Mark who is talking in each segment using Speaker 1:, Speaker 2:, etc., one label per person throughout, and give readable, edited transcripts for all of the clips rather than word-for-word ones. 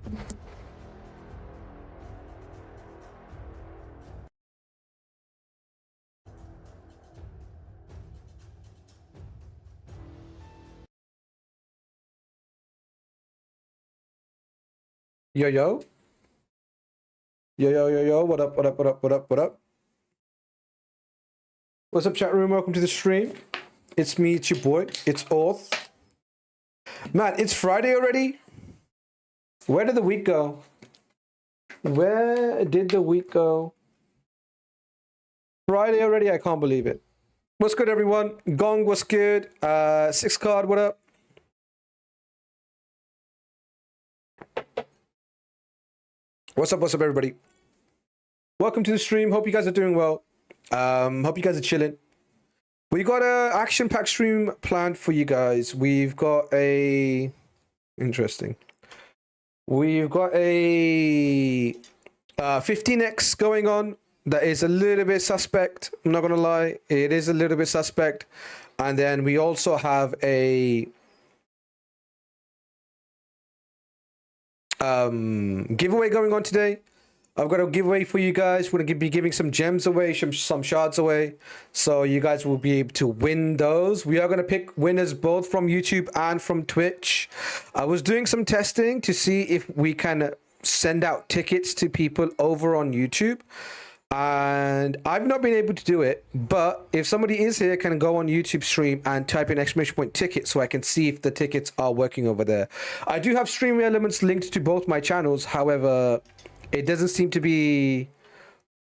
Speaker 1: Yo, yo. Yo, yo, yo, yo. What up, what up, what up, what up, what up? What's up, chat room? Welcome to the stream. It's me, it's your boy. It's Orth. Man, it's Friday already? Where did the week go? Where did the week go? Friday already? I can't believe it. What's good, everyone? Gong, what's good? Six Card, what up? What's up, everybody? Welcome to the stream. Hope you guys are doing well. Hope you guys are chilling. We got a action-packed stream planned for you guys. We've got a... Interesting. We've got a 15x going on that is a little bit suspect. I'm not going to lie. It is a little bit suspect. And then we also have a giveaway going on today. I've got a giveaway for you guys. We're going to be giving some gems away, some shards away. So you guys will be able to win those. We are going to pick winners both from YouTube and from Twitch. I was doing some testing to see if we can send out tickets to people over on YouTube. And I've not been able to do it. But if somebody is here, can go on YouTube stream and type in ! ticket so I can see if the tickets are working over there. I do have stream elements linked to both my channels. However, it doesn't seem to be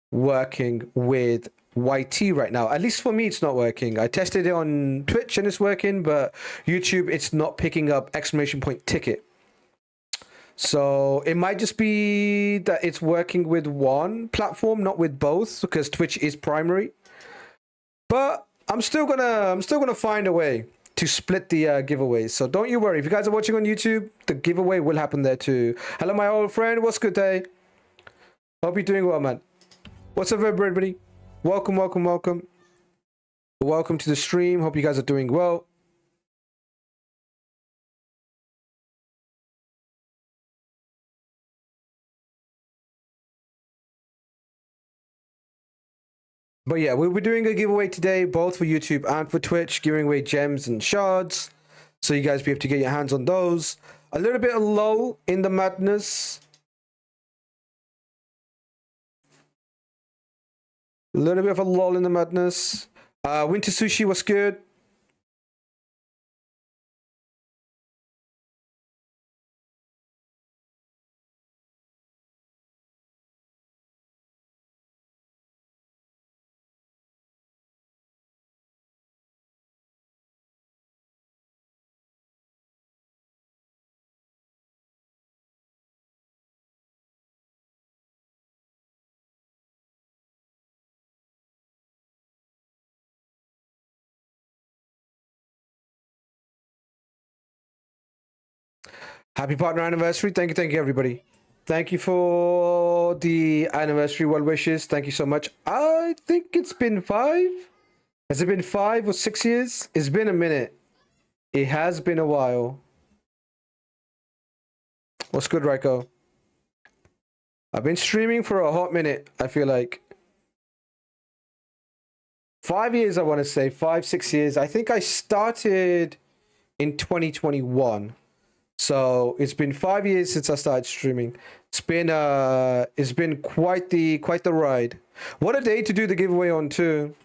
Speaker 1: working with YT right now. At least for me, it's not working. I tested it on Twitch and it's working, but YouTube, it's not picking up ! ticket. So it might just be that it's working with one platform, not with both, because Twitch is primary. But I'm still gonna find a way to split the giveaways. So don't you worry. If you guys are watching on YouTube, the giveaway will happen there too. Hello, my old friend. What's good, day? Hope you're doing well, man. What's up, everybody? Welcome, welcome, welcome. Welcome to the stream. Hope you guys are doing well. But yeah, we'll be doing a giveaway today, both for YouTube and for Twitch, giving away gems and shards. So you guys be able to get your hands on those. A little bit of lull in the madness. A little bit of a lull in the madness. Winter Sushi was good. Happy partner anniversary. Thank you, everybody. Thank you for the anniversary well wishes. Thank you so much. I think it's been 5. Has it been 5 or 6 years? It's been a minute. It has been a while. What's good, Raiko? I've been streaming for a hot minute, I feel like. 5 years, I want to say. 5, 6 years. I think I started in 2021. So it's been 5 years since I started streaming. It's been quite the ride. What a day to do the giveaway on too.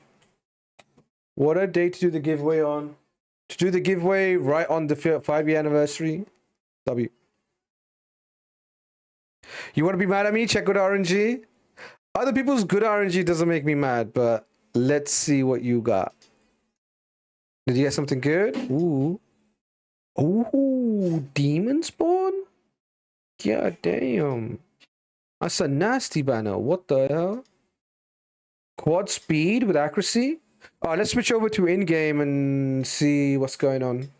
Speaker 1: What a day to do the giveaway on. To do the giveaway right on the 5-year anniversary. W. You want to be mad at me? Check good RNG. Other people's good RNG doesn't make me mad, but let's see what you got. Did you get something good? Ooh. Ooh, demon spawn? God damn. That's a nasty banner. What the hell? Quad speed with accuracy? Let's switch over to in-game and see what's going on.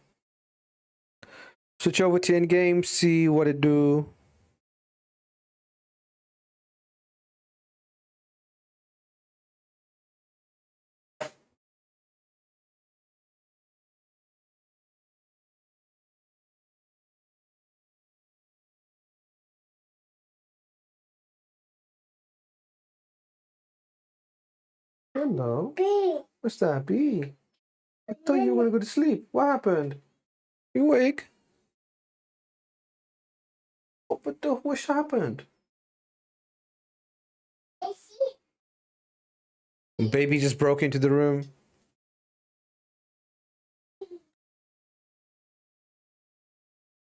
Speaker 1: Switch over to in-game, see what it do. Hello. B. What's that, B? I thought you were going to go to sleep. What happened? You awake? Oh, but what happened? Baby just broke into the room.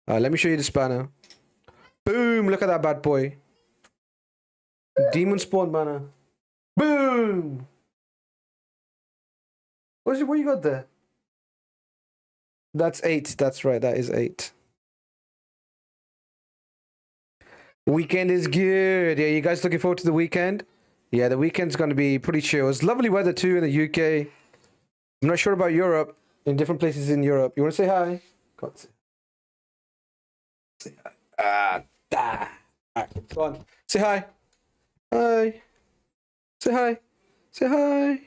Speaker 1: Let me show you the spanner. Boom! Look at that bad boy. Demon spawn banner. Boom! What you got there? That's 8. That's right. That is 8. Weekend is good. Yeah, you guys looking forward to the weekend? Yeah, the weekend's going to be pretty chill. It's lovely weather too in the UK. I'm not sure about Europe. In different places in Europe. You want to say hi? Go on. Say hi. Alright, go on. Say hi. Hi. Say hi. Say hi.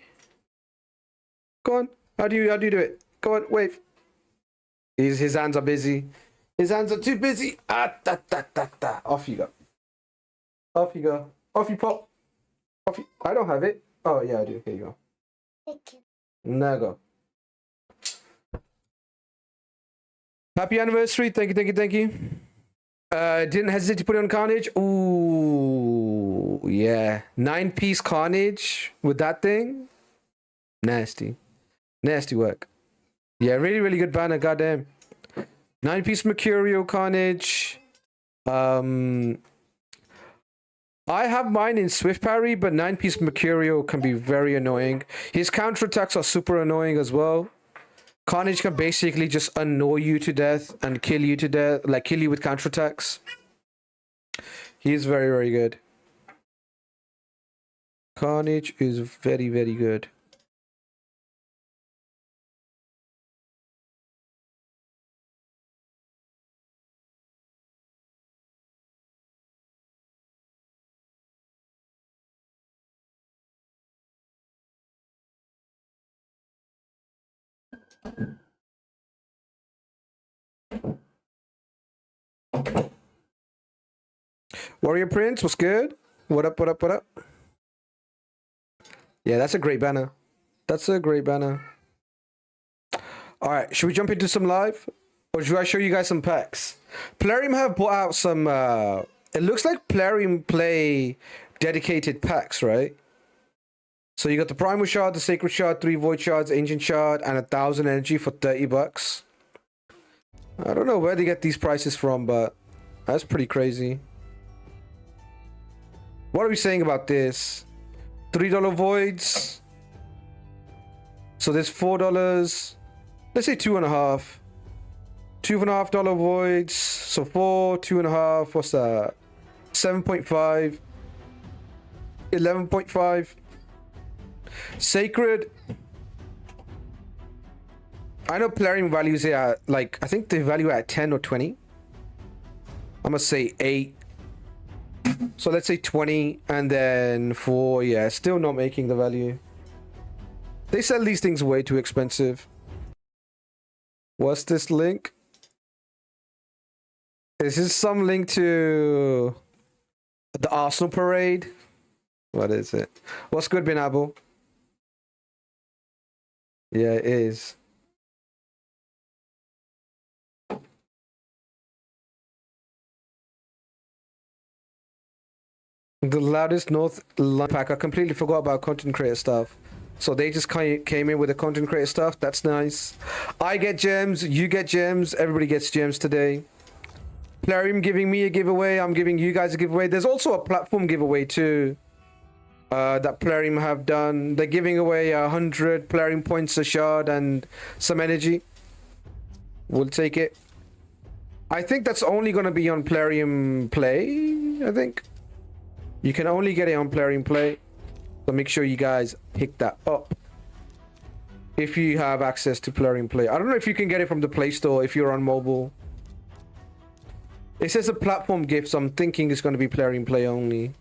Speaker 1: Go on. How do you do it? Go on, wave. His hands are busy. His hands are too busy. Off you go. Off you go. Off you pop. Off you. I don't have it. Oh yeah, I do. Here you go. Thank you. Now go. Happy anniversary. Thank you, thank you, thank you. Didn't hesitate to put it on Carnage. Ooh, yeah. 9-piece Carnage with that thing. Nasty. Nasty work. Yeah, really, really good banner. Goddamn. 9-piece Mercurial Carnage. I have mine in Swift Parry, but 9-piece Mercurial can be very annoying. His counterattacks are super annoying as well. Carnage can basically just annoy you to death and kill you to death, like kill you with counterattacks. He is very, very good. Carnage is very, very good. Warrior Prince, what's good? What up, what up, what up? Yeah, that's a great banner. That's a great banner. Alright, should we jump into some live? Or should I show you guys some packs? Plarium have brought out some, it looks like Plarium play dedicated packs, right? So you got the Primal Shard, the Sacred Shard, 3 Void Shards, Ancient Shard, and 1,000 energy for 30 bucks. I don't know where they get these prices from, but that's pretty crazy. What are we saying about this? $3 voids. So there's $4. Let's say $2.5. $2.5 voids. So 4, 2.5. What's that? 7.5. 11.5. Sacred. I know Plarium values it at, like, I think they value it at 10 or 20. I'm gonna say 8. So let's say 20, and then 4, yeah, still not making the value. They sell these things way too expensive. What's this link? Is this some link to the Arsenal parade? What is it? What's good, Bin Abu? Yeah, it is. The loudest North London pack. I completely forgot about content creator stuff. So they just came in with the content creator stuff. That's nice. I get gems. You get gems. Everybody gets gems today. Plarium giving me a giveaway. I'm giving you guys a giveaway. There's also a platform giveaway too. That Plarium have done. They're giving away 100 Plarium points a shard and some energy. We'll take it. I think that's only going to be on Plarium Play, I think. You can only get it on Plarium Play. So make sure you guys pick that up. If you have access to Plarium Play. I don't know if you can get it from the Play Store if you're on mobile. It says a platform gift, so I'm thinking it's going to be Plarium Play only.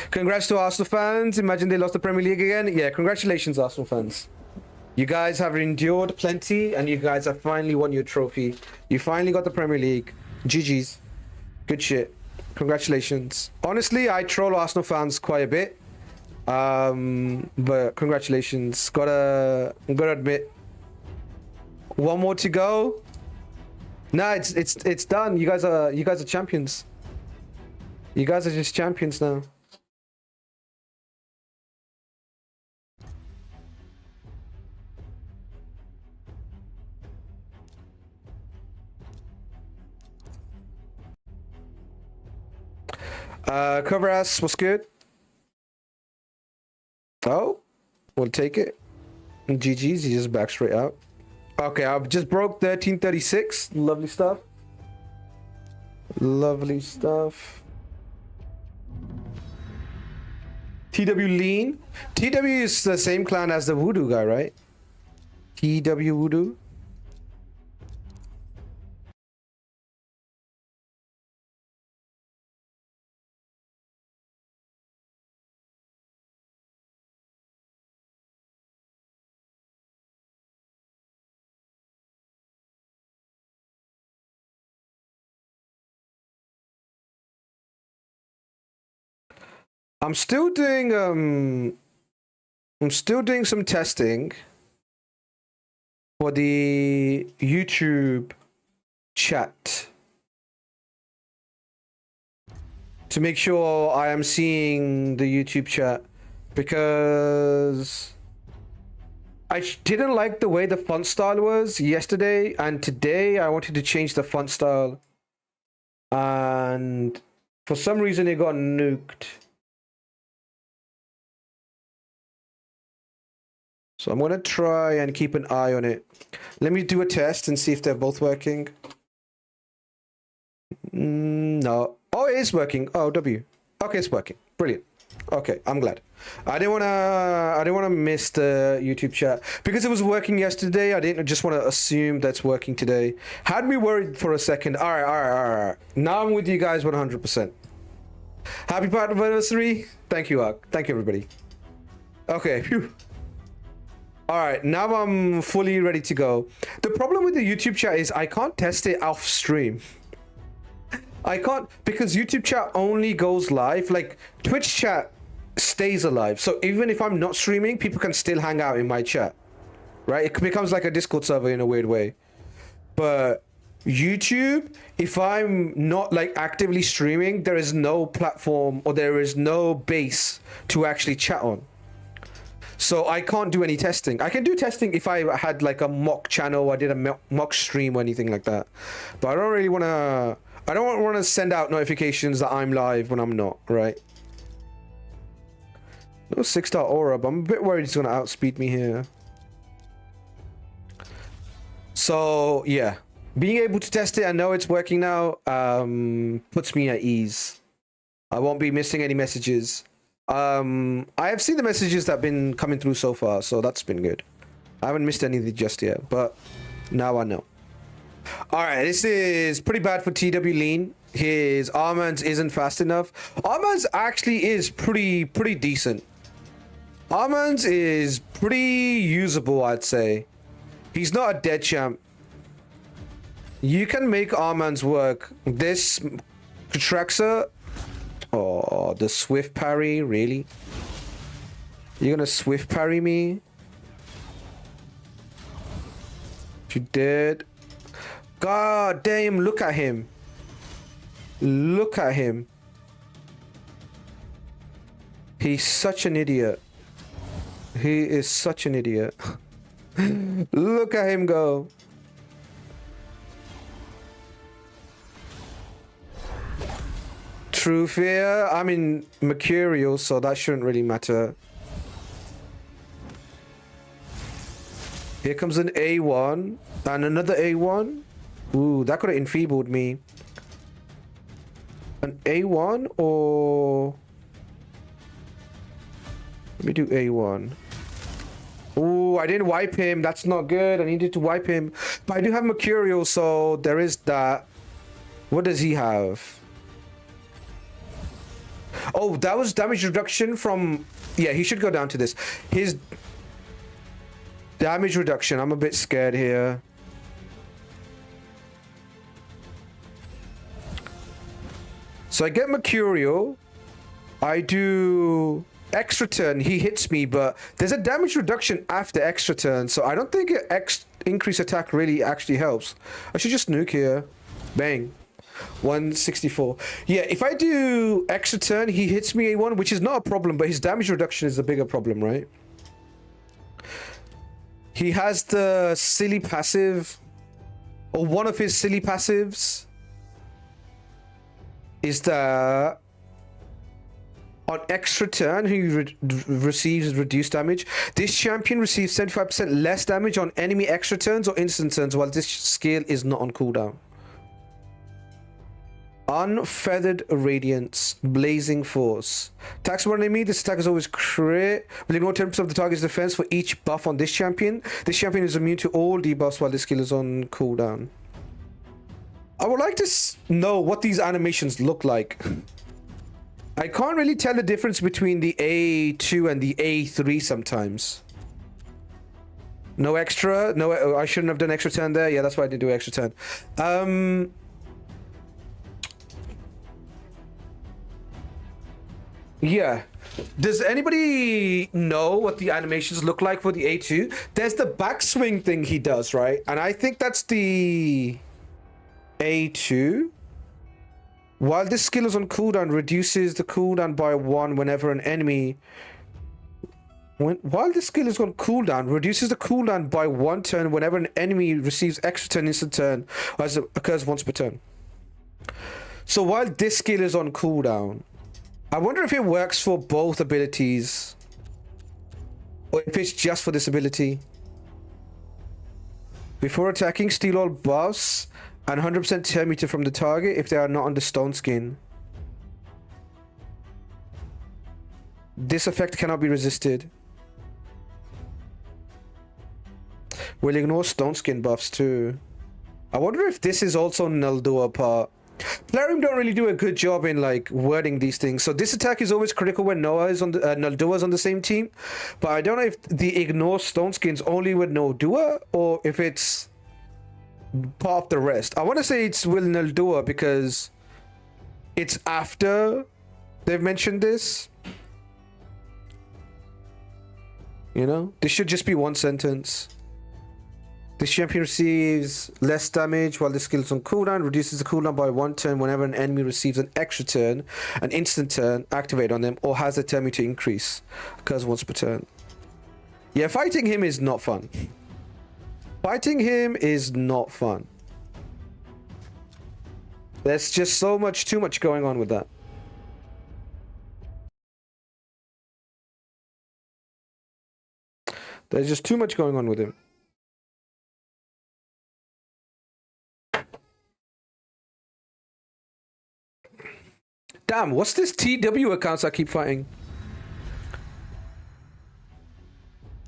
Speaker 1: Congrats to Arsenal fans. Imagine they lost the Premier League again. Yeah, congratulations, Arsenal fans. You guys have endured plenty, and you guys have finally won your trophy. You finally got the Premier League. GG's. Good shit. Congratulations. Honestly, I troll Arsenal fans quite a bit. But congratulations. Gotta admit, one more to go. Nah, it's done. You guys are champions. You guys are just champions now. Cover ass, what's good? Oh, we'll take it. GG's, he just back straight out. Okay, I just broke 1336. Lovely stuff. Lovely stuff. TW Lean. TW is the same clan as the Voodoo guy, right? TW Voodoo. I'm still doing some testing for the YouTube chat to make sure I am seeing the YouTube chat, because I didn't like the way the font style was yesterday, and today I wanted to change the font style, and for some reason it got nuked. So I'm gonna try and keep an eye on it. Let me do a test and see if they're both working. No. Oh, it is working. Oh, W. Okay, it's working. Brilliant. Okay, I'm glad. I didn't wanna miss the YouTube chat because it was working yesterday. I didn't just want to assume that's working today. Had me worried for a second. All right. Now I'm with you guys 100%. Happy part anniversary. Thank you, Ark. Thank you, everybody. Okay. Phew. All right, now I'm fully ready to go. The problem with the YouTube chat is I can't test it off stream. I can't, because YouTube chat only goes live. Like Twitch chat stays alive. So even if I'm not streaming, people can still hang out in my chat, right? It becomes like a Discord server in a weird way. But YouTube, if I'm not like actively streaming, there is no platform or there is no base to actually chat on. So I can't do any testing. I can do testing if I had like a mock channel, I did a mock stream or anything like that. But I don't really want to, I don't want to send out notifications that I'm live when I'm not, right? No 6-star aura, but I'm a bit worried it's going to outspeed me here. So yeah, being able to test it and know it's working now puts me at ease. I won't be missing any messages. I have seen the messages that have been coming through so far, so that's been good. I haven't missed anything just yet, but now I know. Alright, this is pretty bad for TW Lean. His Armands isn't fast enough. Armands actually is pretty decent. Armands is pretty usable, I'd say. He's not a dead champ. You can make Armands work. This Traxer. Oh, the swift parry, really? You're gonna swift parry me? You did. God damn, look at him. Look at him. He's such an idiot. He is such an idiot. Look at him go. True fear. I'm in Mercurial, so that shouldn't really matter. Here comes an A1 and another A1. Ooh, that could have enfeebled me. An A1 or... Let me do A1. Ooh, I didn't wipe him. That's not good. I needed to wipe him. But I do have Mercurial, so there is that. What does he have? Oh, that was damage reduction from... Yeah, he should go down to this. His damage reduction. I'm a bit scared here. So I get Mercurial. I do extra turn, he hits me, but there's a damage reduction after extra turn, so I don't think an increase attack really actually helps. I should just nuke here. Bang. 164. Yeah, if I do extra turn, he hits me A1, which is not a problem, but his damage reduction is the bigger problem, right? He has the silly passive, or one of his silly passives is that on extra turn, he receives reduced damage. This champion receives 75% less damage on enemy extra turns or instant turns, while this skill is not on cooldown. Unfeathered Radiance, Blazing Force. Attacks one enemy, this attack is always crit. Will ignore 10% of the target's defense for each buff on this champion. This champion is immune to all debuffs while this skill is on cooldown. I would like to know what these animations look like. I can't really tell the difference between the A2 and the A3 sometimes. No extra? No, I shouldn't have done extra turn there. Yeah, that's why I didn't do extra turn. Yeah. Does anybody know what the animations look like for the A2? There's the backswing thing he does, right? And I think that's the A2. While this skill is on cooldown, reduces the cooldown by 1 whenever an enemy... While this skill is on cooldown, reduces the cooldown by 1 turn whenever an enemy receives extra turn, instant turn, as it occurs once per turn. So while this skill is on cooldown, I wonder if it works for both abilities, or if it's just for this ability. Before attacking, steal all buffs and 100% tear meter from the target if they are not under stone skin. This effect cannot be resisted. We'll ignore stone skin buffs too. I wonder if this is also Naldua part. Plarium don't really do a good job in like wording these things. So this attack is always critical when Noah is on the Naldua is on the same team, but I don't know if the ignore stone skins only with Naldua or if it's part of the rest. I want to say it's with Naldua because it's after they've mentioned this. You know, this should just be one sentence. This champion receives less damage while the skill is on cooldown, reduces the cooldown by 1 turn whenever an enemy receives an extra turn, an instant turn, activate on them, or has the turn meter increase. Occurs once per turn. Yeah, fighting him is not fun. Fighting him is not fun. There's just too much going on with that. There's just too much going on with him. Damn, what's this TW accounts I keep fighting?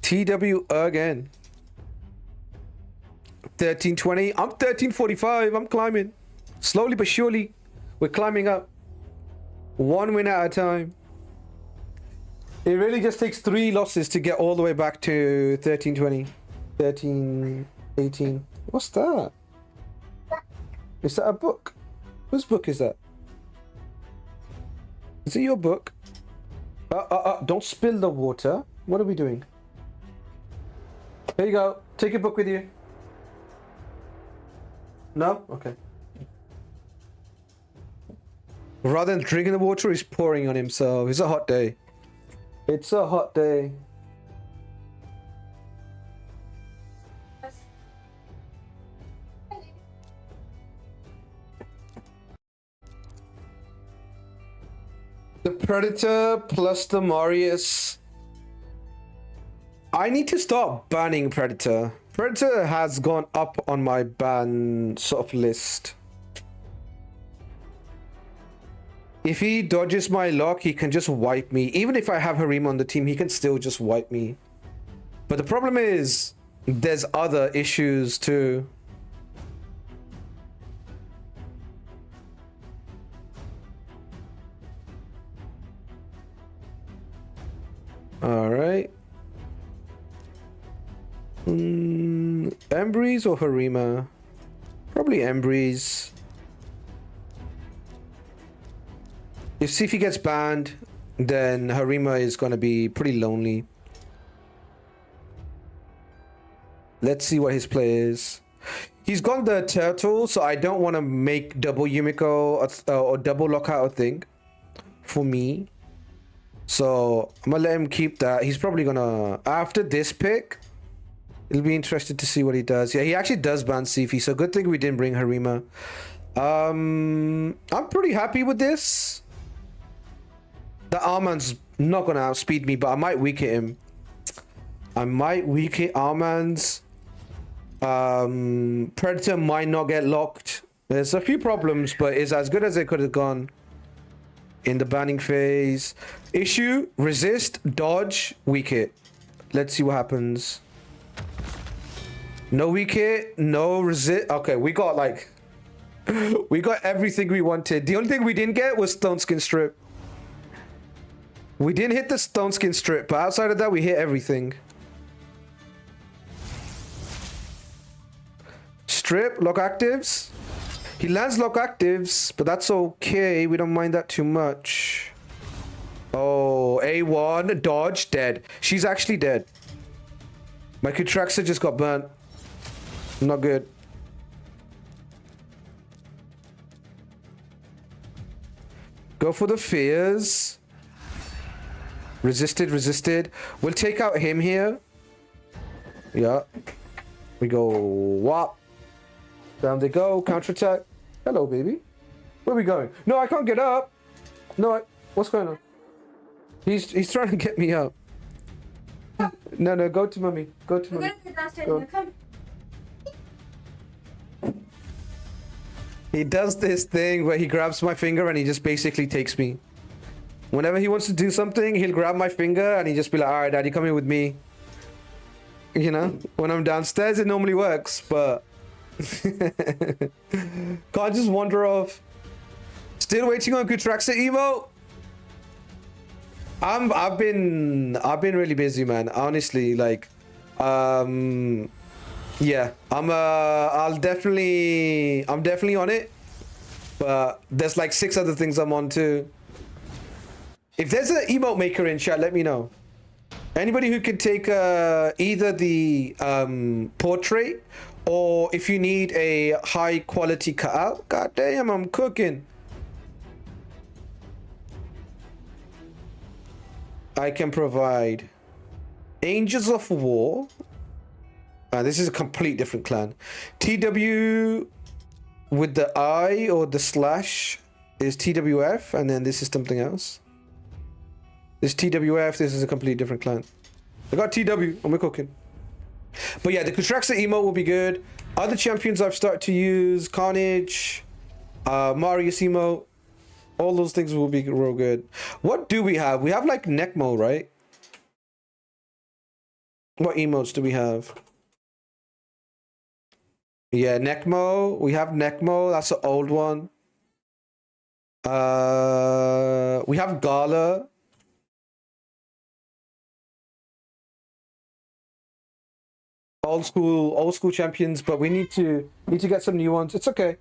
Speaker 1: TW again. 1320. I'm 1345. I'm climbing. Slowly but surely. We're climbing up. 1 win at a time. It really just takes 3 losses to get all the way back to 1320. 1318. What's that? Is that a book? Whose book is that? Is it your book? Don't spill the water. What are we doing? Here you go. Take your book with you. No? Okay. Rather than drinking the water, he's pouring on himself. It's a hot day. It's a hot day. The Predator plus the Marius. I need to start banning Predator. Predator has gone up on my ban sort of list. If he dodges my lock, he can just wipe me. Even if I have Harima on the team, he can still just wipe me. But the problem is, there's other issues too. Alright. Embreeze or Harima? Probably Embreeze. If see if he gets banned. then Harima is gonna be pretty lonely. Let's see what his play is. He's got the turtle, so I don't want to make double Yumiko or double lockout a thing for me. So I'm gonna let him keep that. He's probably gonna, after this pick, it'll be interesting to see what he does. Yeah, he actually does ban Sifi, so good thing we didn't bring Harima. I'm pretty happy with this. The Armand's not gonna outspeed me, but I might weak hit him. I might weak hit Armand's. Predator might not get locked. There's a few problems, but it's as good as it could have gone in the banning phase. Issue, resist, dodge, weak hit. Let's see what happens. No weak hit, no resist. Okay, we got like we got everything we wanted. The only thing we didn't get was Stone Skin Strip. We didn't hit the Stone Skin Strip, but outside of that, we hit everything. Strip, lock actives. He lands lock actives, but that's okay. We don't mind that too much. Oh, A1, dodge, dead. She's actually dead. My Kutraxa just got burnt. Not good. Go for the fears. Resisted, resisted. We'll take out him here. Yeah. We go whop. Down they go. Counterattack. Hello, baby. Where are we going? No, I can't get up. No, what's going on? He's trying to get me up. No, go to mommy. Go to mommy. Go. He does this thing where he grabs my finger and he just basically takes me. Whenever he wants to do something, he'll grab my finger and he just be like, all right, daddy, come here with me. You know, when I'm downstairs, it normally works, but can't just wander off. Still waiting on Kutraxa Evo. I've been really busy, man. Honestly, like, yeah, I'm definitely on it, but there's like 6 other things I'm on too. If there's an emote maker in chat, let me know. Anybody who can take either the portrait, or if you need a high quality cutout. God damn, I'm cooking. I can provide Angels of War. This is a complete different clan. TW with the I or the slash is TWF, and then this is something else. This TWF, this is a completely different clan. I got TW, and we're cooking. But yeah, the Kutraxa emote will be good. Other champions I've started to use, Carnage, Marius emote, all those things will be real good. What do we have? We have like Necmo, right? What emotes do we have? Yeah, Necmo. We have Necmo. That's an old one. We have Gala. Old school champions, but we need to get some new ones. It's okay.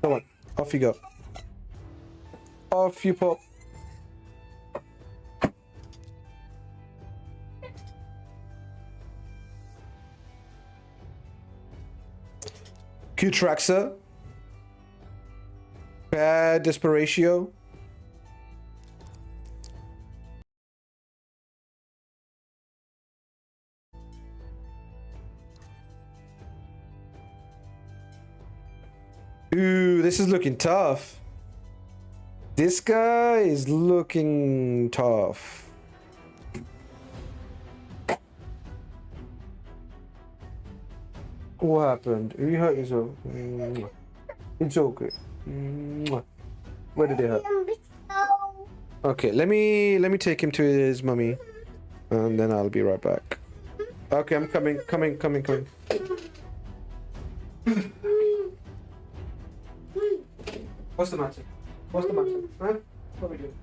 Speaker 1: Come on, off you go. Off you pop. Kutraxa. Bad Desperatio. Ooh, this is looking tough. This guy is looking tough. What happened? You hurt yourself. It's okay. Where did it hurt? Okay, let me take him to his mummy, and then I'll be right back. Okay, I'm coming. What's the matter? What's the matter? Huh? What are we doing?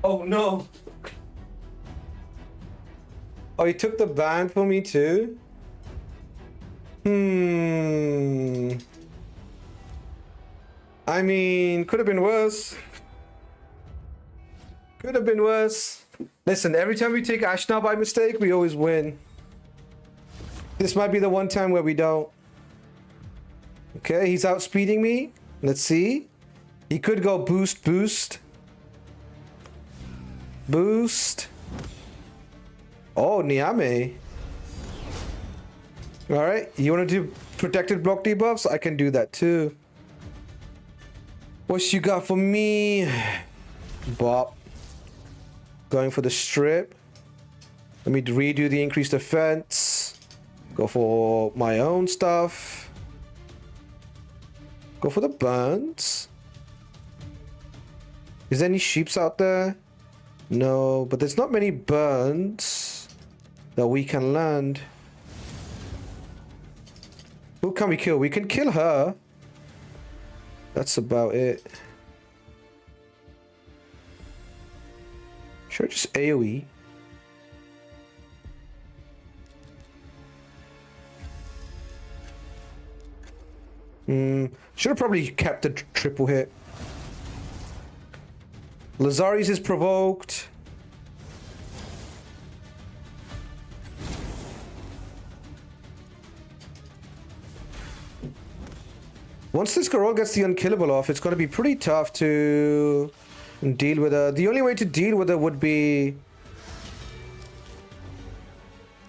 Speaker 1: Oh no. Oh, he took the ban for me too? I mean, could have been worse. Could have been worse. Listen, every time we take Ashna by mistake, we always win. This might be the one time where we don't. Okay, he's outspeeding me. Let's see. He could go boost, boost. Boost. Oh, Niame. Alright, you want to do protected block debuffs? I can do that too. What you got for me? Bop. Going for the strip. Let me redo the increased defense. Go for my own stuff. Go for the burns. Is there any sheeps out there? No, but there's not many burns that we can land. Who can we kill? We can kill her. That's about it. Sure, just AoE. Should have probably kept the triple hit. Lazari's is provoked. Once this girl gets the unkillable off, it's going to be pretty tough to deal with her. The only way to deal with her would be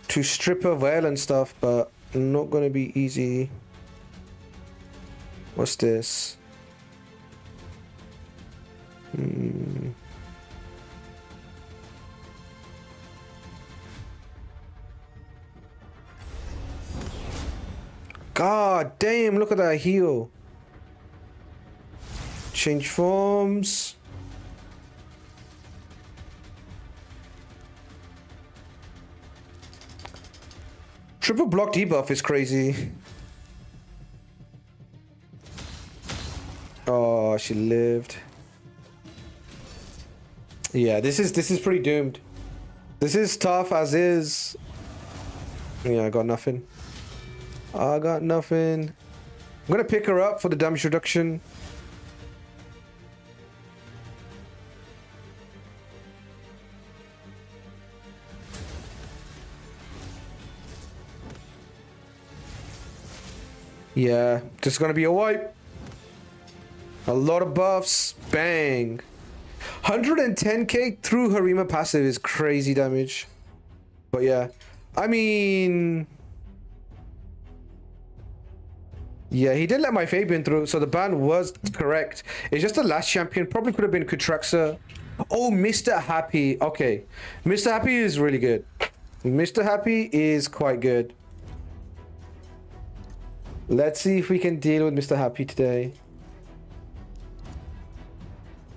Speaker 1: to strip her veil and stuff, but not going to be easy. What's this? God damn, look at that heal. Change forms. Triple block debuff is crazy. Oh, she lived. Yeah, this is pretty doomed. This is tough as is. Yeah, I got nothing. I got nothing. I'm gonna pick her up for the damage reduction. Yeah, just gonna be a wipe. A lot of buffs. Bang. 110k through Harima passive is crazy damage. But yeah, I mean... Yeah, he did let my Fabian through, so the ban was correct. It's just the last champion. Probably could have been Kutraxa. Oh, Mr. Happy. Okay. Mr. Happy is really good. Mr. Happy is quite good. Let's see if we can deal with Mr. Happy today.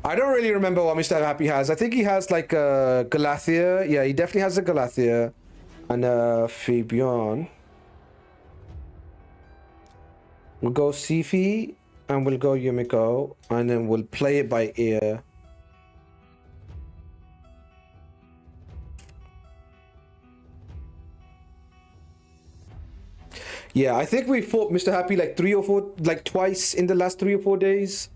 Speaker 1: I don't really remember what Mr. Happy has. I think he has like a Galathea. Yeah, he definitely has a Galathea. And a Fabian. We'll go Sifi and we'll go Yumiko. And then we'll play it by ear. Yeah, I think we fought Mr. Happy like twice in the last 3 or 4 days.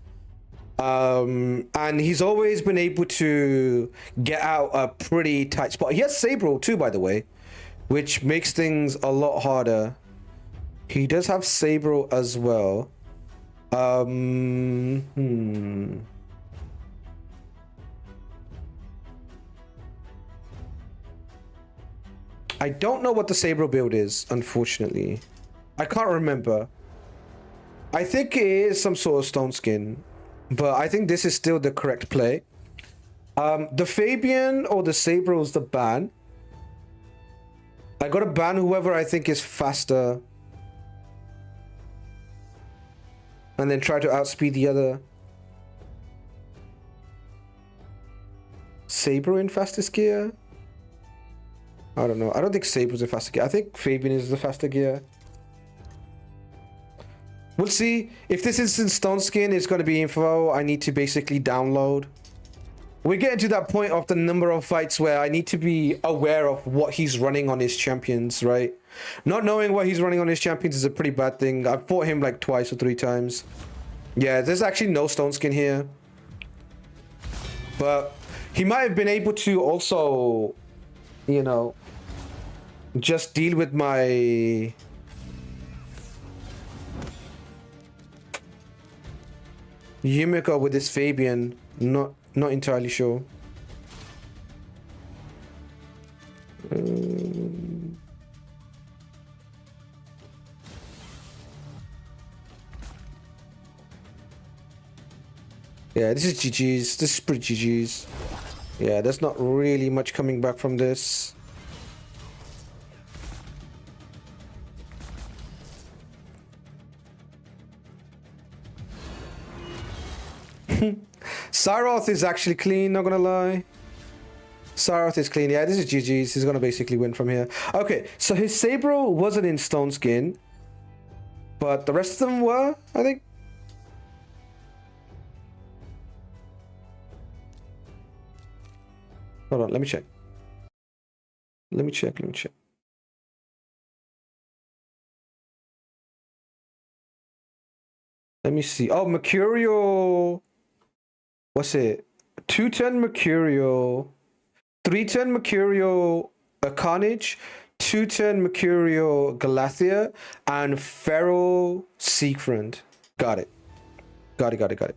Speaker 1: And he's always been able to get out a pretty tight spot. He has Sabrel too, by the way, which makes things a lot harder. He does have Sabrel as well. I don't know what the Sabrel build is, unfortunately. I can't remember. I think it is some sort of stone skin. But I think this is still the correct play. The Fabian or the Sabrel is the ban. I gotta ban whoever I think is faster. And then try to outspeed the other. Sabrel in fastest gear? I don't know. I don't think Sabrel's in faster gear. I think Fabian is the faster gear. We'll see. If this is in stone skin, it's going to be info I need to basically download. we're getting to that point of the number of fights where I need to be aware of what he's running on his champions, right? Not knowing what he's running on his champions is a pretty bad thing. I've fought him like twice or 3 times. Yeah, there's actually no stone skin here. But he might have been able to also, you know, just deal with my... Yumiko with his Fabian. Not entirely sure. Yeah, this is GG's. This is pretty GG's. Yeah, there's not really much coming back from this. Cyroth is actually clean, not gonna lie. Cyroth is clean. Yeah, this is GG's. He's gonna basically win from here. Okay, so his Sabro wasn't in stone skin, but the rest of them were, I think. Hold on, let me check. Let me check. Let me see. Oh, Mercurial. What's it? 210 Mercurial. 310 Mercurial Carnage. 210 Mercurial Galathea. And Feral Seekfriend. Got it. Got it.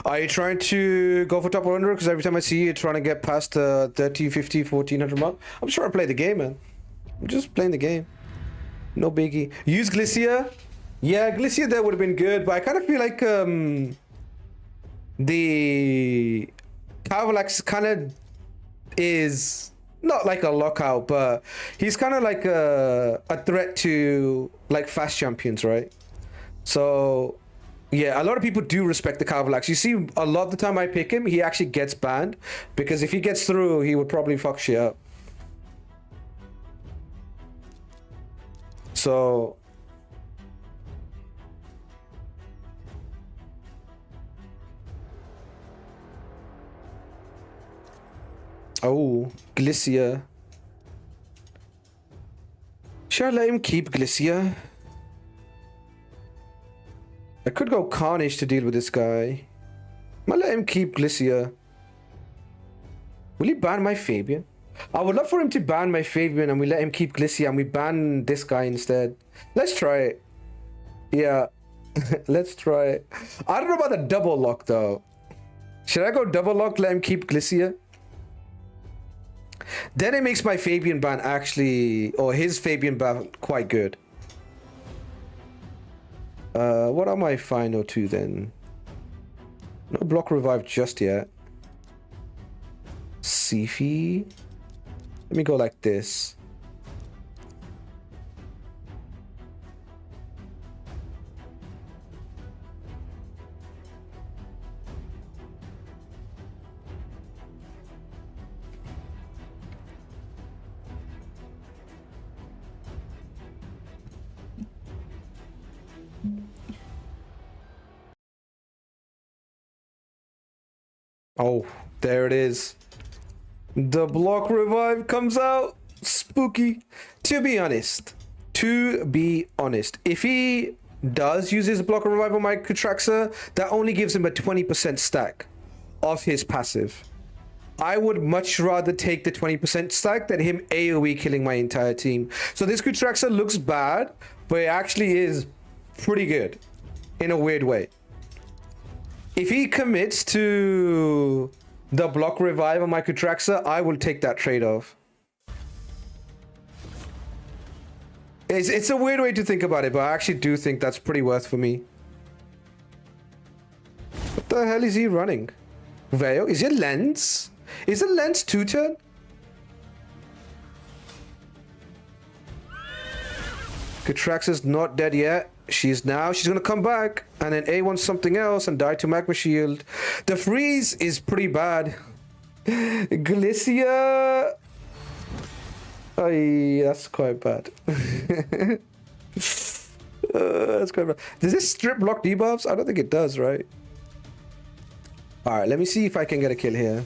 Speaker 1: Are you trying to go for top 100? Because every time I see you trying to get past the 30, 50, 1400 mark. I'm sure I play the game, man. I'm just playing the game. No biggie. Use Glycia. Yeah, Glycia there would have been good, but I kind of feel like the Carvalax kind of is not like a lockout, but he's kind of like a threat to like fast champions, right? So yeah, a lot of people do respect the Carvalax. You see, a lot of the time I pick him, he actually gets banned because if he gets through, he would probably fuck shit up. So oh, Glycia. Should I let him keep Glycia? I could go Carnage to deal with this guy. I might let him keep Glycia. Will he ban my Fabian? I would love for him to ban my Fabian and we let him keep Glycia and we ban this guy instead. Let's try it. Yeah, let's try it. I don't know about the double lock though. Should I go double lock, let him keep Glycia? Then it makes my Fabian ban actually, or his Fabian ban quite good. What are my final 2 then? No block revive just yet. Sifi. Let me go like this. Oh, there it is. The block revive comes out. Spooky. To be honest, if he does use his block revive on my Kutraxa, that only gives him a 20% stack of his passive. I would much rather take the 20% stack than him AoE killing my entire team. So this Kutraxa looks bad, but it actually is pretty good in a weird way. If he commits to the block revive on my Kutraxa, I will take that trade-off. It's a weird way to think about it, but I actually do think that's pretty worth for me. What the hell is he running? Veo? Is it Lens? Is it Lens 2-turn? Kutraxa's not dead yet. She's gonna come back and then A wants something else and die to magma shield. The freeze is pretty bad. Glycia. Ay, that's quite bad. That's quite bad. Does this strip block debuffs? I don't think it does, right? All right, let me see if I can get a kill here.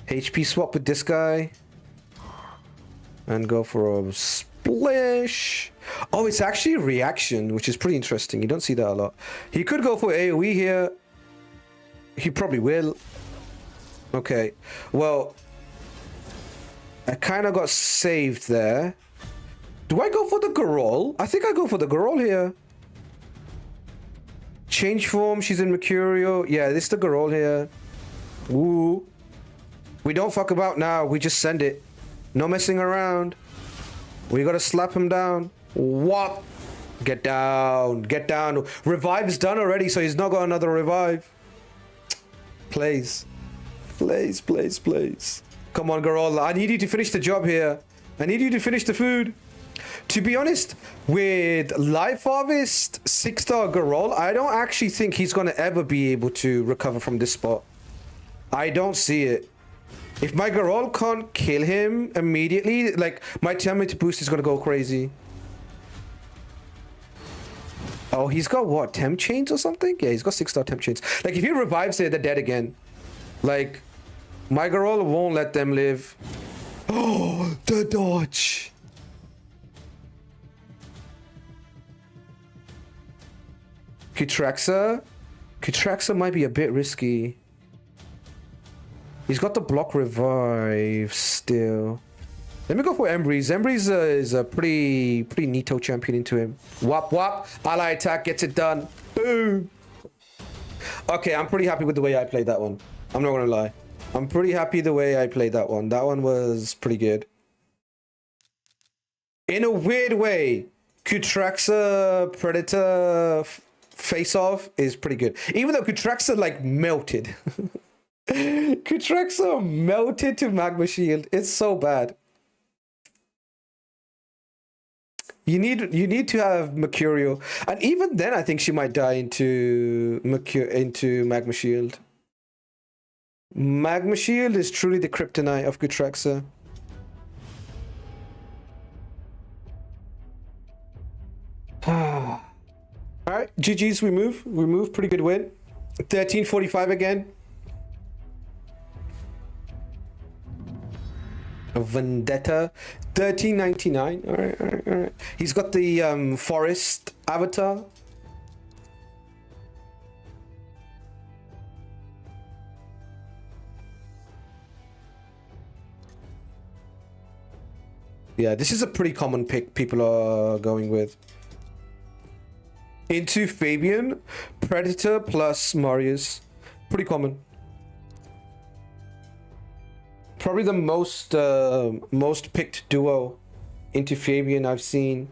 Speaker 1: HP swap with this guy. And go for a splish. Oh, it's actually a reaction, which is pretty interesting. You don't see that a lot. He could go for AoE here. He probably will. Okay. Well, I kind of got saved there. Do I go for the Garol? I think I go for the Garol here. Change form. She's in Mercurial. Yeah, this is the Garol here. Woo. We don't fuck about now. We just send it. No messing around. We gotta slap him down. What? Get down. Get down. Revive's done already, so he's not got another revive. Please. Please, please, please. Come on, Garol. I need you to finish the job here. I need you to finish the food. To be honest, with Life Harvest 6-star Garol, I don't actually think he's gonna ever be able to recover from this spot. I don't see it. If my Garol can't kill him immediately, like, my Terminator boost is gonna go crazy. Oh, he's got what? Temp chains or something? Yeah, he's got 6-star temp chains. Like, if he revives there, they're dead again. Like, my Garol won't let them live. Oh, the dodge. Kutraxa? Kutraxa might be a bit risky. He's got the block revive still. Let me go for Embreeze. Embreeze is a pretty neato champion into him. Wap wap. Ally attack gets it done. Boom. Okay, I'm pretty happy with the way I played that one. I'm not gonna lie. I'm pretty happy the way I played that one. That one was pretty good. In a weird way, Kutraxa Predator face-off is pretty good. Even though Kutraxa like melted. Kutraxa melted to Magma Shield. It's so bad. You need to have Mercurial, and even then, I think she might die into Magma Shield. Magma Shield is truly the kryptonite of Kutraxa. All right, GG's. We move. We move. Pretty good win. 1345 again. Vendetta 1399. All right. He's got the forest avatar. Yeah, this is a pretty common pick people are going with. Into Fabian, Predator plus Marius. Pretty common. Probably the most picked duo into Fabian I've seen.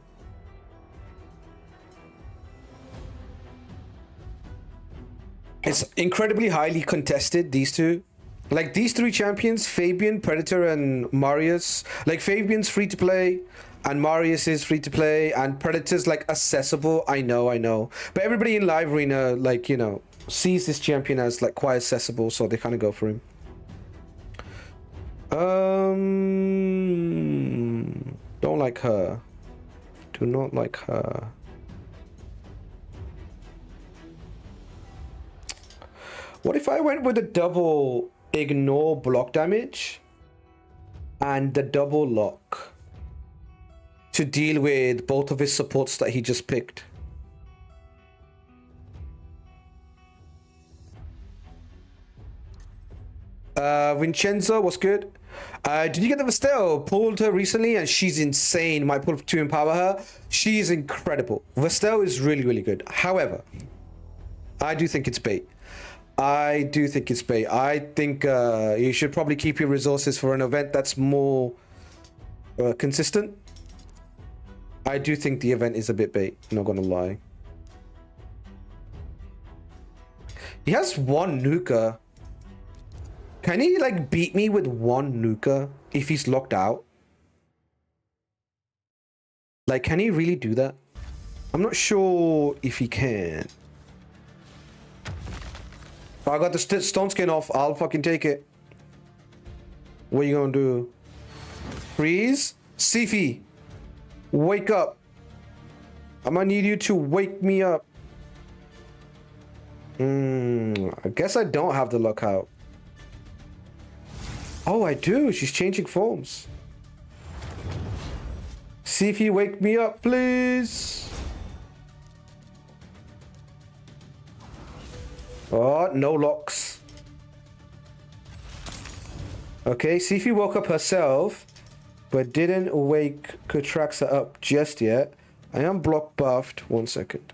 Speaker 1: It's incredibly highly contested, these two. Like, these three champions, Fabian, Predator, and Marius. Like, Fabian's free to play, and Marius is free to play, and Predator's, like, accessible. I know. But everybody in Live Arena, like, you know, sees this champion as, like, quite accessible, so they kind of go for him. Don't like her. Do not like her. What if I went with a double ignore block damage and the double lock to deal with both of his supports that he just picked? Vincenzo, what's good? Did you get the Vestele? Pulled her recently and she's insane. Might pull to empower her. She's incredible. Vestele is really good. However, I do think it's bait. I think you should probably keep your resources for an event that's more consistent. I do think the event is a bit bait, not gonna lie. He has one nuka. Can he, like, beat me with one nuka if he's locked out? Like, can he really do that? I'm not sure if he can. I got the stone skin off. I'll fucking take it. What are you gonna do? Freeze? Sifi, wake up. I'm gonna need you to wake me up. I guess I don't have the lockout. Oh, I do. She's changing forms. See if you wake me up, please. Oh, no locks. Okay, see if you woke up herself, but didn't wake Kutraxa up just yet. I am block buffed. 1 second.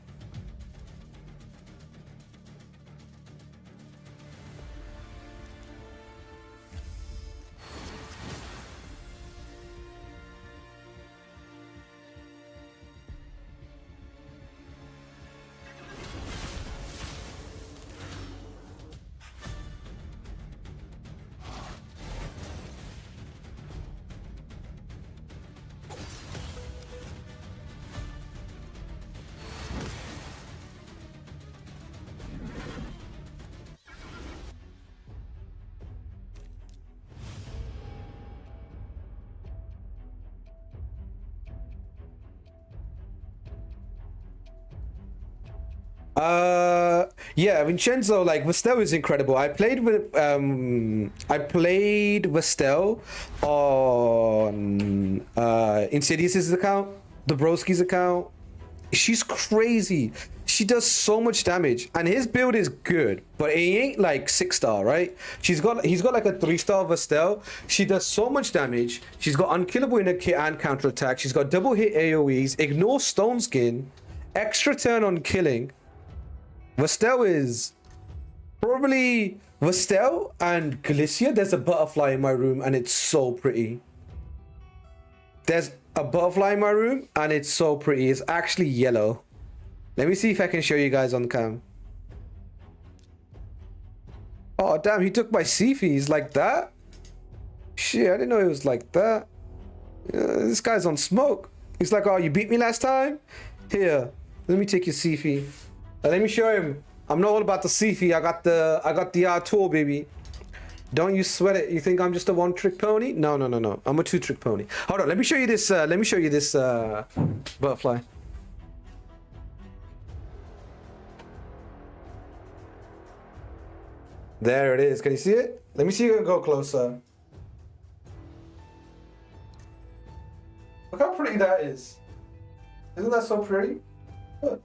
Speaker 1: Yeah, Vincenzo, like Vestele is incredible. I played Vestele on Insidious's account, Dobroski's account. She's crazy. She does so much damage, and his build is good, but he ain't like 6-star, right? He's got like a 3-star Vestele. She does so much damage. She's got unkillable inner kit and counter attack. She's got double hit AoEs, ignore stone skin, extra turn on killing. Vestele is probably Vestele and Galicia. There's a butterfly in my room and it's so pretty. There's a butterfly in my room and it's so pretty. It's actually yellow. Let me see if I can show you guys on cam. Oh damn, he took my Siphies like that? Shit, I didn't know it was like that. This guy's on smoke. He's like, oh, you beat me last time? Here, let me take your Siphi. Let me show him. I'm not all about the Siphi. I got the Artur, baby. Don't you sweat it. You think I'm just a one-trick pony? No. I'm a two-trick pony. Hold on. Let me show you this. Butterfly. There it is. Can you see it? Let me see you go closer. Look how pretty that is. Isn't that so pretty? Look.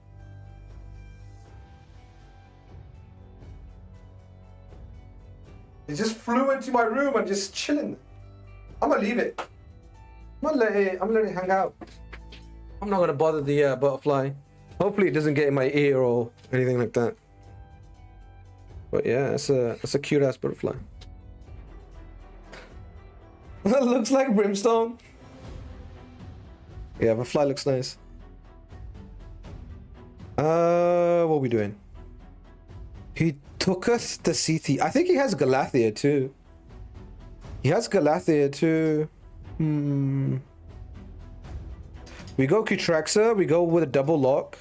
Speaker 1: It just flew into my room and just chilling. I'm gonna leave it. I'm gonna let it hang out. I'm not gonna bother the butterfly. Hopefully it doesn't get in my ear or anything like that. But yeah, it's a cute ass butterfly. That looks like brimstone. Yeah, butterfly looks nice. What are we doing? He took us to CT. I think he has Galathea too. He has Galathea too. We go Kutraxa. We go with a double lock.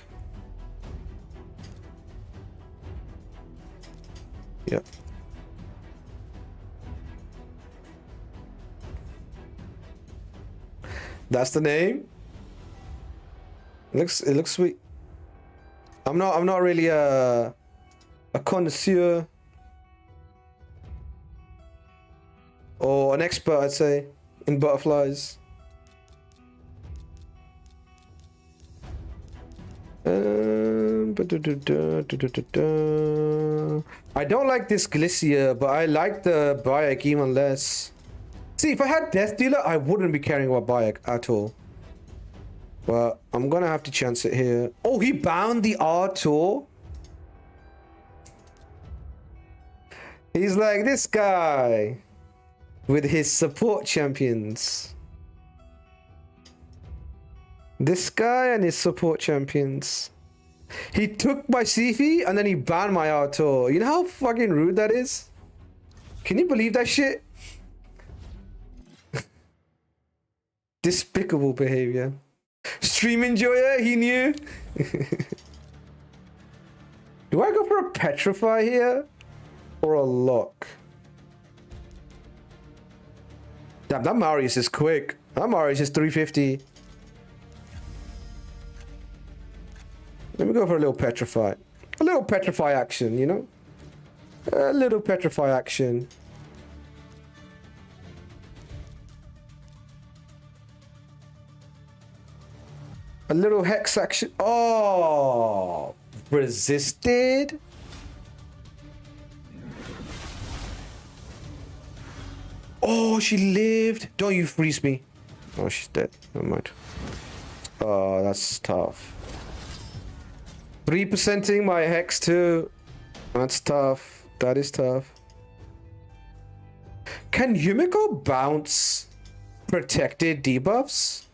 Speaker 1: Yep. That's the name. It looks sweet. I'm not really a connoisseur or an expert, I'd say, in butterflies. I don't like this Galicia, but I like the Bayek even less. See, if I had Death Dealer, I wouldn't be caring about Bayek at all. But I'm gonna have to chance it here. Oh, he bound the R-Tour. He's like this guy with his support champions. This guy and his support champions. He took my Siphi and then he banned my R-Tour. You know how fucking rude that is? Can you believe that shit? Despicable behavior. Stream enjoyer, he knew. Do I go for a petrify here? Or a lock? Damn, that Marius is quick. That Marius is 350. Let me go for a little petrify. A little petrify action, you know? A little petrify action. A little hex action. Oh, resisted. Oh, she lived. Don't you freeze me. Oh, she's dead. Never mind. Oh, that's tough. 3%ing my hex too. That's tough. That is tough. Can Yumiko bounce protected debuffs?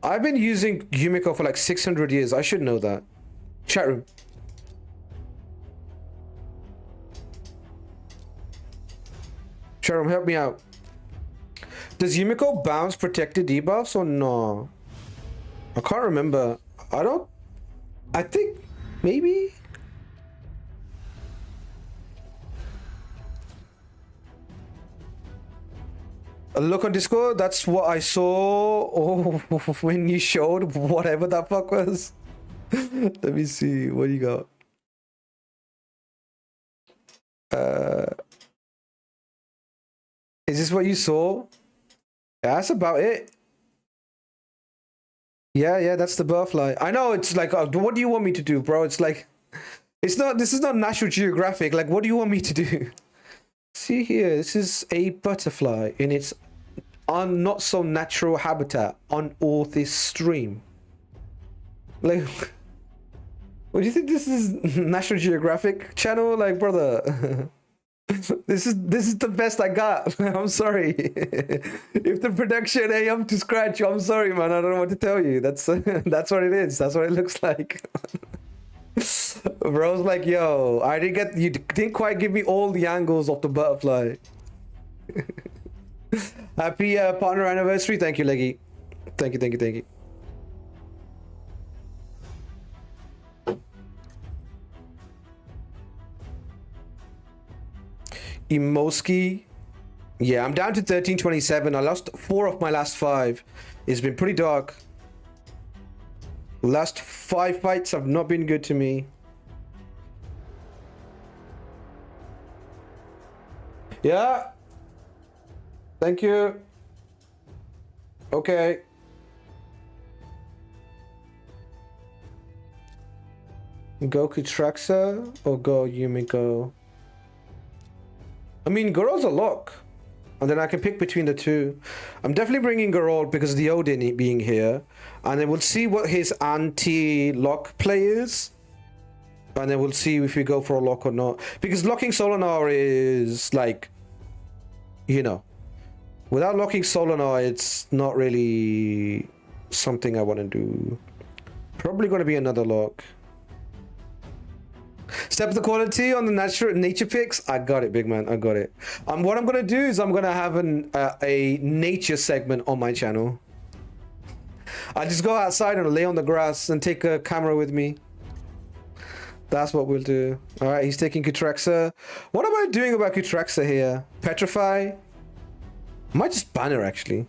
Speaker 1: I've been using Yumiko for like 600 years. I should know that. Chat room. Chat room, help me out. Does Yumiko bounce protected debuffs or no? I can't remember. I think maybe. A look on Discord, that's what I saw. Oh, when you showed whatever that fuck was. Let me see. What do you got? Is this what you saw? Yeah, that's about it. Yeah, that's the butterfly. I know it's like, what do you want me to do, bro? It's like, this is not National Geographic. Like, what do you want me to do? See here, this is a butterfly in its not so natural habitat on Orthis stream. Like, what do you think this is, National Geographic channel? Like, brother, this is the best I got. I'm sorry. If the production ain't up to scratch, I'm sorry, man. I don't know what to tell you. That's what it is. That's what it looks like. Bro's like, yo, you didn't quite give me all the angles of the butterfly. Happy partner anniversary. Thank you, Leggy. Thank you. Emoski. Yeah, I'm down to 1327. I lost 4 of my last 5. It's been pretty dark. Last 5 fights have not been good to me. Yeah. Thank you. Okay. Go Kutraxa or go Yumiko? I mean, Gorol's a lock. And then I can pick between the two. I'm definitely bringing Gorol because of the Odin being here. And then we'll see what his anti-lock play is. And then we'll see if we go for a lock or not. Because locking Solinar is like, you know, without locking Solinar, it's not really something I want to do. Probably going to be another lock. Step the quality on the nature picks. I got it, big man. I got it. What I'm gonna do is I'm gonna have a nature segment on my channel. I just go outside and lay on the grass and take a camera with me. That's what we'll do. All right, he's taking Kutraxa. What am I doing about Kutraxa here? Petrify? I might just ban her actually.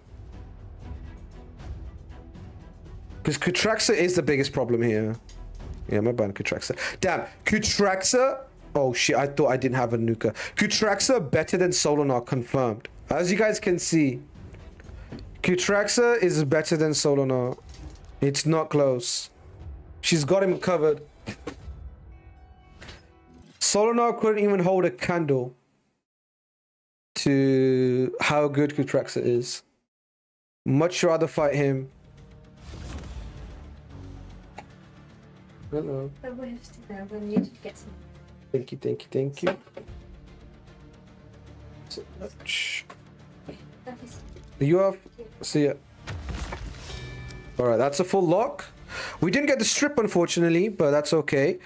Speaker 1: Because Kutraxa is the biggest problem here. Yeah, my ban Kutraxa. Damn, Kutraxa. Oh shit, I thought I didn't have a Nuka. Kutraxa better than Solinar, confirmed. As you guys can see, Kutraxa is better than Solinar. It's not close. She's got him covered. Solinar couldn't even hold a candle to how good Kutraxa is. Much rather fight him. Hello.
Speaker 2: I wanted to know when you did get some.
Speaker 1: Thank you. So much. You have. See ya. Alright, that's a full lock. We didn't get the strip, unfortunately, but that's okay.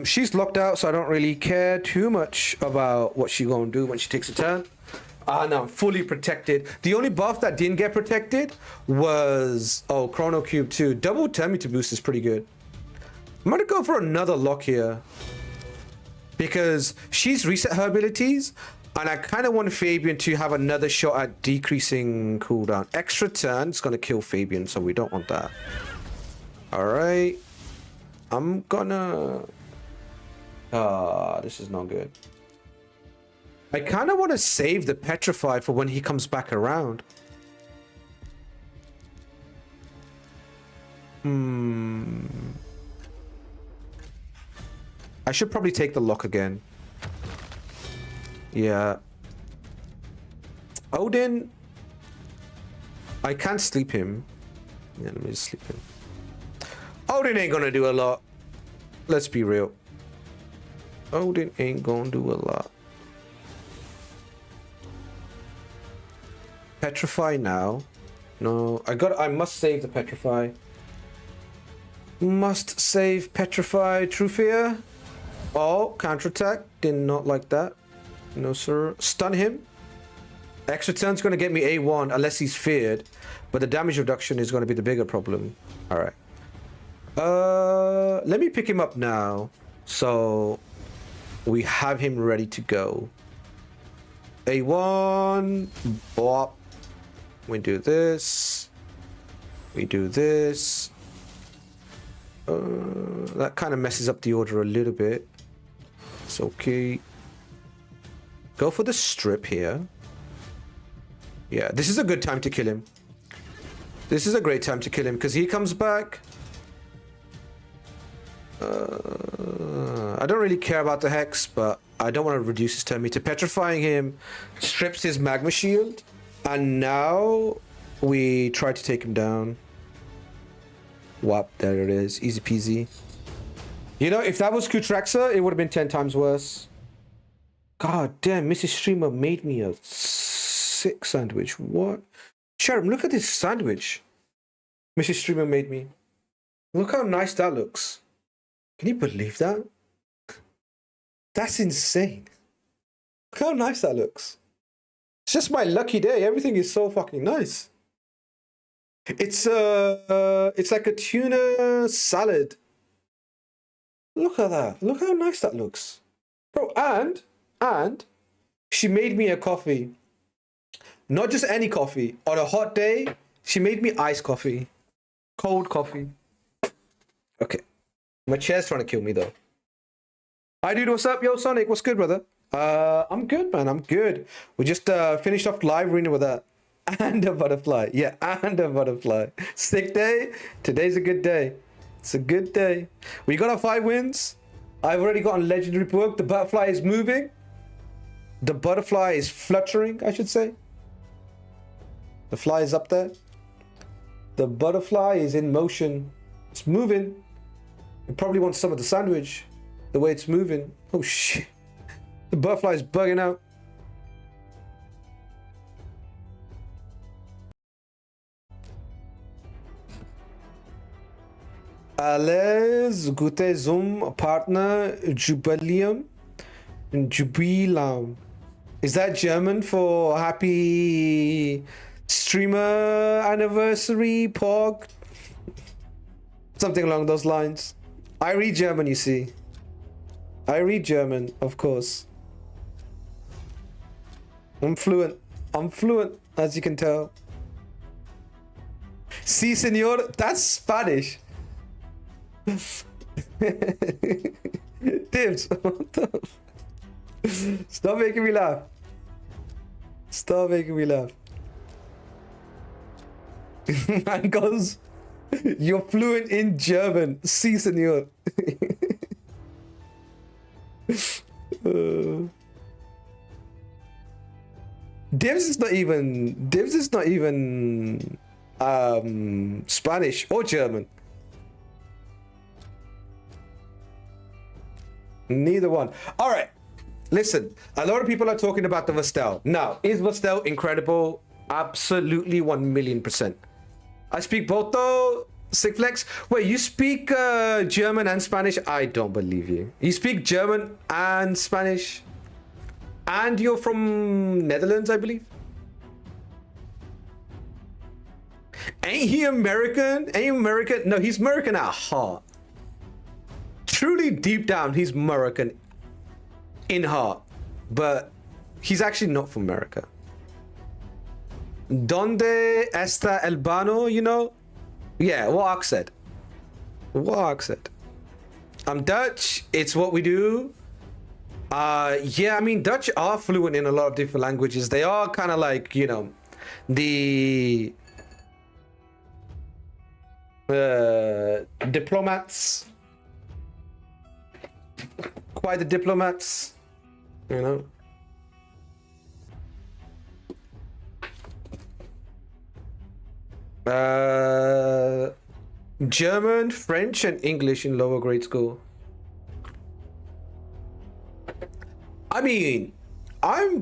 Speaker 1: She's locked out, so I don't really care too much about what she's gonna do when she takes a turn. No, I'm fully protected. The only buff that didn't get protected was Chrono Cube 2. Double Terminator boost is pretty good. I'm gonna go for another lock here because she's reset her abilities, and I kind of want Fabian to have another shot at decreasing cooldown. Extra turn is gonna kill Fabian, so we don't want that. All right. I'm gonna... this is not good. I kind of want to save the Petrify for when he comes back around. I should probably take the lock again. Yeah. Odin. I can't sleep him. Yeah, let me just sleep him. Odin ain't gonna do a lot. Let's be real. Odin ain't gonna do a lot. Petrify now. No, I must save the Petrify. Must save Petrify. True Fear. Oh, counterattack. Did not like that. No, sir. Stun him. Extra turn's going to get me A1 unless he's feared. But the damage reduction is going to be the bigger problem. Alright. Let me pick him up now. So we have him ready to go. A1. Bop. We do this. We do this. That kind of messes up the order a little bit. It's okay. Go for the strip here. Yeah, this is a good time to kill him. This is a great time to kill him because he comes back. I don't really care about the Hex, but I don't want to reduce his turn meter. Petrifying him strips his magma shield. And now we try to take him down. Whop, there it is. Easy peasy. You know, if that was Kutraxa, it would have been 10 times worse. God damn, Mrs. Streamer made me a sick sandwich. What? Sharon, look at this sandwich Mrs. Streamer made me. Look how nice that looks. Can you believe that? That's insane. Look how nice that looks. It's just my lucky day. Everything is so fucking nice. It's like a tuna salad. Look at that. Look how nice that looks. Bro, and she made me a coffee. Not just any coffee. On a hot day, she made me iced coffee. Cold coffee. Okay. My chair's trying to kill me though. Hi dude, what's up? Yo, Sonic, what's good, brother? I'm good, man. I'm good. We just finished off live arena with that. And a butterfly. Yeah, and a butterfly. Sick day. Today's a good day. It's a good day. We got our 5 wins. I've already gotten legendary perk. The butterfly is moving. The butterfly is fluttering, I should say. The fly is up there. The butterfly is in motion. It's moving. It probably wants some of the sandwich. The way it's moving. Oh shit. The butterfly is bugging out. Alles Gute Zoom partner Jubileum. Jubilam. Is that German for happy streamer anniversary, Pog? Something along those lines. I read German, you see. I read German, of course. I'm fluent. I'm fluent, as you can tell. Si, senor. That's Spanish. Tips. Stop making me laugh. Stop making me laugh. Man goes, you're fluent in German. Si, senor. Divs is not even Spanish or German. Neither one. All right. Listen, a lot of people are talking about the Vestele. Now, is Vestele incredible? Absolutely 1,000,000%. I speak both though, Sigflex. Wait, you speak German and Spanish? I don't believe you. You speak German and Spanish? And you're from Netherlands, I believe? Ain't he American? Ain't he American? No, he's American at heart. Truly deep down, he's American in heart. But he's actually not from America. Donde está el bano, you know? Yeah, what Ox said. What accent? I'm Dutch. It's what we do. Yeah, I mean, Dutch are fluent in a lot of different languages. They are kind of like, you know, the diplomats. Quite the diplomats, you know. German, French, and English in lower grade school. I mean, I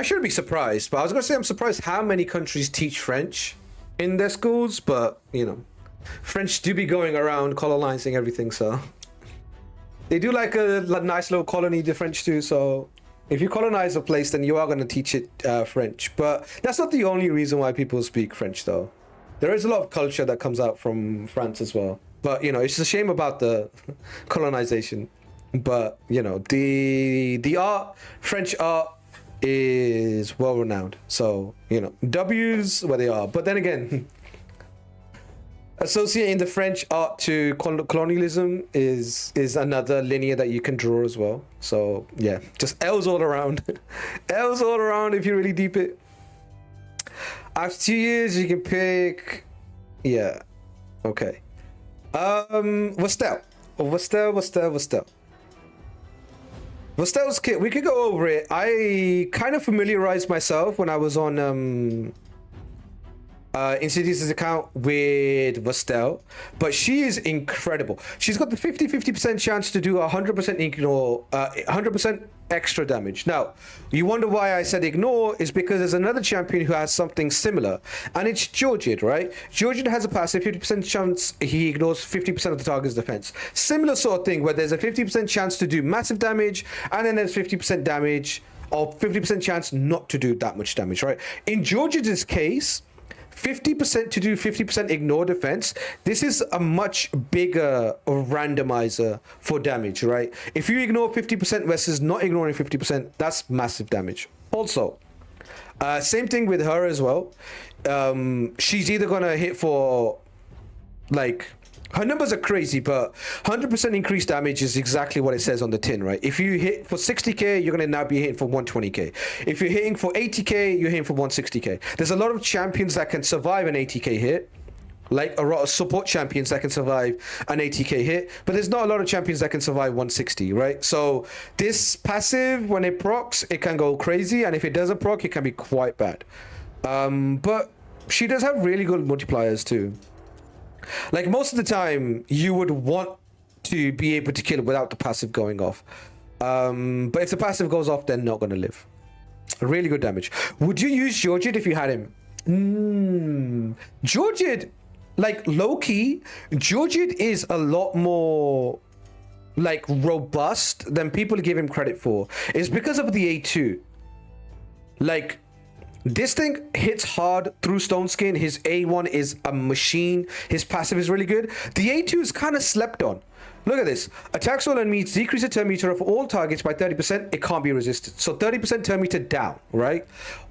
Speaker 1: shouldn't be surprised, but I was gonna say I'm surprised how many countries teach French in their schools, but you know, French do be going around colonizing everything, so they do like a nice little colony, the French too. So if you colonize a place, then you are gonna teach it French. But that's not the only reason why people speak French, though. There is a lot of culture that comes out from France as well. But you know, it's a shame about the colonization. But you know, the art, French art, is well renowned. So you know, W's where they are. But then again, associating the French art to colonialism is another linear that you can draw as well. So yeah, just L's all around. L's all around if you really deep it. After 2 years, you can pick. Yeah. Okay. Vestele. Vestele's kit, we could go over it. I kind of familiarized myself when I was on Insidious's account with Vestele, but she is incredible. She's got the 50% chance to do 100% ignore, 100% extra damage. Now, you wonder why I said ignore is because there's another champion who has something similar, and it's Georgid, right? Georgid has a passive 50% chance he ignores 50% of the target's defense. Similar sort of thing where there's a 50% chance to do massive damage, and then there's 50% damage or 50% chance not to do that much damage, right? In Georgid's case, 50% to do 50% ignore defense. This is a much bigger randomizer for damage, right? If you ignore 50% versus not ignoring 50%, that's massive damage. Also, same thing with her as well. She's either gonna hit for like, her numbers are crazy, but 100% increased damage is exactly what it says on the tin, right? If you hit for 60k, you're going to now be hitting for 120k. If you're hitting for 80k, you're hitting for 160k. There's a lot of champions that can survive an 80k hit, like a lot of support champions that can survive an 80k hit, but there's not a lot of champions that can survive 160, right? So this passive, when it procs, it can go crazy, and if it doesn't proc, it can be quite bad. But she does have really good multipliers too. Like most of the time, you would want to be able to kill it without the passive going off. But if the passive goes off, they're not going to live. Really good damage. Would you use Georgid if you had him? Georgid, like low-key, Georgid is a lot more like robust than people give him credit for. It's because of the A2. Like, this thing hits hard through Stone Skin. His A1 is a machine. His passive is really good. The A2 is kind of slept on. Look at this. Attacks all enemies, decrease the turn meter of all targets by 30%. It can't be resisted. So 30% turn meter down, right?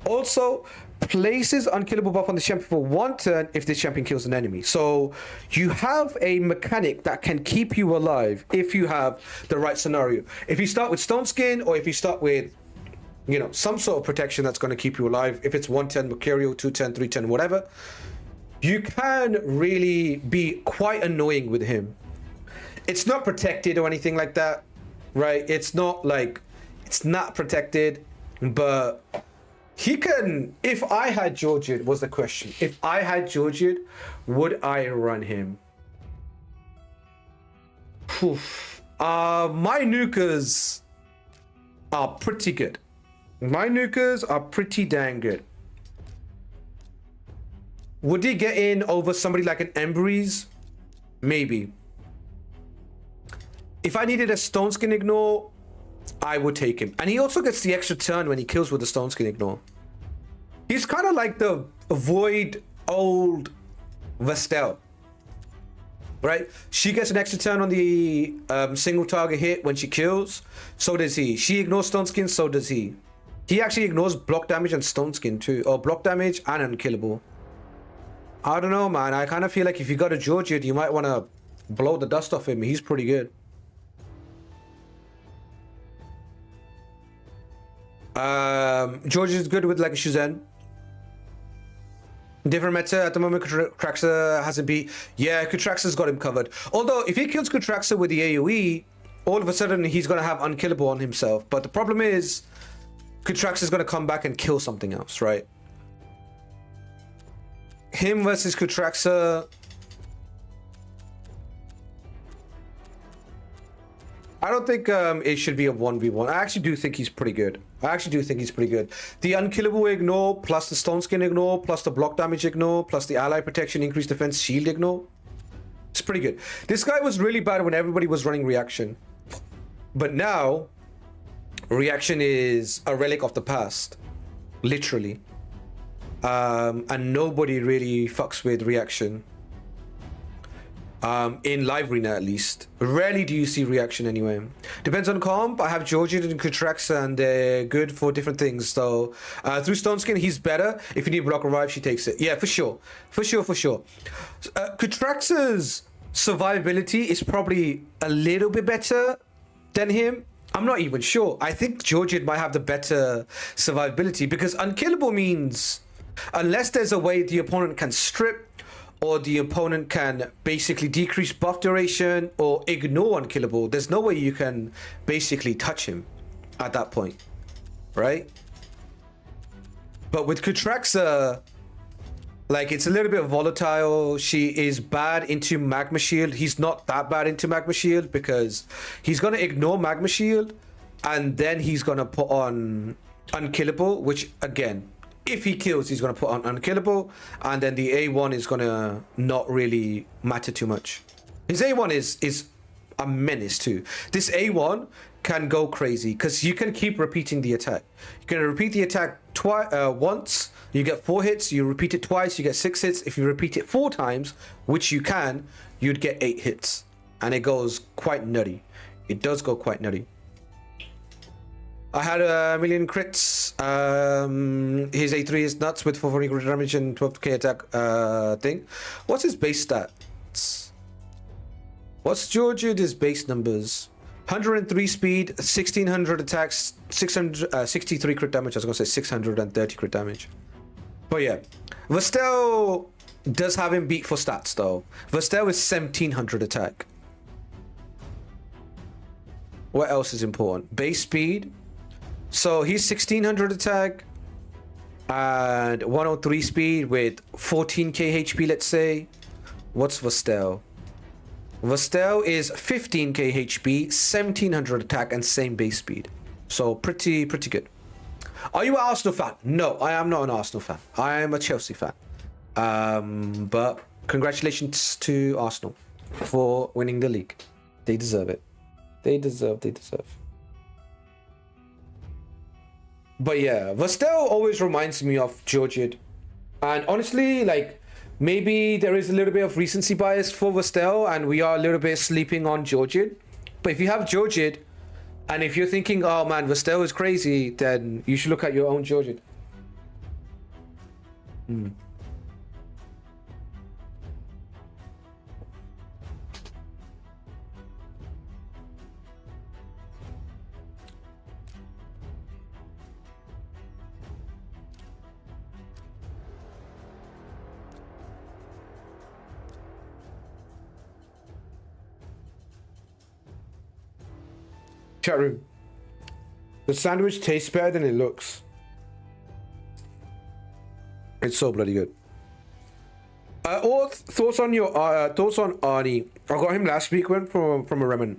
Speaker 1: Also, places unkillable buff on the champion for 1 turn if this champion kills an enemy. So you have a mechanic that can keep you alive if you have the right scenario. If you start with Stone Skin, or if you start with, you know, some sort of protection that's going to keep you alive. If it's 110 Mercurial, 210, 310, whatever, you can really be quite annoying with him. It's not protected or anything like that, right? It's not like, it's not protected, but he can, if I had Georgid, was the question. If I had Georgid, would I run him? My nukas are pretty good. My nukas are pretty dang good. Would he get in over somebody like an Emberies? Maybe. If I needed a Stone Skin ignore, I would take him. And he also gets the extra turn when he kills with the Stone Skin ignore. He's kind of like the Void old Vestele, right? She gets an extra turn on the single target hit when she kills. So does he. She ignores Stone Skin, so does he. He actually ignores block damage and Stone Skin too, or block damage and unkillable. I don't know, man. I kind of feel like if you got a Georgian, you might want to blow the dust off him. He's pretty good. Georgian's good with like a Shuzhen. Different meta at the moment. Kutraxa hasn't beat. Yeah, Kutraxa's got him covered. Although if he kills Kutraxa with the AoE, all of a sudden he's gonna have unkillable on himself. But the problem is, Kutraxa's gonna come back and kill something else, right? Him versus Kutraxa. I don't think it should be a 1v1. I actually do think he's pretty good. The unkillable ignore, plus the stone skin ignore, plus the block damage ignore, plus the ally protection, increased defense, shield ignore. It's pretty good. This guy was really bad when everybody was running reaction. But now, reaction is a relic of the past. Literally. And nobody really fucks with reaction. In live arena at least. Rarely do you see reaction anyway. Depends on comp. I have Georgian and Kutraxa and they're good for different things. So through Stone Skin, he's better. If you need block revive, she takes it. Yeah, for sure. Kutraxa's survivability is probably a little bit better than him. I'm not even sure. I think Georgian might have the better survivability because unkillable means unless there's a way the opponent can strip or the opponent can basically decrease buff duration or ignore unkillable, there's no way you can basically touch him at that point, right? But with Kutraxa, like it's a little bit volatile. She is bad into Magma Shield. He's not that bad into Magma Shield because he's gonna ignore Magma Shield and then he's gonna put on unkillable, which again, if he kills, he's going to put on unkillable, and then the A1 is going to not really matter too much. His A1 is a menace too. This A1 can go crazy because you can keep repeating the attack. You can repeat the attack once, you get 4 hits. You repeat it twice, you get 6 hits. If you repeat it 4 times, which you can, you'd get 8 hits, and it goes quite nutty. It does go quite nutty. I had a million crits. His A3 is nuts with 440 crit damage and 12k attack thing. What's his base stats? What's Georgia's base numbers? 103 speed, 1600 attacks, 663 crit damage. I was gonna say 630 crit damage. But yeah, Vestele does have him beat for stats though. Vestele is 1700 attack. What else is important? Base speed. So he's 1600 attack and 103 speed with 14k HP, let's say. What's Vestele? Vestele is 15k HP, 1700 attack, and same base speed. So pretty good. Are you an Arsenal fan? No, I am not an Arsenal fan. I am a Chelsea fan. But congratulations to Arsenal for winning the league. They deserve it. They deserve. But yeah, Vestele always reminds me of Georgian. And honestly, like, maybe there is a little bit of recency bias for Vestele and we are a little bit sleeping on Georgian. But if you have Georgian, and if you're thinking, oh man, Vestele is crazy, then you should look at your own Georgian. Chat room. The sandwich tastes better than it looks. It's so bloody good. Or thoughts on your thoughts on Arnie? I got him last week. Went from a Remen.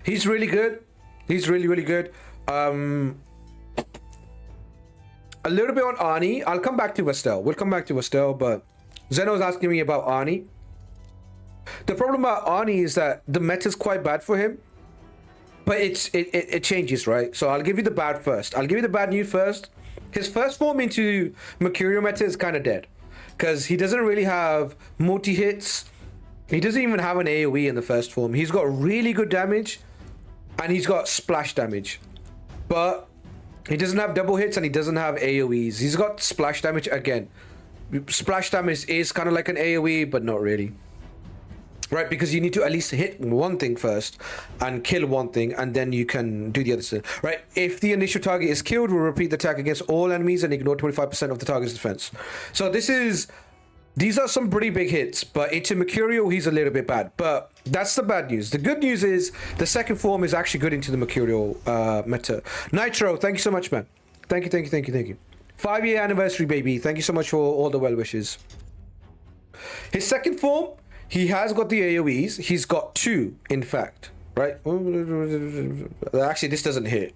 Speaker 1: He's really good. He's really good. A little bit on Arnie. I'll come back to Vestele. We'll come back to Vestele, but Zeno's asking me about Arnie. The problem about Arnie is that the meta's quite bad for him. But it changes, right? So I'll give you the bad first. I'll give you the bad news first. His first form into Mercurial meta is kind of dead. Because he doesn't really have multi-hits. He doesn't even have an AoE in the first form. He's got really good damage. And he's got splash damage. But he doesn't have double hits and he doesn't have AoEs. He's got splash damage again. splash damage is kind of like an AoE, but not really. Right, because you need to at least hit one thing first and kill one thing, and then you can do the other thing. Right, if the initial target is killed, we'll repeat the attack against all enemies and ignore 25% of the target's defense. So these are some pretty big hits, but into Mercurial, he's a little bit bad. But that's the bad news. The good news is the second form is actually good into the Mercurial meta. Nitro, thank you so much, man. Thank you. 5-year anniversary, baby. Thank you so much for all the well wishes. His second form, he has got the AoEs. He's got 2, in fact. Right? Actually, this doesn't hit.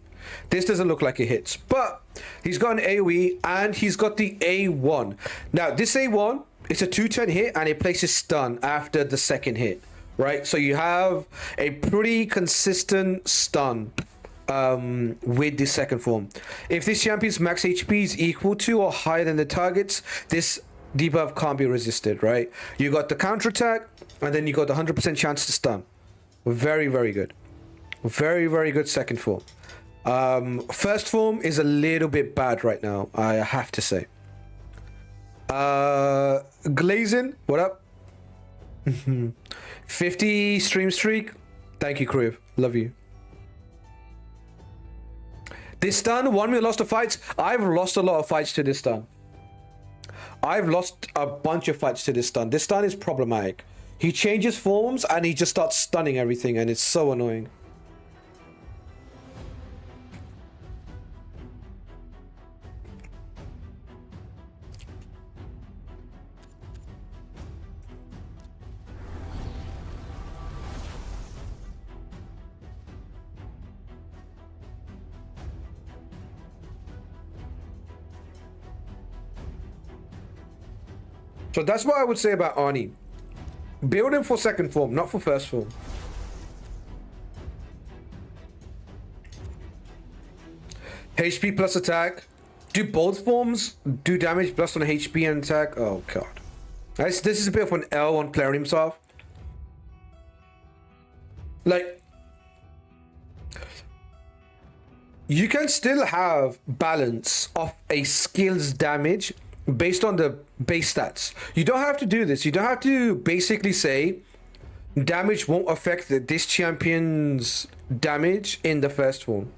Speaker 1: This doesn't look like it hits. But he's got an AoE and he's got the A1. Now, this A1, it's a 2-turn hit and it places stun after the second hit. Right? So you have a pretty consistent stun with this second form. If this champion's max HP is equal to or higher than the target's, this debuff can't be resisted, right? You got the counterattack, and then you got the 100% chance to stun. Very, very good. Very, very good second form. First form is a little bit bad right now, I have to say. Glazin, what up? 50 stream streak. Thank you, Kriv. Love you. This stun won me a lot of fights. I've lost a lot of fights to this stun. I've lost a bunch of fights to this stun. This stun is problematic. He changes forms and he just starts stunning everything, and it's so annoying. So that's what I would say about Arnie. Build him for second form, not for first form. HP plus attack. Do both forms do damage plus on HP and attack? Oh god. This is a bit of an L on clearing himself. Like, you can still have balance of a skill's damage based on the base stats. You don't have to do this. You don't have to basically say damage won't affect this champion's damage in the first form.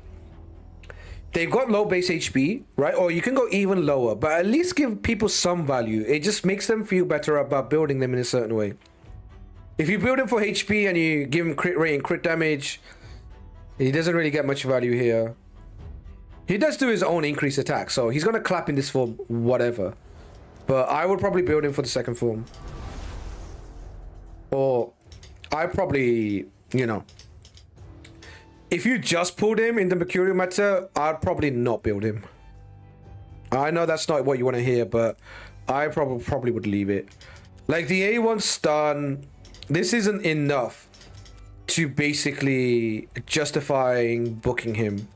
Speaker 1: They've got low base HP, right? Or you can go even lower, but at least give people some value. It just makes them feel better about building them in a certain way. If you build him for HP and you give him crit rate and crit damage, he doesn't really get much value here. He does do his own increased attack, so he's gonna clap in this form, whatever. But I would probably build him for the second form. Or I probably, you know, if you just pulled him in the Mercurial meta, I'd probably not build him. I know that's not what you want to hear, but I probably would leave it. Like the A1 stun, this isn't enough to basically justifying booking him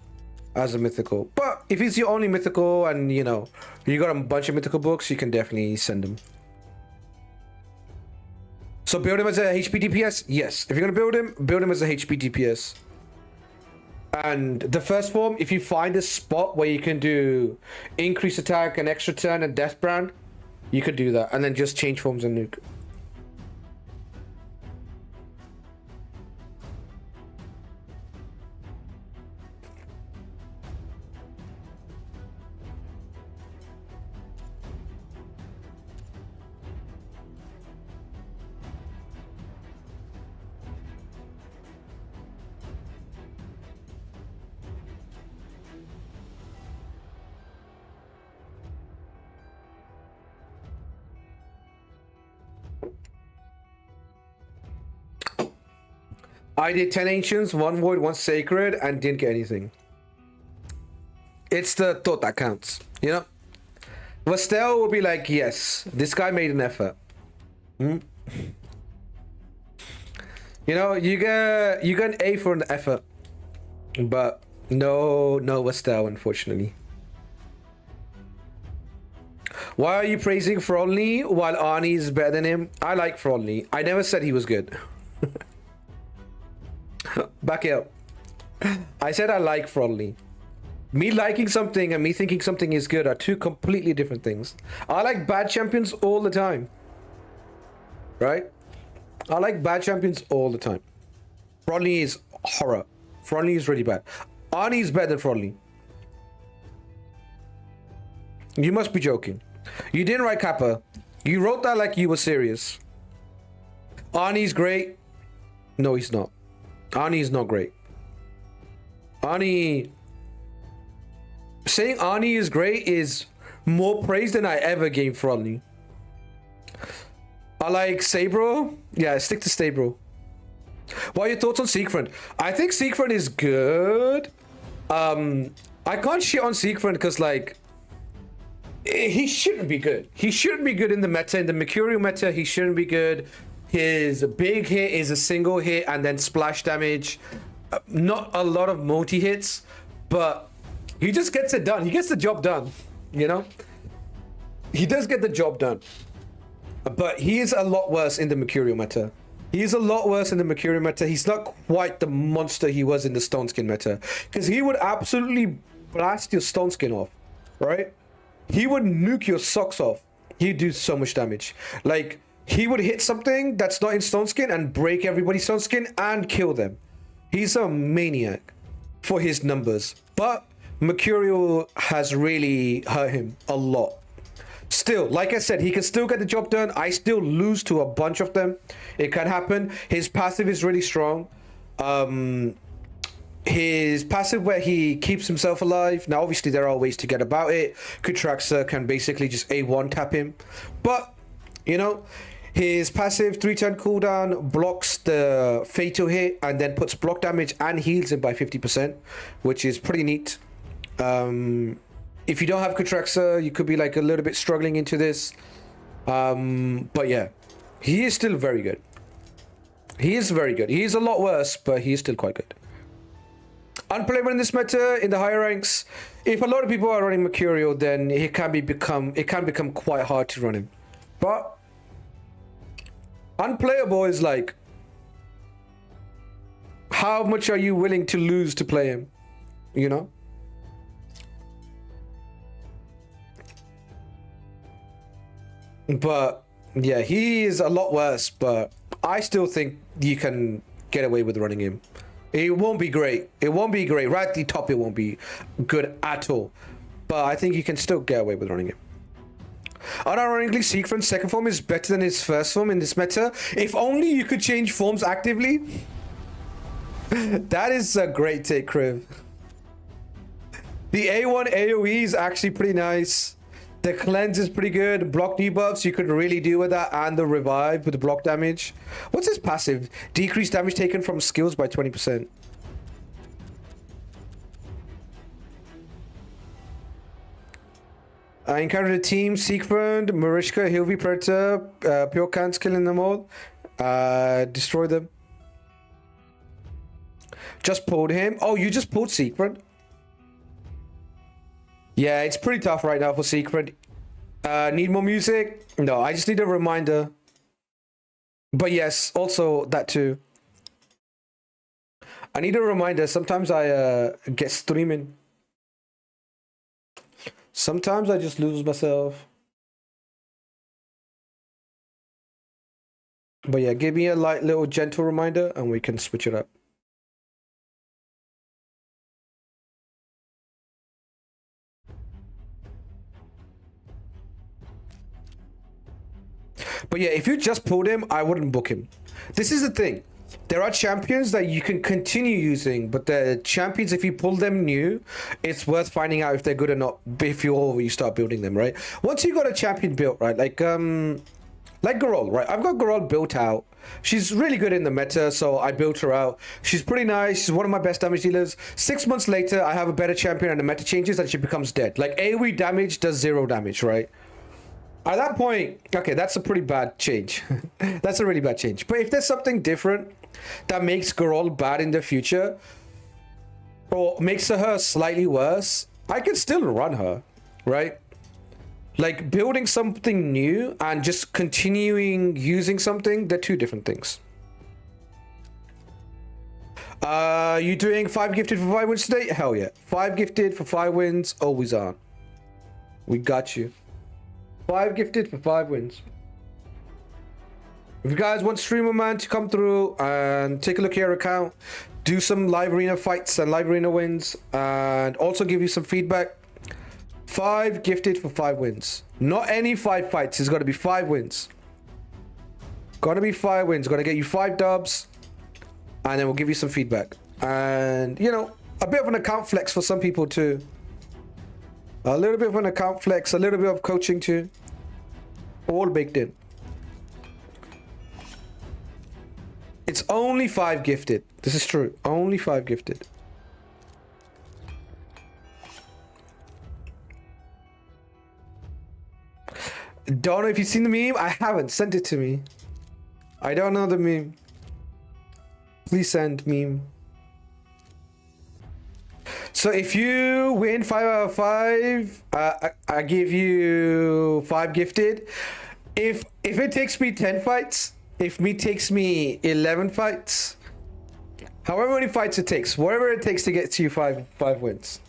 Speaker 1: as a mythical. But if he's your only mythical and you know you got a bunch of mythical books, you can definitely send him. So build him as a HP DPS? Yes. If you're gonna build him as a HP DPS. And the first form, if you find a spot where you can do increase attack and extra turn and death brand, you could do that and then just change forms and nuke. I did 10 ancients, 1 void, 1 sacred, and didn't get anything. It's the thought that counts, you know? Vestele will be like, yes, this guy made an effort. You know, you get an A for an effort. But no Vestele, unfortunately. Why are you praising Fronley while Arnie is better than him? I like Fronley. I never said he was good. Back it up. I said I like Fronley. Me liking something and me thinking something is good are two completely different things. I like bad champions all the time. Right? I like bad champions all the time. Fronley is horror. Fronley is really bad. Arnie is better than Fronley. You must be joking. You didn't write Kappa. You wrote that like you were serious. Arnie's great. No, he's not. Arnie is not great. Arnie... Saying Arnie is great is more praise than I ever gave Fronley. I like Sabro. Yeah, stick to Sabro. What are your thoughts on Siegfried? I think Siegfried is good. I can't shit on Siegfried because, like, he shouldn't be good. He shouldn't be good in the meta. In the Mercurial meta, he shouldn't be good. His big hit is a single hit and then splash damage. Not a lot of multi-hits, but he just gets it done. He gets the job done, you know? He does get the job done. But he is a lot worse in the Mercurial meta. He's a lot worse in the Mercurial meta. He's not quite the monster he was in the Stone Skin meta. Because he would absolutely blast your Stone Skin off, right? He would nuke your socks off. He'd do so much damage. Like, he would hit something that's not in Stone Skin and break everybody's Stone Skin and kill them. He's a maniac for his numbers. But Mercurial has really hurt him a lot. Still, like I said, he can still get the job done. I still lose to a bunch of them. It can happen. His passive is really strong. His passive where he keeps himself alive. Now, obviously, there are ways to get about it. Kutraxa can basically just A1 tap him. But, you know, his passive 3-turn cooldown blocks the fatal hit and then puts block damage and heals him by 50%, which is pretty neat. If you don't have Kutraxa, you could be like a little bit struggling into this. But yeah, he is still very good. He is very good. He is a lot worse, but he is still quite good. Unplayable in this meta, in the higher ranks. If a lot of people are running Mercurial, then it can become quite hard to run him. But unplayable is like, how much are you willing to lose to play him? You know? But yeah, he is a lot worse, but I still think you can get away with running him. It won't be great. It won't be great. Right at the top, it won't be good at all. But I think you can still get away with running him. Unironically, Siegfried's second form is better than his first form in this meta. If only you could change forms actively. That is a great take, Kriv. The A1 AoE is actually pretty nice. The cleanse is pretty good. Block debuffs you could really do with that, and the revive with the block damage. What's his passive? Decrease damage taken from skills by 20%. I encountered a team: Siegfried, Marishka, Hilvi, Predator, Pure Kant's killing them all. Destroy them. Just pulled him. Oh, you just pulled Siegfried? Yeah, it's pretty tough right now for Secret. Need more music? No, I just need a reminder. But yes, also that too. I need a reminder. Sometimes I get streaming. Sometimes I just lose myself. But yeah, give me a light little gentle reminder and we can switch it up. But yeah, if you just pulled him, I wouldn't book him. This is the thing. There are champions that you can continue using, but the champions, if you pull them new, it's worth finding out if they're good or not before you start building them, right? Once you got a champion built, right? Like Garol, right? I've got Garol built out. She's really good in the meta, so I built her out. She's pretty nice. She's one of my best damage dealers. 6 months later, I have a better champion and the meta changes and she becomes dead. Like AoE damage does 0 damage, right? At that point, okay, that's a pretty bad change. That's a really bad change. But if there's something different that makes Garol bad in the future, or makes her slightly worse, I can still run her, right? Like building something new and just continuing using something, they're two different things. You doing 5 gifted for 5 wins today? Hell yeah. 5 gifted for 5 wins, always on. We got you. 5 gifted for 5 wins. If you guys want Streamer Man to come through and take a look at your account, do some live arena fights and live arena wins, and also give you some feedback, 5 gifted for 5 wins. Not any 5 fights, it's got to be 5 wins. Gotta be 5 wins, gotta get you 5 dubs, and then we'll give you some feedback. And, you know, a bit of an account flex for some people too. A little bit of an account flex, a little bit of coaching too. All baked in. It's only 5 gifted. This is true. Only 5 gifted. Don't know if you've seen the meme. I haven't. Sent it to me. I don't know the meme. Please send meme. So if you win 5 out of 5, I give you 5 gifted. If it takes me 10 fights, if me takes me 11 fights, however many fights it takes, whatever it takes to get to you 5 wins.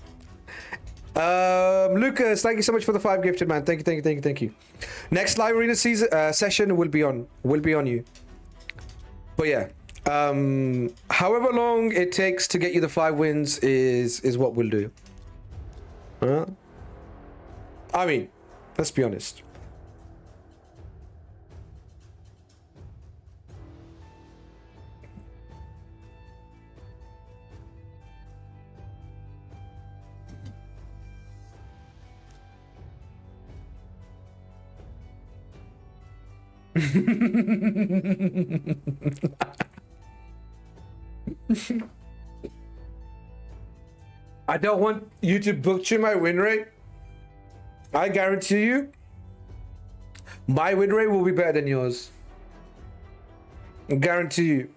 Speaker 1: Lucas, thank you so much for the 5 gifted, man. Thank you. Next live arena session will be on you. But yeah, however long it takes to get you the 5 wins is what we'll do. I mean, let's be honest. I don't want you to butcher my win rate. I guarantee you, my win rate will be better than yours. I guarantee you.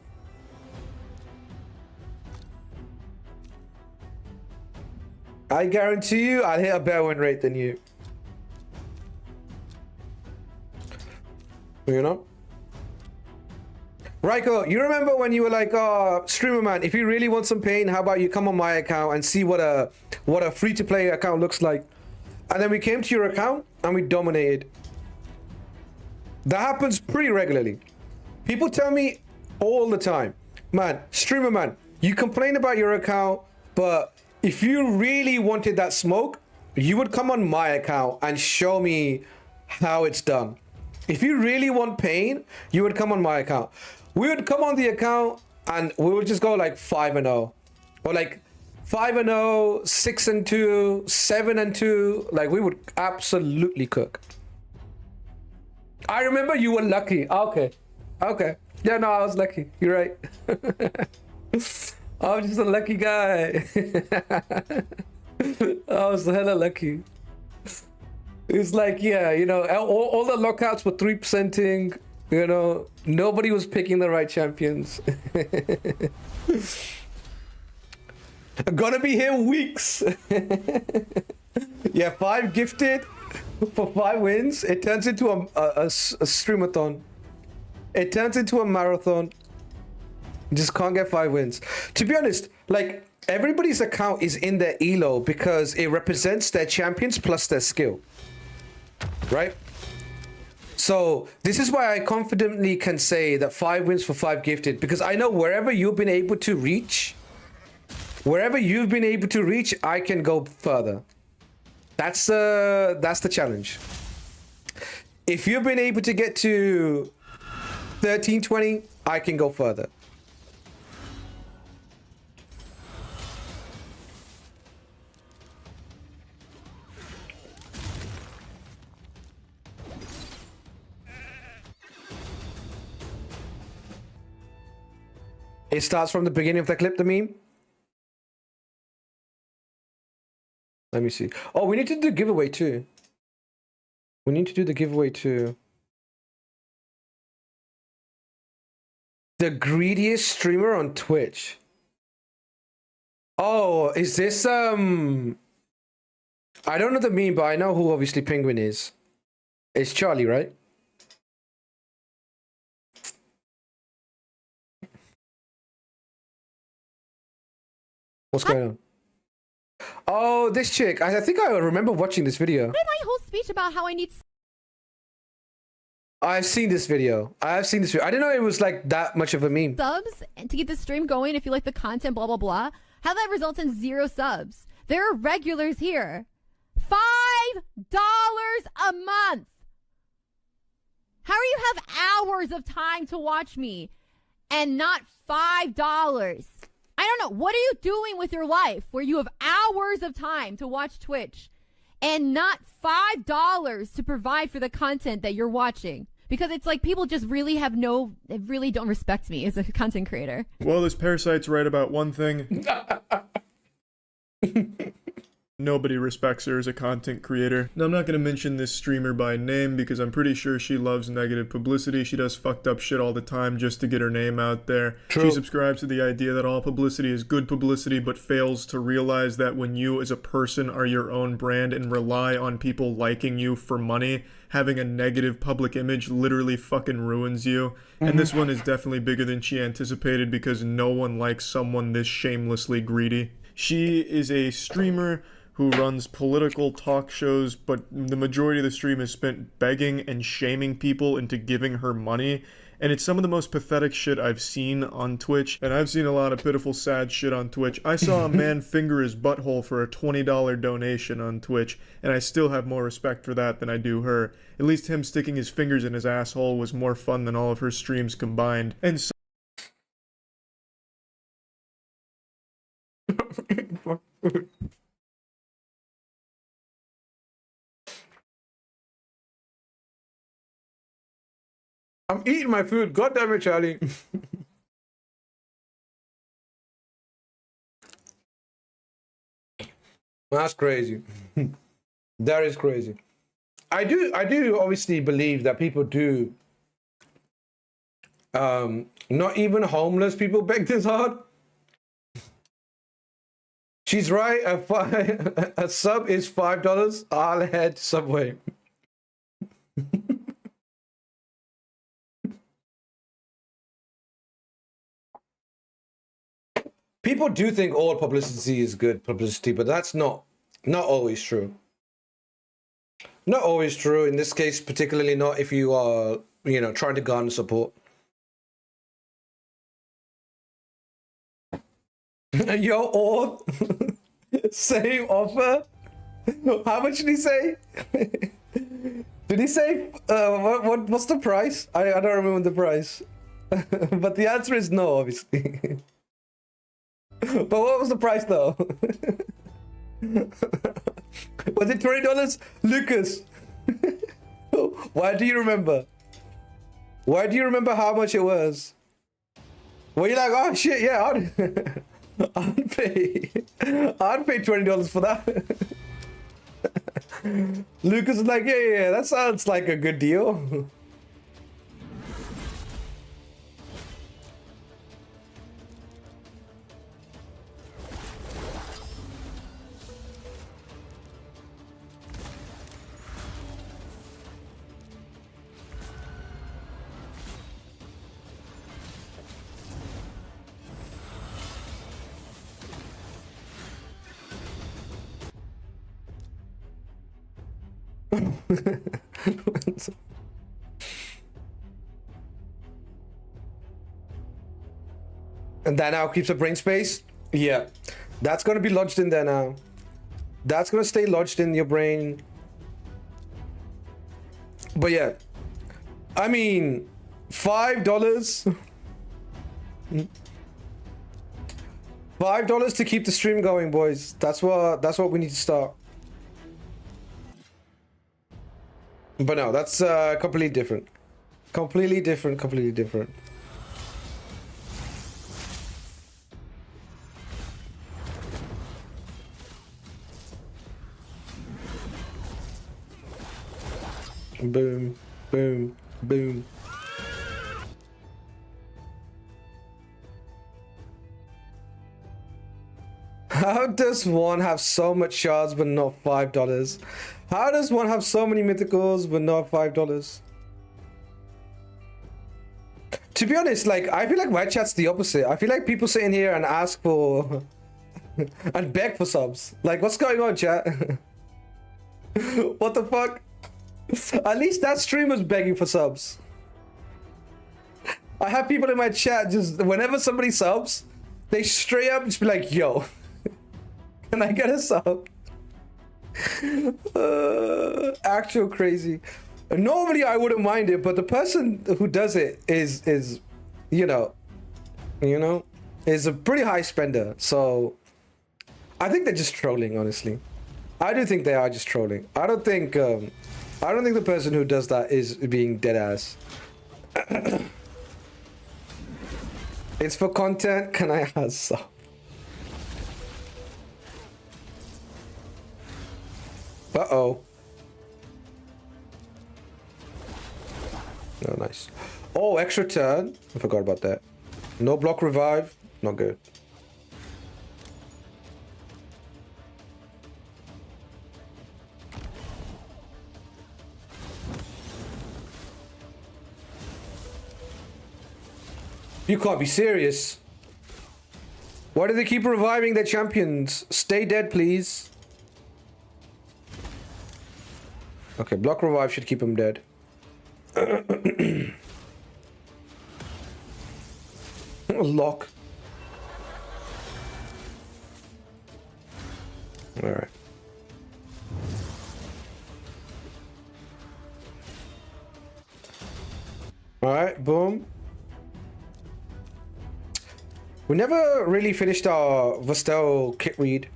Speaker 1: I guarantee you, I'll hit a better win rate than you. You know? Raiko, you remember when you were like, oh, Streamer Man, if you really want some pain, how about you come on my account and see what a free-to-play account looks like? And then we came to your account and we dominated. That happens pretty regularly. People tell me all the time, man, Streamer Man, you complain about your account, but if you really wanted that smoke, you would come on my account and show me how it's done. If you really want pain, you would come on my account. We would come on the account and we would just go like 5-0, or like 5-0, 6-2, 7-2. Like, we would absolutely cook. I remember you were lucky. Okay. Yeah, no, I was lucky. You're right. I was just a lucky guy. I was hella lucky. It's like, yeah, you know, all the lockouts were 3%ing. You know, nobody was picking the right champions. Gonna be here weeks. Yeah, 5 gifted for 5 wins. It turns into a streamathon. It turns into a marathon. You just can't get 5 wins. To be honest, like, everybody's account is in their elo because it represents their champions plus their skill. Right? So this is why I confidently can say that 5 wins for 5 gifted, because I know wherever you've been able to reach, I can go further. That's the challenge. If you've been able to get to 13, 20, I can go further. It starts from the beginning of the clip, the meme. Let me see. Oh, we need to do the giveaway too. We need to do the giveaway too. The greediest streamer on Twitch. Oh, is this I don't know the meme, but I know who obviously Penguin is. It's Charlie, right? What's going on? Oh, this chick. I think I remember watching this video.
Speaker 3: What my whole speech about how I need
Speaker 1: I've seen this video. I didn't know it was like that much of a meme.
Speaker 3: subs and to keep the stream going if you like the content, blah, blah, blah. How that results in 0 subs. There are regulars here. $5 a month. How are you have hours of time to watch me and not $5? I don't know. What are you doing with your life where you have hours of time to watch Twitch and not $5 to provide for the content that you're watching? Because it's like people just really really don't respect me as a content creator.
Speaker 4: Well, this parasite's right about one thing. Nobody respects her as a content creator. Now, I'm not going to mention this streamer by name because I'm pretty sure she loves negative publicity. She does fucked up shit all the time just to get her name out there.
Speaker 1: True.
Speaker 4: She subscribes to the idea that all publicity is good publicity, but fails to realize that when you as a person are your own brand and rely on people liking you for money, having a negative public image literally fucking ruins you. And this one is definitely bigger than she anticipated because no one likes someone this shamelessly greedy. She is a streamer who runs political talk shows, but the majority of the stream is spent begging and shaming people into giving her money. And it's some of the most pathetic shit I've seen on Twitch. And I've seen a lot of pitiful, sad shit on Twitch. I saw a man finger his butthole for a $20 donation on Twitch, and I still have more respect for that than I do her. At least him sticking his fingers in his asshole was more fun than all of her streams combined. And so
Speaker 1: I'm eating my food. God damn it, Charlie. That's crazy. That is crazy. I do obviously believe that people do. Not even homeless people beg this hard. She's right. A sub is $5. I'll head Subway. People do think all publicity is good publicity, but that's not always true. Not always true. In this case, particularly not if you are, trying to garner support. Yo, or same offer. How much did he say? Did he say what's the price? I don't remember the price. But the answer is no, obviously. But what was the price though? Was it $20? Lucas, why do you remember? Why do you remember how much it was? Were you like, oh shit, yeah, I'd pay $20 for that. Lucas is like, yeah, that sounds like a good deal. And that now keeps a brain space. Yeah, that's gonna be lodged in there now. That's gonna stay lodged in your brain. But yeah, I mean, $5. $5 to keep the stream going, boys. That's what we need to start. But no, that's completely different. Completely different. Boom, boom, boom. How does one have so much shards but not $5? How does one have so many mythicals but not $5? To be honest, like, I feel like my chat's the opposite. I feel like people sit in here and ask for and beg for subs. Like, what's going on, chat? What the fuck? At least that streamer's begging for subs. I have people in my chat just whenever somebody subs, they straight up just be like, yo, can I get a sub? Actual crazy. Normally I wouldn't mind it, but the person who does it is you know, is a pretty high spender. So I think they're just trolling, honestly. I do think they are just trolling. I don't think the person who does that is being dead ass. It's for content. Can I have some? Uh-oh. Oh, nice. Oh, extra turn. I forgot about that. No block revive. Not good. You can't be serious. Why do they keep reviving their champions? Stay dead, please. Okay, block revive should keep him dead. Lock. All right. All right, boom. We never really finished our Vestele kit read.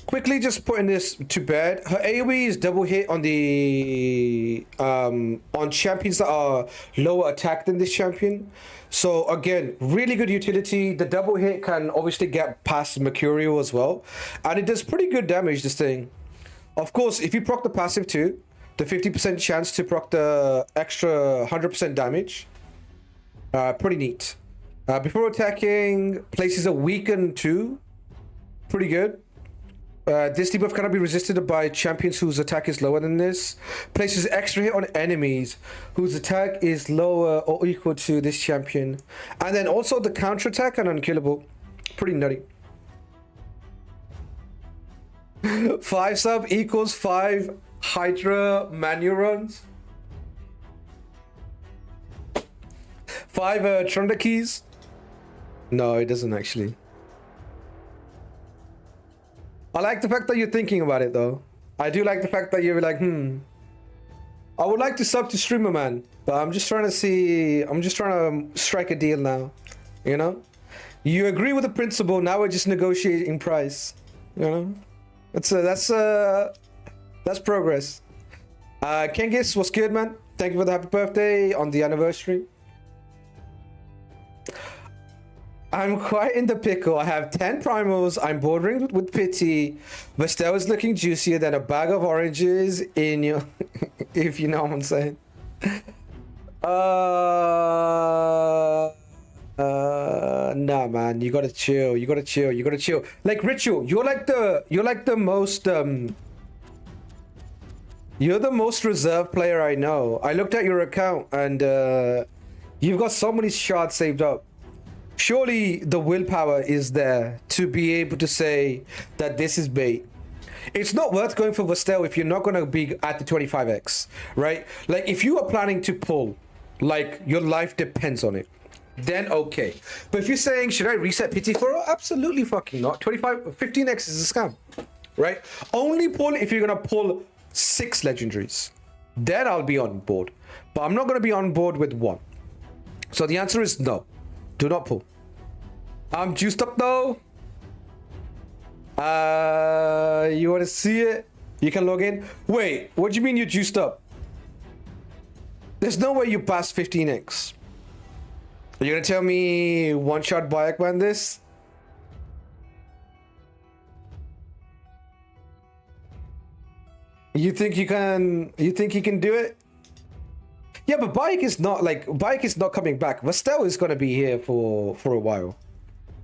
Speaker 1: Quickly just putting this to bed. Her AoE is double hit on the on champions that are lower attack than this champion. So again, really good utility. The double hit can obviously get past Mercurial as well, and it does pretty good damage, this thing. Of course, if you proc the passive too, the 50% chance to proc the extra 100% damage. Pretty neat. Before attacking, places a weaken too. Pretty good. This debuff cannot be resisted by champions whose attack is lower than this. Places extra hit on enemies whose attack is lower or equal to this champion. And then also the counter attack and unkillable. Pretty nutty. 5 sub equals 5 Hydra manual runs. 5 Trunda keys. No, it doesn't actually. I like the fact that you're thinking about it though. I do like the fact that you're like, I would like to sub to streamer man, but I'm just trying to strike a deal now. You know? You agree with the principle, now we're just negotiating price. You know? That's progress. Kengis, what's good, man? Thank you for the happy birthday on the anniversary. I'm quite in the pickle. I have 10 primals. I'm bordering with pity. Vestele is looking juicier than a bag of oranges in your... if you know what I'm saying. Nah, man. You gotta chill. You gotta chill. You gotta chill. Like, Ritual, you're like the most... You're the most reserved player I know. I looked at your account and you've got so many shards saved up. Surely the willpower is there to be able to say that this is bait. It's not worth going for Vestele if you're not going to be at the 25x, right? Like, if you are planning to pull, like, your life depends on it, then okay. But if you're saying, should I reset pity for her? Absolutely fucking not. 15x is a scam, right? Only pull if you're going to pull 6 legendaries. Then I'll be on board. But I'm not going to be on board with 1. So the answer is no. Do not pull. I'm juiced up though. You want to see it? You can log in. Wait, what do you mean you're juiced up? There's no way you pass 15x. Are you gonna tell me one-shot Bayak ban this? You think you can? You think you can do it? Yeah, but Bayak is not coming back. Vestele is gonna be here for a while.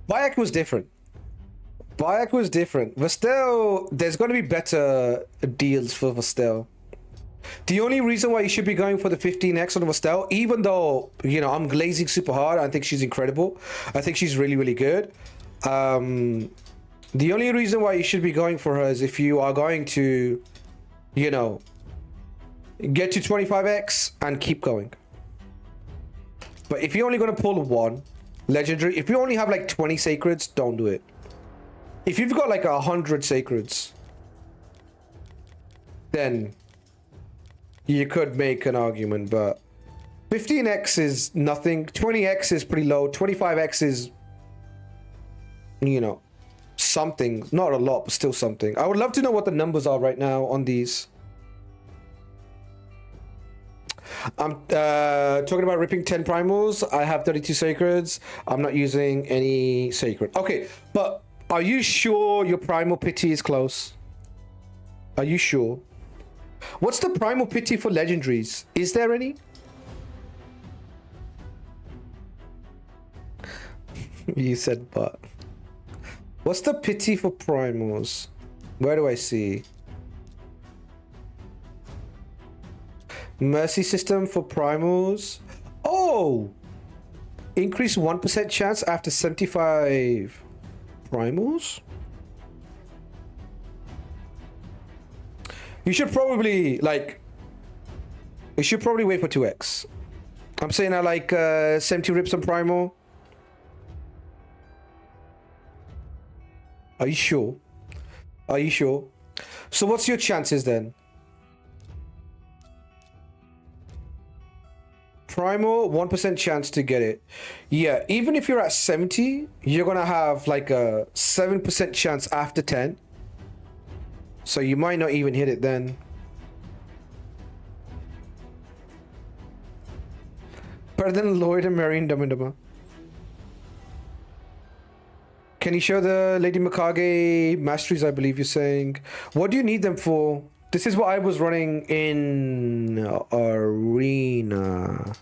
Speaker 1: Bayak was different. Vestele, there's gonna be better deals for Vestele. The only reason why you should be going for the 15x on Vestele, even though, you know, I'm glazing super hard, I think she's incredible. I think she's really, really good. The only reason why you should be going for her is if you are going to, you know, get to 25x and keep going. But if you're only going to pull one legendary, if you only have like 20 sacreds, don't do it. If you've got like 100 sacreds, then you could make an argument, but 15x is nothing. 20x is pretty low. 25x is, you know, something. Not a lot, but still something. I would love to know what the numbers are right now on these. I'm talking about ripping 10 primals. I have 32 sacreds. I'm not using any sacred. Okay, but are you sure your primal pity is close? Are you sure? What's the primal pity for legendaries? Is there any? You said but. What's the pity for primals? Where do I see? Mercy system for primals. Oh! Increase 1% chance after 75 primals? You should probably, like... You should probably wait for 2x. I'm saying I like 70 rips on primal. Are you sure? Are you sure? So what's your chances then? Primal, 1% chance to get it. Yeah, even if you're at 70, you're gonna have like a 7% chance after 10. So you might not even hit it then. Better than Lloyd and Marion Dumma. Can you show the Lady Mikage masteries, I believe you're saying? What do you need them for? This is what I was running in Arena.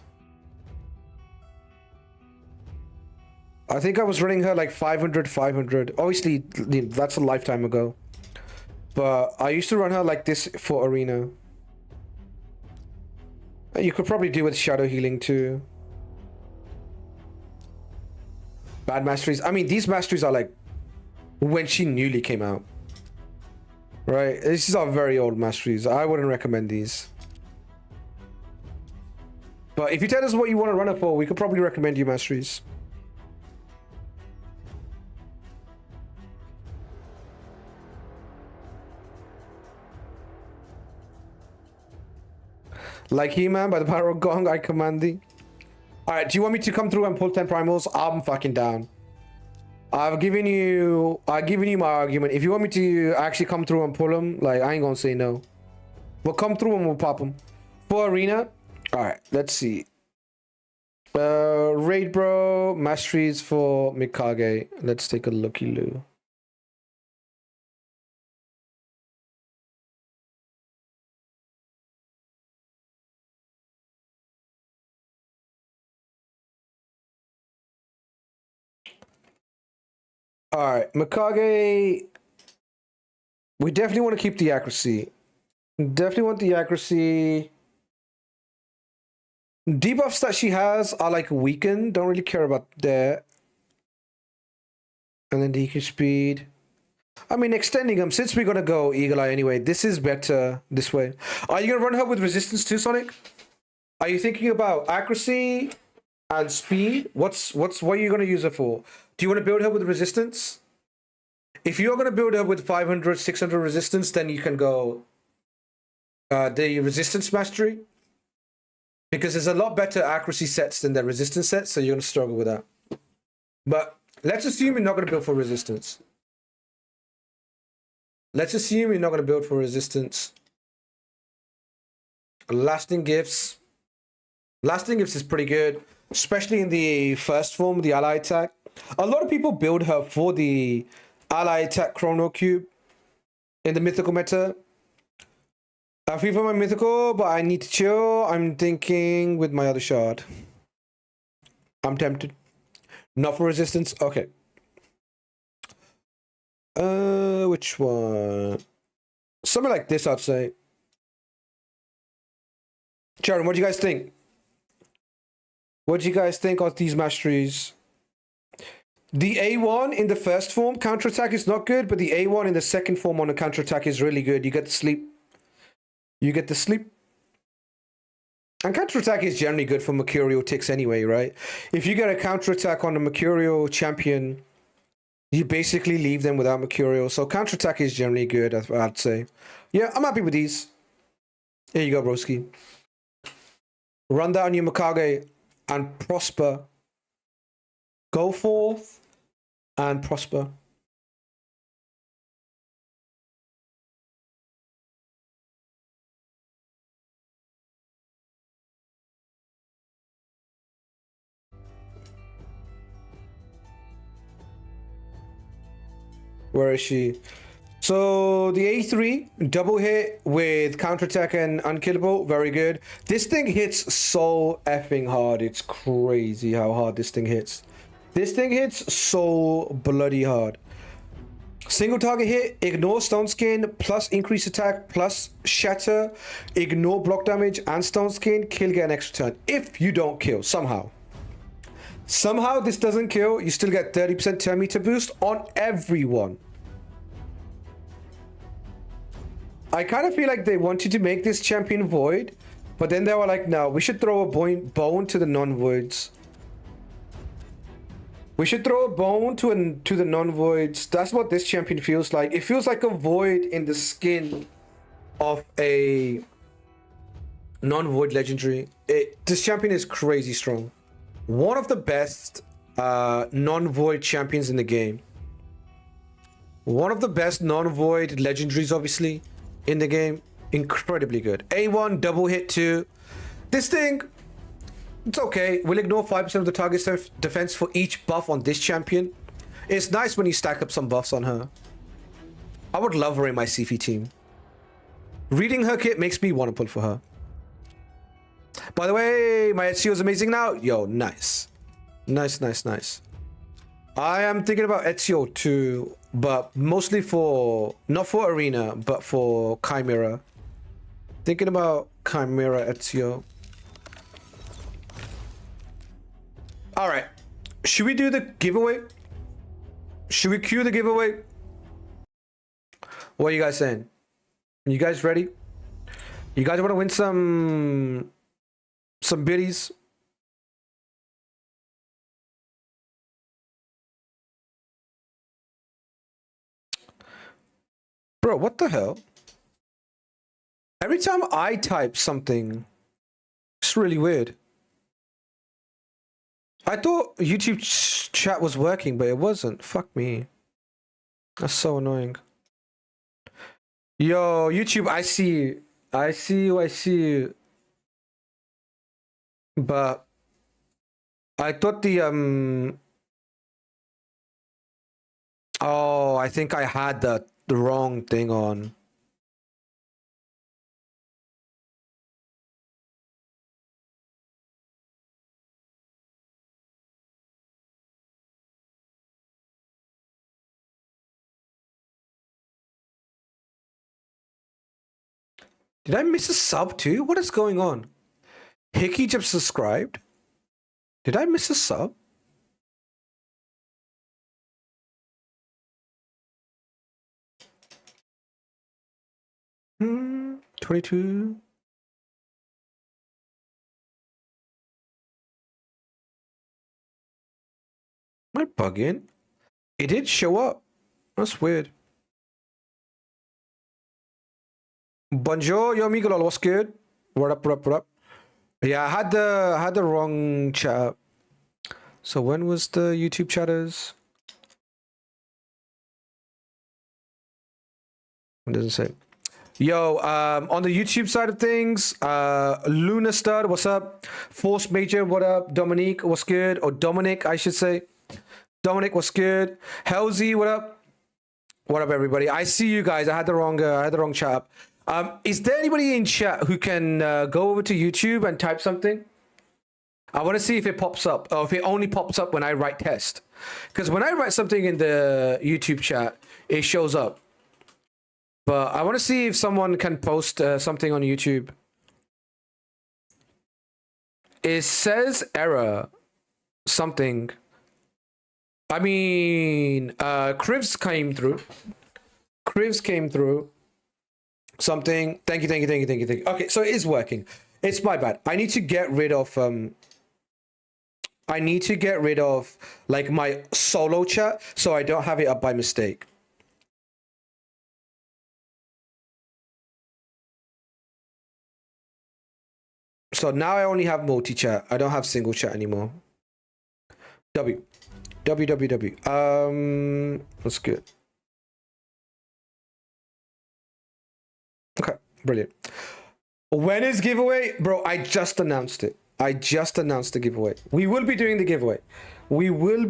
Speaker 1: I think I was running her like 500. Obviously, that's a lifetime ago. But I used to run her like this for Arena. You could probably do with Shadow Healing too. Bad masteries. I mean, these masteries are like when she newly came out. Right? These are very old masteries. I wouldn't recommend these. But if you tell us what you want to run her for, we could probably recommend you masteries. Like He-Man by the power of Gong, I command thee. Alright, do you want me to come through and pull 10 primals? I'm fucking down. I've given you my argument. If you want me to actually come through and pull them, like, I ain't gonna say no. We'll come through and we'll pop them. For Arena, alright, let's see. Raid Bro, masteries for Mikage. Let's take a looky-loo. Alright, Mikage. We definitely want to keep the accuracy. Definitely want the accuracy. Debuffs that she has are like weakened. Don't really care about that. And then DQ speed. I mean, extending them. Since we're going to go Eagle Eye anyway, this is better this way. Are you going to run her with resistance too, Sonic? Are you thinking about accuracy and speed? What are you going to use her for? Do you want to build her with resistance? If you're going to build her with 500, 600 resistance, then you can go the resistance mastery. Because there's a lot better accuracy sets than the resistance sets, so you're going to struggle with that. But let's assume you're not going to build for resistance. Let's assume you're not going to build for resistance. Lasting Gifts. Lasting Gifts is pretty good, especially in the first form, the ally attack. A lot of people build her for the ally attack chrono cube in the mythical meta. I feel for my mythical, but I need to chill. I'm thinking with my other shard. I'm tempted. Not for resistance. Okay. Which one? Something like this, I'd say. Sharon, what do you guys think? What do you guys think of these masteries? The A1 in the first form counterattack is not good, but the A1 in the second form on a counterattack is really good. You get to sleep. You get to sleep. And counterattack is generally good for Mercurial ticks anyway, right? If you get a counterattack on a Mercurial champion, you basically leave them without Mercurial. So counterattack is generally good, I'd say. Yeah, I'm happy with these. Here you go, broski. Run down your Mikage and prosper. Go forth and prosper. Where is she? So the A3 double hit with counterattack and unkillable, very good. This thing hits so effing hard. It's crazy how hard this thing hits. This thing hits so bloody hard. Single target hit, ignore stone skin, plus increase attack, plus shatter, ignore block damage and stone skin, kill, get an extra turn. If you don't kill, somehow. Somehow this doesn't kill, you still get 30% turn meter boost on everyone. I kind of feel like they wanted to make this champion void, but then they were like, no, we should throw a bone to the non-voids. We should throw a bone to the non-voids. That's what this champion feels like. It feels like a void in the skin of a non-void legendary. This champion is crazy strong. One of the best non-void champions in the game. One of the best non-void legendaries, obviously, in the game. Incredibly good. A1, double hit 2. This thing, it's okay. We'll ignore 5% of the target's defense for each buff on this champion. It's nice when you stack up some buffs on her. I would love her in my CF team. Reading her kit makes me want to pull for her. By the way, my Ezio is amazing now. Yo, nice. Nice, nice, nice. I am thinking about Ezio too, but mostly for, not for Arena, but for Chimera. Thinking about Chimera Ezio. All right. Should we do the giveaway? Should we cue the giveaway? What are you guys saying? You guys ready? You guys want to win some biddies? Bro, what the hell? Every time I type something, it's really weird. I thought YouTube chat was working, but it wasn't. Fuck me. That's so annoying. Yo, YouTube, I see you. I see you, I see you. But I thought the oh, I think I had the wrong thing on. Did I miss a sub too? What is going on? Hickey just subscribed. Did I miss a sub? Hmm, 22. Am I bugging? It did show up. That's weird. Bonjour, yo amigo, what's good? What up, what up, what up? Yeah, I had the wrong chat. So when was the YouTube chatters? It doesn't say. Yo, on the YouTube side of things, Luna Stud, what's up? Force Major, what up? Dominique, what's good? Or Dominic, I should say. Dominic, what's good? Helzy, what up? What up, everybody? I see you guys. I had the wrong chat up. Is there anybody in chat who can go over to YouTube and type something? I want to see if it pops up, or if it only pops up when I write test. Because when I write something in the YouTube chat, it shows up. But I want to see if someone can post something on YouTube. it says error something. I mean, Crivs came through. Crivs came through. Something. Thank you. Okay, so it is working. It's my bad. I need to get rid of like my solo chat so I don't have it up by mistake. So now I only have multi-chat. I don't have single chat anymore. W. That's good. Okay, brilliant. When is giveaway? Bro, I just announced it. I just announced the giveaway. We will be doing the giveaway. We will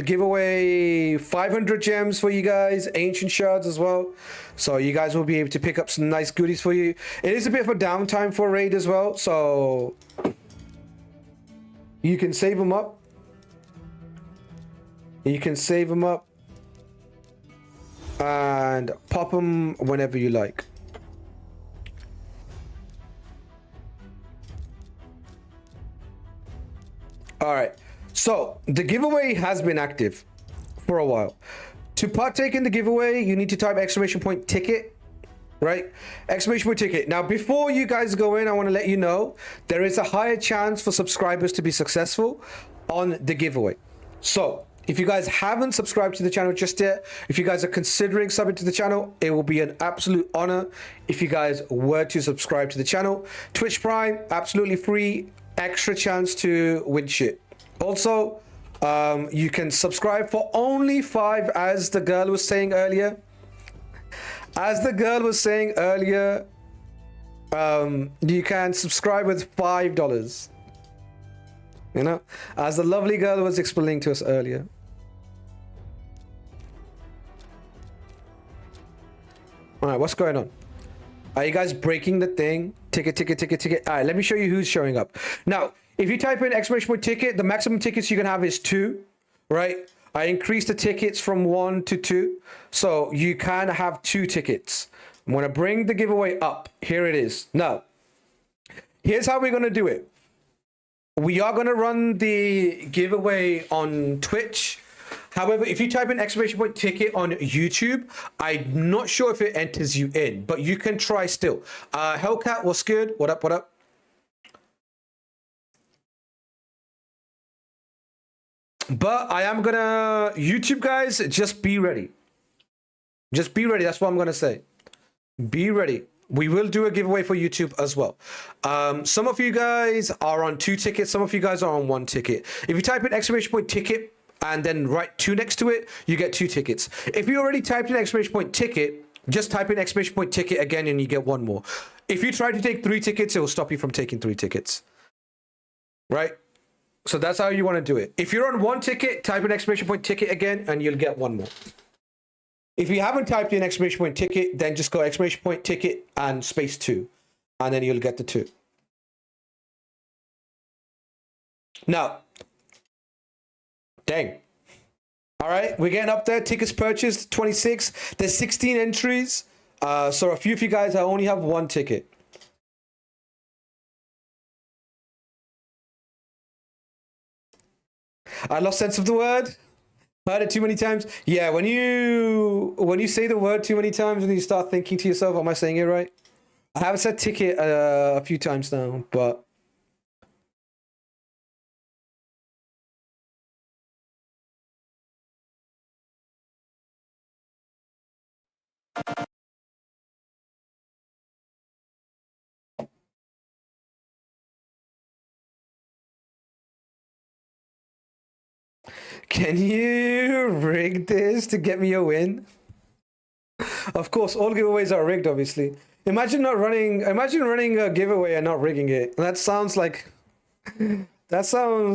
Speaker 1: give away 500 gems for you guys, ancient shards as well. So you guys will be able to pick up some nice goodies for you. It is a bit of a downtime for raid as well, so you can save them up. You can save them up and pop them whenever you like. All right, so the giveaway has been active for a while. To partake in the giveaway, you need to type !ticket, right? !ticket. Now, before you guys go in, I want to let you know there is a higher chance for subscribers to be successful on the giveaway. So if you guys haven't subscribed to the channel just yet, if you guys are considering subbing to the channel, it will be an absolute honor if you guys were to subscribe to the channel. Twitch Prime, absolutely free, extra chance to win shit. Also, you can subscribe for only $5, as the girl was saying earlier. You can subscribe with $5. You know, as the lovely girl was explaining to us earlier. All right, what's going on? Are you guys breaking the thing? Ticket. All right, let me show you who's showing up. Now, if you type in !ticket, the maximum tickets you can have is 2, right? I increased the tickets from 1 to 2. So you can have 2 tickets. I'm going to bring the giveaway up. Here it is. Now, here's how we're going to do it. We are going to run the giveaway on Twitch. However, if you type in !ticket on YouTube, I'm not sure if it enters you in, but you can try still. Hellcat, what's good? What up? But I am gonna, YouTube guys, just be ready. Just be ready. That's what I'm gonna say. Be ready. We will do a giveaway for YouTube as well. Some of you guys are on 2 tickets. Some of you guys are on 1 ticket. If you type in !ticket and then write 2 next to it, you get 2 tickets. If you already typed in !ticket, just type in !ticket again and you get 1 more. If you try to take 3 tickets, it will stop you from taking 3 tickets. Right? So that's how you want to do it. If you're on 1 ticket, type in !ticket again and you'll get 1 more. If you haven't typed in !ticket, then just go !ticket and space 2. And then you'll get the 2. Now, dang. All right, we're getting up there. Tickets purchased, 26. There's 16 entries. So a few of you guys, I only have 1 ticket. I lost sense of the word. Heard it too many times. Yeah, when you say the word too many times and you start thinking to yourself, am I saying it right? I have said ticket a few times now, but can you rig this to get me a win? Of course, all giveaways are rigged, obviously. Imagine running a giveaway and not rigging it. That sounds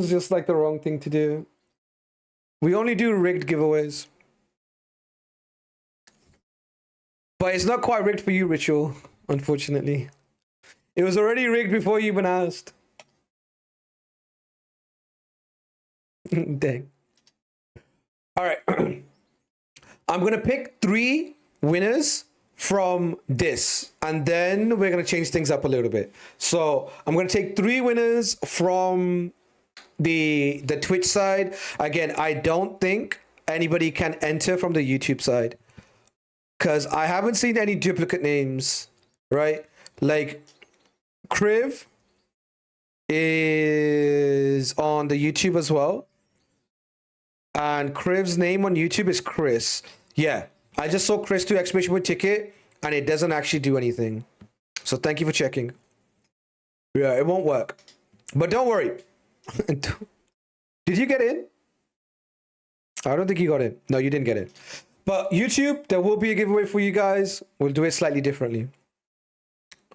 Speaker 1: just like the wrong thing to do. We only do rigged giveaways. But it's not quite rigged for you, Ritual, unfortunately. It was already rigged before you even asked. Dang. All right. I'm going to pick 3 winners from this, and then we're going to change things up a little bit. So I'm going to take 3 winners from the Twitch side. Again, I don't think anybody can enter from the YouTube side because I haven't seen any duplicate names, right? Like Kriv is on the YouTube as well, and Kriv's name on YouTube is Chris. Yeah, I just saw Chris do exclamation point ticket and it doesn't actually do anything. So thank you for checking. Yeah, it won't work. But don't worry. Did you get in? I don't think you got in. No, you didn't get in. But YouTube, there will be a giveaway for you guys. We'll do it slightly differently.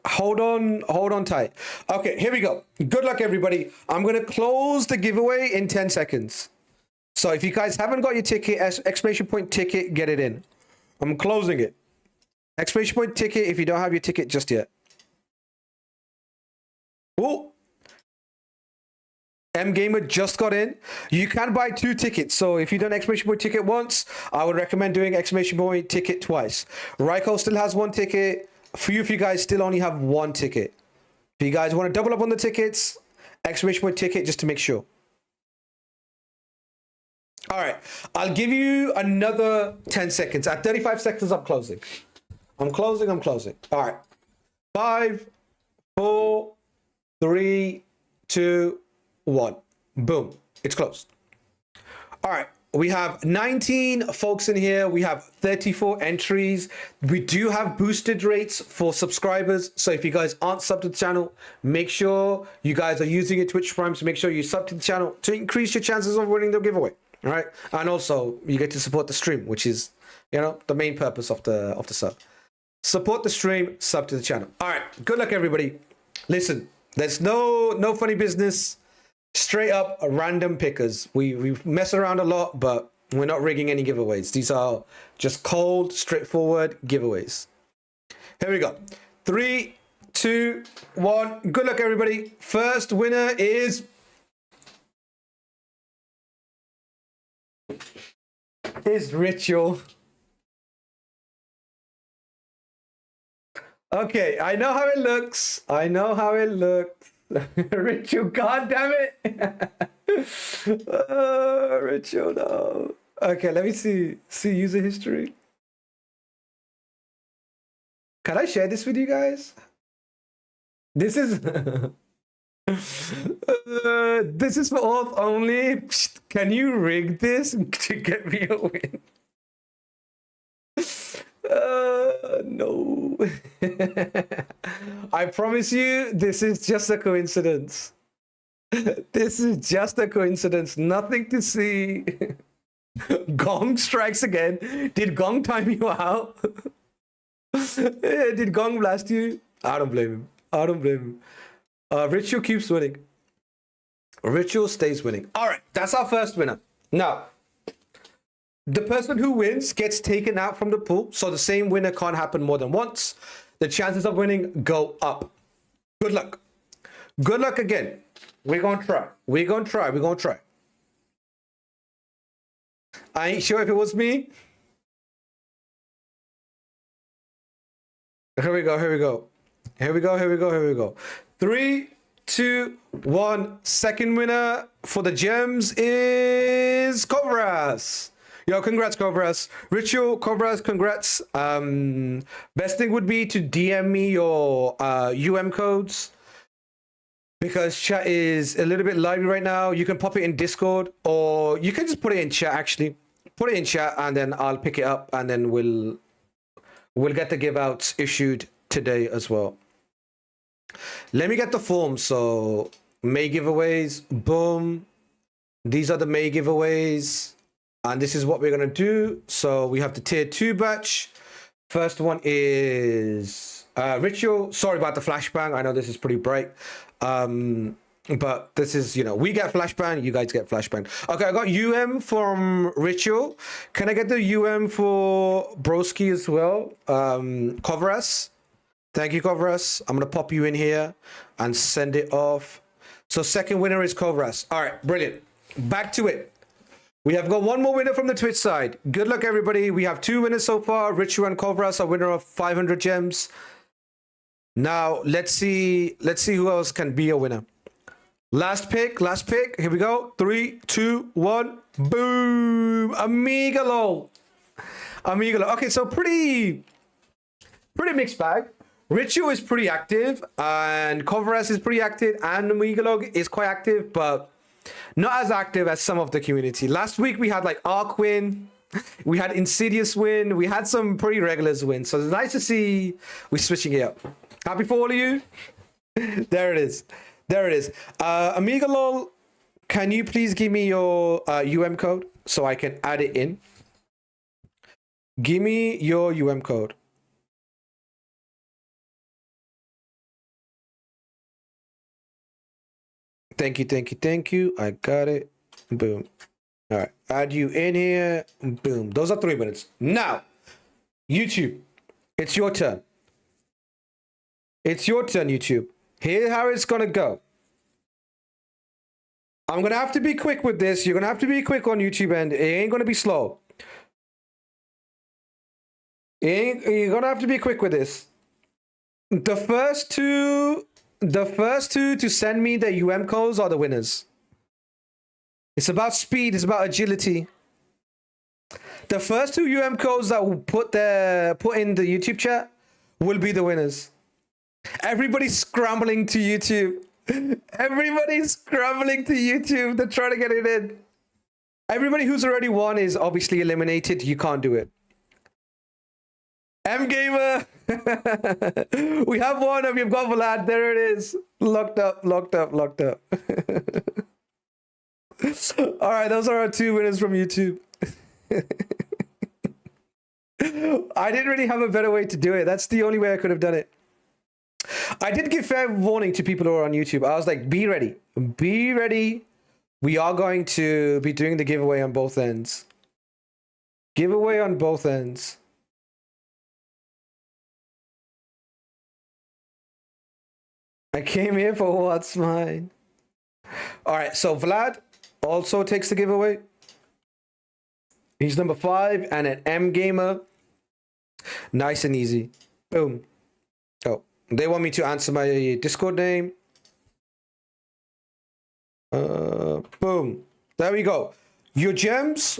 Speaker 1: Hold on tight. Okay, here we go. Good luck, everybody. I'm going to close the giveaway in 10 seconds. So if you guys haven't got your ticket, exclamation point ticket, get it in. I'm closing it. Exclamation point ticket if you don't have your ticket just yet. Oh, M Gamer just got in. You can buy 2 tickets. So if you done exclamation point ticket once, I would recommend doing exclamation point ticket twice. Ryko still has 1 ticket. A few of you guys still only have 1 ticket. If you guys want to double up on the tickets, exclamation point ticket just to make sure. All right, I'll give you another 10 seconds. At 35 seconds, I'm closing. I'm closing. All right. 5, 4, 3, 2, 1. Boom. It's closed. All right. We have 19 folks in here. We have 34 entries. We do have boosted rates for subscribers. So if you guys aren't subbed to the channel, make sure you guys are using your Twitch Prime. So make sure you sub to the channel to increase your chances of winning the giveaway. All right. And also you get to support the stream, which is, you know, the main purpose of the sub. Support the stream, sub to the channel. All right. Good luck, everybody. Listen, there's no funny business. Straight up random pickers. We mess around a lot, but we're not rigging any giveaways. These are just cold, straightforward giveaways. Here we go. 3, 2, 1. Good luck, everybody. First winner is Ritual. Okay, I know how it looks. Ritual, god damn it. Ritual, no. Okay, let me see user history. Can I share this with you guys? This is this is for auth only. Can you rig this to get me a win? No. I promise you, this is just a coincidence. This is just a coincidence. Nothing to see. Gong strikes again. Did Gong time you out? Did Gong blast you? I don't blame him. Ritual keeps winning. Ritual stays winning. All right, that's our first winner. Now, the person who wins gets taken out from the pool, so the same winner can't happen more than once. The chances of winning go up. Good luck. Good luck again. We're going to try. I ain't sure if it was me. Here we go. 3, 2, 1. Second winner for the gems is Cobras. Yo, congrats, Cobras. Ritual, Cobras, congrats. Best thing would be to DM me your codes, because chat is a little bit lively right now. You can pop it in Discord, or you can just put it in chat, actually. Put it in chat, and then I'll pick it up, and then we'll get the give outs issued today as well. Let me get the form. So May giveaways, boom. These are the May giveaways. And this is what we're going to do. So we have the tier 2 batch. First one is Ritual. Sorry about the flashbang. I know this is pretty bright. But this is, we get flashbang. You guys get flashbang. Okay, I got from Ritual. Can I get the for Broski as well? Kovras. Thank you, Kovras. I'm going to pop you in here and send it off. So second winner is Kovras. All right, brilliant. Back to it. We have got one more winner from the Twitch side. Good luck, everybody. We have 2 winners so far. Richu and Kovras are winner of 500 gems. Now, let's see who else can be a winner. Last pick. Here we go. 3, 2, 1. Boom. Amigalo. Okay, so pretty mixed bag. Richu is pretty active, and Kovras is pretty active, and Amigalo is quite active, but not as active as some of the community. Last week we had like Arc win, we had Insidious win, we had some pretty regulars win. So it's nice to see we're switching it up. Happy for all of you. There it is. Amigalo, can you please give me your UM code so I can add it in? Give me your UM code. Thank you. I got it. Boom. All right. Add you in here. Boom. Those are 3 minutes. Now, YouTube, it's your turn. YouTube. Here's how it's going to go. I'm going to have to be quick with this. You're going to have to be quick on YouTube, and it ain't going to be slow. You're going to have to be quick with this. The first two to send me the UM codes are the winners. It's about speed. It's about agility. The first 2 UM codes that will put in the YouTube chat will be the winners. Everybody's scrambling to YouTube. They're trying to get it in. Everybody who's already won is obviously eliminated. You can't do it. M Gamer. We have one and we've got Vlad. There it is. Locked up. All right, those are our 2 winners from YouTube. I didn't really have a better way to do it. That's the only way I could have done it. I did give fair warning to people who are on YouTube. I was like, be ready. We are going to be doing the giveaway on both ends. I came here for what's mine. All right, so Vlad also takes the giveaway. He's number 5 and an M Gamer. Nice and easy. Boom. Oh, they want me to answer my Discord name. Boom. There we go. Your gems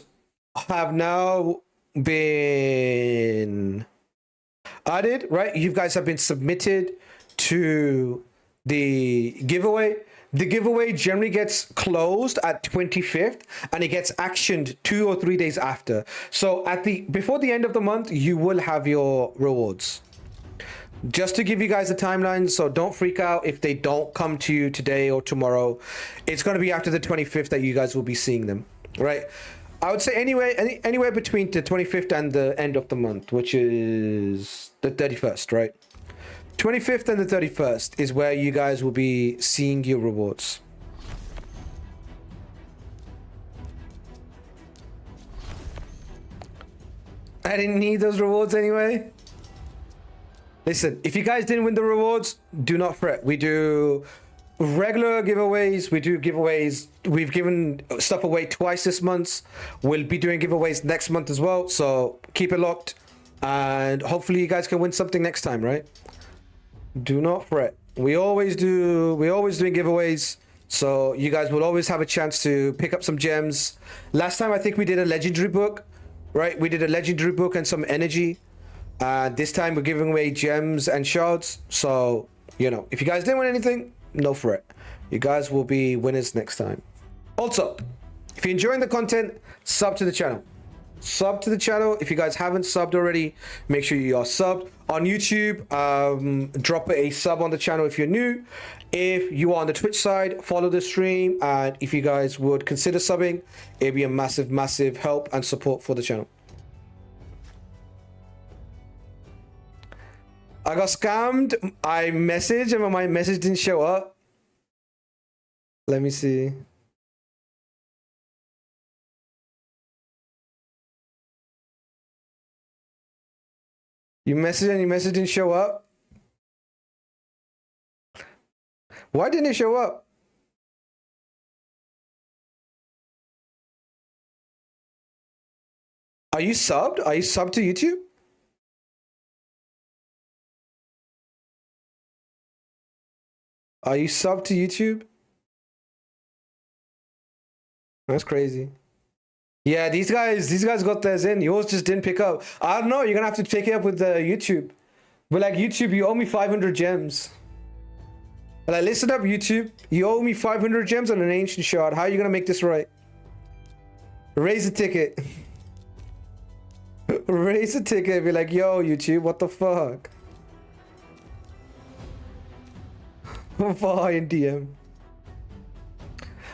Speaker 1: have now been added, right? You guys have been submitted to the giveaway. The giveaway generally gets closed at 25th and it gets actioned 2 or 3 days after. So before the end of the month, you will have your rewards. Just to give you guys a timeline, so don't freak out if they don't come to you today or tomorrow. It's going to be after the 25th that you guys will be seeing them, right? I would say anywhere between the 25th and the end of the month, which is the 31st, right? 25th and the 31st is where you guys will be seeing your rewards. I didn't need those rewards anyway. Listen, if you guys didn't win the rewards, do not fret. We do regular giveaways. We do giveaways. We've given stuff away twice this month. We'll be doing giveaways next month as well. So keep it locked. And hopefully you guys can win something next time, right? Do not fret. We're always doing giveaways. So you guys will always have a chance to pick up some gems. Last time I think we did a legendary book, right? We did a legendary book and some energy. This time we're giving away gems and shards. So, you know, if you guys didn't win anything, no fret. You guys will be winners next time. Also, if you're enjoying the content, sub to the channel. If you guys haven't subbed already, make sure you are subbed. On YouTube, drop a sub on the channel if you're new. If you are on the Twitch side, follow the stream. And if you guys would consider subbing, it'd be a massive help and support for the channel. I got scammed. I messaged and my message didn't show up. Let me see. You messaged and your message didn't show up? Why didn't it show up? Are you subbed? Are you subbed to YouTube? Are you subbed to YouTube? That's crazy. Yeah, these guys got theirs in. Yours just didn't pick up. I don't know. You're gonna have to pick it up with YouTube. But like YouTube, you owe me 500 gems. Like, listen up, YouTube. You owe me 500 gems on an ancient shard. How are you gonna make this right? Raise the ticket. Raise the ticket. Be like, yo, YouTube, what the fuck? Fine DM.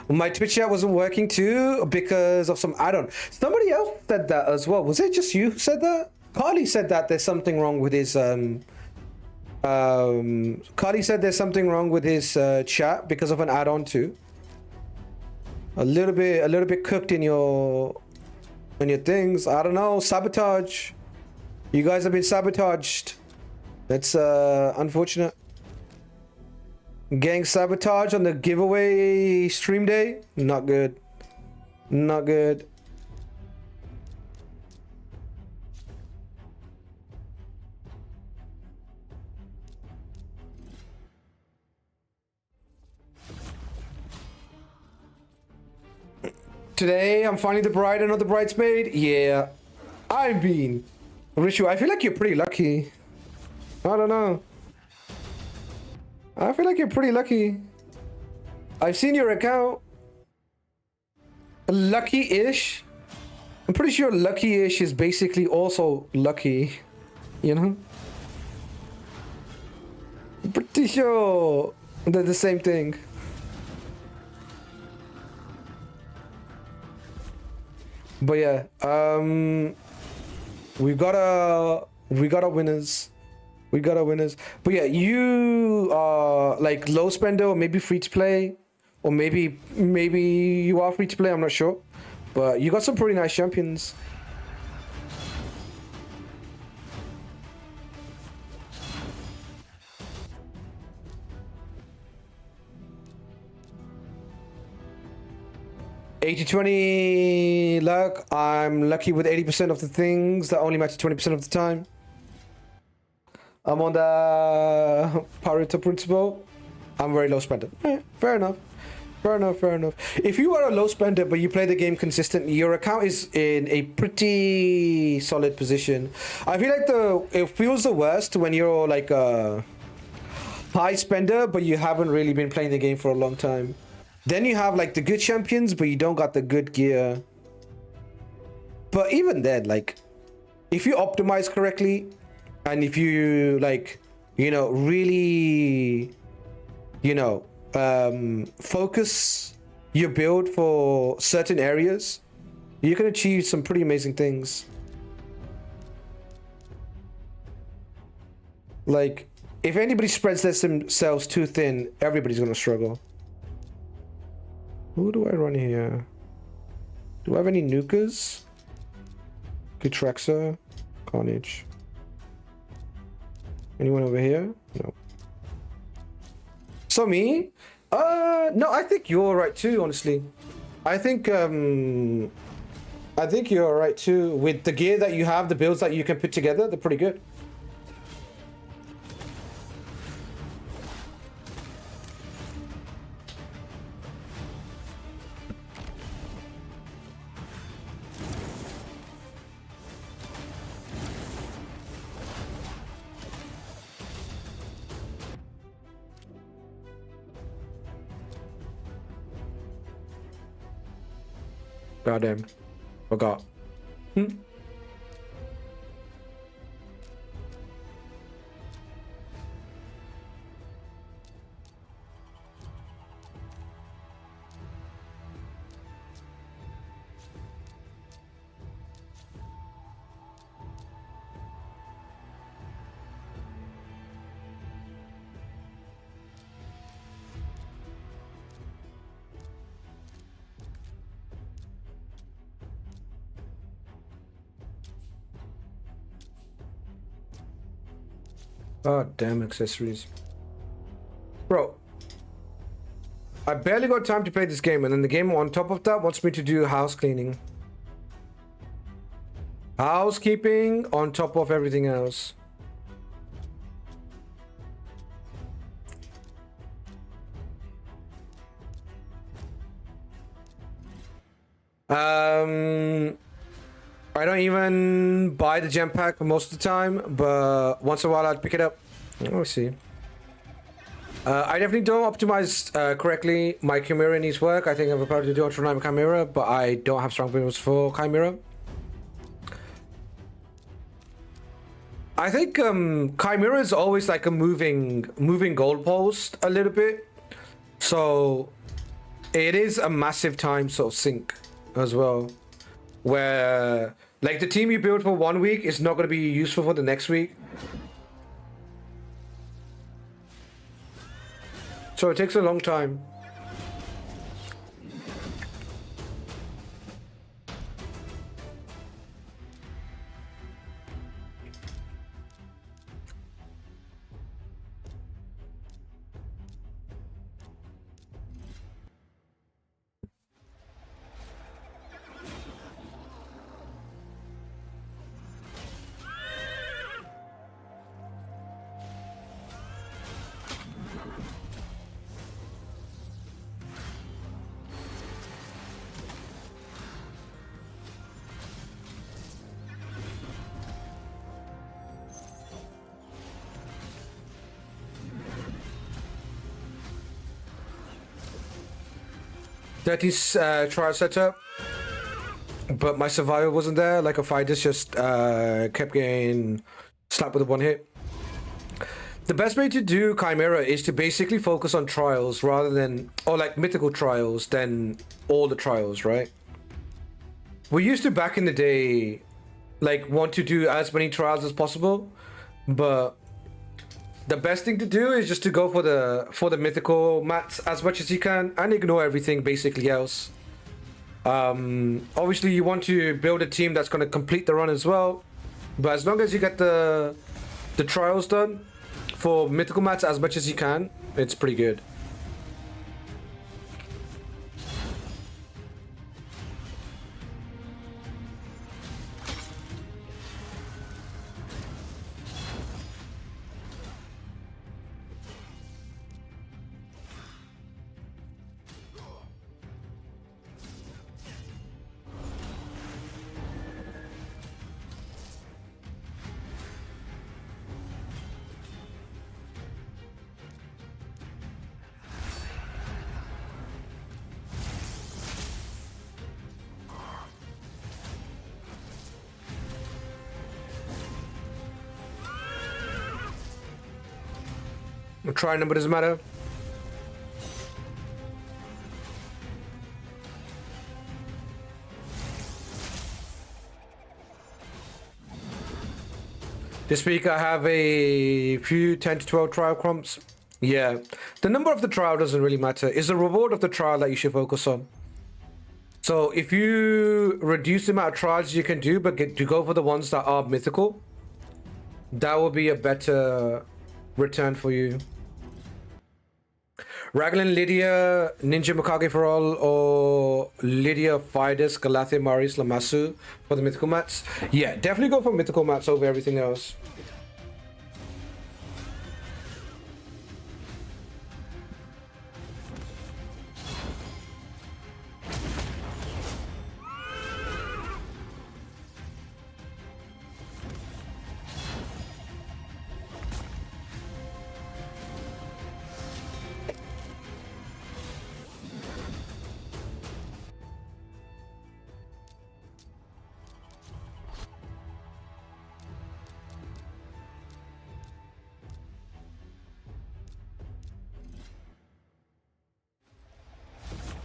Speaker 1: My Twitch chat wasn't working too because of some add-on. Somebody else said that as well. Was it just you who said that? Carly said that there's something wrong with his Carly said there's something wrong with his chat because of an add-on too. A little bit cooked in your things. I don't know. Sabotage. You guys have been sabotaged. That's unfortunate. Gang sabotage on the giveaway stream day. Not good. Not good. Today, I'm finally the bride and not the bridesmaid. Yeah, I'm being. Rishu, I feel like you're pretty lucky. I don't know. I feel like you're pretty lucky. I've seen your account. Lucky-ish. I'm pretty sure lucky-ish is basically also lucky. You know? I'm pretty sure they're the same thing. But yeah, we got our winners. We got our winners. But yeah, you are like low spender or maybe free to play, or maybe you are free to play. I'm not sure, but you got some pretty nice champions. $80-20 luck. I'm lucky with 80% of the things that only matter 20% of the time. I'm on the Pareto principle. I'm very low spender. Fair enough. Fair enough, fair enough. If you are a low spender but you play the game consistently, your account is in a pretty solid position. I feel like it feels the worst when you're like a high spender but you haven't really been playing the game for a long time. Then you have like the good champions but you don't got the good gear. But even then, like, if you optimize correctly and if you like, you know, really, you know, focus your build for certain areas, you can achieve some pretty amazing things. Like, if anybody spreads themselves too thin, everybody's gonna struggle. Who do I run here? Do I have any nukers? Kutraxa, Carnage. Anyone over here? No. So me? No, I think you're alright too, honestly. I think you're alright too. With the gear that you have, the builds that you can put together, they're pretty good. Goddamn. Forgot. God damn accessories. Bro, I barely got time to play this game, and then the game on top of that wants me to do house cleaning. Housekeeping on top of everything else. I don't even buy the gem pack most of the time, but once in a while I'd pick it up. Let's see. I definitely don't optimize correctly. My Chimera needs work. I think I've about to do Ultra Chimera, but I don't have strong builds for Chimera. I think Chimera is always like a moving goalpost a little bit. So it is a massive time sort of sink as well. Where like the team you build for 1 week is not going to be useful for the next week. So it takes a long time. Dirty's trial setup, but my survivor wasn't there. Like a fighter just kept getting slapped with a one hit. The best way to do Chimera is to basically focus on trials rather than, or like mythical trials than all the trials, right? We used to back in the day, like want to do as many trials as possible, but the best thing to do is just to go for the mythical mats as much as you can and ignore everything basically else. Obviously you want to build a team that's going to complete the run as well, but as long as you get the trials done for mythical mats as much as you can, it's pretty good. Try number doesn't matter. This week I have a few 10 to 12 trial crumps. Yeah, the number of the trial doesn't really matter. It's the reward of the trial that you should focus on. So if you reduce the amount of trials you can do, but to go for the ones that are mythical, that will be a better return for you. Raglan, Lydia, Ninja Mikage for all, or Lydia, Fidus, Galathia, Marius, Lamasu for the mythical mats. Yeah, definitely go for mythical mats over everything else.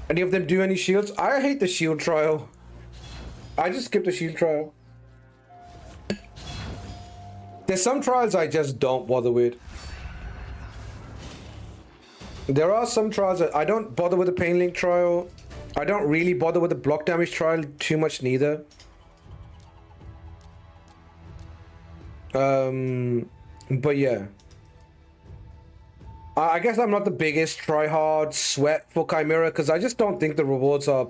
Speaker 1: Any of them do any shields? I hate the shield trial. I just skip the shield trial. There's some trials I just don't bother with. There are some trials that I don't bother with the Pain Link trial. I don't really bother with the block damage trial too much neither. But yeah. I guess I'm not the biggest try-hard sweat for Chimera because I just don't think the rewards are,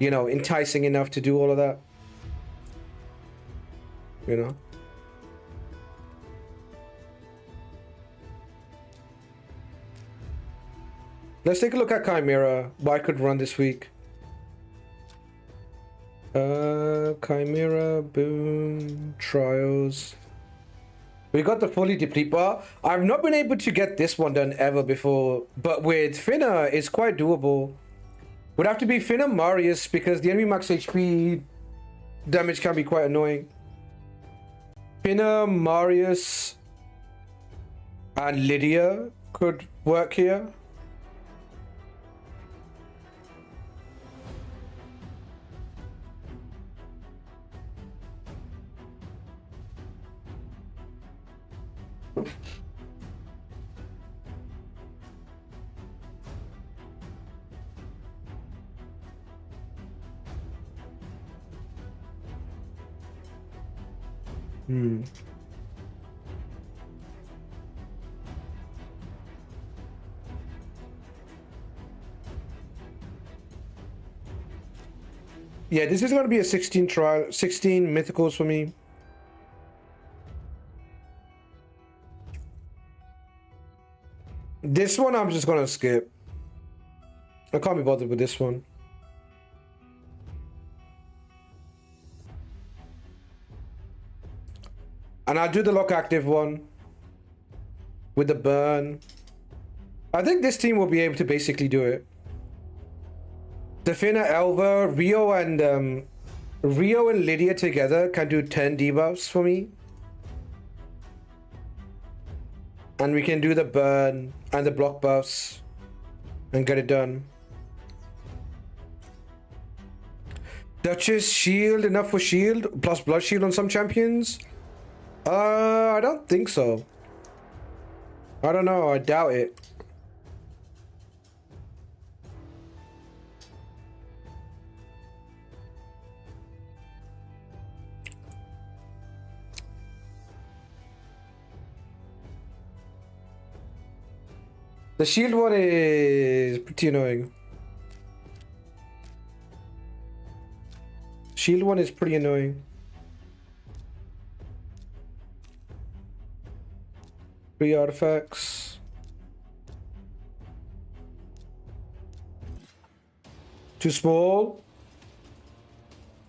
Speaker 1: you know, enticing enough to do all of that. you know. Let's take a look at Chimera, what I could run this week. Chimera, boom, trials. We got the fully deplete bar. I've not been able to get this one done ever before, but with Finna, it's quite doable. Would have to be Finna Marius because the enemy max HP damage can be quite annoying. Finna, Marius, and Lydia could work here. Yeah, this is going to be a 16 trial, 16 mythicals for me. This one I'm just going to skip. I can't be bothered with this one. And I'll do the lock active one with the burn. I think this team will be able to basically do it. Defina, Elva, Rio and Lydia together can do 10 debuffs for me. And we can do the burn and the block buffs and get it done. Duchess shield, enough for shield plus blood shield on some champions? I don't think so. I don't know, I doubt it. The shield one is pretty annoying. Shield one is pretty annoying. 3 artifacts. Too small.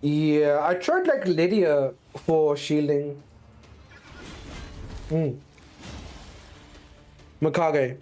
Speaker 1: Yeah, I tried like Lydia for shielding. Mikage.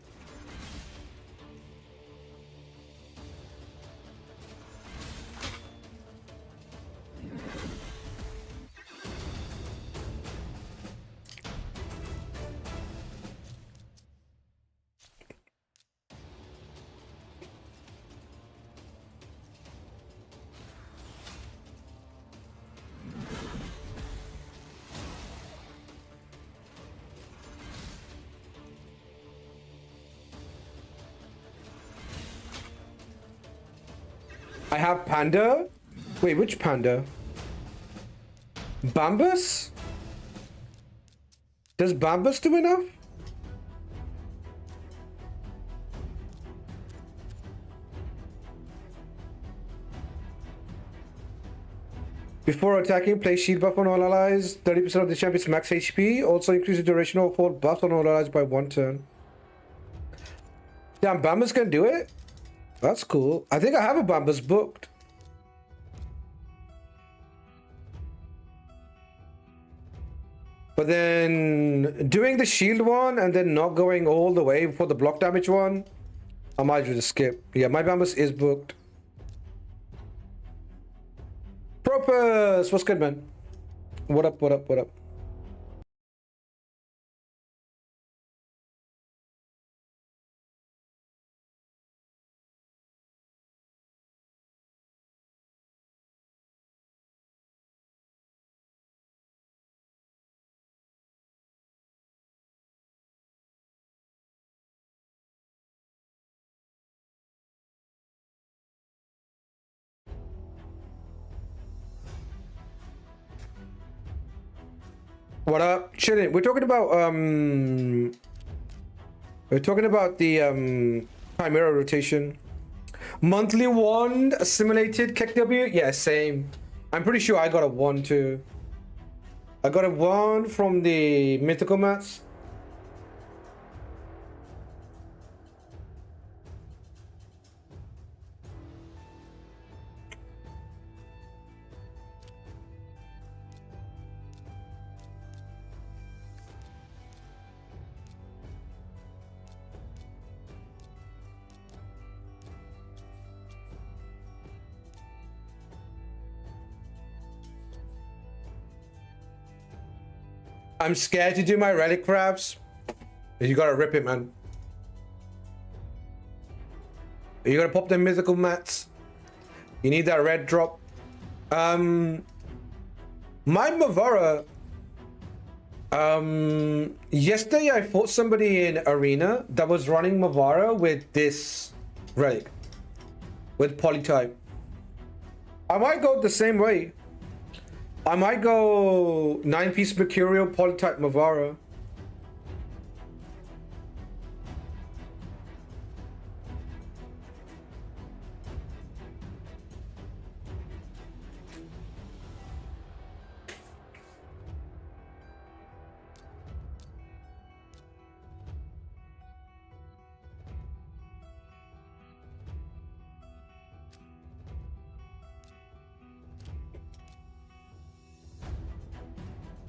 Speaker 1: I have Panda. Wait, which Panda? Bambus? Does Bambus do enough? Before attacking, place shield buff on all allies. 30% of the champion's max HP. Also increase the duration of hold buff on all allies by 1 turn. Damn, Bambus can do it? That's cool. I think I have a Bambus booked. But then doing the shield one and then not going all the way for the block damage one, I might just skip. Yeah, my Bambus is booked. Propus! What's good, man? What up, what up, what up? What up? Chillin'. We're talking about the Chimera rotation. Monthly wand assimilated KW? Yeah, same. I'm pretty sure I got a 1 too. I got a 1 from the mythical mats. I'm scared to do my relic crabs. You gotta rip it, man. You gotta pop the mythical mats. You need that red drop. My Mavara. Yesterday I fought somebody in arena that was running Mavara with this relic, with polytype. I might go the same way. I might go 9-piece Mercurial polytype Mavara.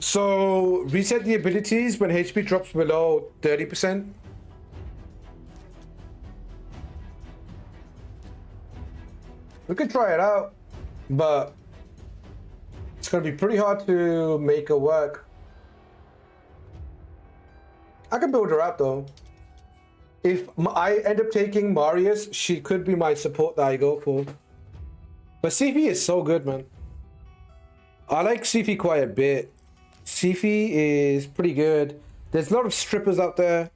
Speaker 1: So reset the abilities when HP drops below 30%. We could try it out, but it's gonna be pretty hard to make it work. I can build her up though. If I end up taking Marius, she could be my support that I go for. But Sifi is so good, man. I like Sifi quite a bit. Sifi is pretty good. There's a lot of strippers out there.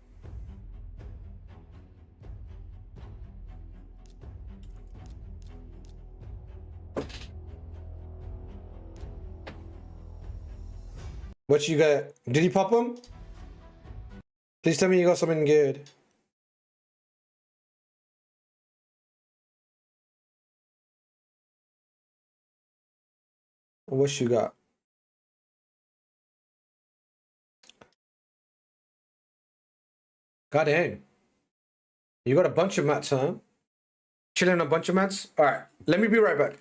Speaker 1: What you got? Did you pop them? Please tell me you got something good. What you got? God dang. You got a bunch of mats, huh? Chilling a bunch of mats? Alright, let me be right back.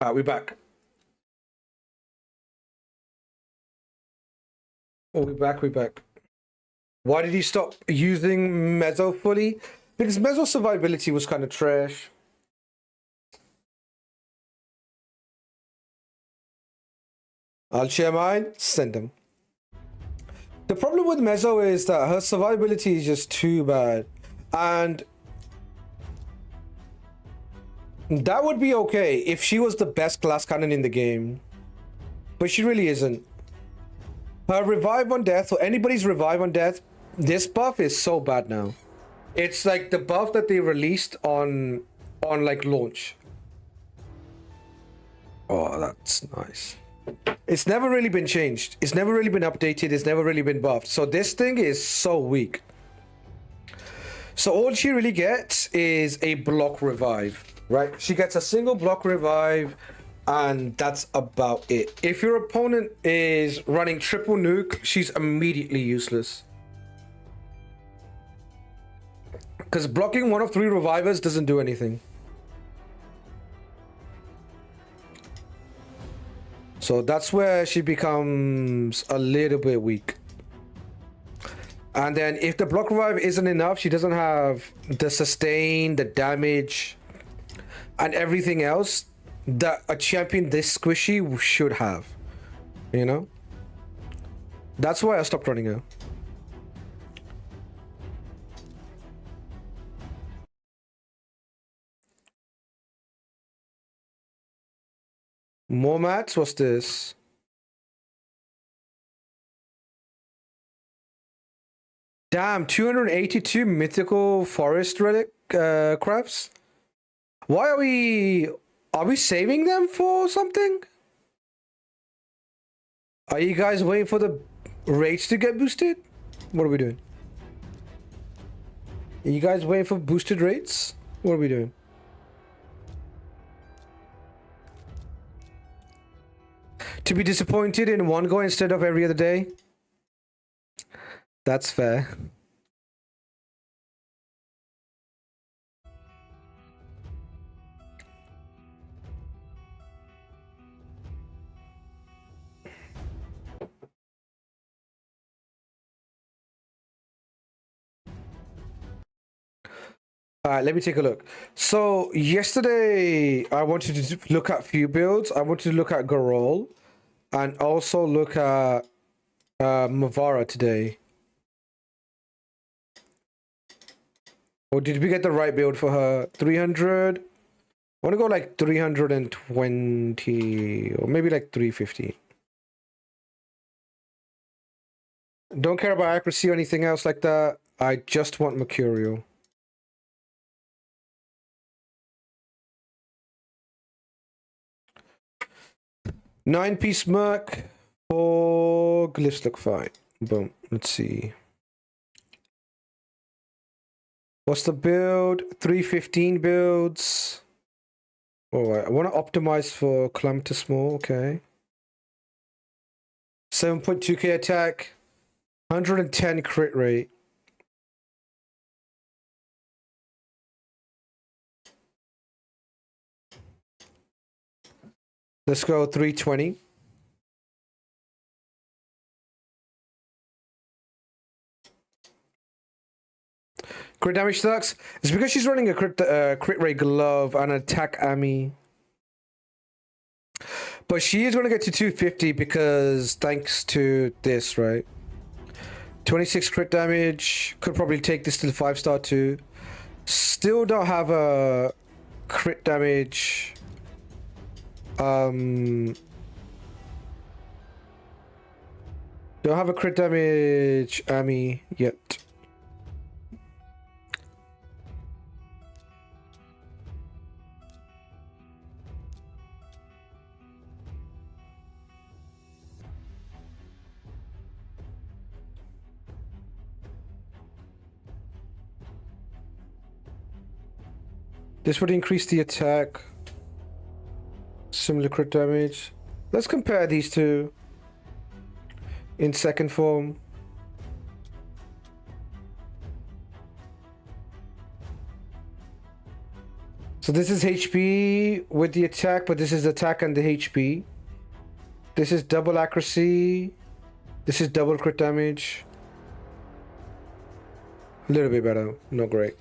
Speaker 1: Alright, we're back. Oh, we're back, we're back. Why did he stop using Mezzo fully? Because Mezzo survivability was kind of trash. I'll share mine, send them. The problem with Mezzo is that her survivability is just too bad. And That would be okay if she was the best glass cannon in the game. But she really isn't. Her revive on death, or anybody's revive on death, this buff is so bad now. It's like the buff that they released on like launch. Oh, that's nice. It's never really been changed. It's never really been updated. It's never really been buffed. So this thing is so weak. So all she really gets is a block revive, right? She gets a single block revive, and that's about it. If your opponent is running triple nuke, she's immediately useless. Because blocking one of 3 revivers doesn't do anything. So that's where she becomes a little bit weak. And then if the block revive isn't enough, she doesn't have the sustain, the damage, and everything else that a champion this squishy should have. You know? That's why I stopped running her. More mats? What's this? Damn, 282 mythical forest relic crafts. Why are we saving them for something? Are you guys waiting for the rates to get boosted? What are we doing? Are you guys waiting for boosted rates? What are we doing? To be disappointed in one go instead of every other day? That's fair. All right, let me take a look. So yesterday I wanted to look at few builds. I wanted to look at Garol and also look at Mavara today. Or did we get the right build for her? 300? I want to go like 320 or maybe like 350. Don't care about accuracy or anything else like that. I just want Mercurial. Nine-piece Merc. 4 glyphs look fine. Boom. Let's see. What's the build? 315 builds. Oh, I want to optimize for Calamitous Small. Okay. 7.2k attack. 110 crit rate. Let's go 320. Crit damage sucks. It's because she's running a crit rate glove and attack Ami. But she is going to get to 250 because thanks to this, right? 26 crit damage. Could probably take this to the 5-star too. Still don't have a crit damage. Don't have a crit damage Ami yet. This would increase the attack. Similar crit damage. Let's compare these two in second form. So this is HP with the attack, but this is attack and the HP. This is double accuracy. This is double crit damage. A little bit better, not great.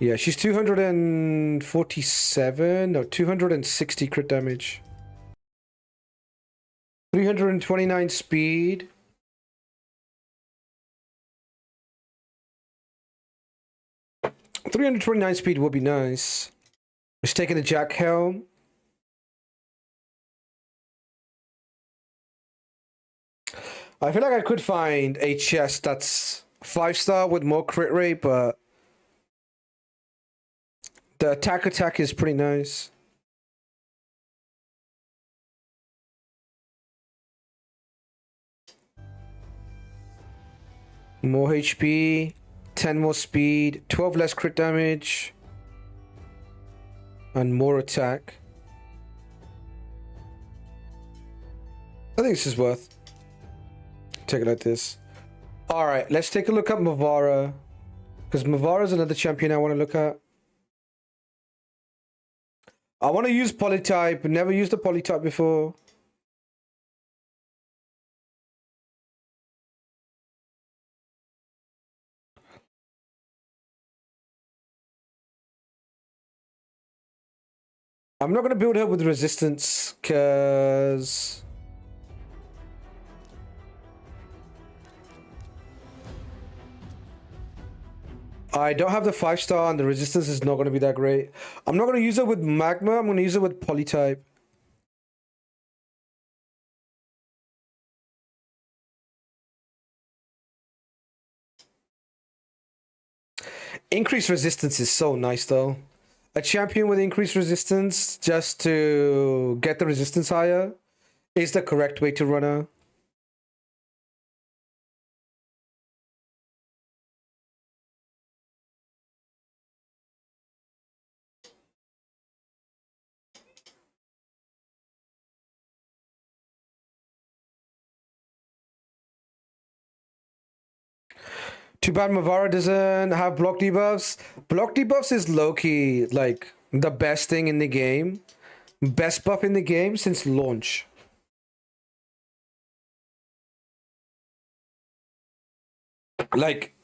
Speaker 1: Yeah, she's 247, no, 260 crit damage. 329 speed. 329 speed would be nice. It's taking the Jack Helm. I feel like I could find a chest that's 5-star with more crit rate, but the attack is pretty nice. More HP, 10 more speed, 12 less crit damage, and more attack. I think this is worth. Take it like this. Alright, let's take a look at Mavara. Because Mavara is another champion I want to look at. I want to use Polytype. Never used a Polytype before. I'm not going to build her with resistance because I don't have the 5-star and the resistance is not going to be that great. I'm not going to use it with Magma. I'm going to use it with Polytype. Increased resistance is so nice though. A champion with increased resistance just to get the resistance higher is the correct way to run her. Too bad Mavara doesn't have block debuffs. Block debuffs is low-key, like, the best thing in the game. Best buff in the game since launch. Like,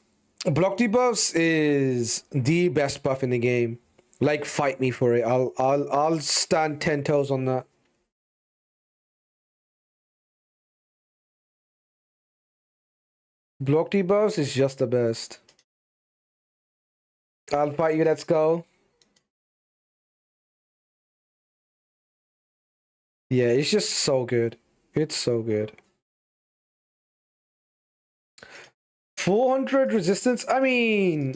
Speaker 1: block debuffs is the best buff in the game. Like, fight me for it. I'll stand 10 toes on that. Block debuffs is just the best. I'll fight you, let's go. Yeah, it's just so good. It's so good. 400 resistance? I mean,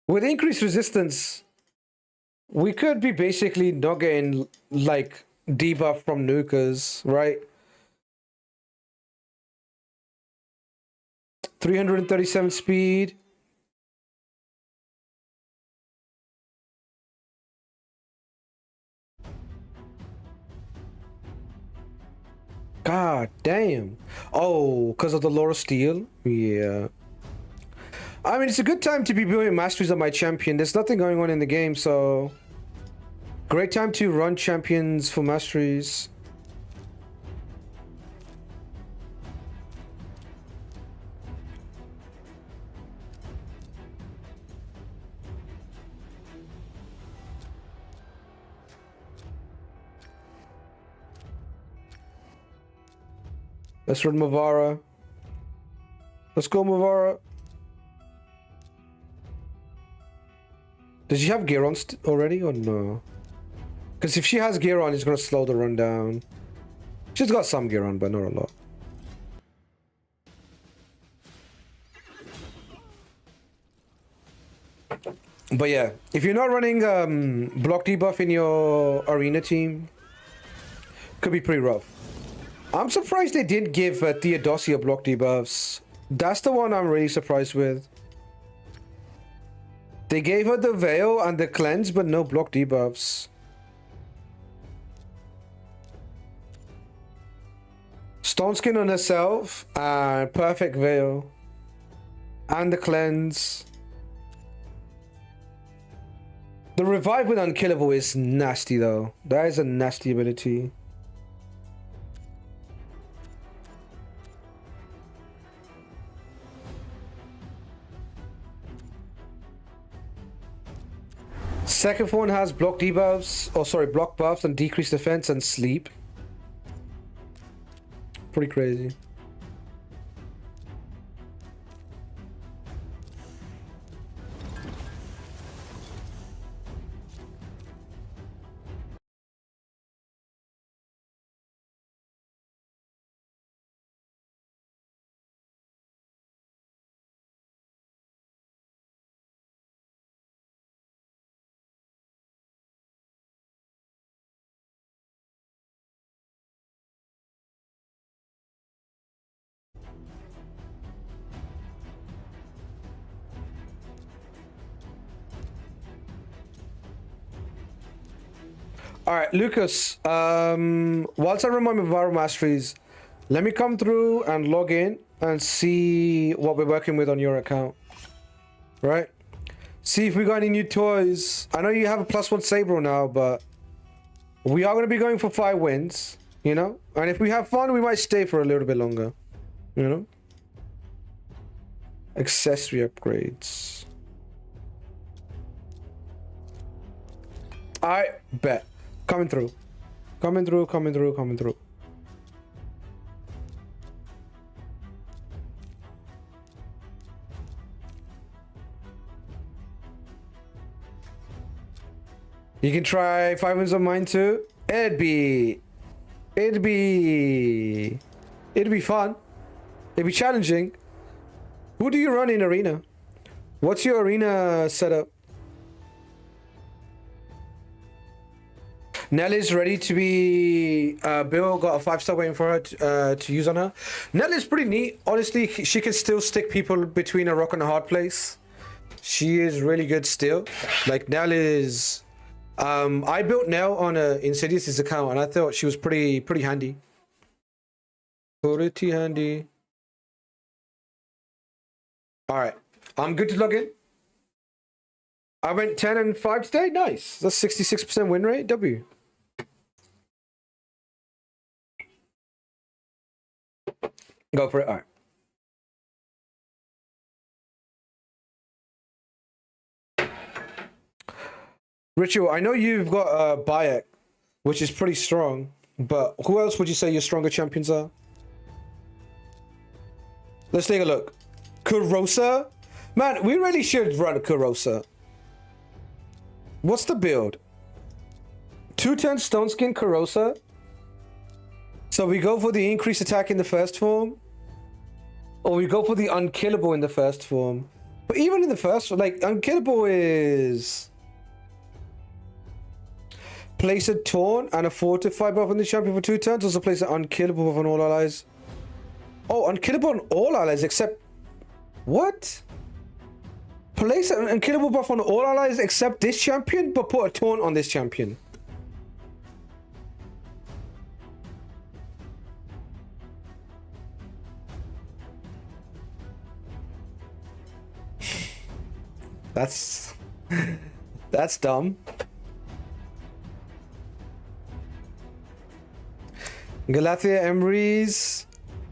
Speaker 1: with increased resistance, we could be basically not getting, like, debuff from nukers, right? 337 speed. God damn. Oh, because of the Laura Steel? Yeah. I mean, it's a good time to be building masteries of my champion. There's nothing going on in the game, so... Great time to run champions for masteries. Let's run Mavara. Let's go, Mavara. Does she have gear on already or no? Because if she has gear on, it's going to slow the run down. She's got some gear on, but not a lot. But yeah, if you're not running block debuff in your arena team, could be pretty rough. I'm surprised they didn't give Theodosia block debuffs. That's the one I'm really surprised with. They gave her the Veil and the Cleanse, but no block debuffs. Stone Skin on herself, and Perfect Veil. And the Cleanse. The Revive with Unkillable is nasty though. That is a nasty ability. Second one has block debuffs, or sorry, block buffs and decreased defense and sleep. Pretty crazy. All right, Lucas. Whilst I remind my viral masteries, let me come through and log in and see what we're working with on your account. Right? See if we got any new toys. I know you have a +1 Sabre now, but we are going to be going for 5 wins, you know? And if we have fun, we might stay for a little bit longer, you know? Accessory upgrades. I bet. Coming through. Coming through, coming through, coming through. You can try 5 wins on mine too. It'd be fun. It'd be challenging. Who do you run in arena? What's your arena setup? Nellie's ready to be Bill got a 5-star waiting for her to use on her. Nellie's pretty neat. Honestly, she can still stick people between a rock and a hard place. She is really good still. Like Nell is I built Nell on Insidious's account and I thought she was pretty handy. Pretty handy. Alright. I'm good to log in. I went 10 and 5 today. Nice. That's 66% win rate. W. Go for it. All right. Ritual, I know you've got Bayek, which is pretty strong, but who else would you say your stronger champions are? Let's take a look. Kurosa? Man, we really should run Kurosa. What's the build? 210 Stone Skin Kurosa. So we go for the increased attack in the first form, or we go for the unkillable in the first form. But even in the first, like, unkillable is place a taunt and a fortify buff on the champion for 2 turns. Also place an unkillable buff on all allies. Oh, unkillable on all allies except what? Place an unkillable buff on all allies except this champion, but put a taunt on this champion. That's dumb. Galathea Emrys,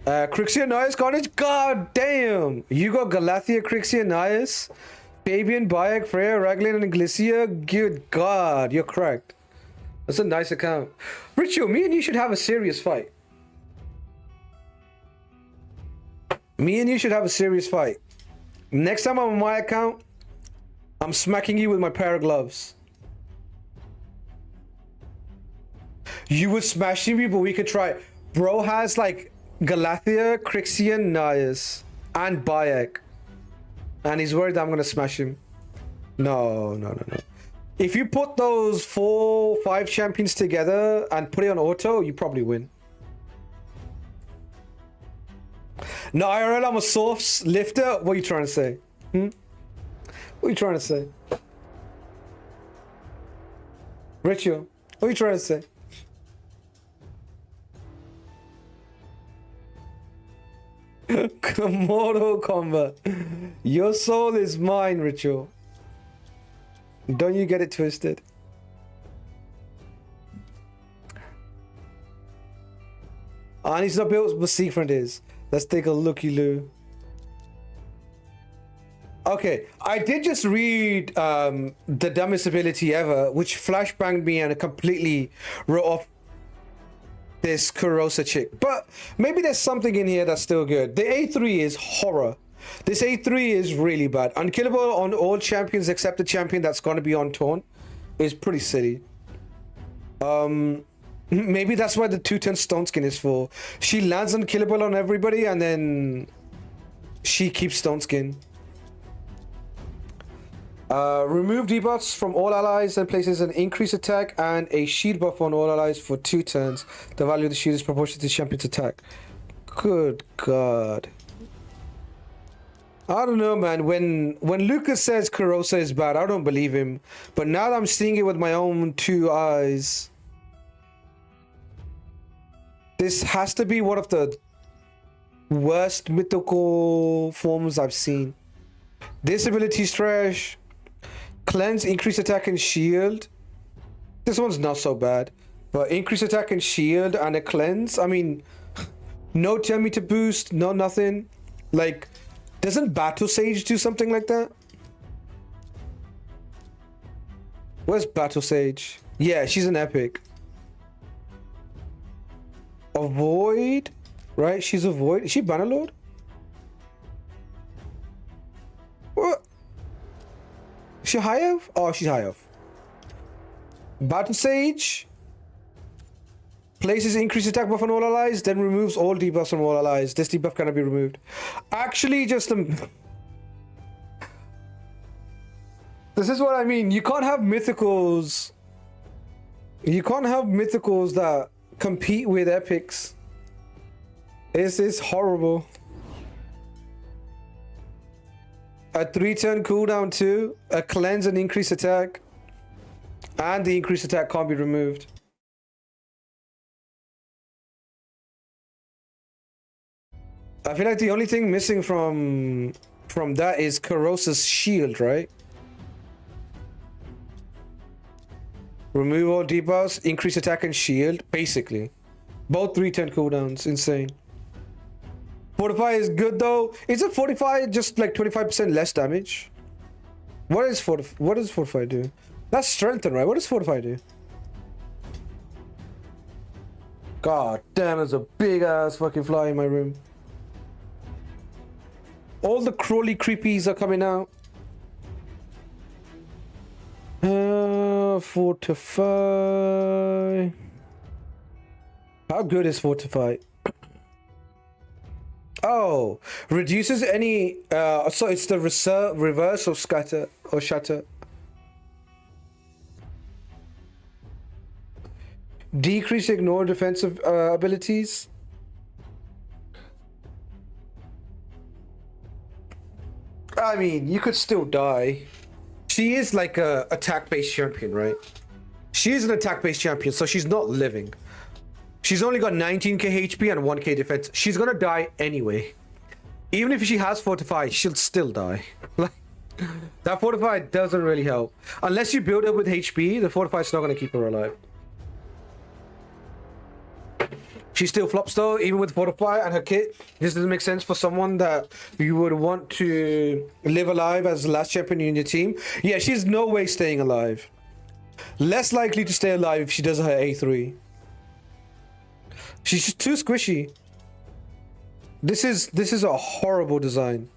Speaker 1: Crixia Nias Carnage. God damn! You got Galathea, Crixia Nias, Fabian, Bayek, Freya, Raglan, and Glycia. Good God, you're cracked. That's a nice account. Ritual, me and you should have a serious fight. Me and you should have a serious fight. Next time I'm on my account, I'm smacking you with my pair of gloves. You would smash me, but we could try. Bro has like Galathea, Crixia, Nias, and Bayek. And he's worried that I'm gonna smash him. No. If you put those 4-5 champions together and put it on auto, you probably win. No, IRL, I'm a soft lifter. What are you trying to say? What are you trying to say? Ritual, what are you trying to say? Mortal Kombat. Your soul is mine, Ritual. Don't you get it twisted. And he's not built, but Secret is. Let's take a looky-loo. Okay, I did just read the dumbest ability ever, which flashbanged me and completely wrote off this Kurosa chick. But maybe there's something in here that's still good. The A3 is horror. This A3 is really bad. Unkillable on all champions except the champion that's going to be on taunt is pretty silly. Maybe that's why the 210 Stone Skin is for. She lands unkillable on everybody and then she keeps Stone Skin. Remove debuffs from all allies and places an increased attack and a shield buff on all allies for 2 turns. The value of the shield is proportional to the champion's attack. Good God. I don't know, man. When Lucas says Kurosa is bad, I don't believe him. But now that I'm seeing it with my own 2 eyes, This has to be one of the worst mythical forms I've seen. This ability's trash. Cleanse, increase attack and shield. This one's not so bad. But increase attack and shield and a cleanse. I mean, no 10 meter boost, no nothing. Like, doesn't Battle Sage do something like that? Where's Battle Sage? Yeah, she's an epic. Avoid, right? She's a void. Is she Bannerlord? What? Is she high elf? Oh, she's high elf. Battle Sage places increased attack buff on all allies, then removes all debuffs from all allies. This debuff cannot be removed. Actually, just this is what I mean. You can't have mythicals. You can't have mythicals that compete with epics. It's horrible. A 3-turn cooldown too. A cleanse and increase attack. And the increased attack can't be removed. I feel like the only thing missing from that is Karosa's shield, right? Remove all debuffs, increase attack and shield, basically. Both 3-turn cooldowns, insane. Fortify is good though. Isn't Fortify just like 25% less damage? What does Fortify do? That's strengthen, right? What does Fortify do? God damn, there's a big ass fucking fly in my room. All the crawly creepies are coming out. Fortify. How good is Fortify? Oh, reduces any. So it's the reverse of scatter or shatter. Decrease ignore defensive abilities. I mean, you could still die. She is like a attack-based champion, right? She is an attack-based champion, so she's not living. She's only got 19k HP and 1k defense. She's gonna die anyway. Even if she has Fortify, she'll still die. Like, that Fortify doesn't really help. Unless you build up with HP, the Fortify is not gonna keep her alive. She still flops though, even with Fortify and her kit. This doesn't make sense for someone that you would want to live alive as the last champion in your team. Yeah, she's no way staying alive. Less likely to stay alive if she does her A3. She's just too squishy. This is a horrible design.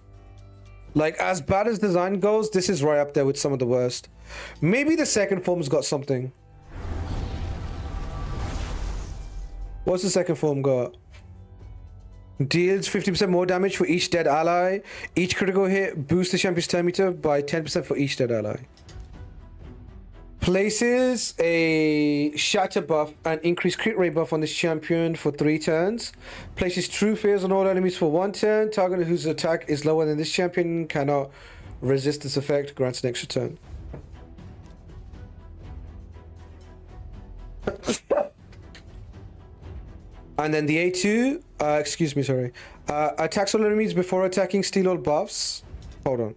Speaker 1: Like, as bad as design goes, this is right up there with some of the worst. Maybe the second form's got something. What's the second form got? Deals 50% more damage for each dead ally. Each critical hit boosts the champion's turn meter by 10% for each dead ally. Places a shatter buff and increased crit rate buff on this champion for 3 turns. Places true fears on all enemies for 1 turn. Target whose attack is lower than this champion cannot resist this effect. Grants an extra turn. And then the A2, excuse me, sorry. Attacks all enemies before attacking, steal all buffs. Hold on.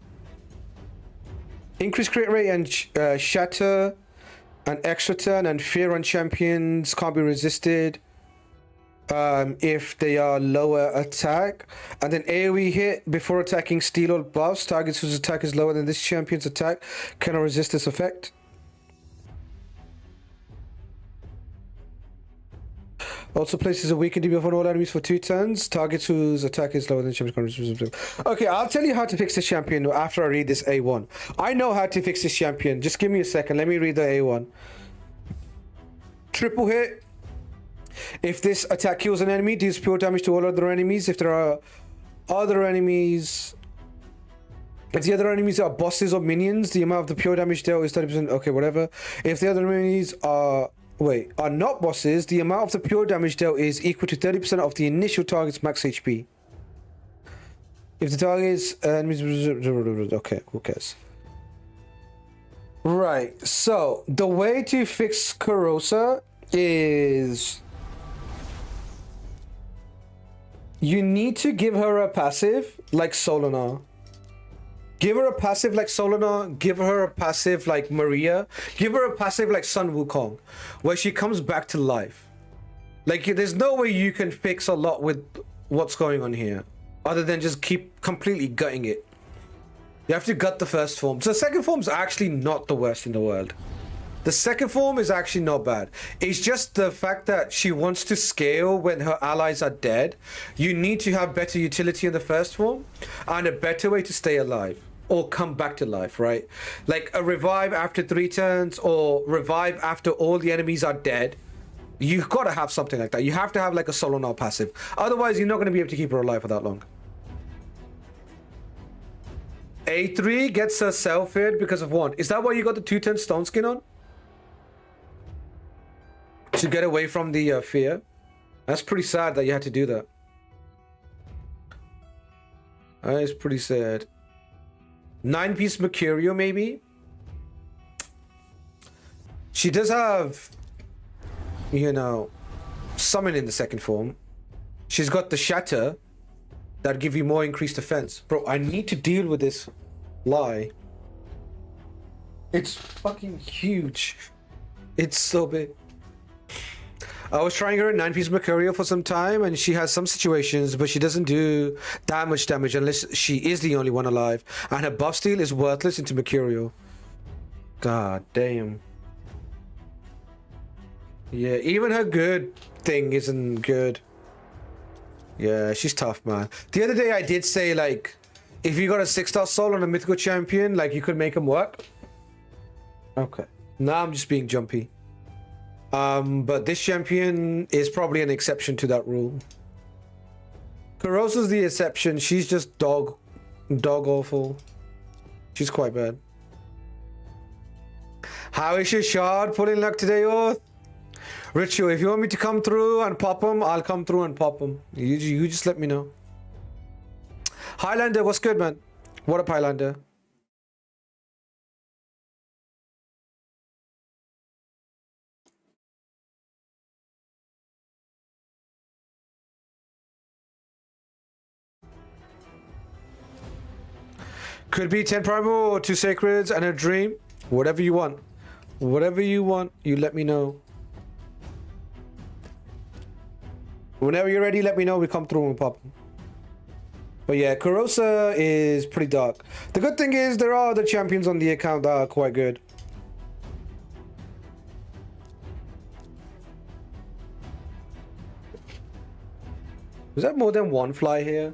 Speaker 1: Increase crit rate and shatter, an extra turn, and fear on champions can't be resisted if they are lower attack. And then AoE hit before attacking, steal all buffs. Targets whose attack is lower than this champion's attack cannot resist this effect. Also places a weakened debuff on all enemies for 2 turns. Targets whose attack is lower than champion. Okay, I'll tell you how to fix this champion after I read this A1. I know how to fix this champion. Just give me a second. Let me read the A1. Triple hit. If this attack kills an enemy, deals pure damage to all other enemies. If there are other enemies... If the other enemies are bosses or minions, the amount of the pure damage dealt is 30%. Okay, whatever. If the other enemies are not bosses, the amount of the pure damage dealt is equal to 30% of the initial target's max HP. If the target's enemies... Okay, who cares? Right, so the way to fix Karosa is... You need to give her a passive like Solinar. Give her a passive like Solinar. Give her a passive like Maria. Give her a passive like Sun Wukong, where she comes back to life. Like, there's no way you can fix a lot with what's going on here, other than just keep completely gutting it. You have to gut the first form. So the second form's actually not the worst in the world. The second form is actually not bad. It's just the fact that she wants to scale when her allies are dead. You need to have better utility in the first form and a better way to stay alive or come back to life, right? Like a revive after 3 turns or revive after all the enemies are dead. You've got to have something like that. You have to have like a Solinar passive. Otherwise, you're not going to be able to keep her alive for that long. A3 gets her self-feared because of 1. Is that why you got the 2-turn stone skin on? To get away from the fear? That's pretty sad that you had to do that. That is pretty sad. 9-piece Mercurio, maybe? She does have, you know, summon in the second form. She's got the Shatter that give you more increased defense. Bro, I need to deal with this lie. It's fucking huge. It's so big. I was trying her in 9-piece Mercurio for some time, and she has some situations, but she doesn't do that much damage unless she is the only one alive. And her buff steal is worthless into Mercurio. God damn. Yeah, even her good thing isn't good. Yeah, she's tough, man. The other day I did say, like, if you got a 6-star soul on a mythical champion, like, you could make him work. Okay. Now I'm just being jumpy. But this champion is probably an exception to that rule. Carosa's the exception. She's just dog awful. She's quite bad. How is your shard pulling luck today, Orth? Ritual, if you want me to come through and pop him, I'll come through and pop him. You just let me know. Highlander, what's good, man? What up, Highlander? Could be 10 primal or 2 sacreds and a dream. Whatever you want. Whatever you want, you let me know. Whenever you're ready, let me know. We come through and pop. But yeah, Carosa is pretty dark. The good thing is there are other champions on the account that are quite good. Is that more than one fly here?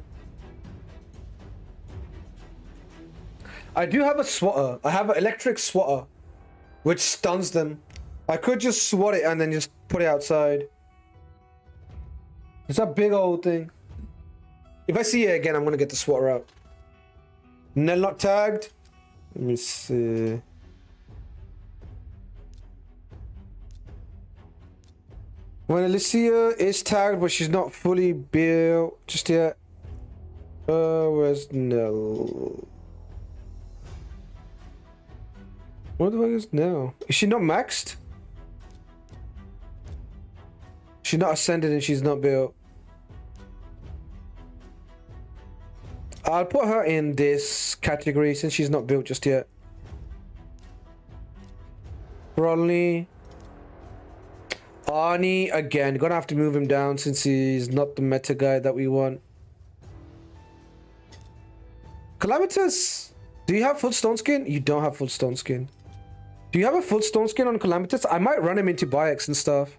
Speaker 1: I do have a swatter. I have an electric swatter, which stuns them. I could just swat it and then just put it outside. It's that big old thing. If I see it again, I'm gonna get the swatter out. Nell not tagged. Let me see. When Alicia is tagged, but she's not fully built just yet. Where's Nell? What the fuck is Nell? Is she not maxed? She's not ascended and she's not built. I'll put her in this category since she's not built just yet. Ronley. Arnie, again, gonna have to move him down since he's not the meta guy that we want. Calamitous, do you have full stone skin? You don't have full stone skin. Do you have a full stone skin on Calamitous? I might run him into Byax and stuff.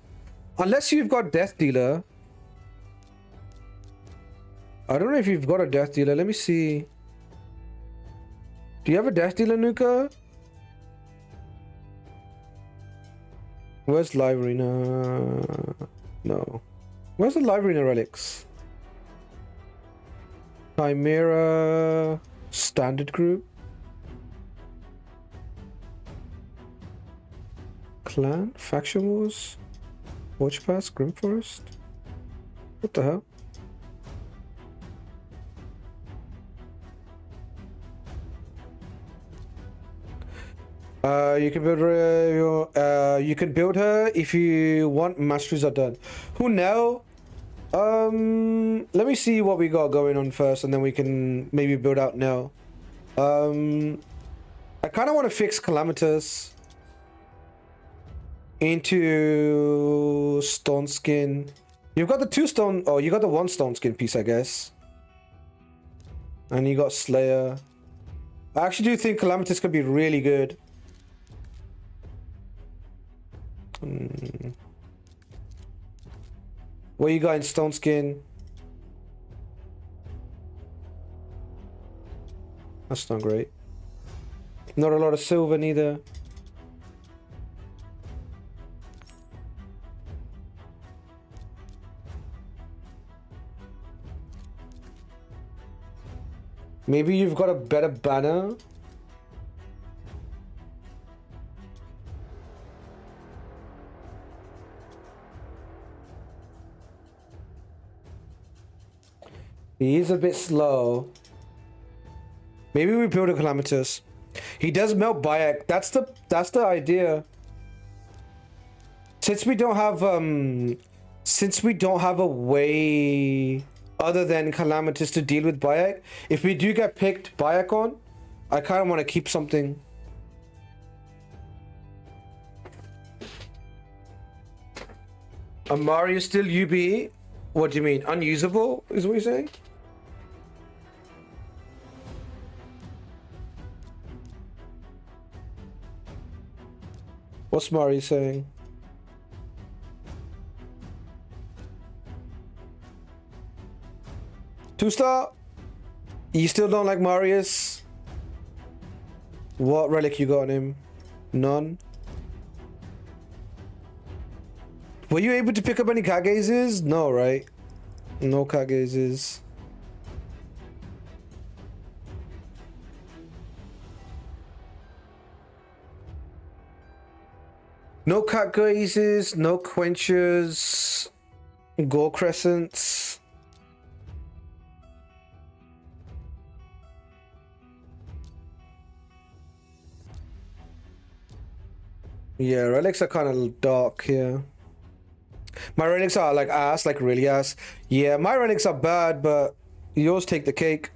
Speaker 1: Unless you've got Death Dealer. I don't know if you've got a Death Dealer. Let me see. Do you have a Death Dealer, Nuka? Where's Live Arena? No. Where's the Live Arena relics? Chimera Standard Group. Clan? Faction Wars? Watch Pass? Grim Forest? What the hell? You can build her. You can build her if you want. Masteries are done. Who now? Let me see what we got going on first, and then we can maybe build out now. I kind of want to fix Calamitous into stone skin. You've got the 2 stone. Oh, you got the 1 stone skin piece, I guess. And you got Slayer. I actually do think Calamitous could be really good. What you got in stone skin? That's not great. Not a lot of silver neither. Maybe you've got a better banner. He is a bit slow. Maybe we build a Calamitous. He does melt Bayek. That's the idea. Since we don't have a way other than Calamitous to deal with Bayek, if we do get picked Bayek on, I kind of want to keep something. Amari is still UB. What do you mean? Unusable is what you're saying? What's Mari saying? Two-star? You still don't like Marius? What relic you got on him? None? Were you able to pick up any Kagezes? No, right? No Kagezes. No Kagezes, no Quenchers, Gore Crescents. Yeah, relics are kind of dark here. My relics are like ass, like really ass. Yeah, my relics are bad, but yours take the cake.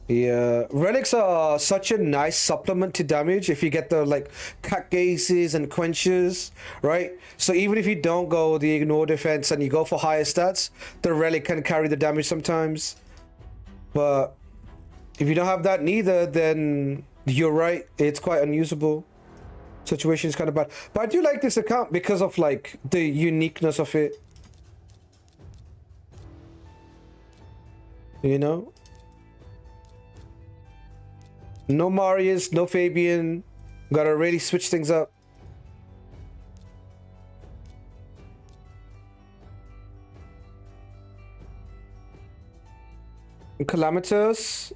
Speaker 1: Yeah, relics are such a nice supplement to damage if you get the like cat gazes and quenches, right? So even if you don't go the ignore defense and you go for higher stats, the relic can carry the damage sometimes. But if you don't have that neither, then you're right, it's quite unusable. Situation is kind of bad. But I do like this account because of like the uniqueness of it. You know? No Marius, no Fabian. Gotta really switch things up. Calamitous.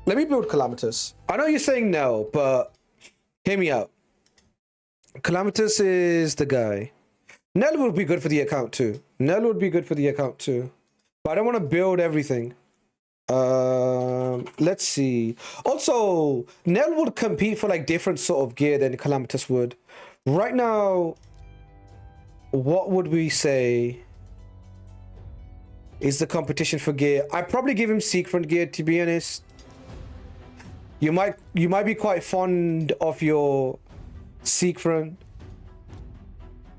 Speaker 1: Let me build Calamitous. I know you're saying no, but hear me out. Calamitous is the guy. Nell would be good for the account too. Nell would be good for the account too. But I don't want to build everything. Let's see. Also, Nell would compete for like different sort of gear than Calamitous would. Right now, what would we say is the competition for gear? I'd probably give him Sequent gear, to be honest. You might be quite fond of your Sequent,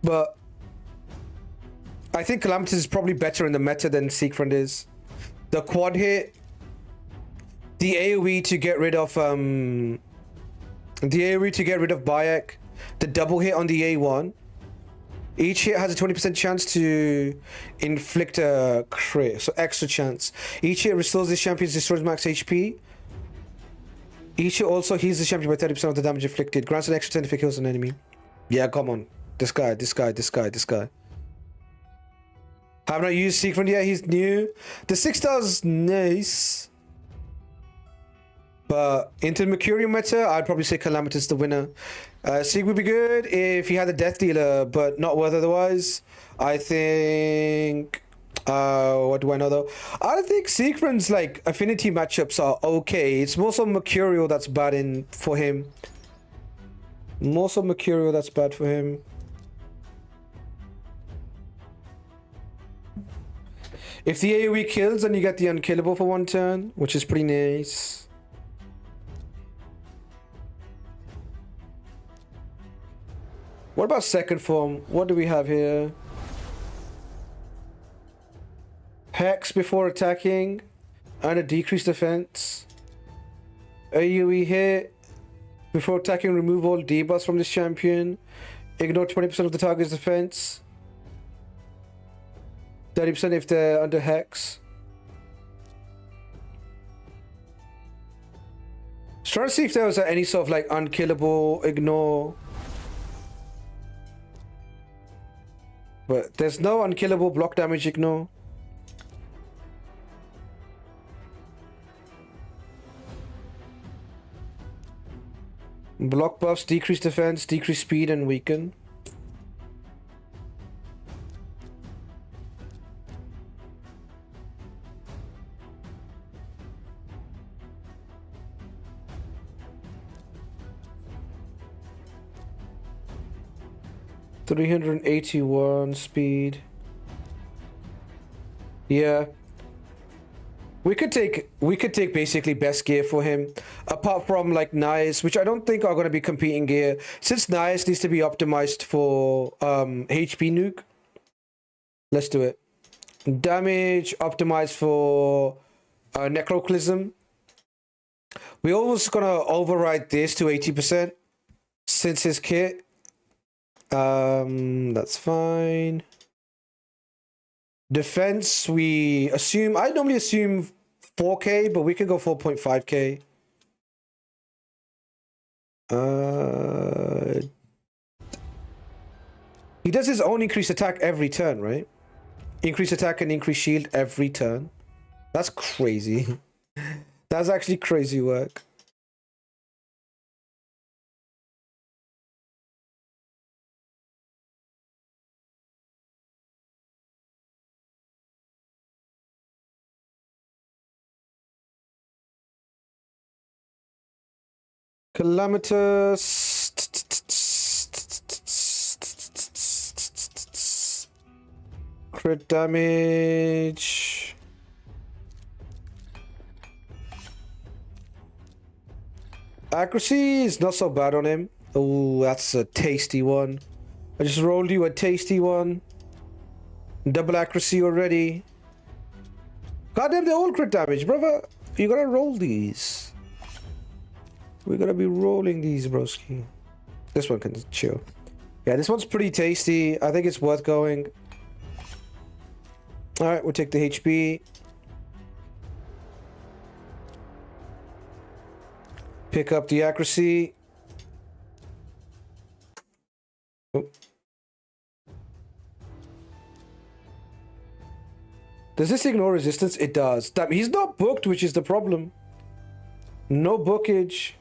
Speaker 1: but I think Calamitous is probably better in the meta than Sequent is. The quad hit, the AoE to get rid of Bayek, the double hit on the A1. Each hit has a 20% chance to inflict a crit, so extra chance. Each hit restores this champion's destroys max HP. Each hit also heals the champion by 30% of the damage inflicted. Grants an extra 10 if it kills an enemy. Yeah, come on. This guy. Have not used Sequent yet, he's new. The 6-star's nice. But into the Mercurial meta, I'd probably say Calamitous the winner. Sig would be good if he had a Death Dealer, but not worth otherwise. I think... what do I know though? I think Sequent's like affinity matchups are okay. It's more so Mercurial that's bad for him. If the AoE kills, then you get the unkillable for 1 turn, which is pretty nice. What about second form? What do we have here? Hex before attacking and a decreased defense. AoE hit before attacking, remove all debuffs from this champion. Ignore 20% of the target's defense. 30% if they're under hex. Just trying to see if there was any sort of like unkillable ignore. But there's no unkillable block damage ignore. Block buffs, decrease defense, decrease speed, and weaken. $381 speed. Yeah. We could take basically best gear for him, apart from like Nias, which I don't think are going to be competing gear, since Nias needs to be optimized for HP nuke. Let's do it. Damage optimized for Necroclism. We're always gonna override this to 80% since his kit. That's fine. Defense, we assume, I normally assume 4k, but we can go 4.5k. He does his own increased attack every turn, right? Increase attack and increase shield every turn. That's crazy. That's actually crazy work. Calamitous. Crit damage. Accuracy is not so bad on him. Oh, that's a tasty one. I just rolled you a tasty one. Double accuracy already. Goddamn, they're all crit damage, brother. You gotta roll these. We're gonna be rolling these, broski. This one can chill. Yeah, this one's pretty tasty. I think it's worth going. Alright, we'll take the HP. Pick up the accuracy. Oh. Does this ignore resistance? It does. Damn, he's not booked, which is the problem. No bookage.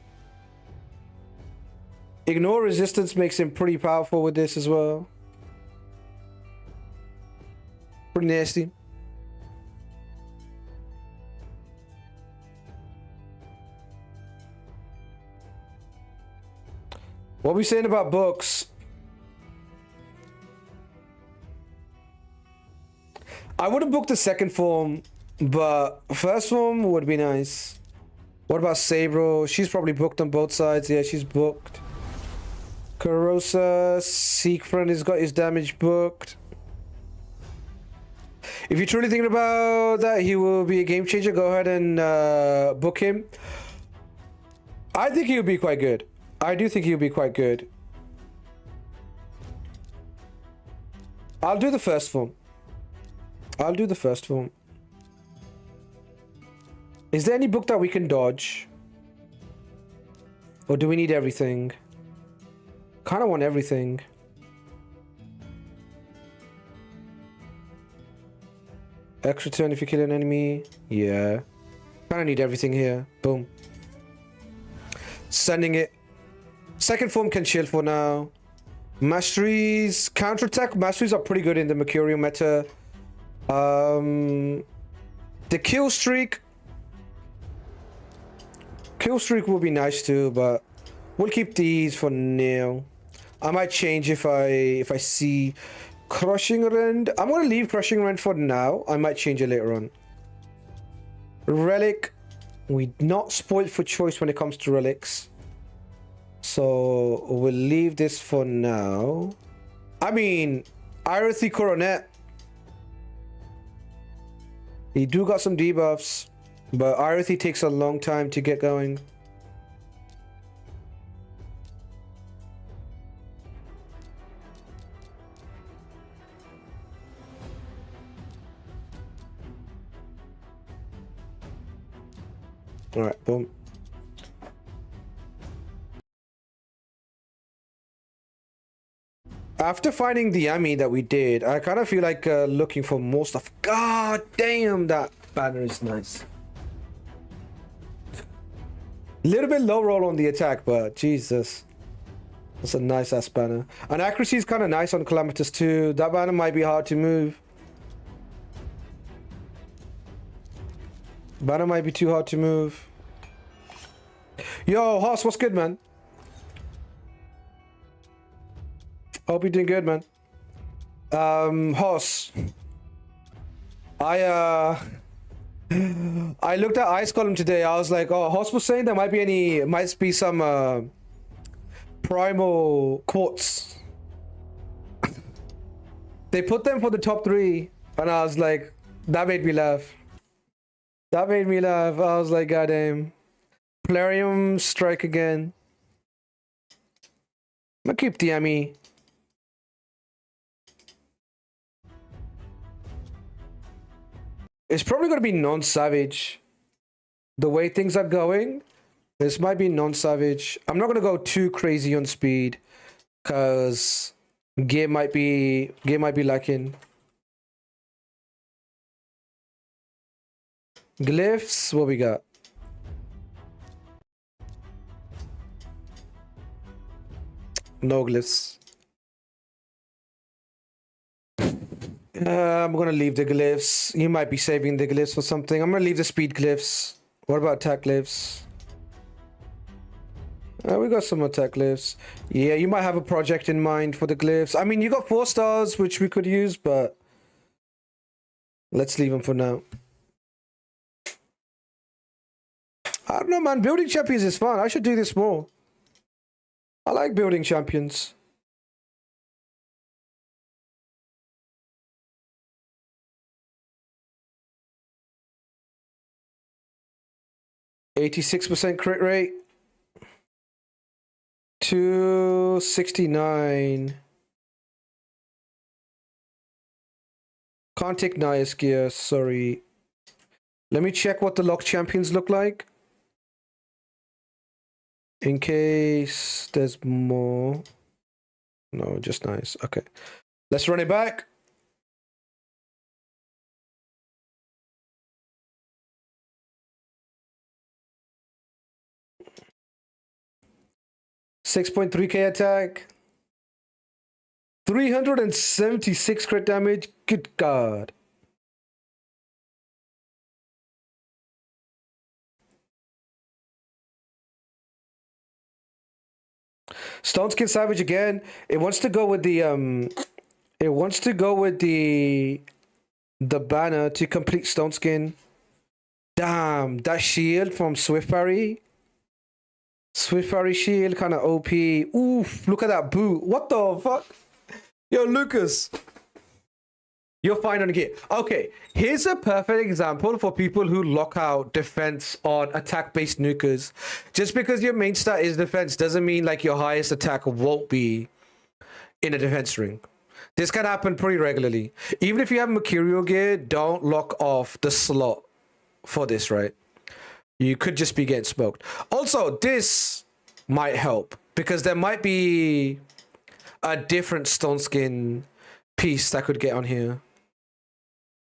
Speaker 1: Ignore resistance makes him pretty powerful with this as well. Pretty nasty. What are we saying about books? I would have booked the second form, but first form would be nice. What about Sabro? She's probably booked on both sides. Yeah, she's booked. Karosa, Siegfried has got his damage booked. If you're truly thinking about that, he will be a game changer. Go ahead and book him. I think he'll be quite good. I do think he'll be quite good. I'll do the first form. I'll do the first form. Is there any book that we can dodge? Or do we need everything? Kind of want everything. Extra turn if you kill an enemy. Yeah. Kind of need everything here. Boom. Sending it. Second form can chill for now. Masteries. Counterattack. Masteries are pretty good in the Mercurial meta. The kill streak. Kill streak will be nice too, but we'll keep these for now. I might change if I see Crushing Rend. I'm gonna leave Crushing Rend for now. I might change it later on. Relic. We're not spoiled for choice when it comes to relics. So we'll leave this for now. I mean, Irithy Coronet. He do got some debuffs, but Irithy takes a long time to get going. All right, boom. After finding the Yami that we did, I kind of feel like looking for more stuff. God damn, that banner is nice. Little bit low roll on the attack, but Jesus. That's a nice ass banner. And accuracy is kind of nice on Calamitous too. That banner might be hard to move. Banner might be too hard to move. Yo, Hoss, what's good, man? Hope you're doing good, man. Hoss. I looked at Ice Column today. I was like, oh, Hoss was saying there might be some primal quartz. They put them for the top 3, and I was like, that made me laugh. That made me laugh. I was like, goddamn. Plarium strike again. I'm gonna keep the Yami. It's probably gonna be non-savage. The way things are going, this might be non-savage. I'm not gonna go too crazy on speed, cause gear might be lacking. Glyphs, what we got? No glyphs. I'm gonna leave the glyphs. You might be saving the glyphs for something. I'm gonna leave the speed glyphs. What about attack glyphs? We got some attack glyphs. Yeah, you might have a project in mind for the glyphs. I mean, you got 4 stars, which we could use, but let's leave them for now. I don't know, man. Building champions is fun. I should do this more. I like building champions. %86% crit rate. 269. Can't take Nias gear, sorry. Let me check what the locked champions look like. In case there's more. No, just nice. Okay. Let's run it back. $6.3k attack. 376 crit damage. Good God. Stone Skin Savage again. It wants to go with the the banner to complete Stone Skin. Damn, that shield from Swift Parry. Swift Parry shield, kind of OP. Oof, look at that boot. What the fuck? Yo, Lucas. You're fine on gear. Okay, here's a perfect example for people who lock out defense on attack-based nukers. Just because your main stat is defense doesn't mean like your highest attack won't be in a defense ring. This can happen pretty regularly. Even if you have Mercurial gear, don't lock off the slot for this, right? You could just be getting smoked. Also, this might help because there might be a different Stone Skin piece that could get on here.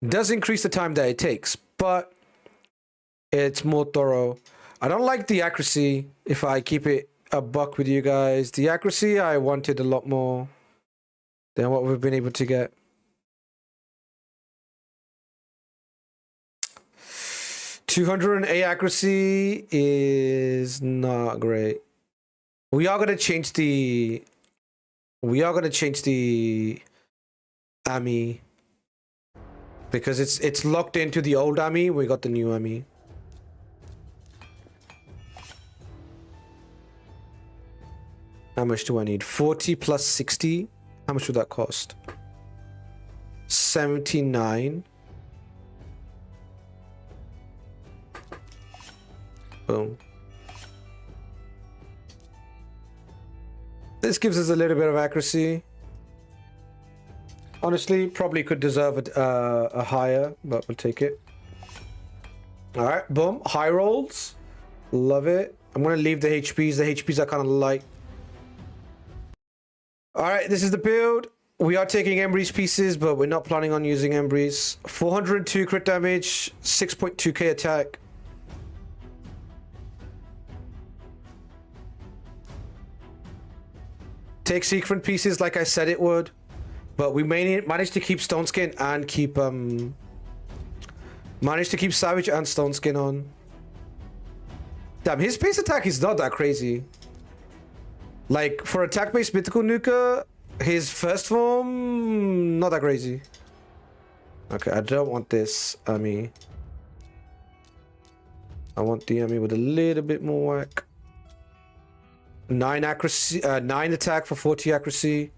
Speaker 1: Does increase the time that it takes, but it's more thorough. I don't like the accuracy. If I keep it a buck with you guys, the accuracy I wanted a lot more than what we've been able to get. .208 accuracy is not great. We are gonna change the Ami. Because it's locked into the old Ami. We got the new Ami. How much do I need? 40 plus 60. How much would that cost? 79. Boom. This gives us a little bit of accuracy. Honestly, probably could deserve a higher, but we'll take it. All right, boom. High rolls. Love it. I'm going to leave the HPs. The HPs are kind of light. All right, this is the build. We are taking Embry's pieces, but we're not planning on using Embry's. 402 crit damage, 6.2k attack. Take Sequin pieces like I said it would. But we managed to keep Stone Skin and keep managed to keep Savage and Stone Skin on. Damn, his base attack is not that crazy. Like for attack-based mythical nuka, his first form not that crazy. Okay, I don't want this Ami. I want the Ami with a little bit more whack. 9 accuracy, 9 attack for 40 accuracy.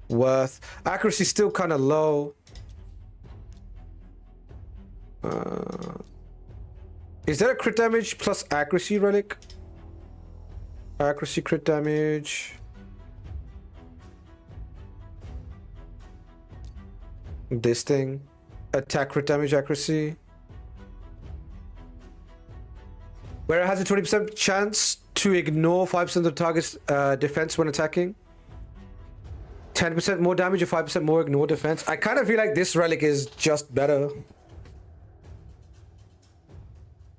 Speaker 1: Worth. Accuracy still kind of low. Is there a crit damage plus accuracy relic? Accuracy crit damage. This thing. Attack crit damage accuracy. Where it has a 20% chance to ignore 5% of the target's defense when attacking. 10% more damage or 5% more ignore defense. I kind of feel like this relic is just better.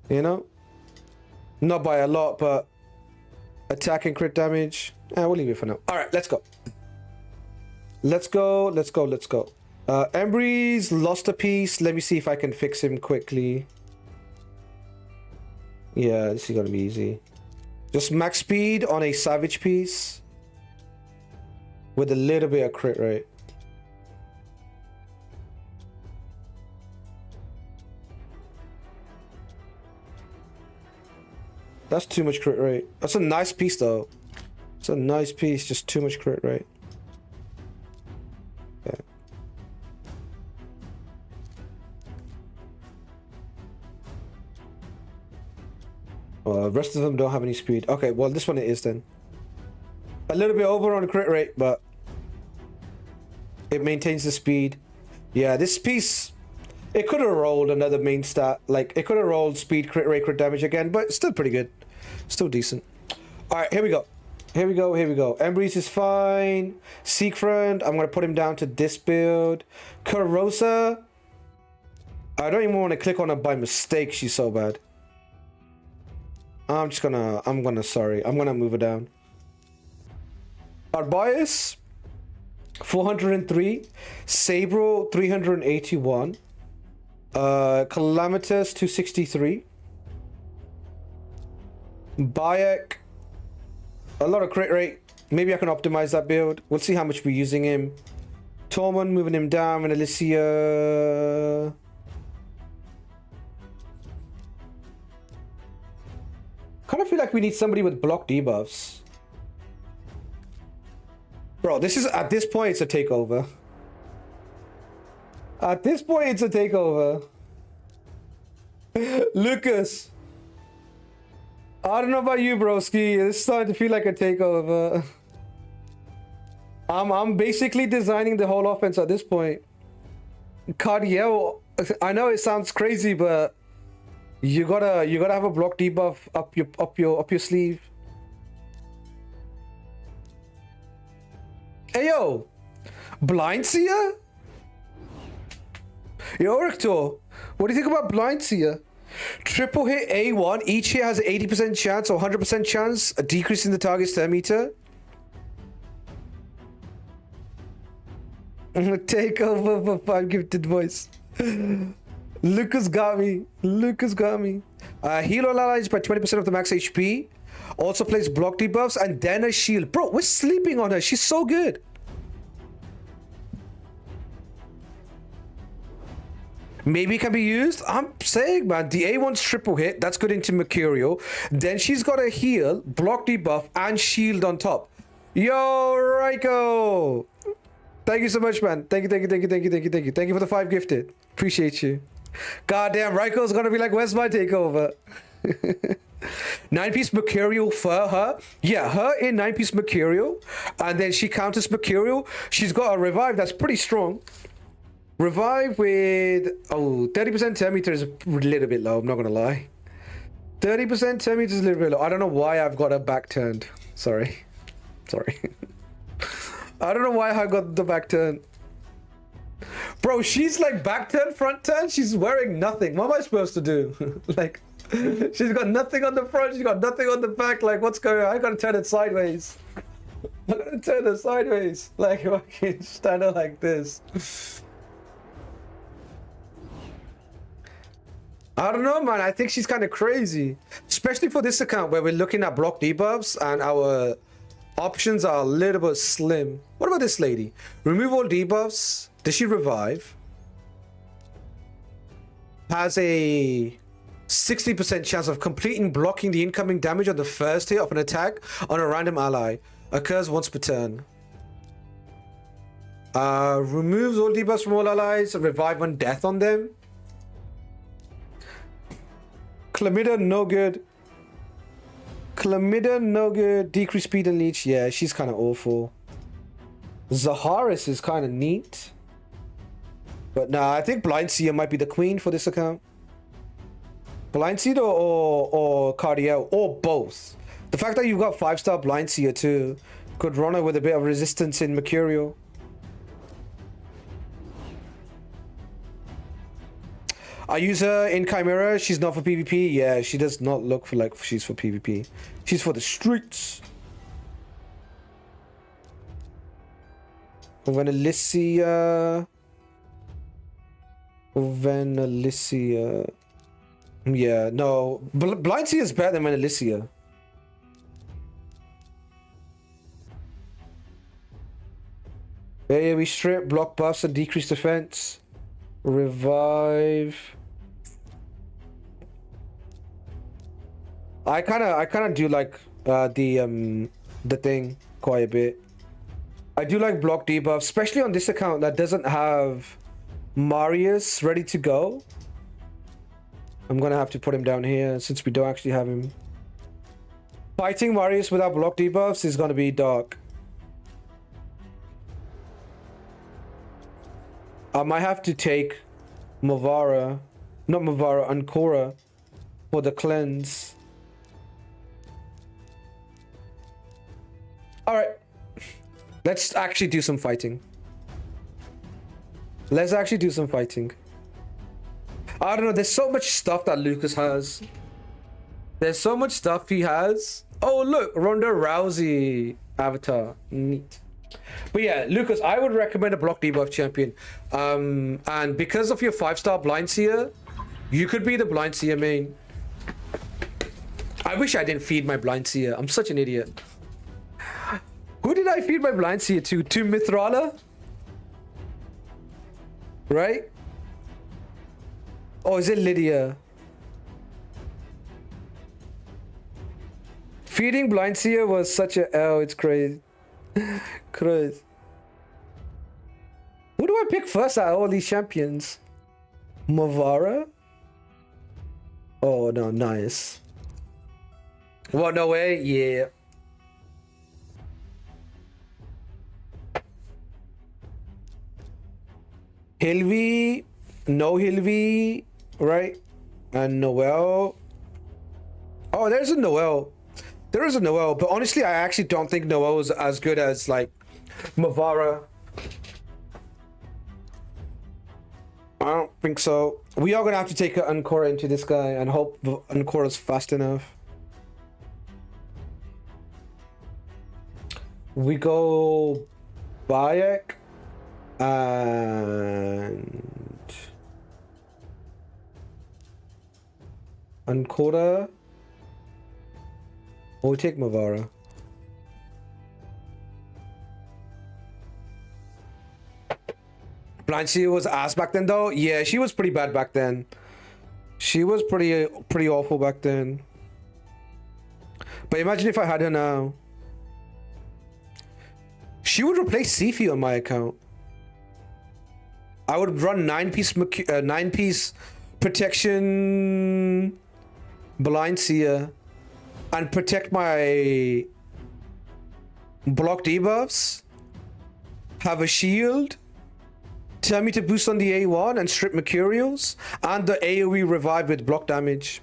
Speaker 1: You know? Not by a lot, but attack and crit damage. We'll leave it for now. All right, let's go. Let's go, let's go, let's go. Embry's lost a piece. Let me see if I can fix him quickly. Yeah, this is gonna be easy. Just max speed on a Savage piece. With a little bit of crit rate. That's too much crit rate. That's a nice piece though. It's a nice piece, just too much crit rate. Okay. Rest of them don't have any speed. Okay, well this one it is then. A little bit over on the crit rate, but it maintains the speed. Yeah, this piece, it could have rolled another main stat. Like, it could have rolled speed, crit rate, crit damage again, but still pretty good. Still decent. All right, here we go. Here we go, here we go. Embry's is fine. Seekfriend, I'm going to put him down to this build. Karosa, I don't even want to click on her by mistake. She's so bad. I'm gonna move her down. Arbias, 403. Sabro, 381. Calamitous, 263. Bayek, a lot of crit rate. Maybe I can optimize that build. We'll see how much we're using him. Tormund, moving him down. And Alicia. Kind of feel like we need somebody with block debuffs. Bro, this is, at this point, it's a takeover. At this point, it's a takeover. Lucas. I don't know about you, broski. It's starting to feel like a takeover. I'm basically designing the whole offense at this point. Cardiel, I know it sounds crazy, but you gotta have a block debuff up your sleeve. Hey yo, Blind Seer? Yo, Rictor, what do you think about Blind Seer? Triple hit A1, each hit has an 80% chance or 100% chance of decreasing the target's turn meter. Take over for 5 gifted voice. Lucas got me. Lucas got me. Heal all allies by 20% of the max HP. Also plays block debuffs and then a shield. Bro, we're sleeping on her. She's so good. maybe can be used. I'm saying, man, the A1's triple hit. That's good into Mercurial. Then she's got a heal, block debuff, and shield on top. Yo, Raiko. Thank you so much, man. Thank you. Thank you for the 5 gifted. Appreciate you. Goddamn, Raiko's gonna be like, where's my takeover? 9-piece Mercurial for her. Yeah, her in 9-piece Mercurial. And then she counters Mercurial. She's got a revive that's pretty strong. Revive with 30% 10 meter is a little bit low, I'm not gonna lie. 30% 10 meters is a little bit low. I don't know why I've got her back turned. Sorry. I don't know why I got the back turn. Bro, she's like back turn, front turn. She's wearing nothing. What am I supposed to do? Like, she's got nothing on the front. She's got nothing on the back. Like, what's going on? I gotta turn it sideways. I gotta turn it sideways. Like, fucking stand her like this. I don't know, man. I think she's kind of crazy. Especially for this account where we're looking at block debuffs and our options are a little bit slim. What about this lady? Remove all debuffs. Does she revive? Has a 60% chance of completing blocking the incoming damage on the first hit of an attack on a random ally. Occurs once per turn. Removes all debuffs from all allies and revive on death on them. Chlamydia, no good. Chlamydia, no good. Decrease speed and leech. Yeah, she's kind of awful. Zaharis is kind of neat. But nah, I think Blind Seer might be the queen for this account. Blind Seer or Cardiel, or both. The fact that you've got 5-star Blind Seer too could run her with a bit of resistance in Mercurial. I use her in Chimera. She's not for PvP. Yeah, she does not look for like she's for PvP. She's for the streets. Vanalicia. Yeah, no. Blind Seer is better than Vanalicia. Yeah, we strip, block buffs, and decrease defense. Revive. I kind of do like the thing quite a bit. I do like block debuff, especially on this account that doesn't have Marius ready to go. I'm gonna have to put him down here since we don't actually have him. Fighting Marius without block debuffs is gonna be dark. I might have to take Ancora for the cleanse. Alright. Let's actually do some fighting. I don't know, there's so much stuff that Lucas has. There's so much stuff he has. Oh look, Ronda Rousey avatar. Neat. But yeah, Lucas, I would recommend a block debuff champion. And because of your 5-star Blind Seer, you could be the Blind Seer main. I wish I didn't feed my Blind Seer. I'm such an idiot. Who did I feed my Blind Seer to? To Mithrala? Right? Or is it Lydia? Feeding Blind Seer was such a... Oh, it's crazy. Crazy. Who do I pick first out of all these champions? Mavara? Oh, no, nice. What, no way? Yeah. Hilvi, no Hilvi, right? And Noel. Oh, there's a Noel. There is a Noel, but honestly, I actually don't think Noel is as good as like Mavara. I don't think so. We are gonna have to take an Ancora into this guy and hope Ancora's fast enough. We go Bayek and Ancora. Or we take Mavara. Blancy was ass back then, though. Yeah, she was pretty bad back then. She was pretty awful back then. But imagine if I had her now. She would replace Sifi on my account. I would run 9-piece protection blind seer and protect my block debuffs. Have a shield. Tell me to boost on the A1 and strip Mercurials and the AoE revive with block damage.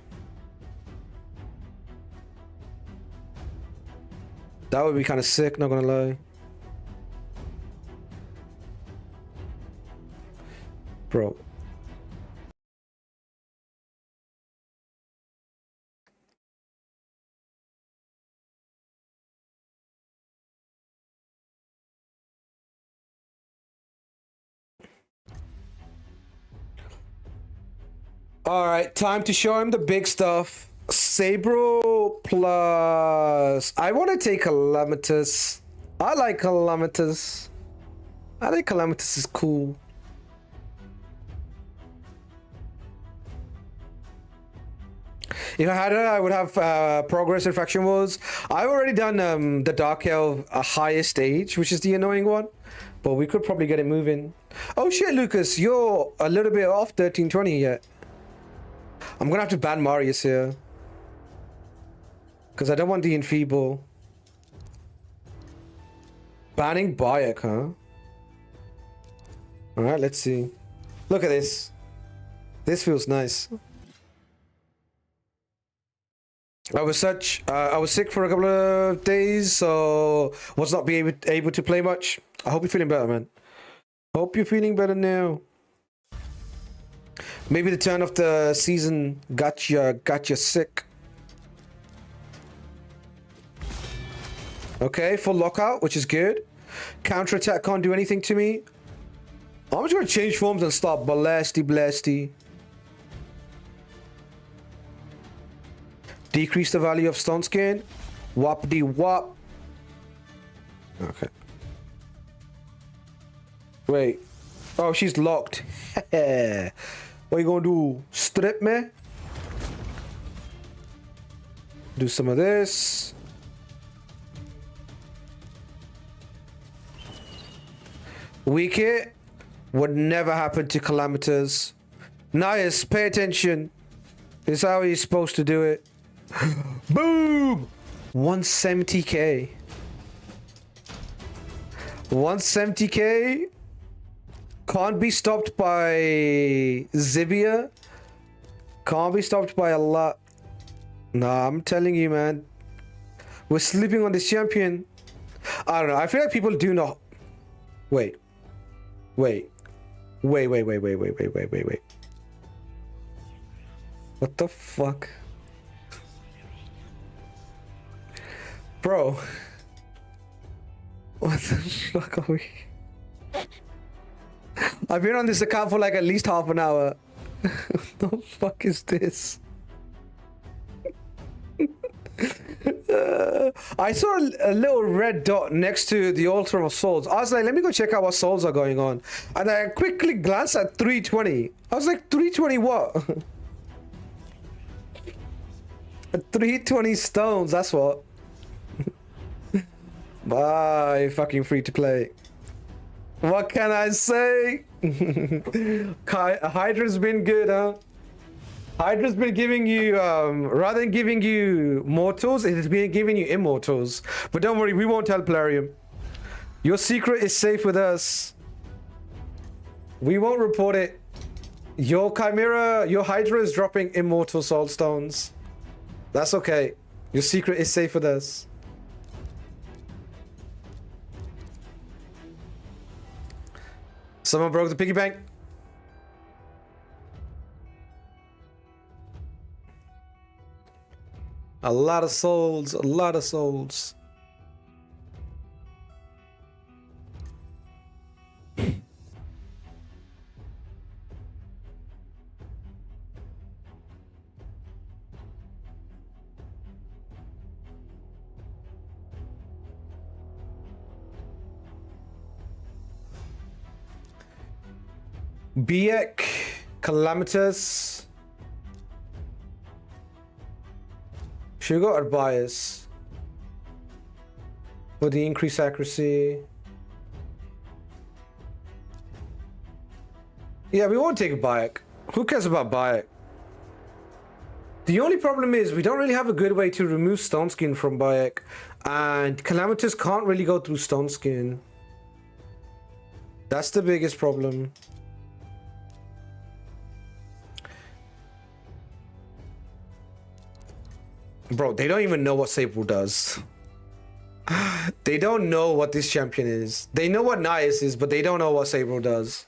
Speaker 1: That would be kind of sick, not gonna lie. Bro. All right, time to show him the big stuff. Sabro plus... I want to take Calamitous. I like Calamitous. I think Calamitous is cool. If I had her, I would have Progress and Faction Wars. I've already done the Dark Elf highest stage, which is the annoying one. But we could probably get it moving. Oh shit, Lucas, you're a little bit off 1320 yet. I'm gonna have to ban Marius here. Because I don't want the Enfeeble. Banning Bayek, huh? Alright, let's see. Look at this. This feels nice. I was sick for a couple of days, so was not able to play much. I hope you're feeling better, man. Hope you're feeling better now. Maybe the turn of the season got you sick. Okay, full lockout, which is good. Counter attack can't do anything to me. I'm just gonna change forms and start blasty. Decrease the value of stun skin. Whoppity whop. Okay. Wait. Oh, she's locked. What you gonna do? Strip me? Do some of this. Weak it. Would never happen to Calamitous. Nice, pay attention. This is how he's supposed to do it. Boom! 170k. 170k. Can't be stopped by Zibia. Can't be stopped by a lot. Nah, I'm telling you, man. We're sleeping on this champion. I don't know. I feel like people do not. Wait. What the fuck? Bro. What the fuck are we? I've been on this account for like at least half an hour. What the fuck is this? I saw a little red dot next to the altar of souls. I was like, let me go check out what souls are going on. And I quickly glanced at 320. I was like, 320 what? 320 stones, that's what. Bye, fucking free to play. What can I say? Hydra's been good, huh? Hydra's been giving you, rather than giving you mortals, it has been giving you immortals. But don't worry, we won't tell Plarium. Your secret is safe with us. We won't report it. Your Chimera, your Hydra is dropping immortal soul stones. That's okay. Your secret is safe with us. Someone broke the piggy bank. A lot of souls, a lot of souls. Biek, Calamitous. Should go Arbias for the increased accuracy. Yeah, we won't take a Biek. Who cares about Biek? The only problem is we don't really have a good way to remove Stone Skin from Biek, and Calamitous can't really go through Stone Skin. That's the biggest problem. Bro, they don't even know what Sabre does. They don't know what this champion is. They know what Nias is, but they don't know what Sabre does.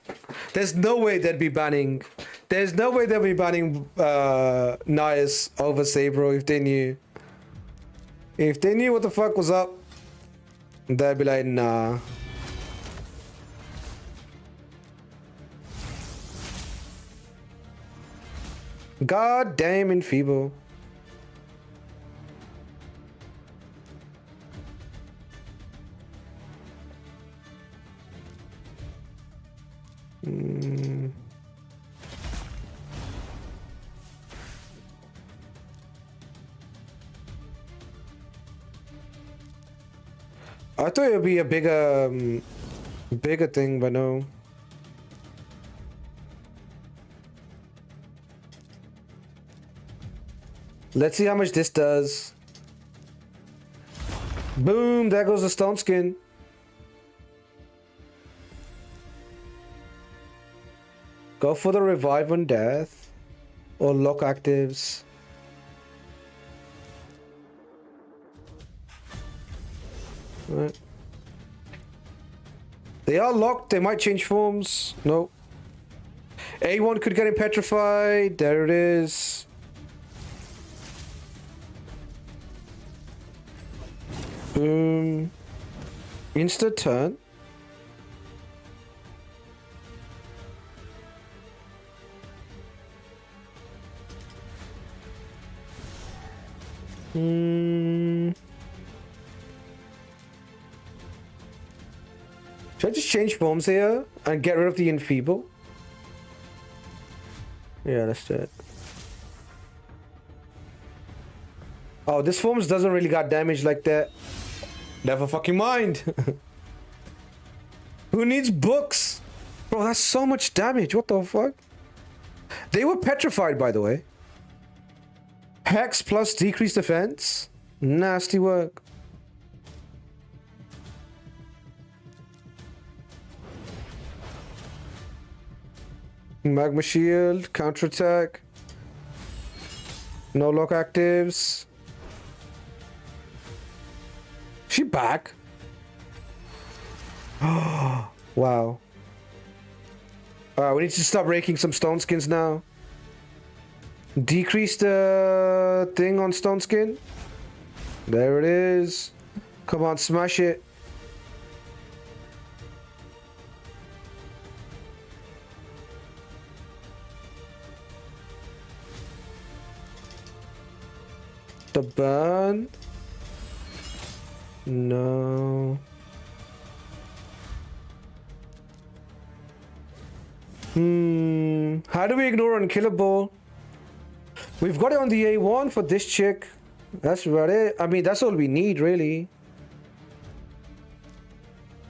Speaker 1: There's no way they'd be banning. There's no way they'd be banning Nias over Sabre if they knew. If they knew what the fuck was up, they'd be like, nah. God damn Enfeeble. I thought it would be a bigger thing, but no. Let's see how much this does. Boom, there goes the Stone Skin. Go for the Revive on Death or lock actives. Right. They are locked. They might change forms. No. A1 could get him petrified. There it is. Boom. Instant turn. Should I just change forms here and get rid of the Enfeeble? Yeah, let's do it. Oh, this forms doesn't really got damage like that. Never fucking mind. Who needs books? Bro, that's so much damage. What the fuck? They were petrified, by the way. Hex plus decreased defense. Nasty work. Magma shield, counterattack. No lock actives. She back? Wow. Alright, we need to stop raking some Stone Skins now. Decrease the thing on Stone Skin. There it is. Come on, smash it. The burn. No. How do we ignore unkillable? We've got it on the A1 for this chick. That's about it. I mean, that's all we need, really.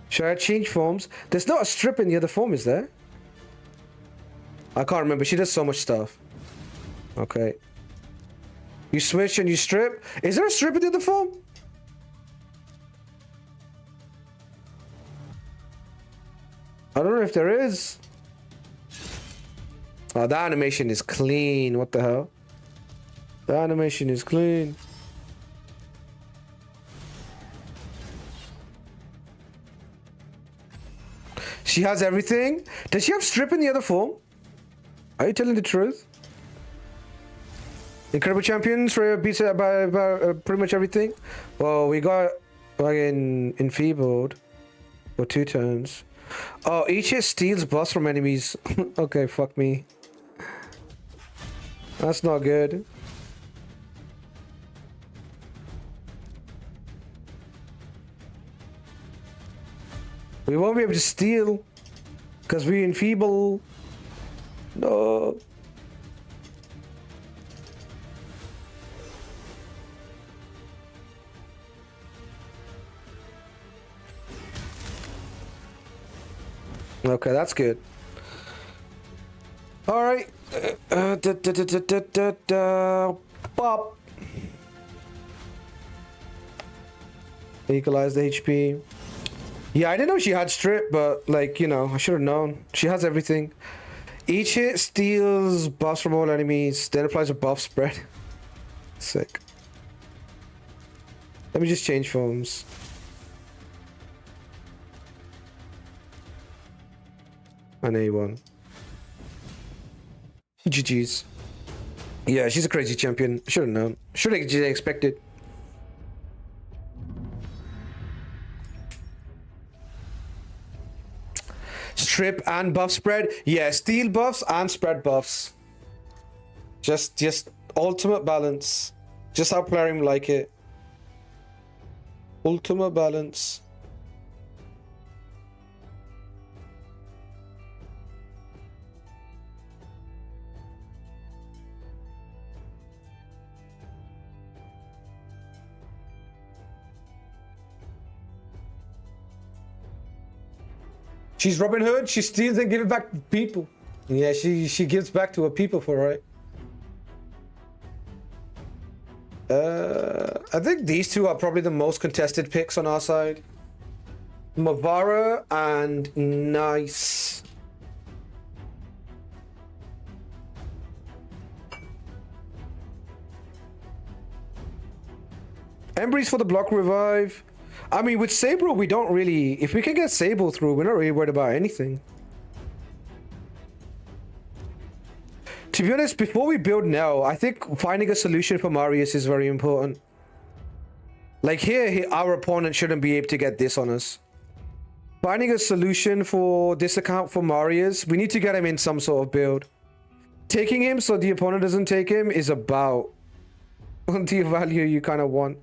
Speaker 1: Should I change forms? There's not a strip in the other form, is there? I can't remember. She does so much stuff. Okay. You switch and you strip. Is there a strip in the other form? I don't know if there is. Oh, the animation is clean. What the hell? The animation is clean. She has everything. Does she have strip in the other form? Are you telling the truth? Incredible champions for beats by pretty much everything. Well, we got fucking enfeebled for 2 turns. Oh, each hit steals buffs from enemies. Okay, fuck me. That's not good. We won't be able to steal because we enfeeble. No. Okay, that's good. All right. Pop. Equalize the HP. Yeah, I didn't know she had strip, but like, you know, I should have known. She has everything. Each hit steals buffs from all enemies, then applies a buff spread. Sick. Let me just change forms. An A1. GG's. Yeah, she's a crazy champion. Should have known. Should have expected. Strip and buff spread. Yeah, steal buffs and spread buffs. Just ultimate balance. Just how Plarium like it. Ultimate balance. She's Robin Hood. She steals and gives it back to people. Yeah, she gives back to her people for it. I think these two are probably the most contested picks on our side. Mavara and Nice. Embry's for the block revive. I mean, with Sable, we don't really... If we can get Sable through, we're not really worried about anything. To be honest, before we build now, I think finding a solution for Marius is very important. Like here, our opponent shouldn't be able to get this on us. Finding a solution for this account for Marius, we need to get him in some sort of build. Taking him so the opponent doesn't take him is about the value you kind of want.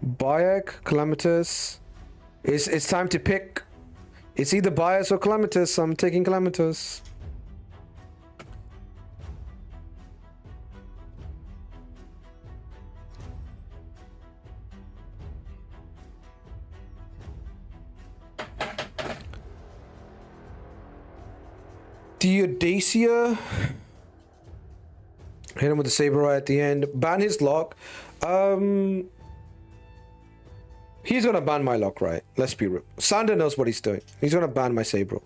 Speaker 1: Bayek, Calamitous. It's time to pick. It's either Bias or Calamitous. I'm taking Calamitous. Theodacia. Hit him with the saber right at the end. Ban his lock. He's gonna ban my lock, right? Let's be real. Sander knows what he's doing. He's gonna ban my saber.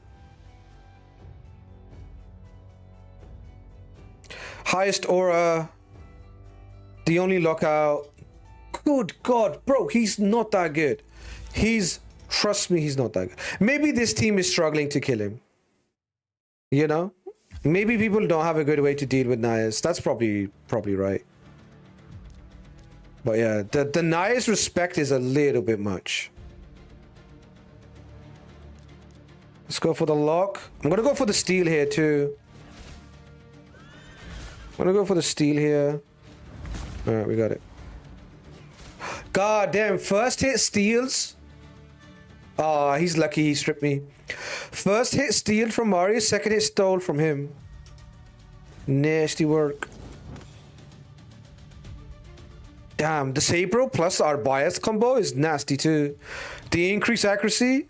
Speaker 1: Highest aura. The only lockout. Good God, bro, he's not that good. Trust me, he's not that good. Maybe this team is struggling to kill him. You know? Maybe people don't have a good way to deal with Nias. That's probably right. But yeah, the Nias respect is a little bit much. Let's go for the lock. I'm gonna go for the steal here too. I'm gonna go for the steal here. Alright, we got it. God damn, first hit steals. Oh, he's lucky he stripped me. First hit steal from Marius, second hit stole from him. Nasty work. Damn, the Sabre plus our bias combo is nasty too. The increased accuracy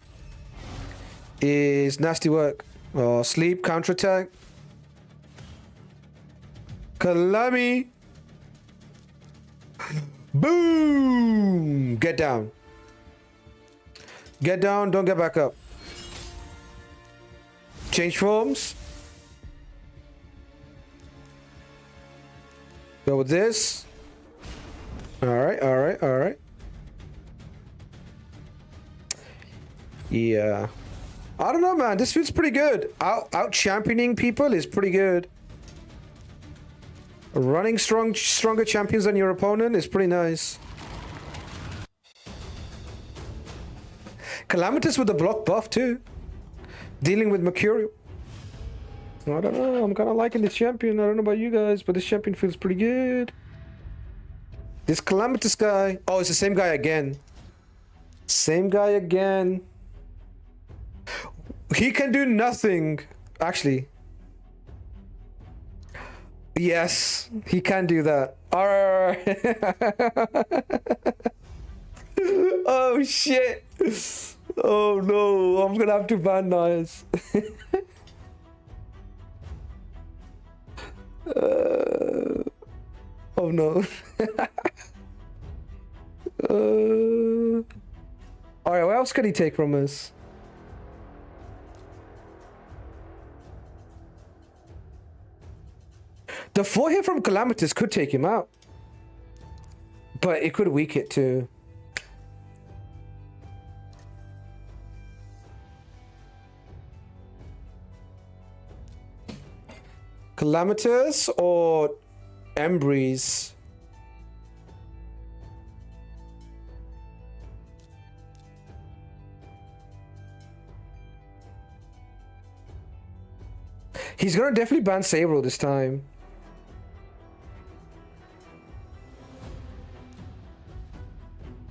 Speaker 1: is nasty work. Oh, sleep, counterattack. Kalami. Boom! Get down. Get down, don't get back up. Change forms. Go with this. Alright. Yeah. I don't know, man. This feels pretty good. Out championing people is pretty good. Running stronger champions than your opponent is pretty nice. Calamitous with the block buff too. Dealing with Mercurial. I don't know. I'm kind of liking this champion. I don't know about you guys, but this champion feels pretty good. This Calamitous guy. Oh, it's the same guy again. Same guy again. He can do nothing. Actually. Yes, he can do that. Alright. Oh shit. Oh no, I'm gonna have to ban Nice. Oh no. Alright, what else can he take from us? The 4 hit from Calamitous could take him out. But it could weak it too. Calamitous or Embreeze? He's gonna definitely ban Sabro this time.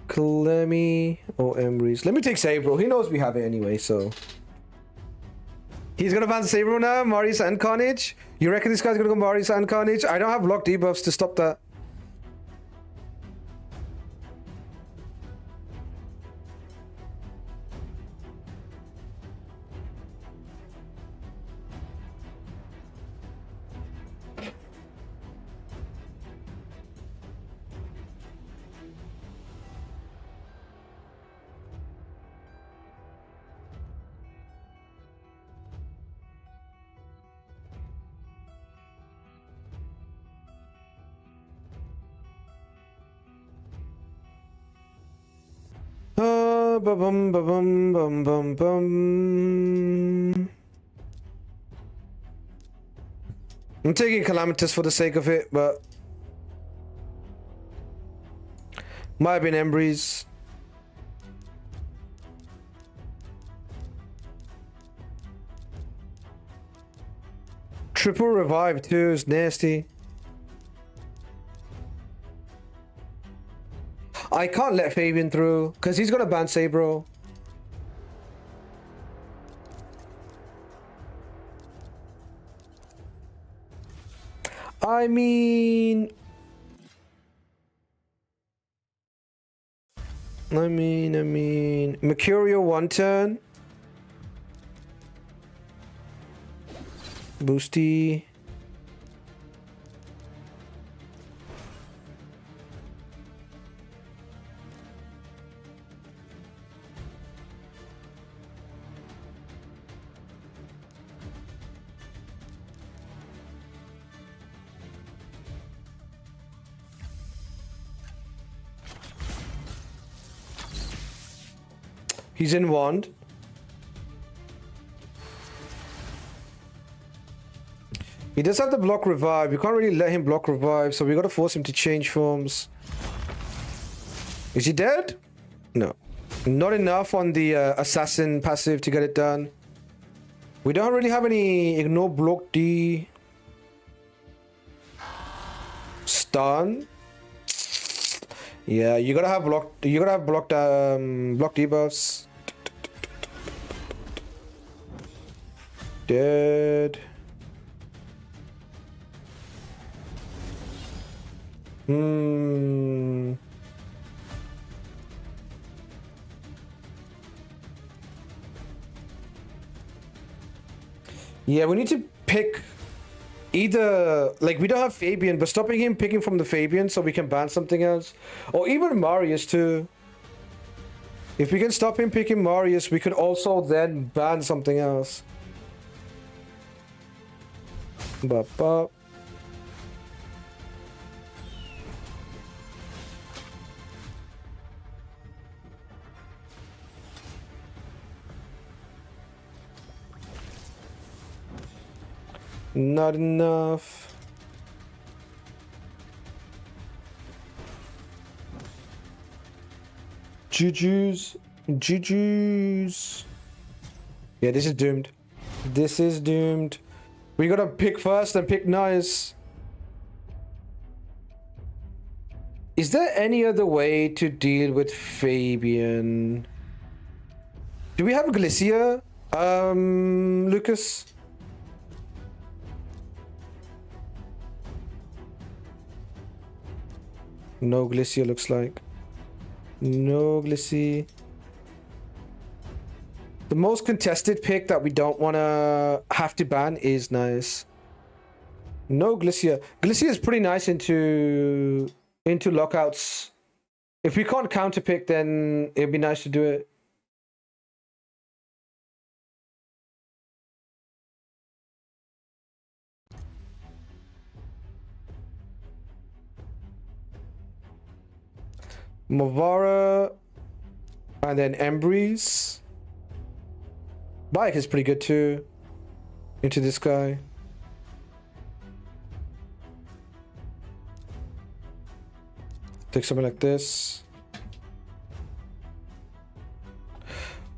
Speaker 1: Clemmy or Embreeze. Let me take Sabro. He knows we have it anyway, so. He's gonna ban Sabro now, Marius and Carnage. You reckon this guy's gonna go Marius and Carnage? I don't have block debuffs to stop that. Ba-bum, ba-bum, bum, bum, bum. I'm taking Calamitous for the sake of it, but might have been Embreeze. Triple revive too is nasty. I can't let Fabian through because he's gonna ban Sabro. I mean, Mercurial 1 turn. Boosty. He's in wand. He does have the block revive. We can't really let him block revive, so we gotta force him to change forms. Is he dead? No. Not enough on the assassin passive to get it done. We don't really have any ignore block D. Stun. Yeah, you gotta have block. You gotta have blocked block debuffs. Dead. Yeah, we need to pick either, like, we don't have Fabian, but stopping him picking from the Fabian so we can ban something else. Or even Marius too. If we can stop him picking Marius, we could also then ban something else. Bop. Not enough. Juju's. Yeah, this is doomed. This is doomed. We gotta pick first and pick nice. Is there any other way to deal with Fabian? Do we have Glycia, Lucas? No Glycia looks like. No Glycia. The most contested pick that we don't want to have to ban is nice. No Glycia. Glycia is pretty nice into lockouts. If we can't counter pick, then it'd be nice to do it. Movara and then Embreeze. Bike is pretty good too. Into this guy. Take something like this.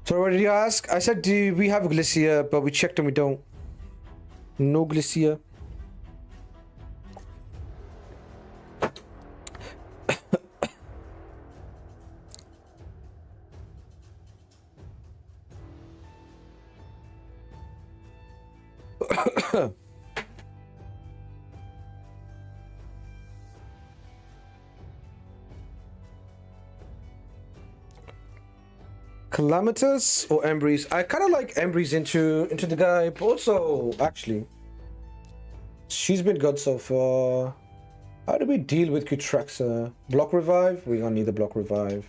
Speaker 1: So what did you ask? I said, do we have Glycia? But we checked and we don't. No Glycia. Calamitous or Embreeze? I kind of like Embreeze into the guy, but also actually she's been good so far. How do we deal with Kutraxa? Block revive? We don't need the block revive.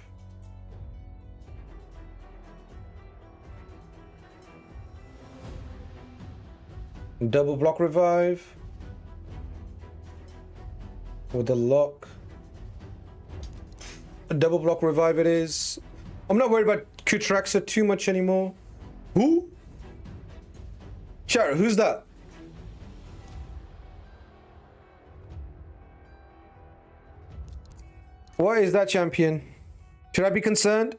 Speaker 1: Double block revive with the lock. A double block revive it is. I'm not worried about Kutraxa too much anymore. Who? Chat, who's that? What is that champion? Should I be concerned?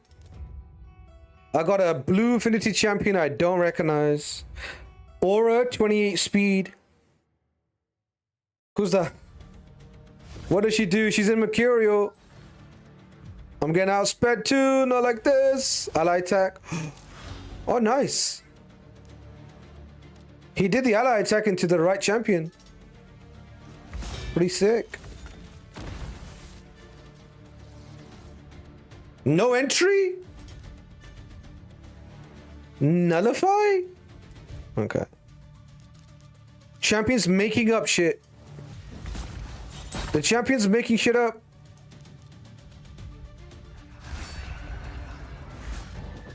Speaker 1: I got a blue Infinity champion I don't recognize. Aura, 28 speed. Who's that? What does she do? She's in Mercurial. I'm getting outsped too, not like this. Ally attack. Oh, nice. He did the ally attack into the right champion. Pretty sick. No entry? Nullify? Okay. Champion's making up shit. The champion's making shit up.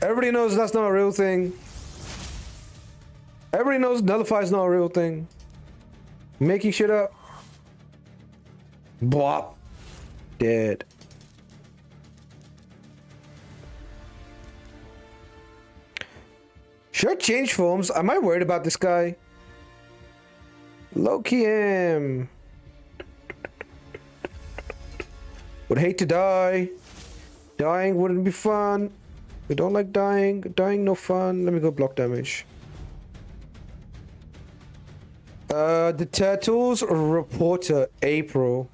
Speaker 1: Everybody knows that's not a real thing. Everybody knows Nullify is not a real thing. Making shit up. Bwop. Dead. Should I change forms? Am I worried about this guy? Loki him. Would hate to die. Dying wouldn't be fun. We don't like dying. Dying no fun. Let me go block damage. The Turtles reporter April.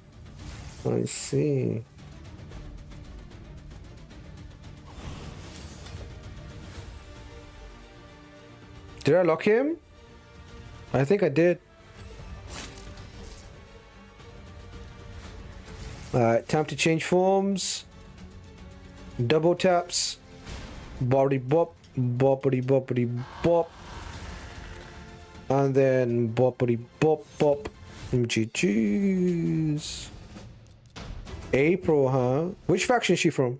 Speaker 1: I see. Did I lock him? I think I did. Alright, time to change forms. Double taps. Boppity bop. Boppity boppity bop. And then boppity bop bop. GG's. April, huh? Which faction is she from?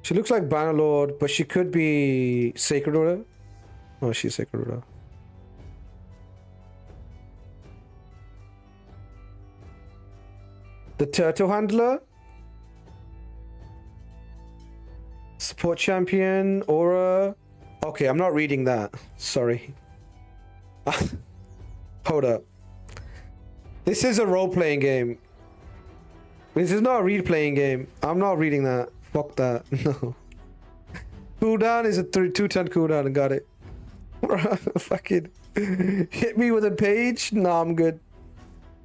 Speaker 1: She looks like Bannerlord, but she could be Sacred Order. Oh, she's Sacred Order. The Turtle Handler. Support Champion, Aura. Okay, I'm not reading that. Sorry. Hold up. This is a role-playing game. This is not a read-playing game. I'm not reading that. Fuck that. No. Cooldown is a 2-turn cooldown. I got it. Fucking hit me with a page. Nah, I'm good.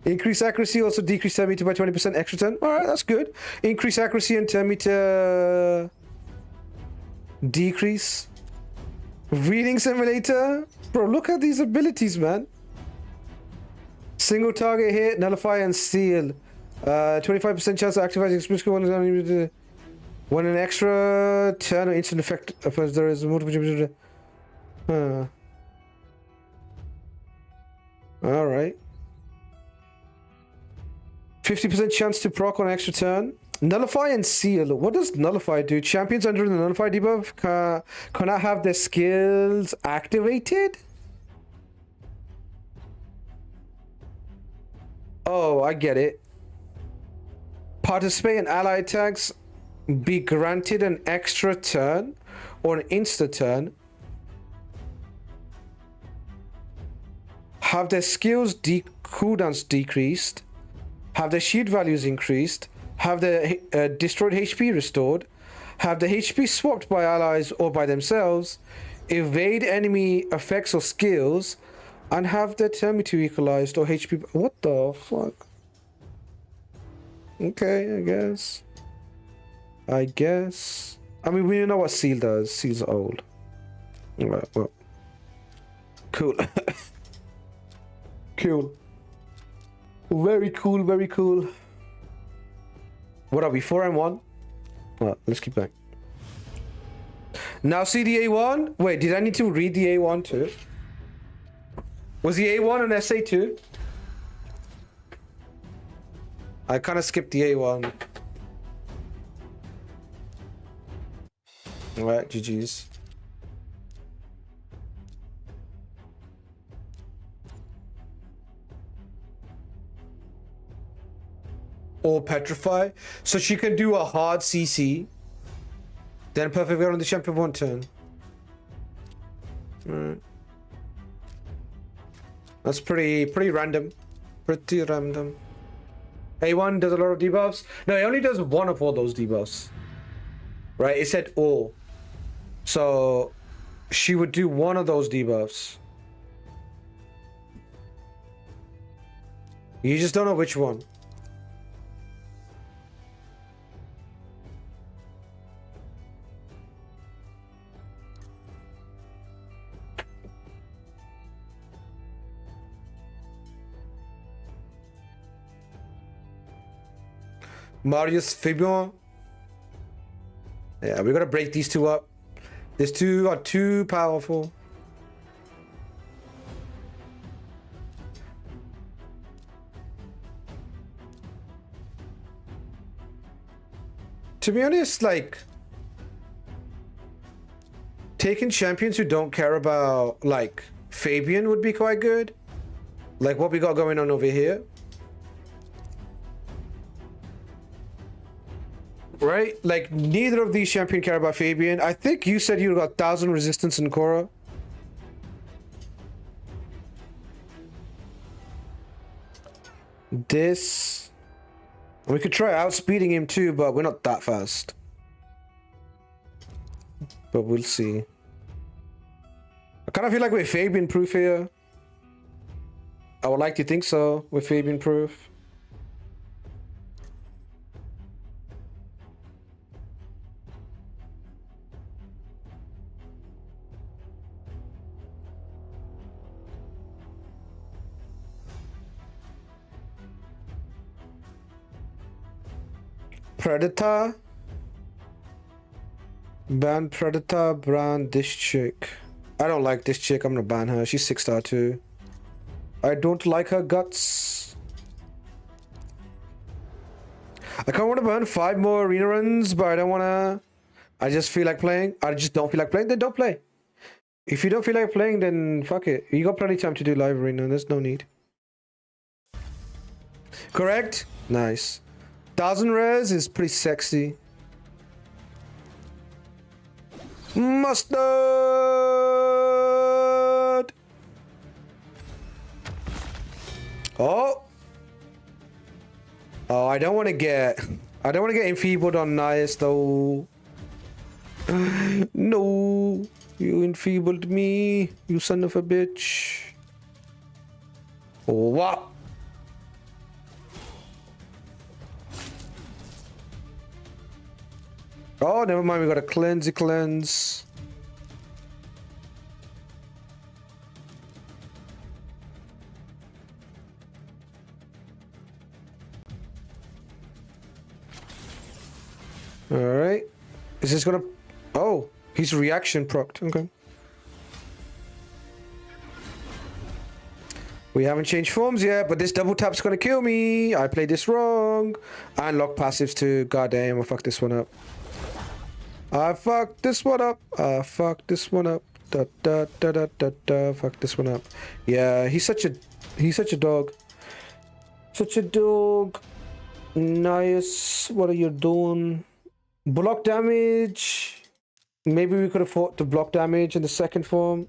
Speaker 1: Increase accuracy, also decrease turn meter by 20% extra turn. Alright, that's good. Increase accuracy and turn meter decrease. Reading simulator. Bro, look at these abilities, man. Single target hit, nullify and seal. 25% chance of activating explosive one when an extra turn or instant effect applies. There is multiple. Alright. 50% chance to proc on extra turn. Nullify and seal. What does nullify do? Champions under the nullify debuff cannot have their skills activated? Oh, I get it. Participate in ally attacks. Be granted an extra turn or an insta turn. Have their skills cooldowns decreased. Have their shield values increased. Have their destroyed HP restored. Have the HP swapped by allies or by themselves. Evade enemy effects or skills. And have their turn meter equalized or HP. What the fuck? Okay, I guess. I mean, we know what seal does. Seal's old. Alright, well. Cool. Cool. Very cool, very cool. What are we, 4 and 1? Well, let's keep going. Now see the A1? Wait, did I need to read the A1 too? Was the A1 an essay too? I kind of skipped the A1. Alright, GG's. Or petrify. So she can do a hard CC. Then perfect wear on the champion 1 turn. Alright. That's pretty random. Pretty random. A1 does a lot of debuffs. No, it only does one of all those debuffs. Right? It said all. So she would do one of those debuffs. You just don't know which one. Marius Fabian. Yeah, we gotta break these two up. These two are too powerful. To be honest, like, taking champions who don't care about, like, Fabian would be quite good. Like what we got going on over here. Right? Like, neither of these champions care about Fabian. I think you said you got 1,000 resistance in Korra. This... We could try outspeeding him too, but we're not that fast. But we'll see. I kind of feel like we're Fabian proof here. I would like to think so, with Fabian proof. Predator. Ban Predator, ban this chick. I don't like this chick, I'm gonna ban her. She's 6-star too. I don't like her guts. I kind of want to burn 5 more arena runs, but I don't want to. I just feel like playing. I just don't feel like playing, then don't play. If you don't feel like playing, then fuck it. You got plenty of time to do live arena, there's no need. Correct? Nice. 1,000 res is pretty sexy. Mustard! Oh! Oh, I don't want to get enfeebled on Nias though. No. You enfeebled me, you son of a bitch. What? Oh, never mind. We got a cleanse. All right. Is this gonna? Oh, he's reaction procced. Okay. We haven't changed forms yet, but this double tap's gonna kill me. I played this wrong. I unlock passives too. God damn, I fucked this one up. I fucked this one up. I fucked this one up. Da da da da da da. Fuck this one up. Yeah, he's such a dog. Such a dog. Nice. What are you doing? Block damage. Maybe we could afford to block damage in the second form.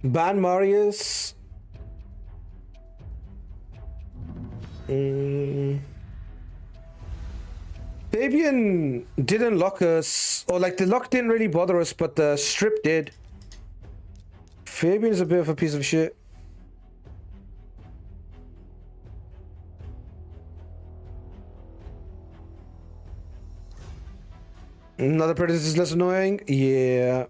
Speaker 1: Ban Marius. Fabian didn't lock us, or like the lock didn't really bother us, but the strip did. Fabian is a bit of a piece of shit. Another predator is less annoying? Yeah.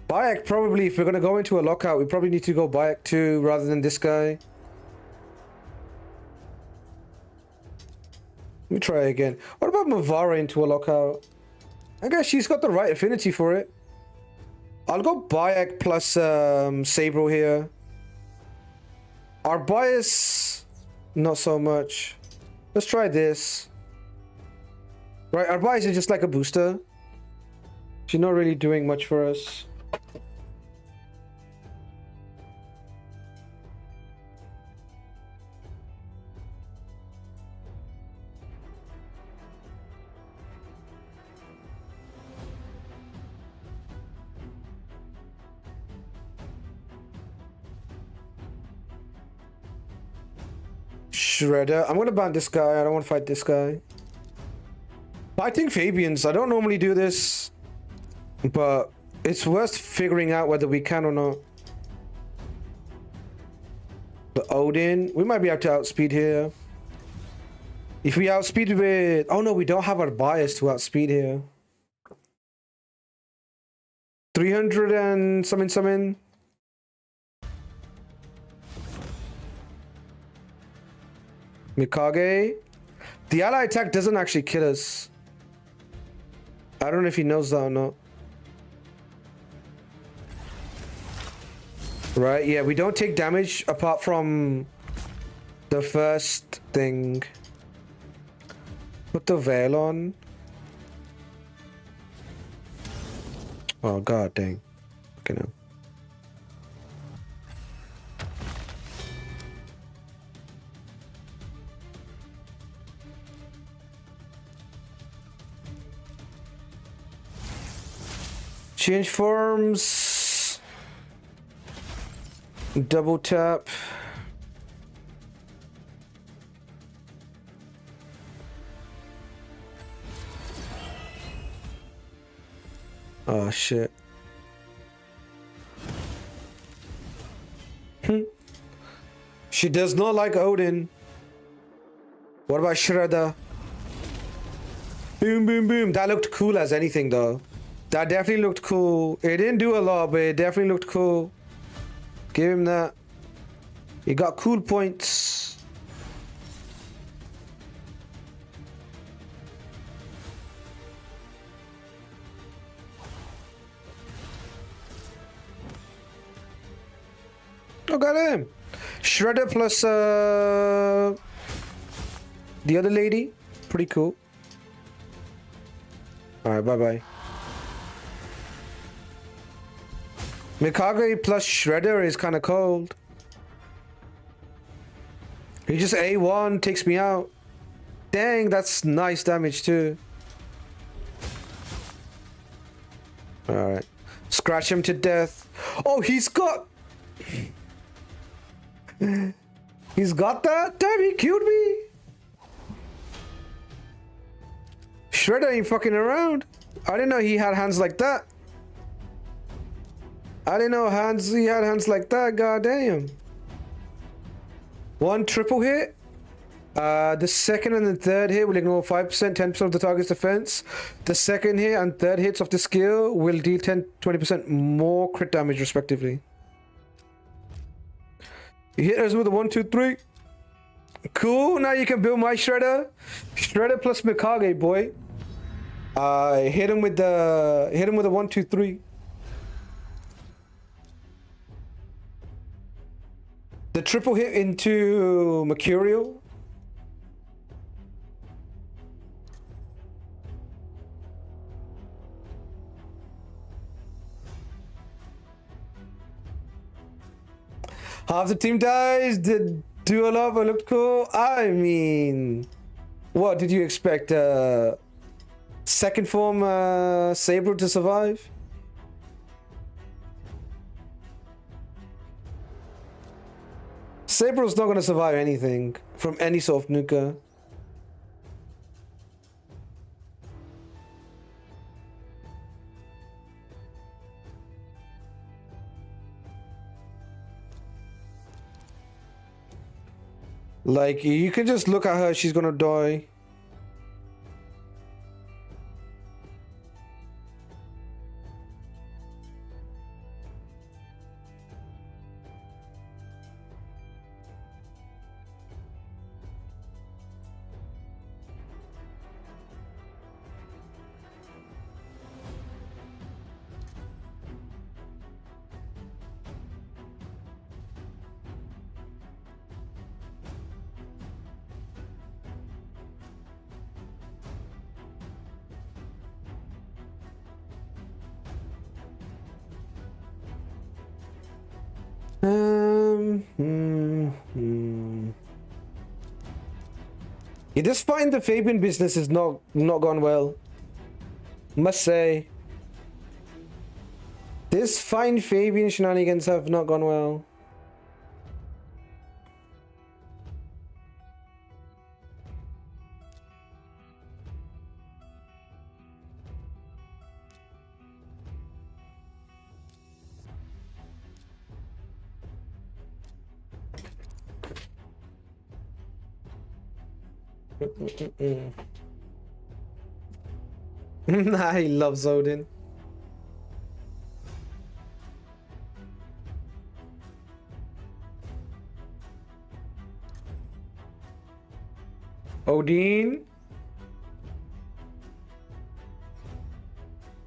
Speaker 1: Bayek probably, if we're gonna go into a lockout, we probably need to go Bayek 2 rather than this guy. Let me try again. What about Mavara into a lockout? I guess she's got the right affinity for it. I'll go Bayek plus Sabro here. Our bias, not so much. Let's try this. Right, our bias is just like a booster. She's not really doing much for us. Shredder. I'm gonna ban this guy. I don't want to fight this guy. Fighting Fabians. I don't normally do this, but it's worth figuring out whether we can or not. The Odin. We might be able to outspeed here. If we outspeed with... Oh no, we don't have our bias to outspeed here. 300 and something. Mikage. The ally attack doesn't actually kill us. I don't know if he knows that or not. Right, yeah, we don't take damage apart from the first thing. Put the veil on. Oh, god dang. Okay, now. Change forms. Double tap. Oh shit. She does not like Odin. What about Shredder? Boom, boom, boom. That looked cool as anything though. That definitely looked cool. It didn't do a lot, but it definitely looked cool. Give him that. He got cool points. Oh, got him. Shredder plus the other lady. Pretty cool. Alright, bye-bye. Mikage plus Shredder is kind of cold. He just A1 takes me out. Dang, that's nice damage too. Alright. Scratch him to death. Oh, he's got... He's got that? Damn, he killed me. Shredder ain't fucking around. I didn't know he had hands like that. I didn't know he had hands like that. God damn. One triple hit. The second and the third hit will ignore 5%, 10% of the target's defense. The second hit and third hits of the skill will deal 10-20% more crit damage respectively. You hit us with a 1, 2, 3. Cool. Now you can build my Shredder. Shredder plus Mikage, boy. Hit him with a 1, 2, 3. The triple hit into Mercurial. Half the team dies. Did do a lot, but looked cool. I mean, what did you expect? Second form Saber to survive? Saber's not going to survive anything from any sort of nuka. Like, you can just look at her, she's gonna die. Yeah, this find the Fabian business is not gone well. Must say. This fine Fabian shenanigans have not gone well. Nah, he loves Odin. Odin.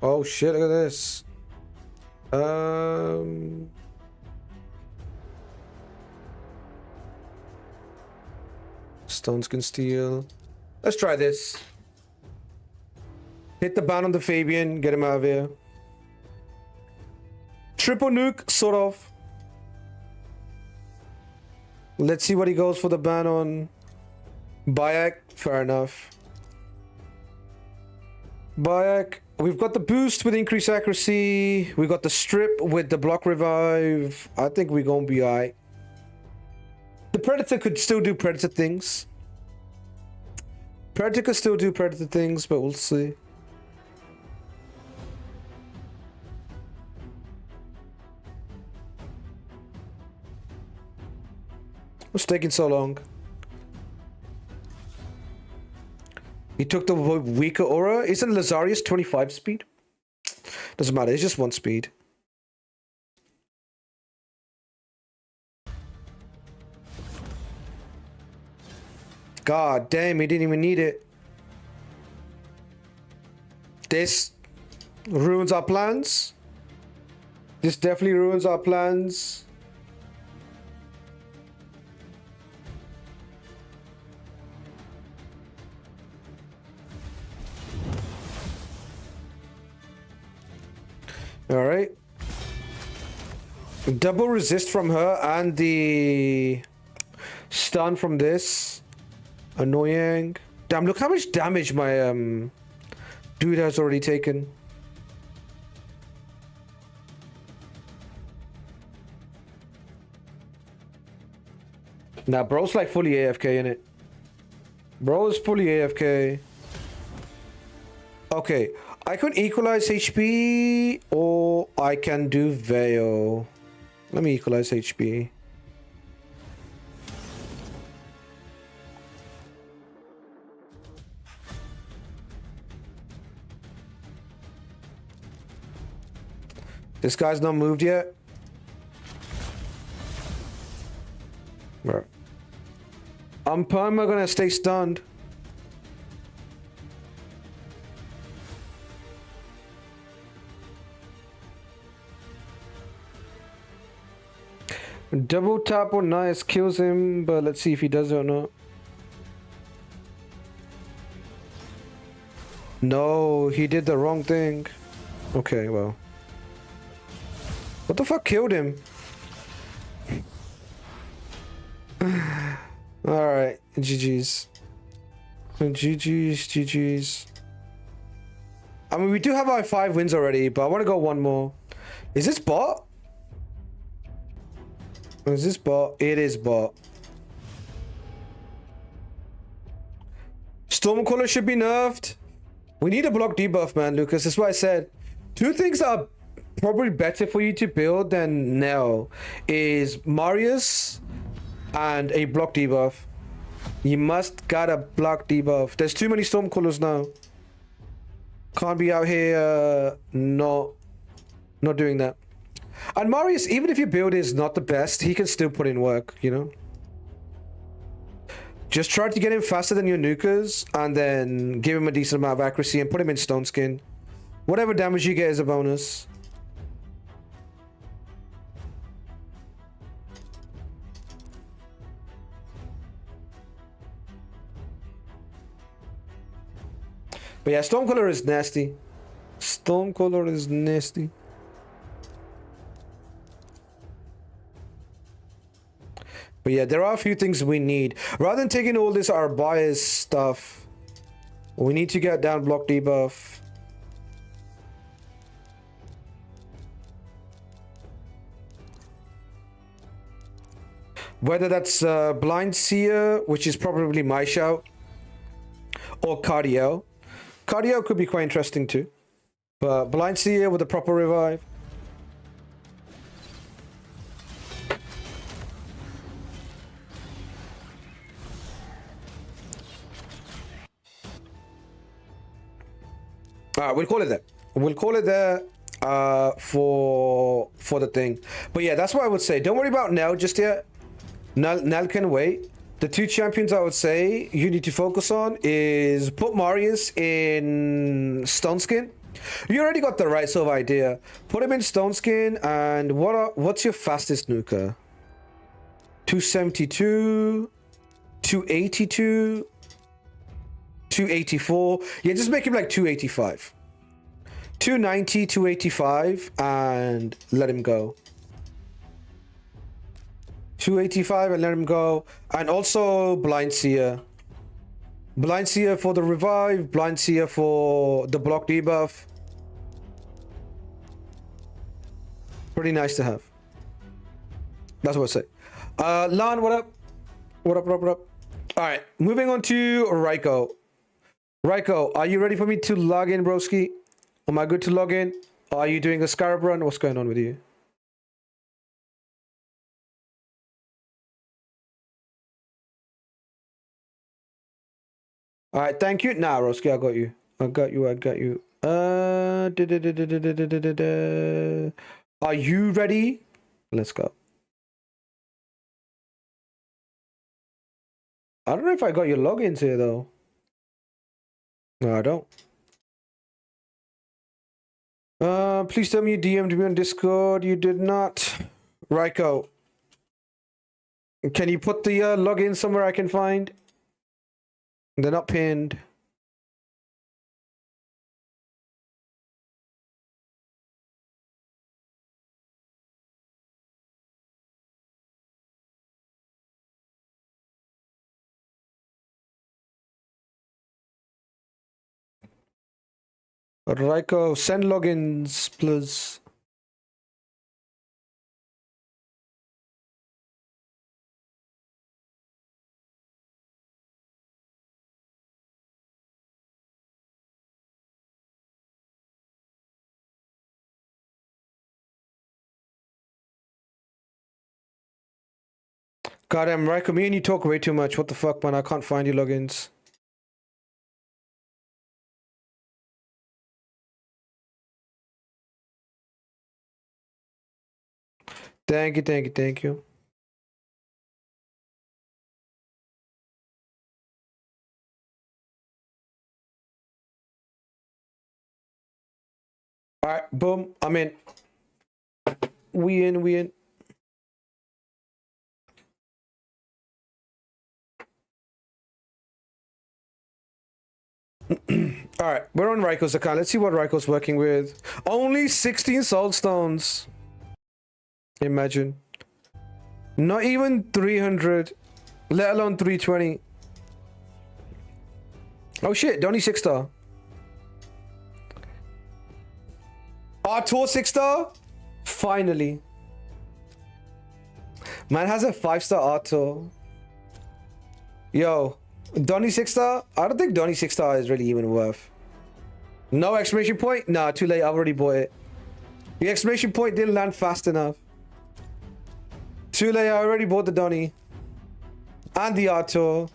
Speaker 1: Oh shit, look at this. Stones can steal. Let's try this. Hit the ban on the Fabian, get him out of here. Triple nuke, sort of. Let's see what he goes for the ban on. Bayak, fair enough. Bayak, we've got the boost with increased accuracy. We got the strip with the block revive. I think we're gonna be alright. The Predator could still do Predator things. Predator could still do Predator things, but we'll see. What's taking so long? He took the weaker aura. Isn't Lazarius 25 speed? Doesn't matter, it's just 1 speed. God damn, he didn't even need it. This ruins our plans. This definitely ruins our plans. All right. Double resist from her and the stun from this. Annoying. Damn, look how much damage my dude has already taken. Nah, bro's like fully AFK in it. Bro is fully AFK. Okay, I could equalize HP or I can do Veil. Let me equalize HP. This guy's not moved yet. Bro. I'm perma gonna stay stunned. Double tap on nice kills him, but let's see if he does it or not. No, he did the wrong thing. Okay, well. What the fuck killed him? Alright, GG's. GG's. I mean, we do have our 5 wins already, but I want to go one more. Is this bot? Is this bot? It is bot. Stormcaller should be nerfed. We need a block debuff, man, Lucas. That's what I said. 2 things that are probably better for you to build than Nell is Marius and a block debuff. You must got a block debuff. There's too many Stormcallers now. Can't be out here not doing that. And Marius, even if your build is not the best, he can still put in work, you know? Just try to get him faster than your nukers, and then give him a decent amount of accuracy and put him in Stone Skin. Whatever damage you get is a bonus. But yeah, Stormcaller is nasty. Stormcaller is nasty. But yeah, there are a few things we need. Rather than taking all this our bias stuff, we need to get down block debuff. Whether that's Blind Seer, which is probably my shout, or Cardio. Cardio could be quite interesting too. But Blind Seer with a proper revive. We'll call it there. We'll call it there for the thing. But yeah, that's what I would say. Don't worry about Nell just yet. Nell can wait. The 2 champions I would say you need to focus on is put Marius in Stone Skin. You already got the right sort of idea. Put him in Stone Skin, and what's your fastest nuker? 272, 282, 284. Yeah, just make him like 285. 290, 285, and let him go. 285 and let him go. And also Blind Seer. Blind Seer for the revive, Blind Seer for the block debuff. Pretty nice to have. That's what I say. Lan, what up? What up? Alright, moving on to Raiko. Raiko, are you ready for me to log in, broski? Am I good to log in? Are you doing a Scarab run? What's going on with you? All right, thank you. Nah, Roski, I got you. I got you. Are you ready? Let's go. I don't know if I got your logins here though. No, I don't. Please tell me you DM'd me on Discord. You did not. Raiko, can you put the login somewhere I can find? They're not pinned. Raiko, send logins, please. Goddamn, Raiko, me and you talk way too much. What the fuck, man? I can't find your logins. Thank you, thank you, thank you. All right, boom. I'm in. We in. We in. All right, we're on Raiko's account. Let's see what Raiko's working with. Only 16 soul stones. Imagine. Not even 300, let alone 320. Oh shit, Donnie 6-star. Artur 6-star? Finally. Man has a 5-star Artur. Yo, Donnie 6-star? I don't think Donnie 6-star is really even worth. No exclamation point? Nah, too late. I've already bought it. The exclamation point didn't land fast enough. Too late. I already bought the Donnie. And the Artur.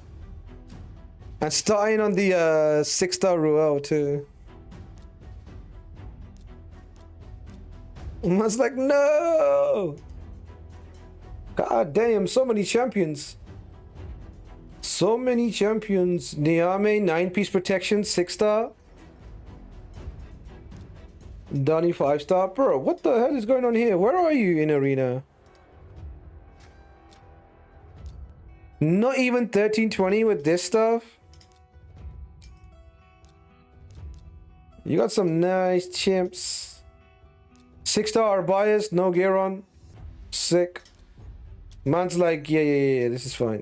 Speaker 1: And starting on the 6-star Ruel too. I was like, no! God damn, so many champions. So many champions. Niame, 9-piece protection, 6-star. Donnie, 5-star. Bro, what the hell is going on here? Where are you in Arena? Not even 1320 with this stuff? You got some nice chimps. 6-star Arbias, no gear on. Sick. Man's like, yeah, this is fine.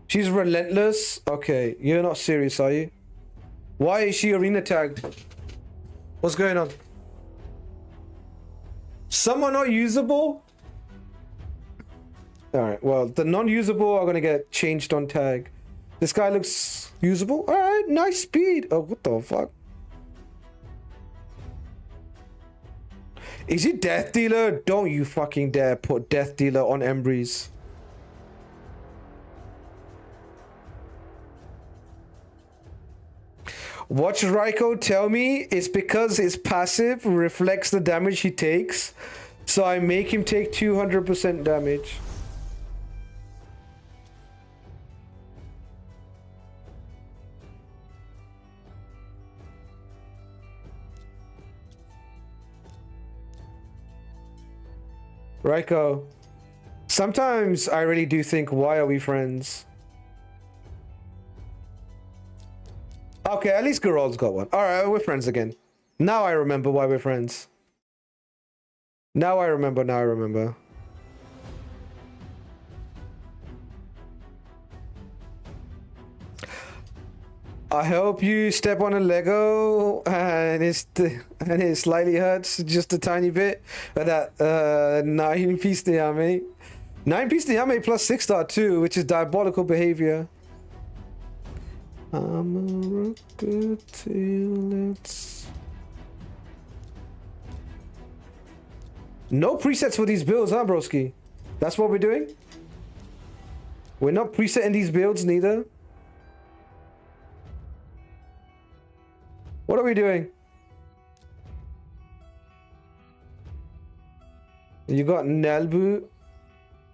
Speaker 1: She's relentless. Okay, you're not serious, are you? Why is she arena tagged? What's going on? Some are not usable? Alright, well, the non-usable are gonna get changed on tag. This guy looks usable. Alright, nice speed. Oh, what the fuck? Is he Death Dealer? Don't you fucking dare put Death Dealer on Embreeze. Watch Raiko tell me it's because his passive reflects the damage he takes. So I make him take 200% damage. Raiko, sometimes I really do think, why are we friends? Okay, at least Geralt's got one. Alright, we're friends again. Now I remember why we're friends. Now I remember. I hope you step on a Lego and it slightly hurts just a tiny bit. But that 9-piece Niame. 9-piece Niame plus 6-star too, which is diabolical behavior. I'm a rocket till it's... No presets for these builds, huh, broski? That's what we're doing? We're not presetting these builds neither. What are we doing? You got Nelbu.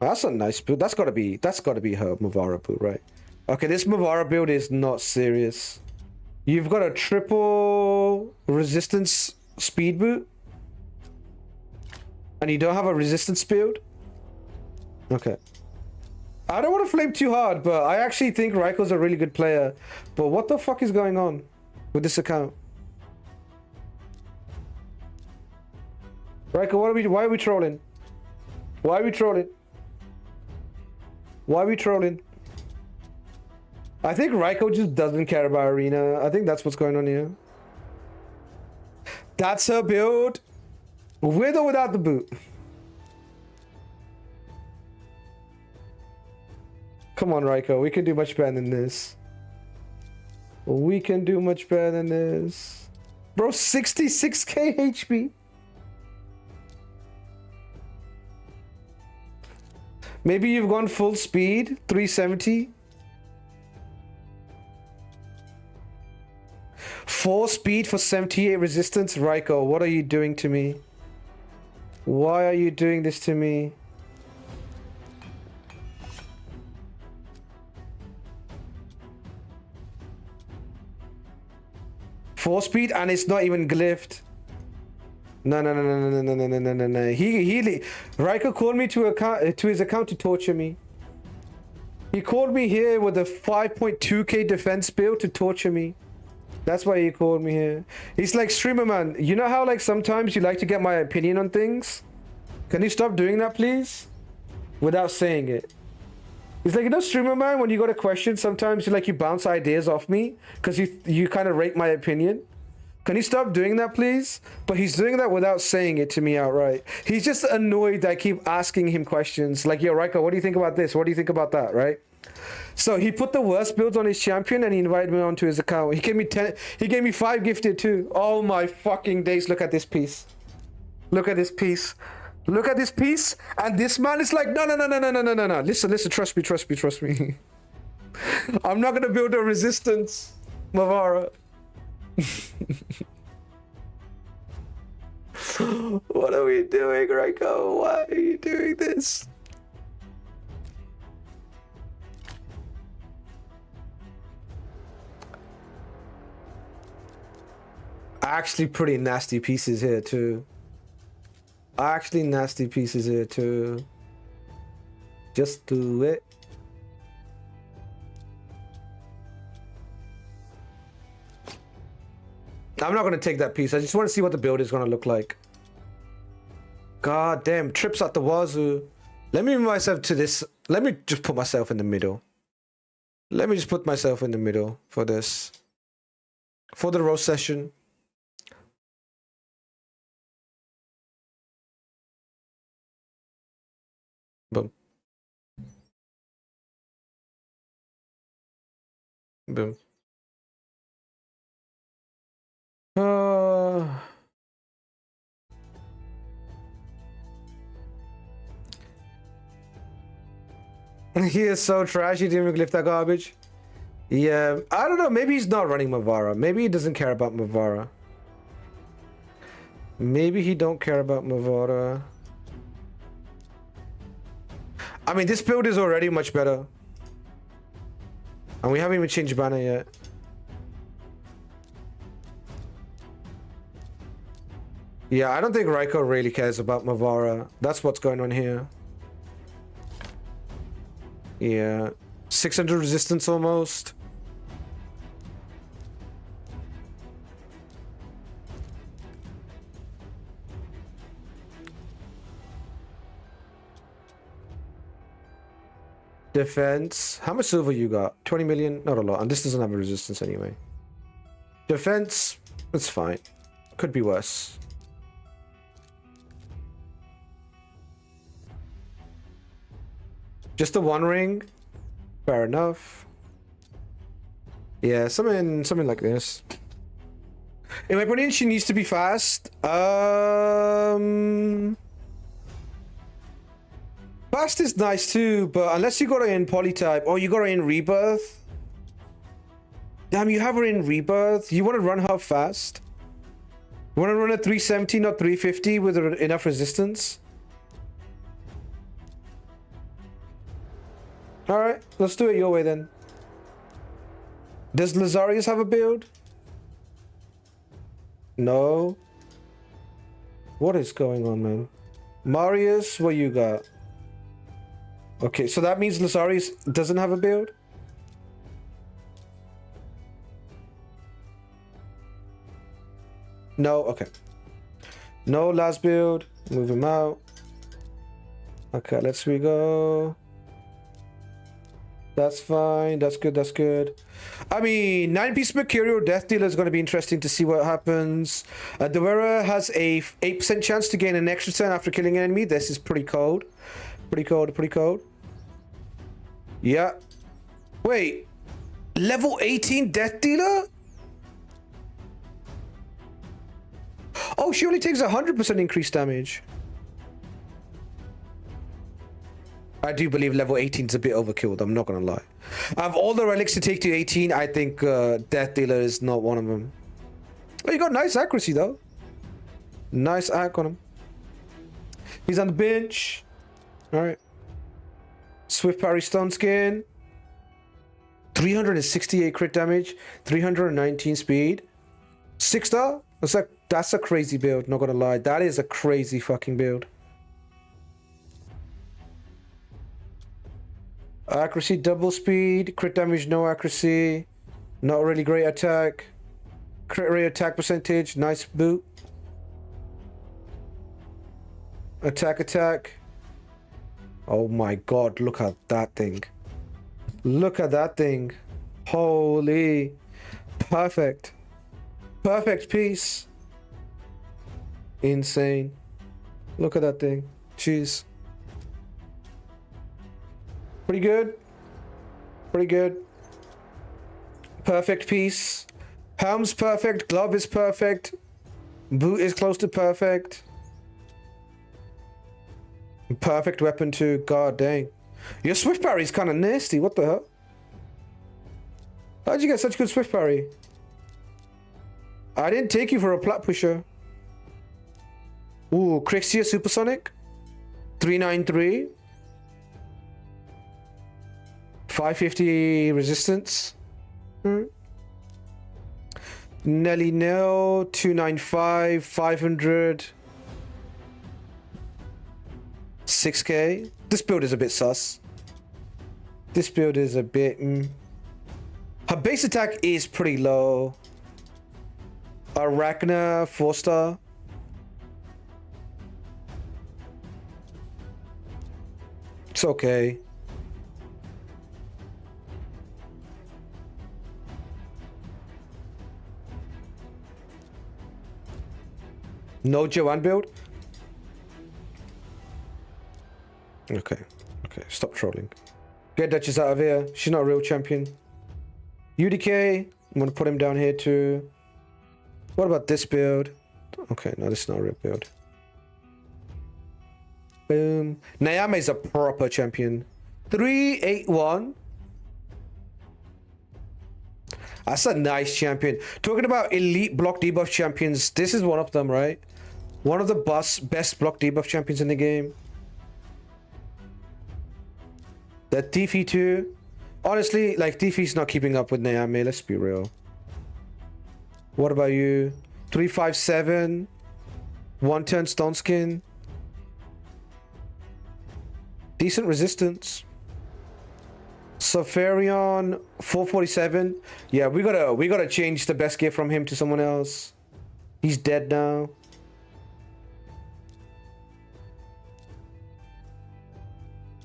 Speaker 1: That's a nice build. That's gotta be her Mavara build, right? Okay, this Mavara build is not serious. You've got a triple resistance speed boot. And you don't have a resistance build? Okay. I don't want to flame too hard, but I actually think Raiko's a really good player. But what the fuck is going on with this account? Raiko, why are we trolling? Why are we trolling? Why are we trolling? I think Raiko just doesn't care about Arena. I think that's what's going on here. That's her build. With or without the boot? Come on, Raiko. We can do much better than this. We can do much better than this. Bro, 66k HP. Maybe you've gone full speed, 370. 4 speed for 78 resistance. Raiko, what are you doing to me? Why are you doing this to me? Four speed and it's not even glyphed. No. Raiko called me to his account to torture me. He called me here with a 5.2k defense build to torture me. That's why he called me here. He's like, streamer man, you know how like sometimes you like to get my opinion on things? Can you stop doing that, please? Without saying it. He's like, you know, streamer man, when you got a question, sometimes you bounce ideas off me because you kind of rate my opinion. Can you stop doing that, please? But he's doing that without saying it to me outright. He's just annoyed that I keep asking him questions like, yo, Raiko, what do you think about this? What do you think about that, right? So he put the worst builds on his champion and he invited me onto his account. He gave me 10. He gave me 5 gifted too. Oh my fucking days! Look at this piece. Look at this piece. Look at this piece. And this man is like, no. Listen. Trust me. I'm not gonna build a resistance, Mavara. What are we doing, Raiko? Why are you doing this? Actually pretty nasty pieces here too. Just do it. I'm not going to take that piece. I just want to see what the build is going to look like. God damn, trips at the wazoo. Let me move myself to this. Let me just put myself in the middle. Let me just put myself in the middle for this. For the roast session. Boom. Boom. He is so trash, he didn't even lift that garbage. Yeah, I don't know, maybe he's not running Mavara. Maybe he doesn't care about Mavara. Maybe he don't care about Mavara. I mean, this build is already much better. And we haven't even changed banner yet. Yeah, I don't think Raiko really cares about Mavara. That's what's going on here. Yeah. 600 resistance almost. Defense. How much silver you got? 20 million? Not a lot. And this doesn't have a resistance anyway. Defense. It's fine. Could be worse. Just the one ring? Fair enough. Yeah, something like this. In my opinion, she needs to be fast. Fast is nice too, but unless you got her in Polytype or you got her in Rebirth. Damn, you have her in Rebirth. You want to run her fast? You want to run a 370, not 350 with enough resistance? Alright, let's do it your way then. Does Lazarius have a build? No. What is going on, man? Marius, what you got? Okay, so that means Lazarius doesn't have a build? No, okay. No last build. Move him out. Okay, let's go. That's fine. That's good. I mean, 9-piece Mercurial Death Dealer is going to be interesting to see what happens. Dewera has a 8% chance to gain an extra turn after killing an enemy. This is pretty cold. Pretty cold. Yeah. Wait. Level 18 Death Dealer? Oh, she only takes 100% increased damage. I do believe level 18 is a bit overkill. I'm not gonna lie. Out of all the relics to take to 18, I think Death Dealer is not one of them. Oh, you got nice accuracy though. Nice act on him. He's on the bench. All right. Swift parry stun skin. 368 crit damage. 319 speed. 6-star. That's a crazy build. Not gonna lie. That is a crazy fucking build. Accuracy double speed. Crit damage no accuracy. Not really great attack. Crit rate attack percentage. Nice boot. Attack. Oh my god, look at that thing. Look at that thing. Holy. Perfect. Perfect piece. Insane. Look at that thing. Jeez. Pretty good. Pretty good. Perfect piece. Helm's perfect. Glove is perfect. Boot is close to perfect. Perfect weapon too. God dang. Your swift parry is kind of nasty. What the hell? How'd you get such good swift parry? I didn't take you for a plat pusher. Ooh, Crixia Supersonic. 393. 550 resistance. Nelly Nell. 295. 500. 6k. This build is a bit sus. This build is a bit... Her base attack is pretty low. Arachna 4-star. It's okay. No Joanne build? Okay, stop trolling. Get Duchess out of here. She's not a real champion. UDK, I'm gonna put him down here too. What about this build? Okay, no, this is not a real build. Boom. Nayame is a proper champion. 381. That's a nice champion. Talking about elite block debuff champions, this is one of them, right? One of the best block debuff champions in the game. That Tiffy too. Honestly, like Tiffy's not keeping up with Nayame, let's be real. What about you? 357. 110 stone skin. Decent resistance. Safarion 447. Yeah, we gotta change the best gift from him to someone else. He's dead now.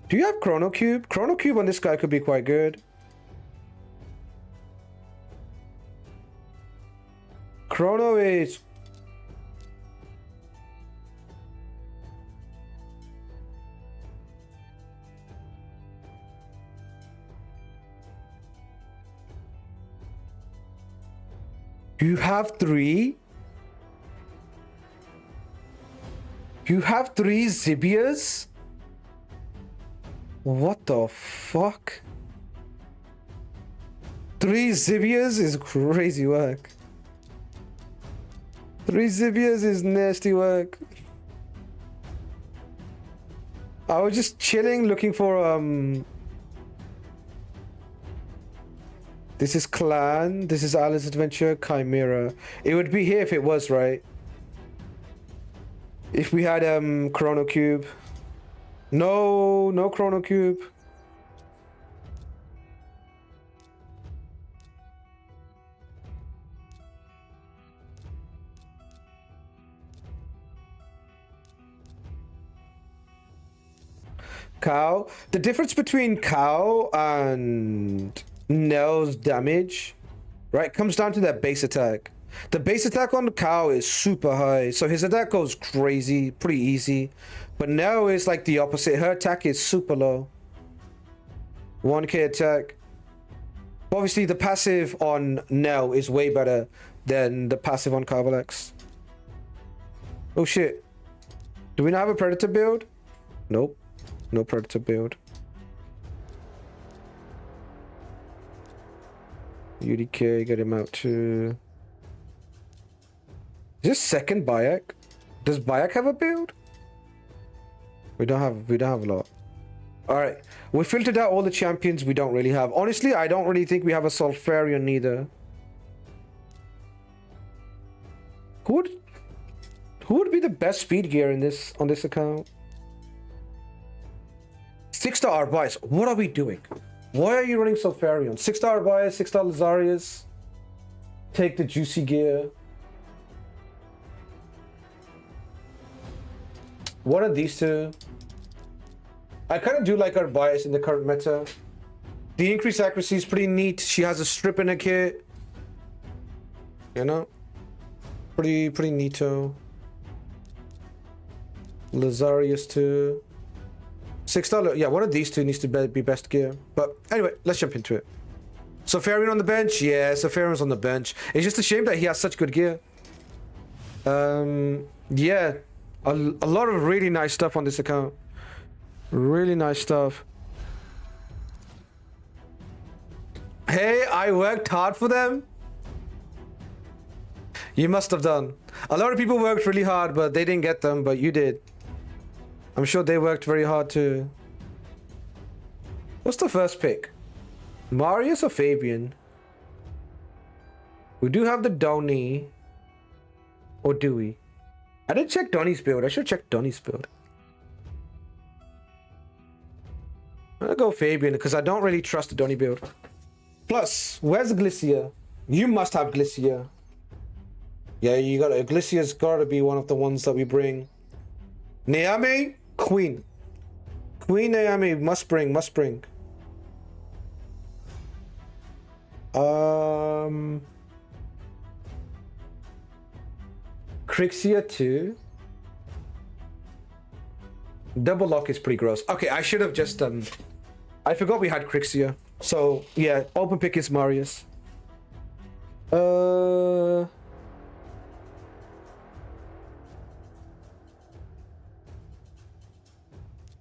Speaker 1: Do you have Chrono Cube? Chrono Cube on this guy could be quite good. Chrono is... You have 3? You have 3 Zibias? What the fuck? 3 Zibias is crazy work. 3 Zibias is nasty work. I was just chilling looking for this is Clan, this is Alice Adventure, Chimera. It would be here if it was, right? If we had Chrono Cube. No Chrono Cube. Cow. The difference between Cow and Nell's damage, right, comes down to that base attack. The base attack on the Cow is super high, so his attack goes crazy, pretty easy. But Nell is like the opposite. Her attack is super low. 1k attack. Obviously, the passive on Nell is way better than the passive on Carvalex. Oh shit. Do we not have a Predator build? Nope. No Predator build. UDK, get him out too. Is this second Bayek? Does Bayek have a build? We don't have a lot. Alright. We filtered out all the champions we don't really have. Honestly, I don't really think we have a Sulfurion neither. Who would be the best speed gear in this on this account? 6-star Arbias. What are we doing? Why are you running Sulfurion? 6-star Arbias, 6-star Lazarius. Take the juicy gear. One of these two. I kind of do like her bias in the current meta. The increased accuracy is pretty neat. She has a strip in her kit. You know? Pretty neato. Lazarius too. 6-star, yeah, one of these two needs to be best gear. But anyway, let's jump into it. Sulfurion on the bench? Yeah, Sulfurion's on the bench. It's just a shame that he has such good gear. Yeah. A lot of really nice stuff on this account. Really nice stuff. Hey, I worked hard for them. You must have done. A lot of people worked really hard, but they didn't get them, but you did. I'm sure they worked very hard too. What's the first pick? Marius or Fabian? We do have the Donny. Or do we? I didn't check Donny's build. I should check Donny's build. I'm gonna go Fabian because I don't really trust the Donny build. Plus, where's Glycia? You must have Glycia. Yeah, you got Glycia's gotta be one of the ones that we bring. Neame, Queen. Queen Neame, must bring. Crixia too. Double lock is pretty gross. Okay, I should have just I forgot we had Crixia. So yeah, open pick is Marius.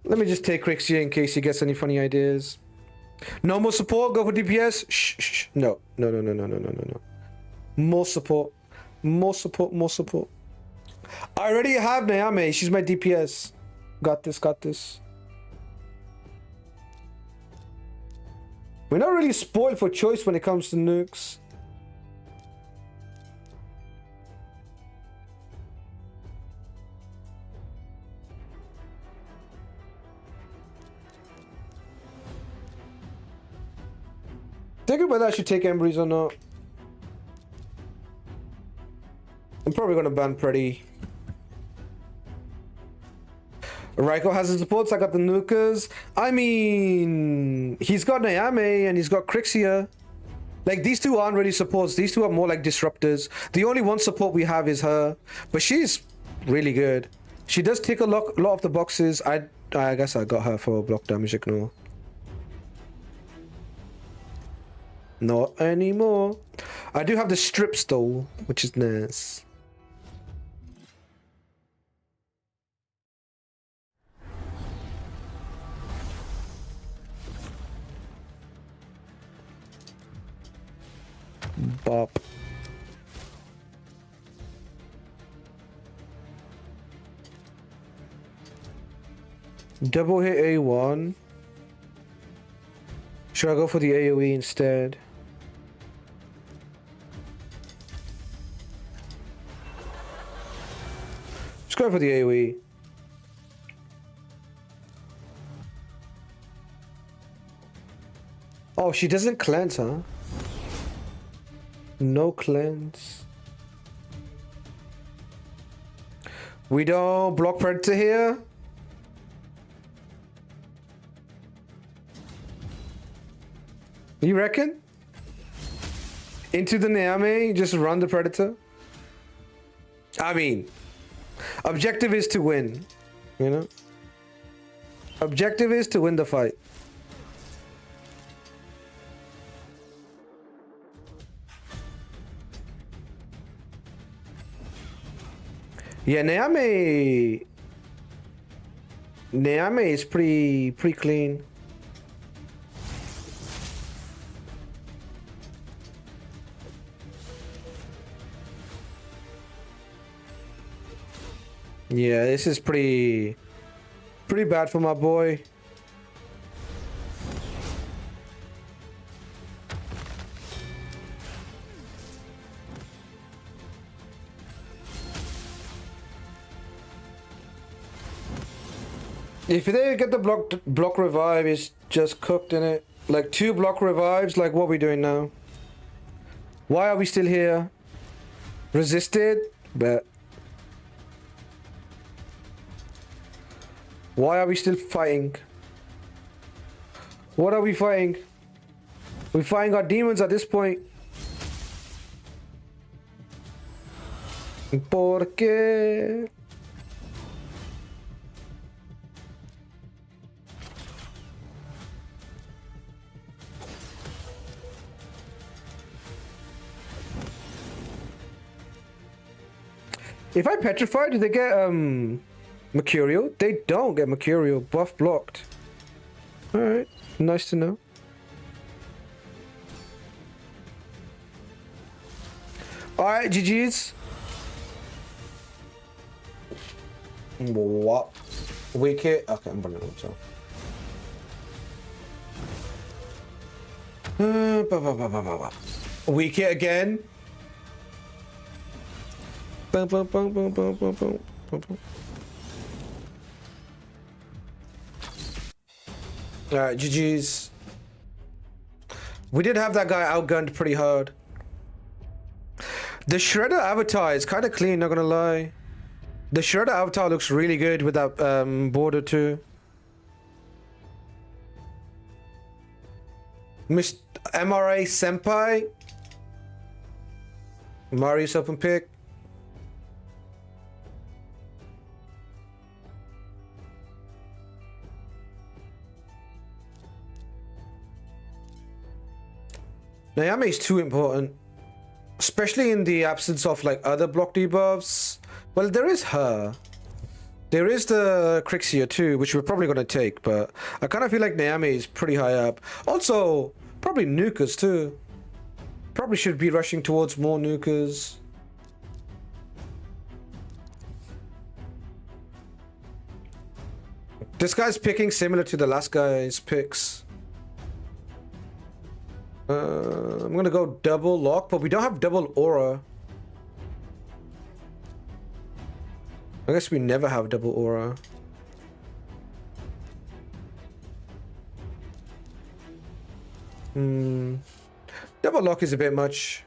Speaker 1: Let me just take Crixia in case he gets any funny ideas. No more support, go for DPS. Shh. No. More support. I already have Neame. She's my DPS. Got this. We're not really spoiled for choice when it comes to nukes. Thinking whether I should take Embreeze or not. I'm probably gonna ban Pretty. Raiko has the supports, I got the Nukas. I mean, he's got Neame and he's got Crixia. Like, these two aren't really supports. These two are more like disruptors. The only one support we have is her. But she's really good. She does tick a lot of the boxes. I guess I got her for block damage ignore. Not anymore. I do have the strip stole, which is nice. Bop. Double hit A1. Should I go for the AoE instead? Let's go for the AoE. Oh, she doesn't cleanse, huh? No cleanse. We don't block Predator here. You reckon? Into the Neame, just run the Predator? I mean, objective is to win, you know? Objective is to win the fight. Yeah, Neame. Neame is pretty clean. Yeah, this is pretty bad for my boy. If they get the block revive, it's just cooked in it. Like 2 block revives, like what are we doing now? Why are we still here? Resisted? But why are we still fighting? What are we fighting? We're fighting our demons at this point. ¿Por qué? If I petrify, do they get Mercurial? They don't get Mercurial. Buff blocked. Alright, nice to know. Alright, GG's. What? Weak hit? Okay, I'm running out, so. Weak hit again. Boom, boom, boom, boom, boom, boom, boom, boom, boom. Alright, GG's. We did have that guy outgunned pretty hard. The Shredder avatar is kind of clean, not gonna lie. The Shredder avatar looks really good with that border too. Miss MRA Senpai. Marius open pick. Nayame is too important, especially in the absence of like other block debuffs. Well, there is her. There is the Crixia too, which we're probably going to take, but I kind of feel like Nayame is pretty high up. Also, probably Nukas too. Probably should be rushing towards more Nukas. This guy's picking similar to the last guy's picks. I'm gonna go double lock, but we don't have double aura. I guess we never have double aura. Double lock is a bit much.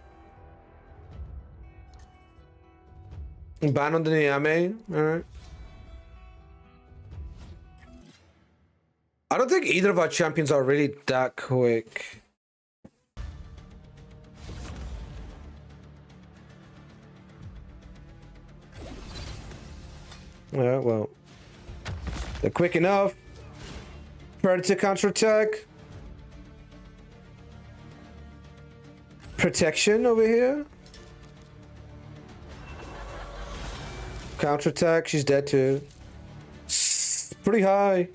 Speaker 1: Ban on the Niame. Alright. I don't think either of our champions are really that quick. Yeah, well, they're quick enough. Predator counterattack. Protection over here. Counterattack, she's dead too. Pretty high.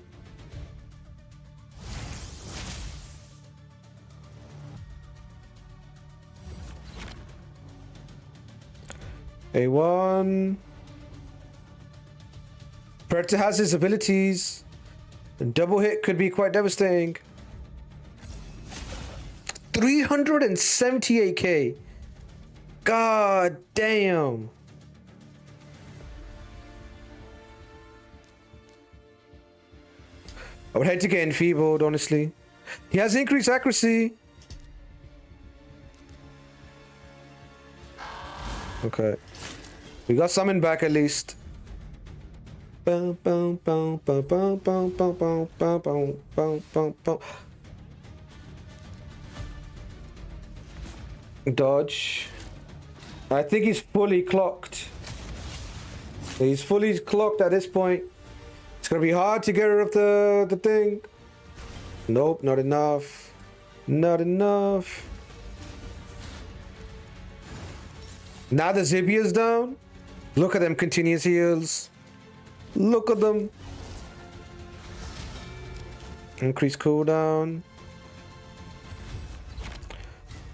Speaker 1: A1. Predator has his abilities. And double hit could be quite devastating. 378k. God damn. I would hate to get enfeebled, honestly. He has increased accuracy. Okay. We got summon back at least. Boom, boom, boom, boom, boom, boom, boom, boom, boom, boom, boom, boom, boom. Dodge. I think he's fully clocked. He's fully clocked at this point. It's gonna be hard to get rid of the thing. Nope, not enough. Not enough. Now the Zibia's down. Look at them continuous heals. Look at them. Increase cooldown.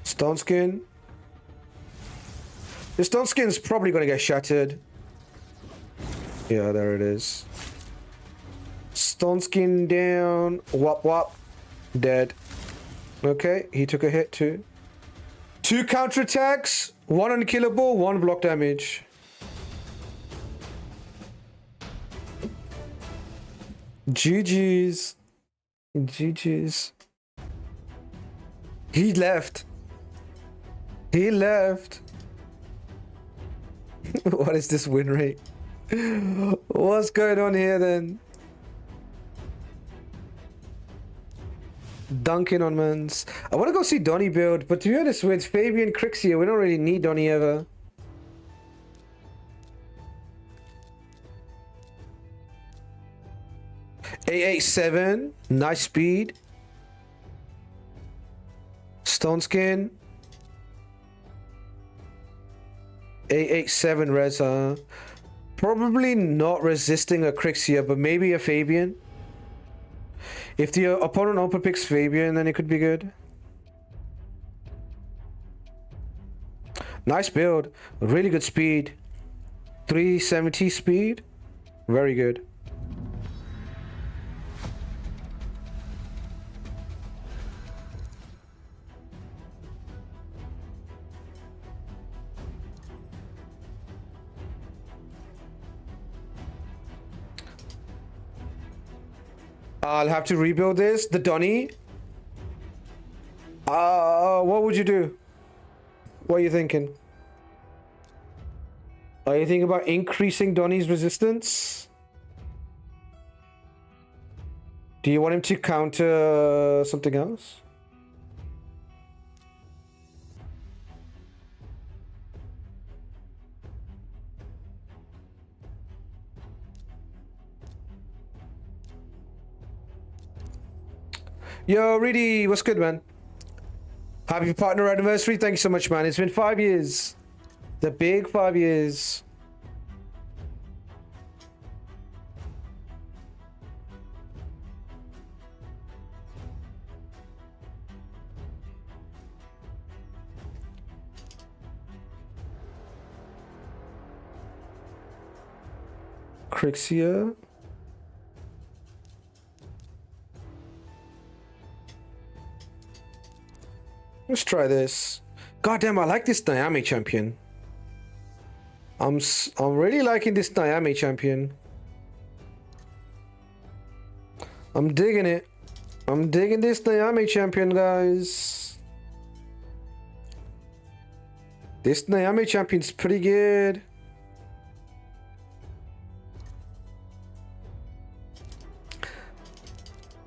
Speaker 1: Stone skin. The stone skin's probably gonna get shattered. Yeah, there it is. Stone skin down. Wop wop. Dead. Okay, he took a hit too. 2 counterattacks, 1 unkillable, 1 block damage. GG's. GG's. He left. He left. What is this win rate? What's going on here then? Dunking on mans. I want to go see Donny build, but to be honest, with Fabian Crixia, we don't really need Donny ever. A87, nice speed. Stone skin. A87 res, probably not resisting a Crixia, but maybe a Fabian. If the opponent open picks Fabian, then it could be good. Nice build. Really good speed. 370 speed. Very good. I'll have to rebuild this. The Donny. What would you do? What are you thinking? Are you thinking about increasing Donny's resistance? Do you want him to counter something else? Yo, Reedy, what's good, man? Happy partner anniversary. Thank you so much, man. It's been 5 years. The big 5 years. Crixia. Let's try this. Goddamn, I like this Nyame champion. I'm really liking this Nyame champion. I'm digging it. I'm digging this Nyame champion, guys. This Nyame champion's pretty good.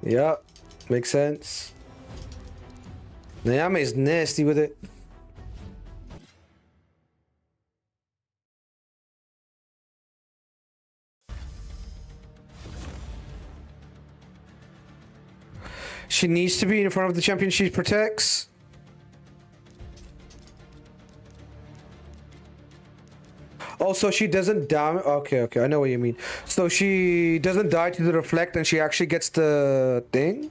Speaker 1: Yeah, makes sense. Nyame is nasty with it. She needs to be in front of the champion she protects. Also, she doesn't damage. Okay, I know what you mean. So she doesn't die to the reflect and she actually gets the thing?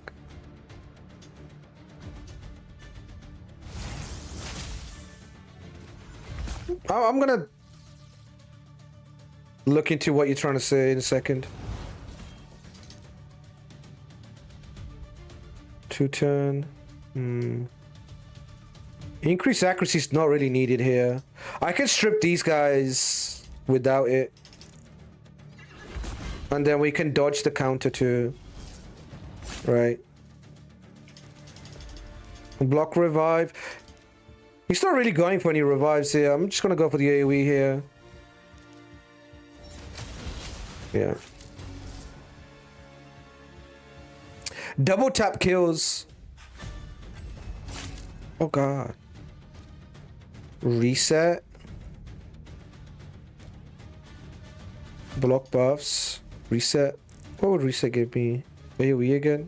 Speaker 1: I'm gonna look into what you're trying to say in a second. 210. Increased accuracy is not really needed here. I can strip these guys without it. And then we can dodge the counter too. Right. Block revive. He's not really going for any revives here. I'm just gonna go for the AoE here. Yeah. Double tap kills. Oh god. Reset. Block buffs. Reset. What would reset give me? AoE again?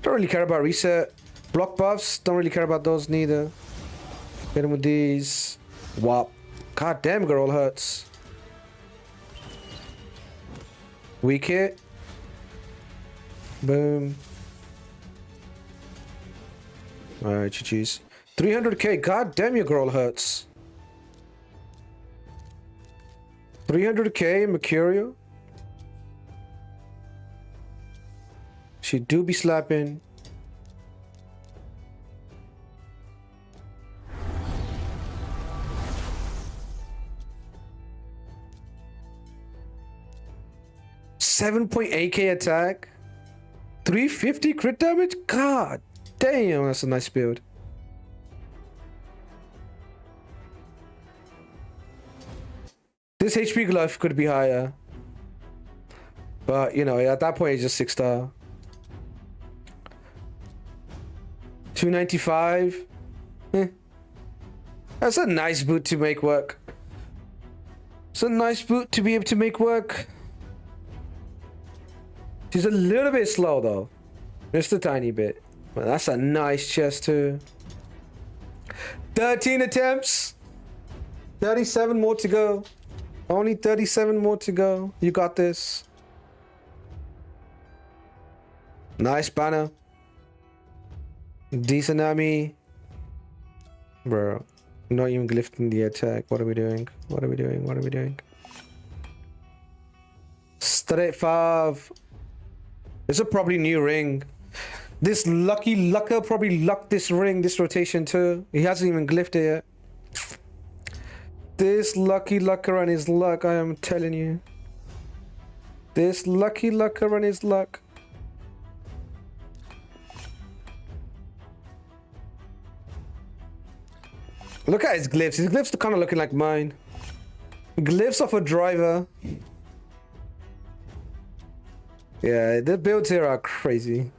Speaker 1: Don't really care about reset. Block buffs. Don't really care about those neither. Hit him with these. Wop. God damn, girl hurts. Weak hit. Boom. Alright, GG's. 300k. God damn, your girl hurts. 300k, Mercurial. She do be slapping. $7.8k attack. 350 crit damage? God damn, that's a nice build. This HP glove could be higher. But, you know, at that point, it's just 6-star. 295. That's a nice boot to make work. It's a nice boot to be able to make work. She's a little bit slow though. Just a tiny bit. But that's a nice chest too. 13 attempts. 37 more to go. Only 37 more to go. You got this. Nice banner. Decent army. Bro. Not even glyphing the attack. What are we doing? What are we doing? What are we doing? Straight 5. It's a probably new ring. This lucky lucker probably lucked this ring, this rotation too. He hasn't even glyphed it yet. This lucky lucker and his luck, I am telling you. This lucky lucker and his luck. Look at his glyphs. His glyphs are kind of looking like mine. Glyphs of a driver. Yeah, the builds here are crazy.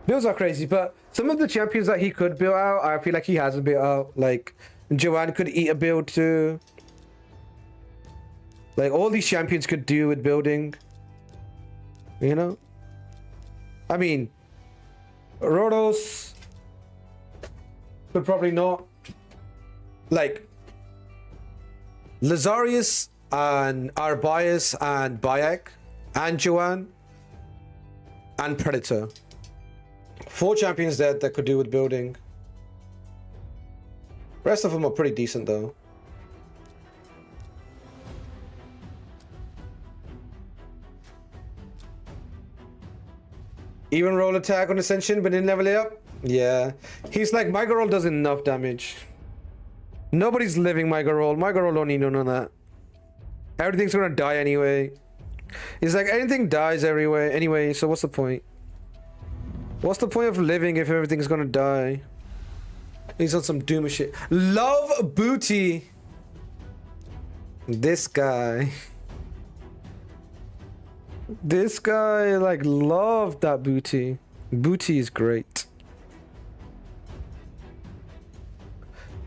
Speaker 1: Builds are crazy, but some of the champions that he could build out, I feel like he hasn't built out. Like, Joanne could eat a build too. Like, all these champions could do with building. You know? I mean, Rhodos could probably not. Like, Lazarius and Arbias and Bayek and Joanne and Predator. 4 champions there that could do with building. Rest of them are pretty decent though. Even roll attack on Ascension but didn't level it up? Yeah. He's like, my girl does enough damage. Nobody's living my girl. My girl don't need none of that. Everything's gonna die anyway. It's like anything dies everywhere anyway, so what's the point? What's the point of living if everything's gonna die? He's on some Doom shit. Love Booty. This guy. This guy like loved that Booty. Booty is great.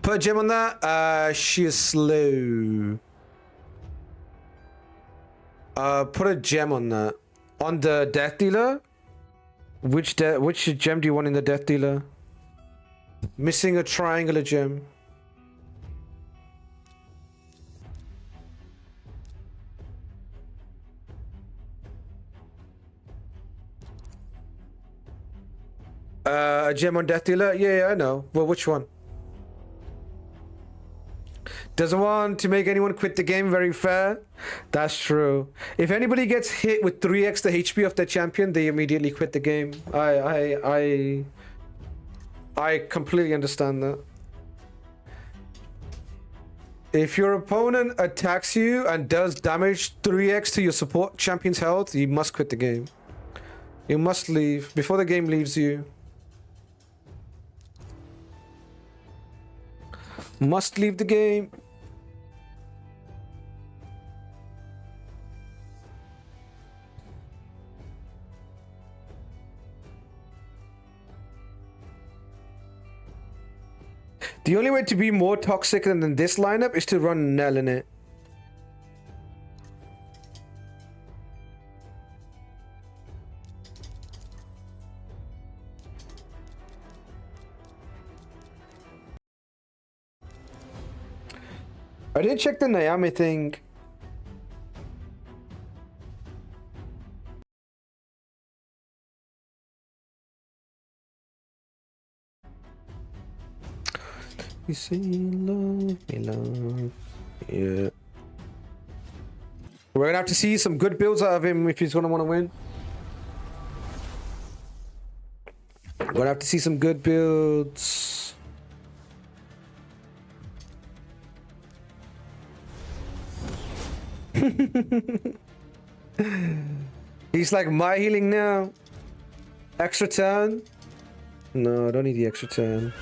Speaker 1: Put a gem on that. She is slow. Put a gem on that. On the Death Dealer? Which gem do you want in the Death Dealer? Missing a triangular gem. A gem on Death Dealer? Yeah, I know. Well, which one? Doesn't want to make anyone quit the game, very fair. That's true. If anybody gets hit with 3x the HP of their champion, they immediately quit the game. I completely understand that. If your opponent attacks you and does damage 3x to your support champion's health, you must quit the game. You must leave before the game leaves you. Must leave the game. The only way to be more toxic than this lineup is to run Nell in it. I did check the Naomi thing. You say love me, love. Yeah. We're gonna have to see some good builds out of him if he's gonna want to win. We're gonna have to see some good builds. He's like my healing now. Extra turn? No, I don't need the extra turn.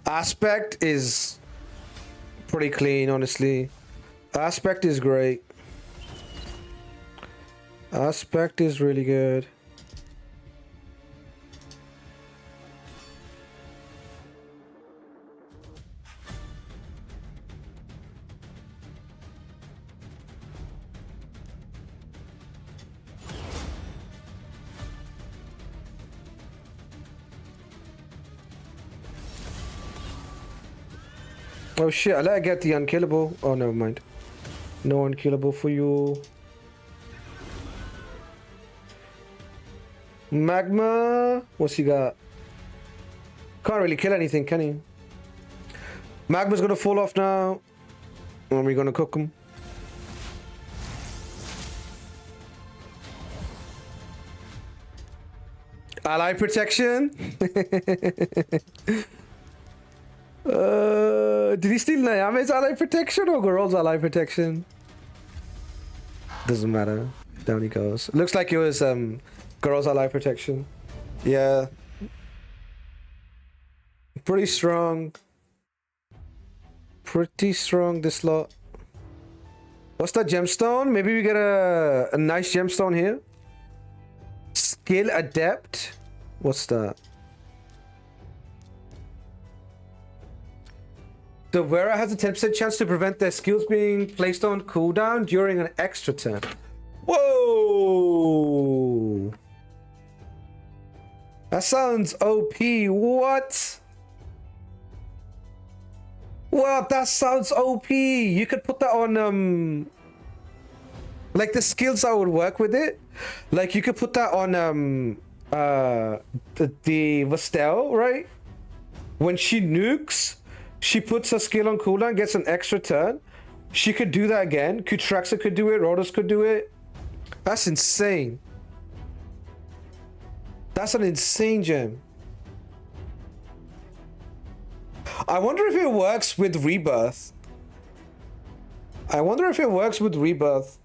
Speaker 1: Aspect is pretty clean, honestly. Aspect is great. Aspect is really good. Oh shit, I let her get the unkillable. Oh, never mind. No unkillable for you. Magma. What's he got? Can't really kill anything, can he? Magma's gonna fall off now. And we're gonna cook him. Ally protection. Did he steal Nayame's ally protection or Gorol's ally protection? Doesn't matter. Down he goes. Looks like it was Gorol's ally protection. Yeah. Pretty strong. Pretty strong this lot. What's that gemstone? Maybe we get a nice gemstone here. Skill adept. What's that? The wearer has a 10% chance to prevent their skills being placed on cooldown during an extra turn. Whoa! That sounds OP. What? Well, that sounds OP. You could put that on like the skills that would work with it. Like you could put that on the Vestele, right? When she nukes, she puts her skill on cooldown, gets an extra turn. She could do that again. Kutraxa could do it. Rhodos could do it. That's insane. That's an insane gem. I wonder if it works with Rebirth. I wonder if it works with Rebirth.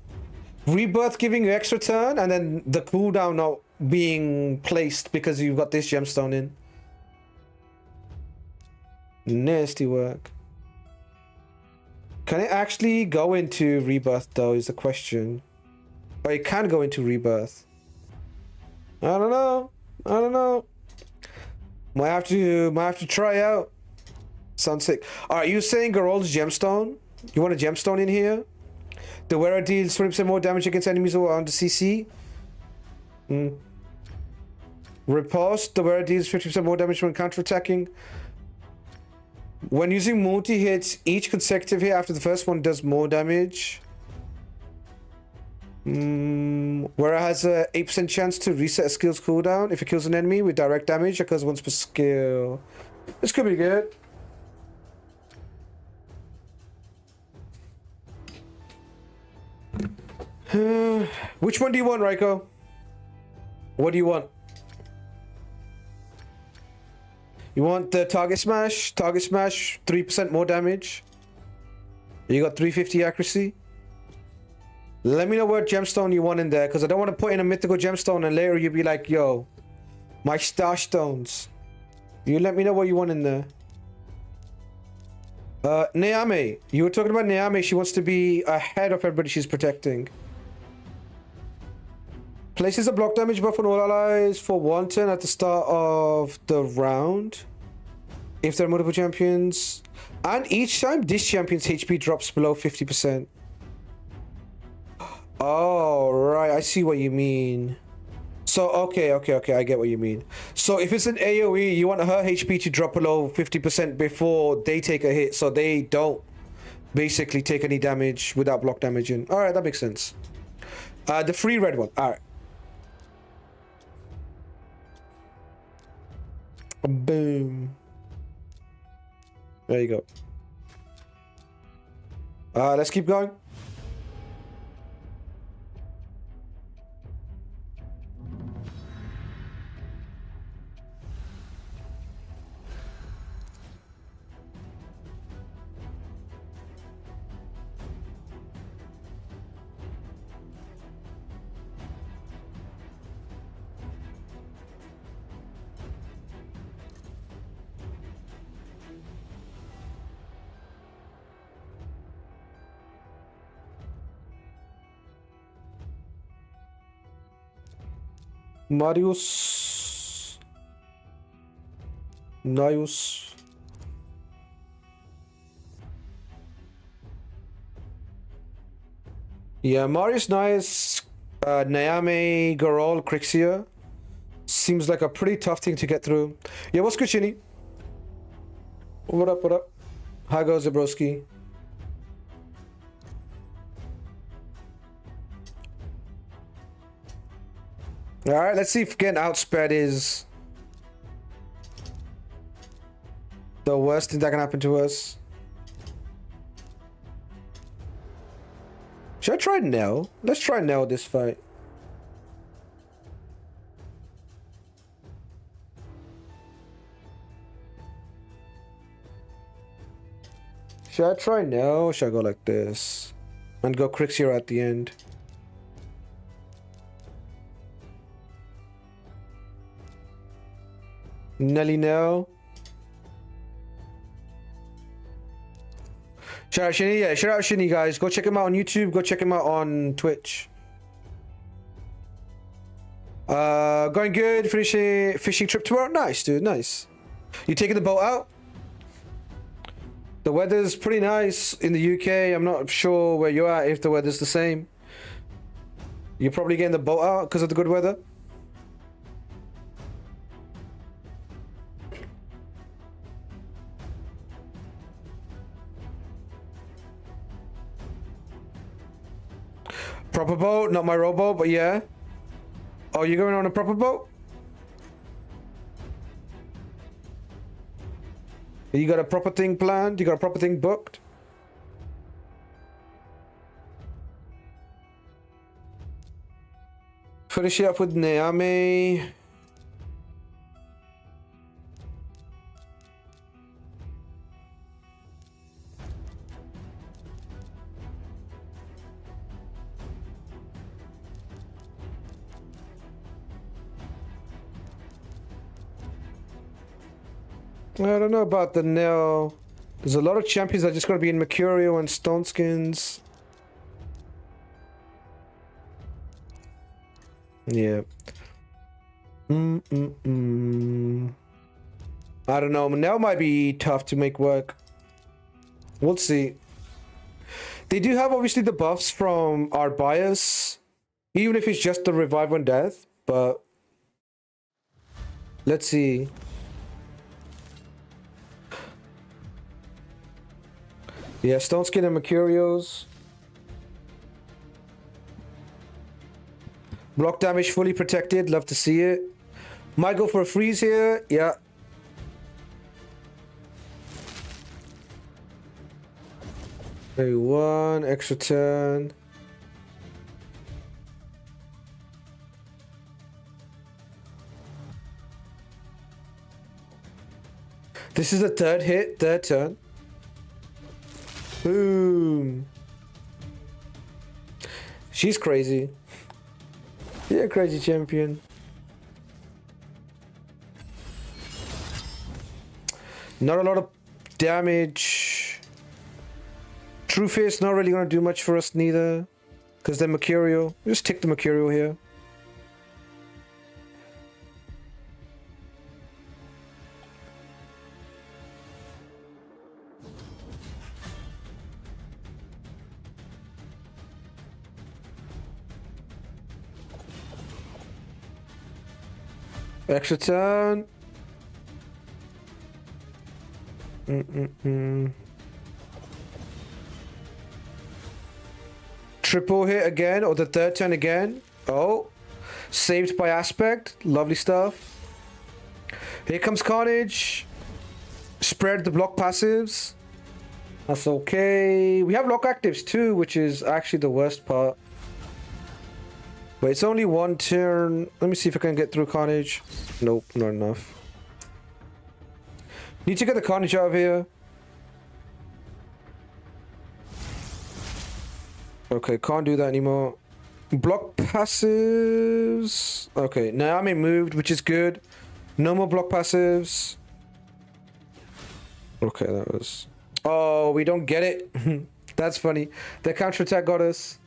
Speaker 1: Rebirth giving you extra turn and then the cooldown not being placed because you've got this gemstone in. Nasty work. Can it actually go into Rebirth though is the question. Or it can go into Rebirth. I don't know. I don't know. Might have to try out. Sounds sick. Alright, you saying Gorol's gemstone? You want a gemstone in here? The wearer deals 20% more damage against enemies who are under CC. Riposte. The wearer deals 50% more damage when counterattacking. When using multi-hits, each consecutive hit after the first one does more damage. Wearer has a 8% chance to reset a skill's cooldown if it kills an enemy with direct damage. Occurs once per skill. This could be good. Which one do you want, Raiko? What do you want? You want the target smash? Target smash, 3% more damage. You got 350 accuracy. Let me know what gemstone you want in there, because I don't want to put in a mythical gemstone and later you'll be like, yo, my star stones. You let me know what you want in there. Naomi. You were talking about Naomi. She wants to be ahead of everybody she's protecting. Places a block damage buff on all allies for 1 turn at the start of the round. if there are multiple champions. And each time this champion's HP drops below 50%. Oh, right. I see what you mean. So, okay, I get what you mean. So if it's an AoE, you want her HP to drop below 50% before they take a hit, so they don't basically take any damage without block damaging. Alright, that makes sense. The free red one. Alright. Boom. There you go. Let's keep going. Marius. Nius. Yeah, Marius Nius, Naomi, Garol, Crixia. Seems like a pretty tough thing to get through. Yeah, what's good, Shinny? What up, what up? How goes it, broski? Alright, let's see if getting outsped is the worst thing that can happen to us. Should I try Nell? Let's try Nell this fight. Should I try Nell or should I go like this? And go Crixia at the end? Nelly Nell. Shout out Shinny, yeah, shout out Shinny, guys. Go check him out on YouTube, go check him out on Twitch. Going good, finishing fishing trip tomorrow. Nice, dude, nice. You taking the boat out? The weather's pretty nice in the UK. I'm not sure where you're at, if the weather's the same. You're probably getting the boat out because of the good weather. Proper boat, not my rowboat, but yeah. Oh, you're going on a proper boat? You got a proper thing planned? You got a proper thing booked? Finish it up with Naomi. I don't know about the Nell. There's a lot of champions that are just going to be in Mercurial and Stone Skins. Yeah. I don't know. Nell might be tough to make work. We'll see. They do have obviously the buffs from our bias, even if it's just the revive on death, but let's see. Yeah, Stone Skin and Mercurials. Block damage fully protected. Love to see it. Might go for a freeze here. Yeah. Maybe one extra turn. This is the third hit, third turn. Boom. She's crazy. Yeah, crazy champion. Not a lot of damage. True Fist not really gonna do much for us neither. Because they're Mercurial. Just take the Mercurial here. Extra turn. Triple hit again, or the third turn again. Oh, saved by aspect. Lovely stuff. Here comes Carnage. Spread the block passives. That's okay. We have lock actives too, which is actually the worst part. But it's only one turn. Let me see if I can get through Carnage. Nope, not enough. Need to get the Carnage out of here. Okay, can't do that anymore. Block passives. Okay, Naomi moved, which is good. No more block passives. Okay, that was... Oh, we don't get it. That's funny. The counterattack got us.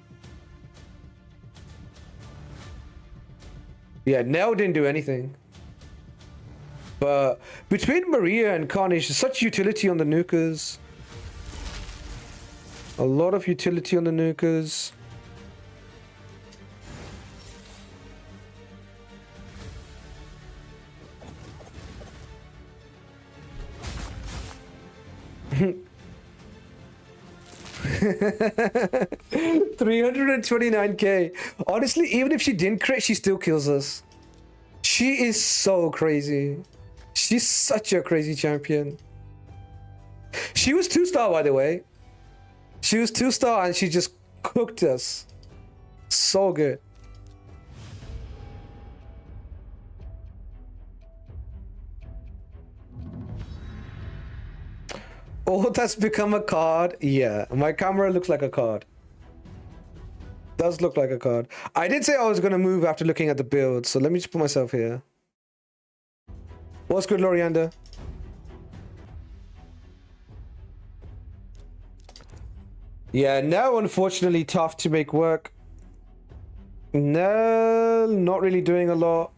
Speaker 1: Yeah, Nell didn't do anything. But between Maria and Carnage, there's such utility on the nukers. A lot of utility on the nukers. $329K. Honestly, even if she didn't crit, she still kills us. She is so crazy. She's such a crazy champion. She was 2-star, by the way. She was 2-star and she just cooked us. So good. Oh, that's become a card. Yeah, my camera looks like a card. Does look like a card. I did say I was going to move after looking at the build, so let me just put myself here. What's good, Loriander? Yeah, now unfortunately tough to make work. No, not really doing a lot.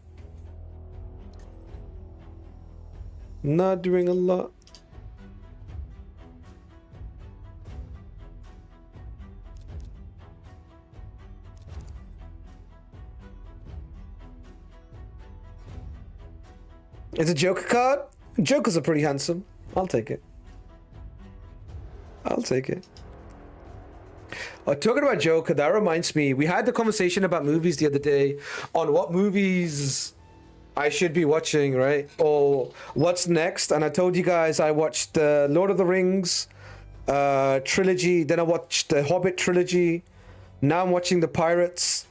Speaker 1: Not doing a lot. It's a Joker card. Jokers are pretty handsome. I'll take it. I'll take it. Oh, talking about Joker, that reminds me. We had the conversation about movies the other day on what movies I should be watching, right? Or what's next. And I told you guys I watched the Lord of the Rings trilogy. Then I watched the Hobbit trilogy. Now I'm watching the Pirates.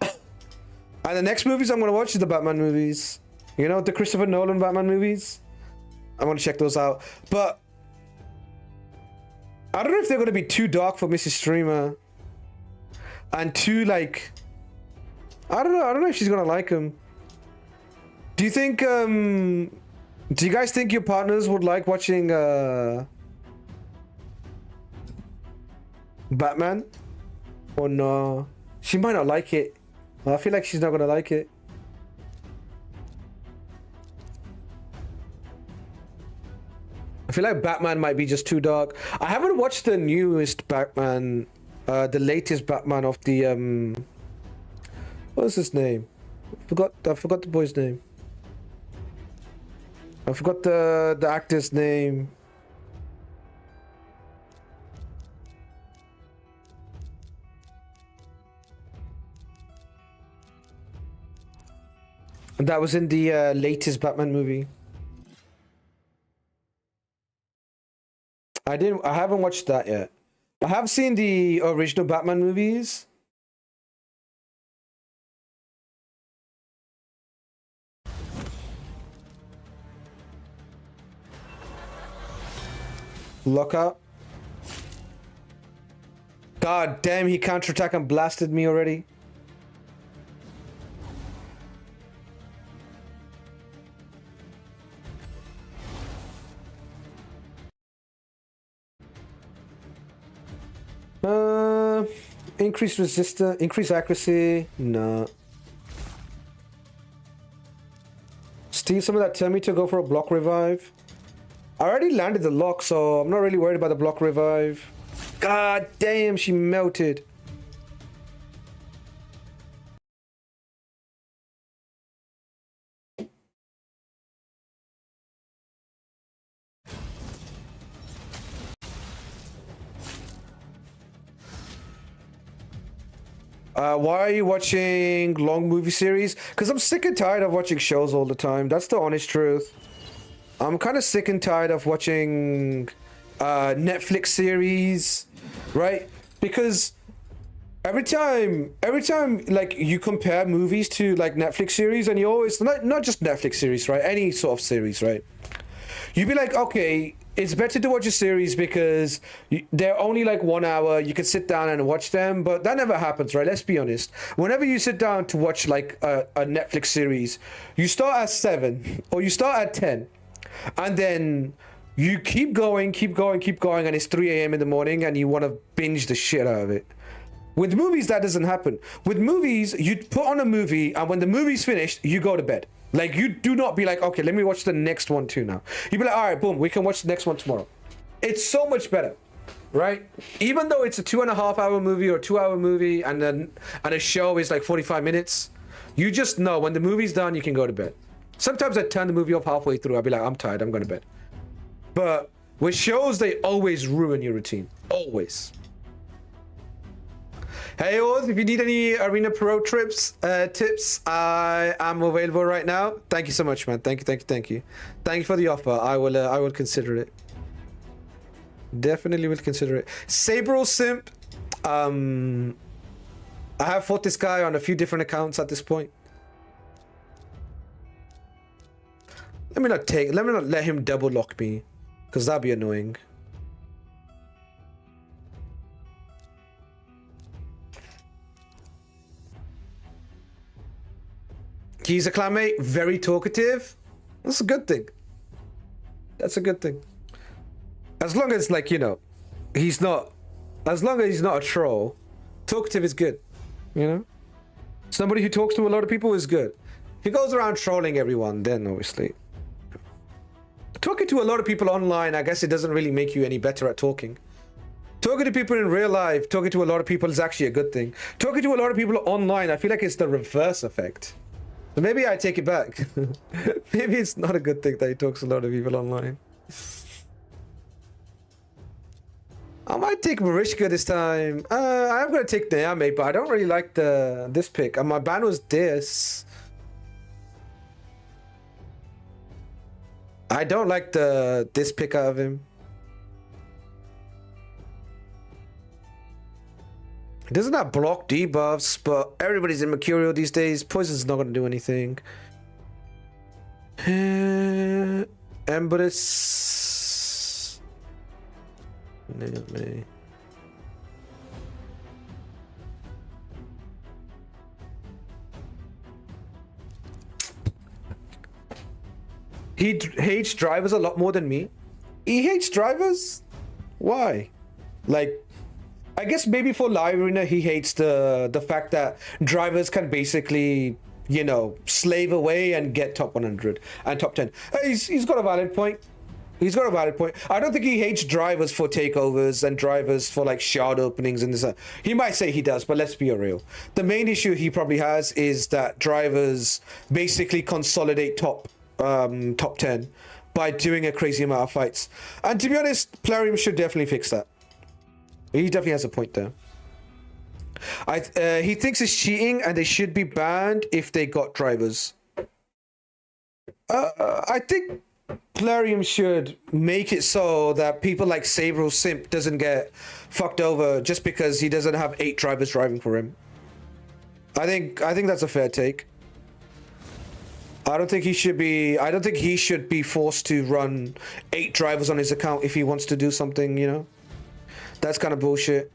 Speaker 1: And the next movies I'm going to watch is the Batman movies. You know, the Christopher Nolan Batman movies. I want to check those out. But I don't know if they're going to be too dark for Mrs. Streamer. And too, like... I don't know if she's going to like them. Do you think... do you guys think your partners would like watching... Batman? Or no? She might not like it. I feel like she's not going to like it. I feel like Batman might be just too dark. I haven't watched the newest Batman, the latest Batman of the what is his name? I forgot the boy's name. I forgot the actor's name. And that was in the latest Batman movie. I haven't watched that yet. I have seen the original Batman movies. Lockout. God damn, he counterattacked and blasted me already. Increase resistance, increase accuracy. No. Steal some of that. Tell me to go for a block revive. I already landed the lock, so I'm not really worried about the block revive. God damn, she melted. Why are you watching long movie series? Because I'm sick and tired of watching shows all the time. That's the honest truth. I'm kind of sick and tired of watching Netflix series, right? Because every time like you compare movies to like Netflix series, and you always not just Netflix series, right? Any sort of series, right? You'd be like, okay, it's better to watch a series because they're only like 1 hour. You can sit down and watch them, but that never happens, right? Let's be honest. Whenever you sit down to watch like a Netflix series, you start at 7 or you start at 10, and then you keep going, and it's 3 a.m. in the morning, and you want to binge the shit out of it. With movies, that doesn't happen. With movies, you put on a movie, and when the movie's finished, you go to bed. Like, you do not be like, okay, let me watch the next one too now. You be like, all right, boom, we can watch the next one tomorrow. It's so much better, right? Even though it's a 2.5-hour movie or 2-hour movie, and a show is like 45 minutes, you just know when the movie's done, you can go to bed. Sometimes I turn the movie off halfway through. I'll be like, I'm tired, I'm going to bed. But with shows, they always ruin your routine. Always. Hey, Oz, if you need any Arena Pro tips, I am available right now. Thank you so much, man. Thank you. Thank you for the offer. I will consider it. Definitely will consider it. Sabro Simp. I have fought this guy on a few different accounts at this point. Let me not let him double lock me, because that'd be annoying. He's a clanmate, very talkative. That's a good thing. That's a good thing. As long as, like, you know, as long as he's not a troll, talkative is good, you know? Somebody who talks to a lot of people is good. If he goes around trolling everyone, then obviously. Talking to a lot of people online, I guess it doesn't really make you any better at talking. Talking to people in real life, talking to a lot of people is actually a good thing. Talking to a lot of people online, I feel like it's the reverse effect. So maybe I take it back. Maybe it's not a good thing that he talks to a lot of people online. I might take Marishka this time. I'm gonna take Nayame, but I don't really like this pick. And my ban was this. I don't like this pick out of him. It doesn't have block debuffs, but everybody's in Mercurial these days. Poison's not gonna do anything. Emberus. Me. He hates drivers a lot more than me. He hates drivers? Why? Like, I guess maybe for live arena he hates the fact that drivers can basically, you know, slave away and get top 100 and top 10. He's got a valid point. He's got a valid point. I don't think he hates drivers for takeovers and drivers for like shard openings and this. He might say he does, but let's be real. The main issue he probably has is that drivers basically consolidate top 10 by doing a crazy amount of fights. And to be honest, Plarium should definitely fix that. He definitely has a point there. He thinks it's cheating and they should be banned if they got drivers. I think Plarium should make it so that people like Sabro Simp doesn't get fucked over just because he doesn't have 8 drivers driving for him. I think that's a fair take. I don't think he should be forced to run 8 drivers on his account if he wants to do something, you know? That's kind of bullshit.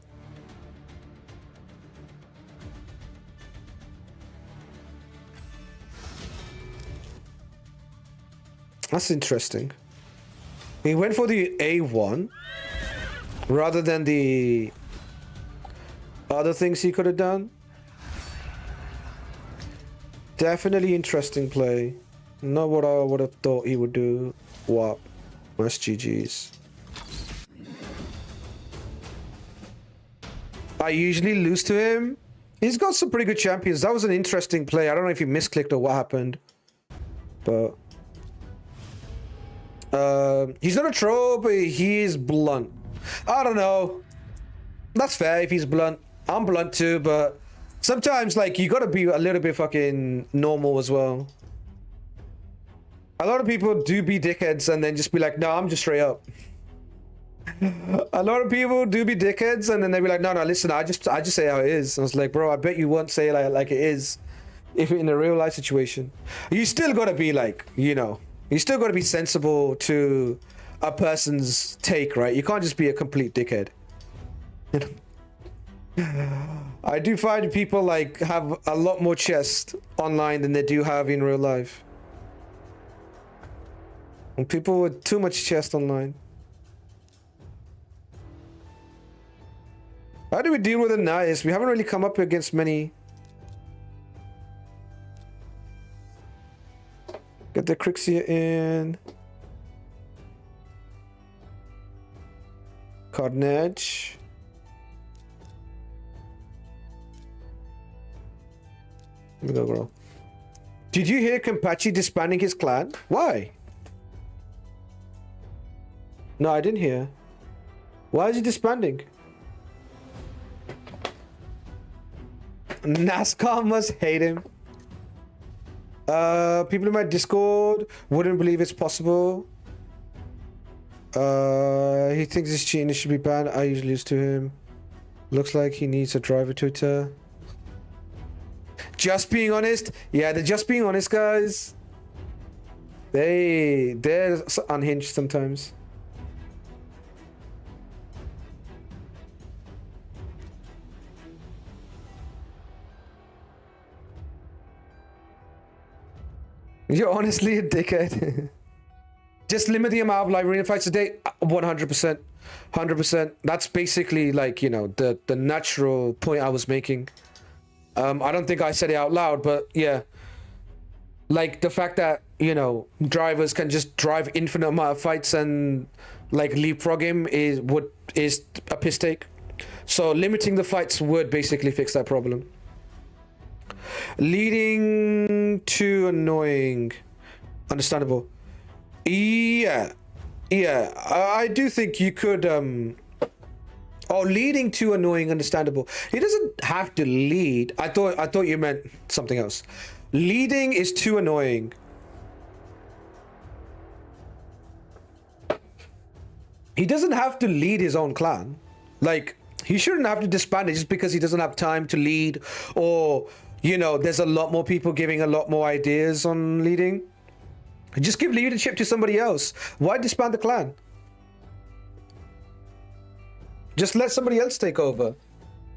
Speaker 1: That's interesting. He went for the A1 rather than the other things he could have done. Definitely interesting play. Not what I would have thought he would do. What? That's GG's. I usually lose to him. He's got some pretty good champions. That was an interesting play. I don't know if he misclicked or what happened. But he's not a troll, but he is blunt. I don't know. That's fair if he's blunt. I'm blunt too, but Sometimes, like, you gotta be a little bit fucking normal as well. A lot of people do be dickheads and then just be like, no, I'm just straight up. A lot of people do be dickheads and then they be like, no, listen, I just say how it is. I was like, bro, I bet you won't say it like it is if in a real life situation. You still gotta be like, you know, you still gotta be sensible to a person's take, right? You can't just be a complete dickhead. I do find people like have a lot more chest online than they do have in real life. And people with too much chest online. How do we deal with it nice? We haven't really come up against many. Get the Crixia in. Carnage. Here we go, bro. Did you hear Kampachi disbanding his clan? Why? No, I didn't hear. Why is he disbanding? NASCAR must hate him. People in my Discord wouldn't believe it's possible. He thinks it's cheating, it should be banned. I usually lose to him. Looks like he needs a driver Twitter. Just being honest. Yeah, they're just being honest, guys. They're unhinged sometimes. You're honestly a dickhead. Just limit the amount of live arena fights a day. 100%. 100%. That's basically like, you know, the natural point I was making. I don't think I said it out loud, but yeah. Like the fact that, you know, drivers can just drive infinite amount of fights and like leapfrog him is a piss take. So limiting the fights would basically fix that problem. Leading to annoying. Understandable. Yeah. I do think you could oh, leading to annoying, understandable. He doesn't have to lead. I thought you meant something else. Leading is too annoying. He doesn't have to lead his own clan. Like, he shouldn't have to disband it just because he doesn't have time to lead, or you know, there's a lot more people giving a lot more ideas on leading. Just give leadership to somebody else. Why disband the clan? Just let somebody else take over.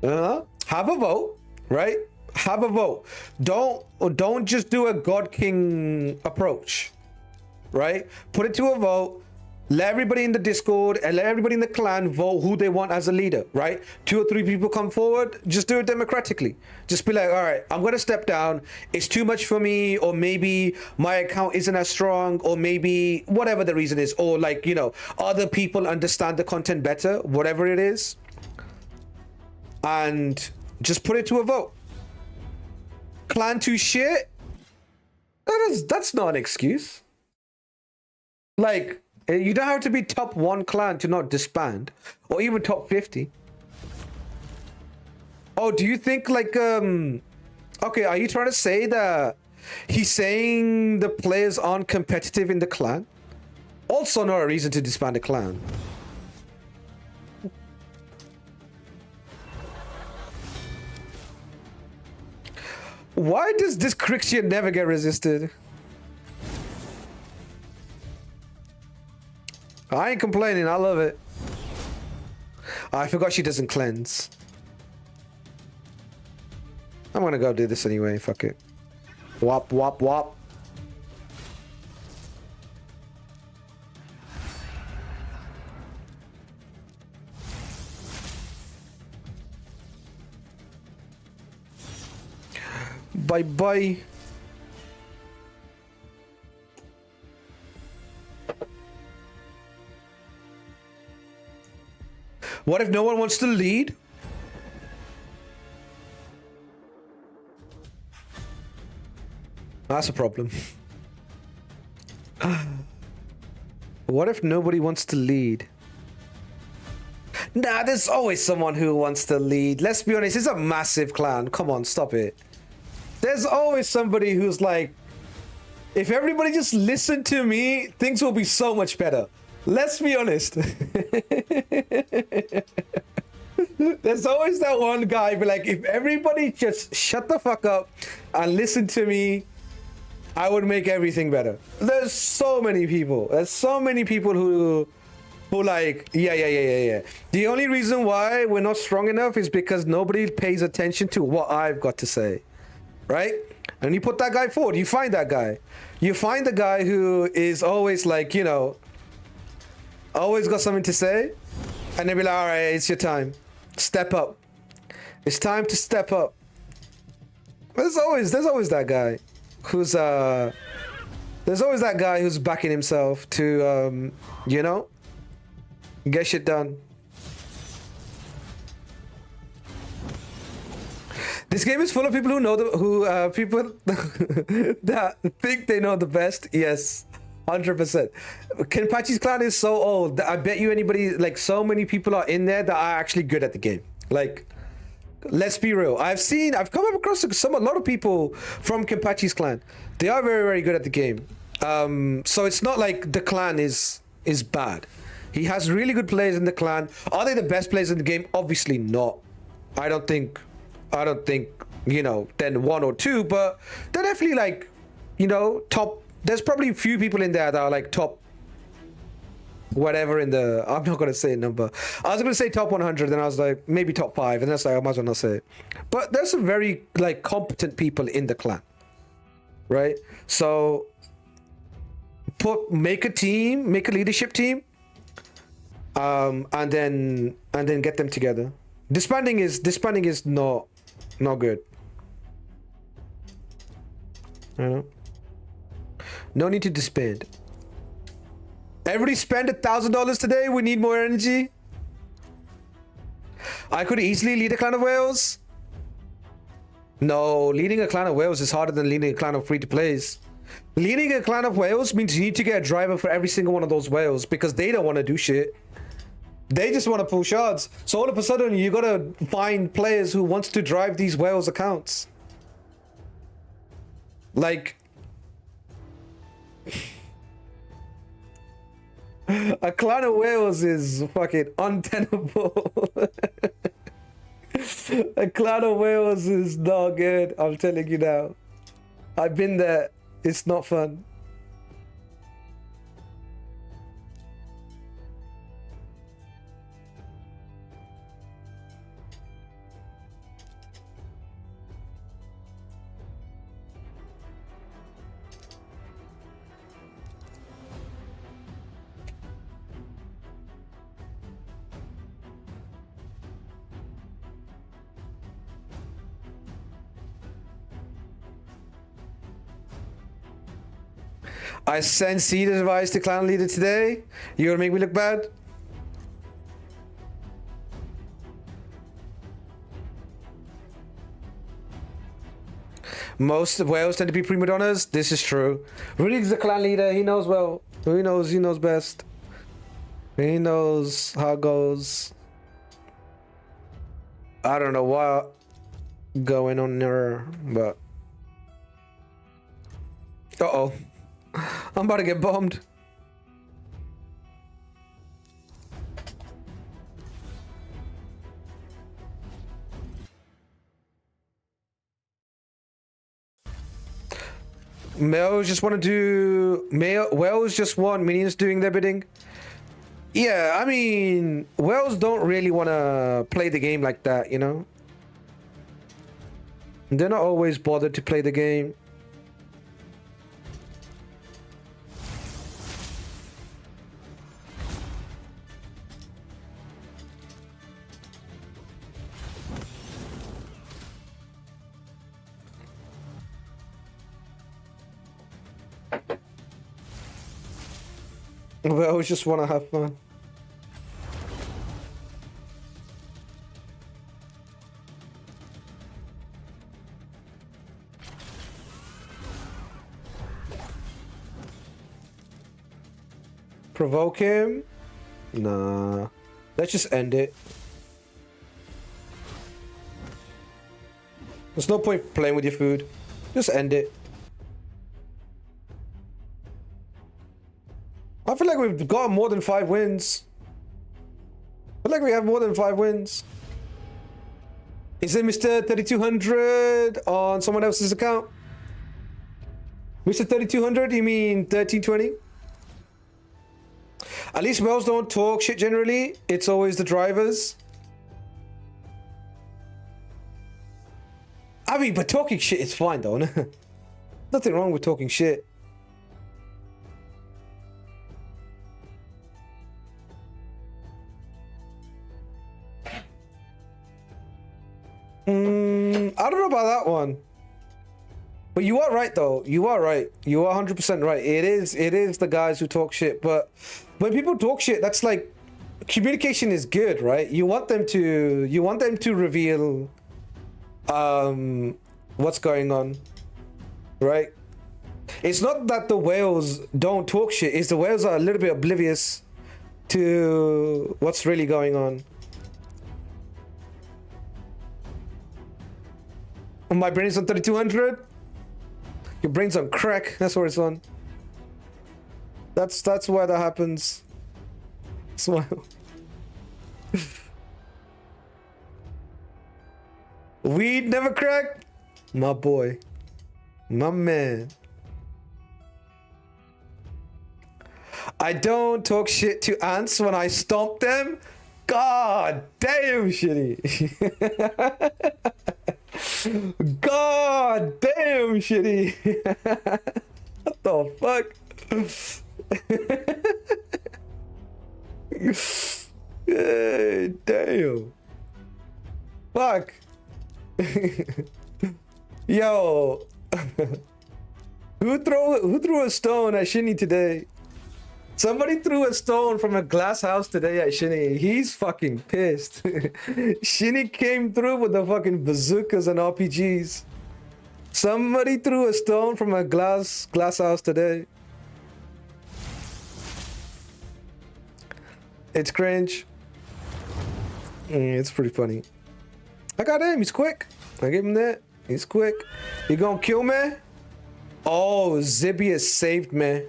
Speaker 1: Have a vote, right? Have a vote. Don't just do a God King approach, right? Put it to a vote. Let everybody in the Discord and let everybody in the clan vote who they want as a leader, right? 2 or 3 people come forward, just do it democratically. Just be like, all right, I'm going to step down. It's too much for me, or maybe my account isn't as strong, or maybe whatever the reason is, or like, you know, other people understand the content better, whatever it is. And just put it to a vote. Clan 2 shit? That's not an excuse. Like, you don't have to be top 1 clan to not disband, or even top 50. Oh, do you think like okay, are you trying to say that he's saying the players aren't competitive in the clan? Also not a reason to disband a clan. Why does this Crixia never get resisted? I ain't complaining, I love it. I forgot she doesn't cleanse. I'm gonna go do this anyway, fuck it. Wop, wop, wop. Bye bye. What if no one wants to lead? That's a problem. What if nobody wants to lead? Nah, there's always someone who wants to lead. Let's be honest, it's a massive clan. Come on, stop it. There's always somebody who's like, if everybody just listened to me, things will be so much better. Let's be honest. There's always that one guy, be like, if everybody just shut the fuck up and listen to me, I would make everything better. There's so many people. There's so many people who like, yeah. The only reason why we're not strong enough is because nobody pays attention to what I've got to say, right? And you put that guy forward. You find that guy. You find the guy who is always like, you know, always got something to say, and they be like, all right, it's your time. Step up. It's time to step up. There's always that guy who's there's always that guy who's backing himself to you know, get shit done. This game is full of people who know people that think they know the best. Yes, 100%. Kenpachi's clan is so old that I bet you anybody, like, so many people are in there that are actually good at the game. Like, let's be real. I've come up across a lot of people from Kenpachi's clan. They are very, very good at the game. So it's not like the clan is bad. He has really good players in the clan. Are they the best players in the game? Obviously not. I don't think, you know, then one or two, but they're definitely, like, you know, top. There's probably a few people in there that are like top whatever in the, I'm not going to say a number. I was going to say top 100, and I was like, maybe top 5, and that's like, I might as well not say it. But there's some very, like, competent people in the clan, right? So make a team, make a leadership team, and then get them together. Disbanding is not good. I know. No need to disband. Everybody spend $1,000 today. We need more energy. I could easily lead a clan of whales. No, leading a clan of whales is harder than leading a clan of free-to-plays. Leading a clan of whales means you need to get a driver for every single one of those whales because they don't want to do shit. They just want to pull shards. So all of a sudden, you gotta find players who wants to drive these whales accounts. Like, a clan of whales is fucking untenable. A clan of whales is not good. I'm telling you now. I've been there. It's not fun. I sent seed advice to clan leader today. You gonna make me look bad? Most whales tend to be prima donnas. This is true. Rudy's the clan leader. He knows well. He knows best. He knows how it goes. I don't know what going on there, but uh-oh. I'm about to get bombed. Whales just want minions doing their bidding. Yeah, I mean, whales don't really want to play the game like that, you know? They're not always bothered to play the game. But I always just want to have fun. Provoke him? Nah. Let's just end it. There's no point playing with your food. Just end it. I feel like we've got more than 5 wins. I feel like we have more than 5 wins. Is it Mr. 3200 on someone else's account? Mr. 3200, you mean 1320? At least whales don't talk shit generally. It's always the drivers. I mean, but talking shit is fine though. Nothing wrong with talking shit. I don't know about that one. But you are right though. You are right. You are 100% right. It is the guys who talk shit. But when people talk shit, that's like communication is good, right? You want them to reveal what's going on, right? It's not that the whales don't talk shit. It's the whales are a little bit oblivious to what's really going on. My brain's on 3200. Your brain's on crack. That's where it's on. That's why that happens. Smile. Weed never crack. My boy. My man. I don't talk shit to ants when I stomp them. God damn, shitty. God damn, shitty. What the fuck? Hey, damn. Fuck. Yo. Who threw a stone at Shinny today? Somebody threw a stone from a glass house today at Shinny. He's fucking pissed. Shinny came through with the fucking bazookas and RPGs. Somebody threw a stone from a glass house today. It's cringe. It's pretty funny. I got him. He's quick. I give him that. He's quick. You gonna kill me? Oh, Zibius saved me.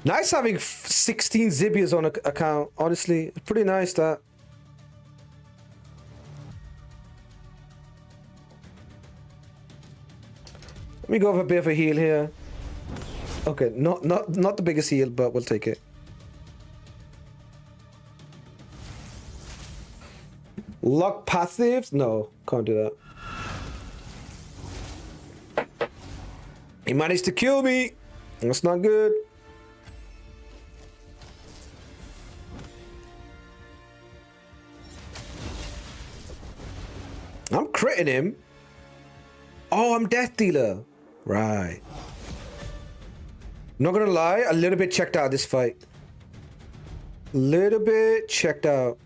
Speaker 1: Nice having 16 Zibias on account. Honestly, it's pretty nice that. Let me go with a bit of a heal here. Okay, not the biggest heal, but we'll take it. Lock passives? No, can't do that. He managed to kill me. That's not good. I'm critting him. Oh, I'm Death Dealer. Right. Not gonna lie, a little bit checked out this fight. Little bit checked out.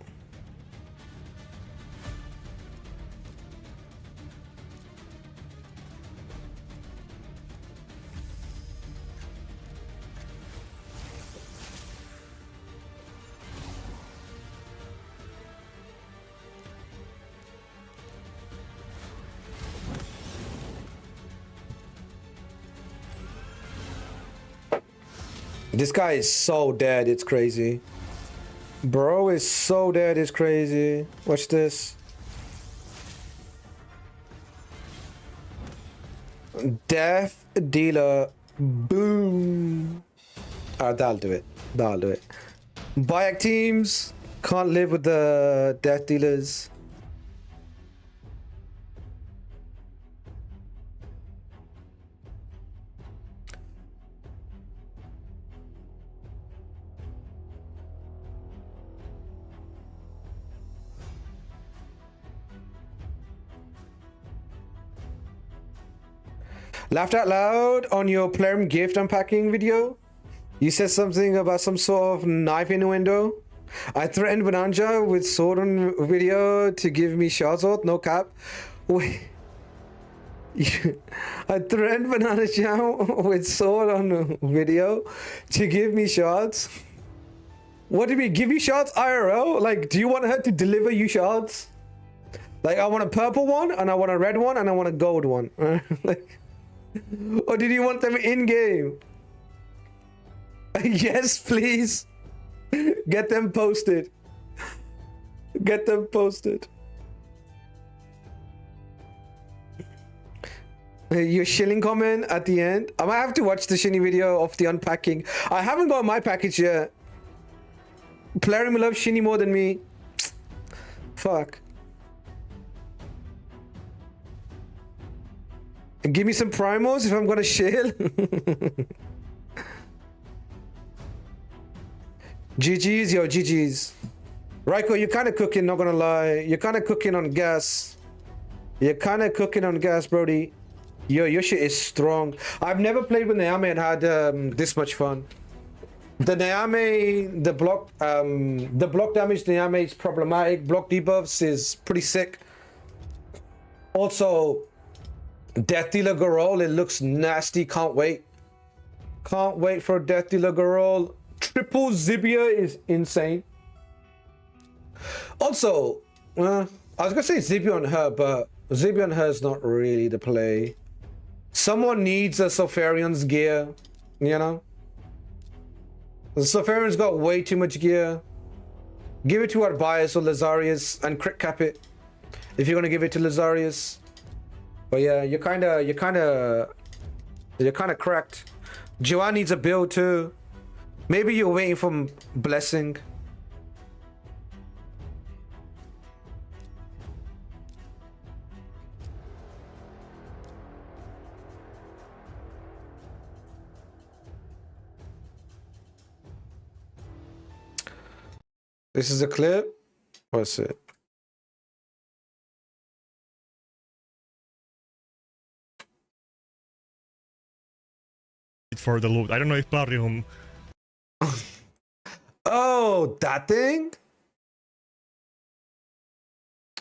Speaker 1: This guy is so dead, it's crazy. Bro is so dead, it's crazy. Watch this. Death Dealer. Boom. Alright, that'll do it. That'll do it. Bayak teams can't live with the Death Dealers. Laughed out loud on your Plum gift unpacking video. You said something about some sort of knife in the window. I threatened Bananja with sword on video to give me shots out. No cap. Wait. I threatened Bananja with sword on video to give me shots. What do you mean? Give you shards IRL? Like, do you want her to deliver you shards? Like, I want a purple one, and I want a red one, and I want a gold one. Like, or did you want them in game? Yes, please. Get them posted. Get them posted. Your shilling comment at the end. I might have to watch the Shinny video of the unpacking. I haven't got my package yet. Plarium loves Shinny more than me. Fuck. Give me some primals if I'm gonna shill. GG's, yo, GG's. Raiko, you're kind of cooking, not gonna lie. You're kind of cooking on gas. You're kind of cooking on gas, Brody. Yo, your shit is strong. I've never played with Neame and had this much fun. The Neame, the block damage Neame is problematic. Block debuffs is pretty sick. Also, Death Dealer Garol, it looks nasty. Can't wait. Can't wait for Death Dealer Garol. Triple Zibia is insane. Also, I was gonna say Zibia on her, but Zibia on her is not really the play. Someone needs a Sopharion's gear, you know? The Sopharian's got way too much gear. Give it to Arbias or Lazarius and crit cap it if you're gonna give it to Lazarius. But yeah, you're kind of cracked. Joanne needs a build too. Maybe you're waiting for Blessing. This is a clip. What's it?
Speaker 5: For the loot. I don't know if Plarium.
Speaker 1: Oh, that thing?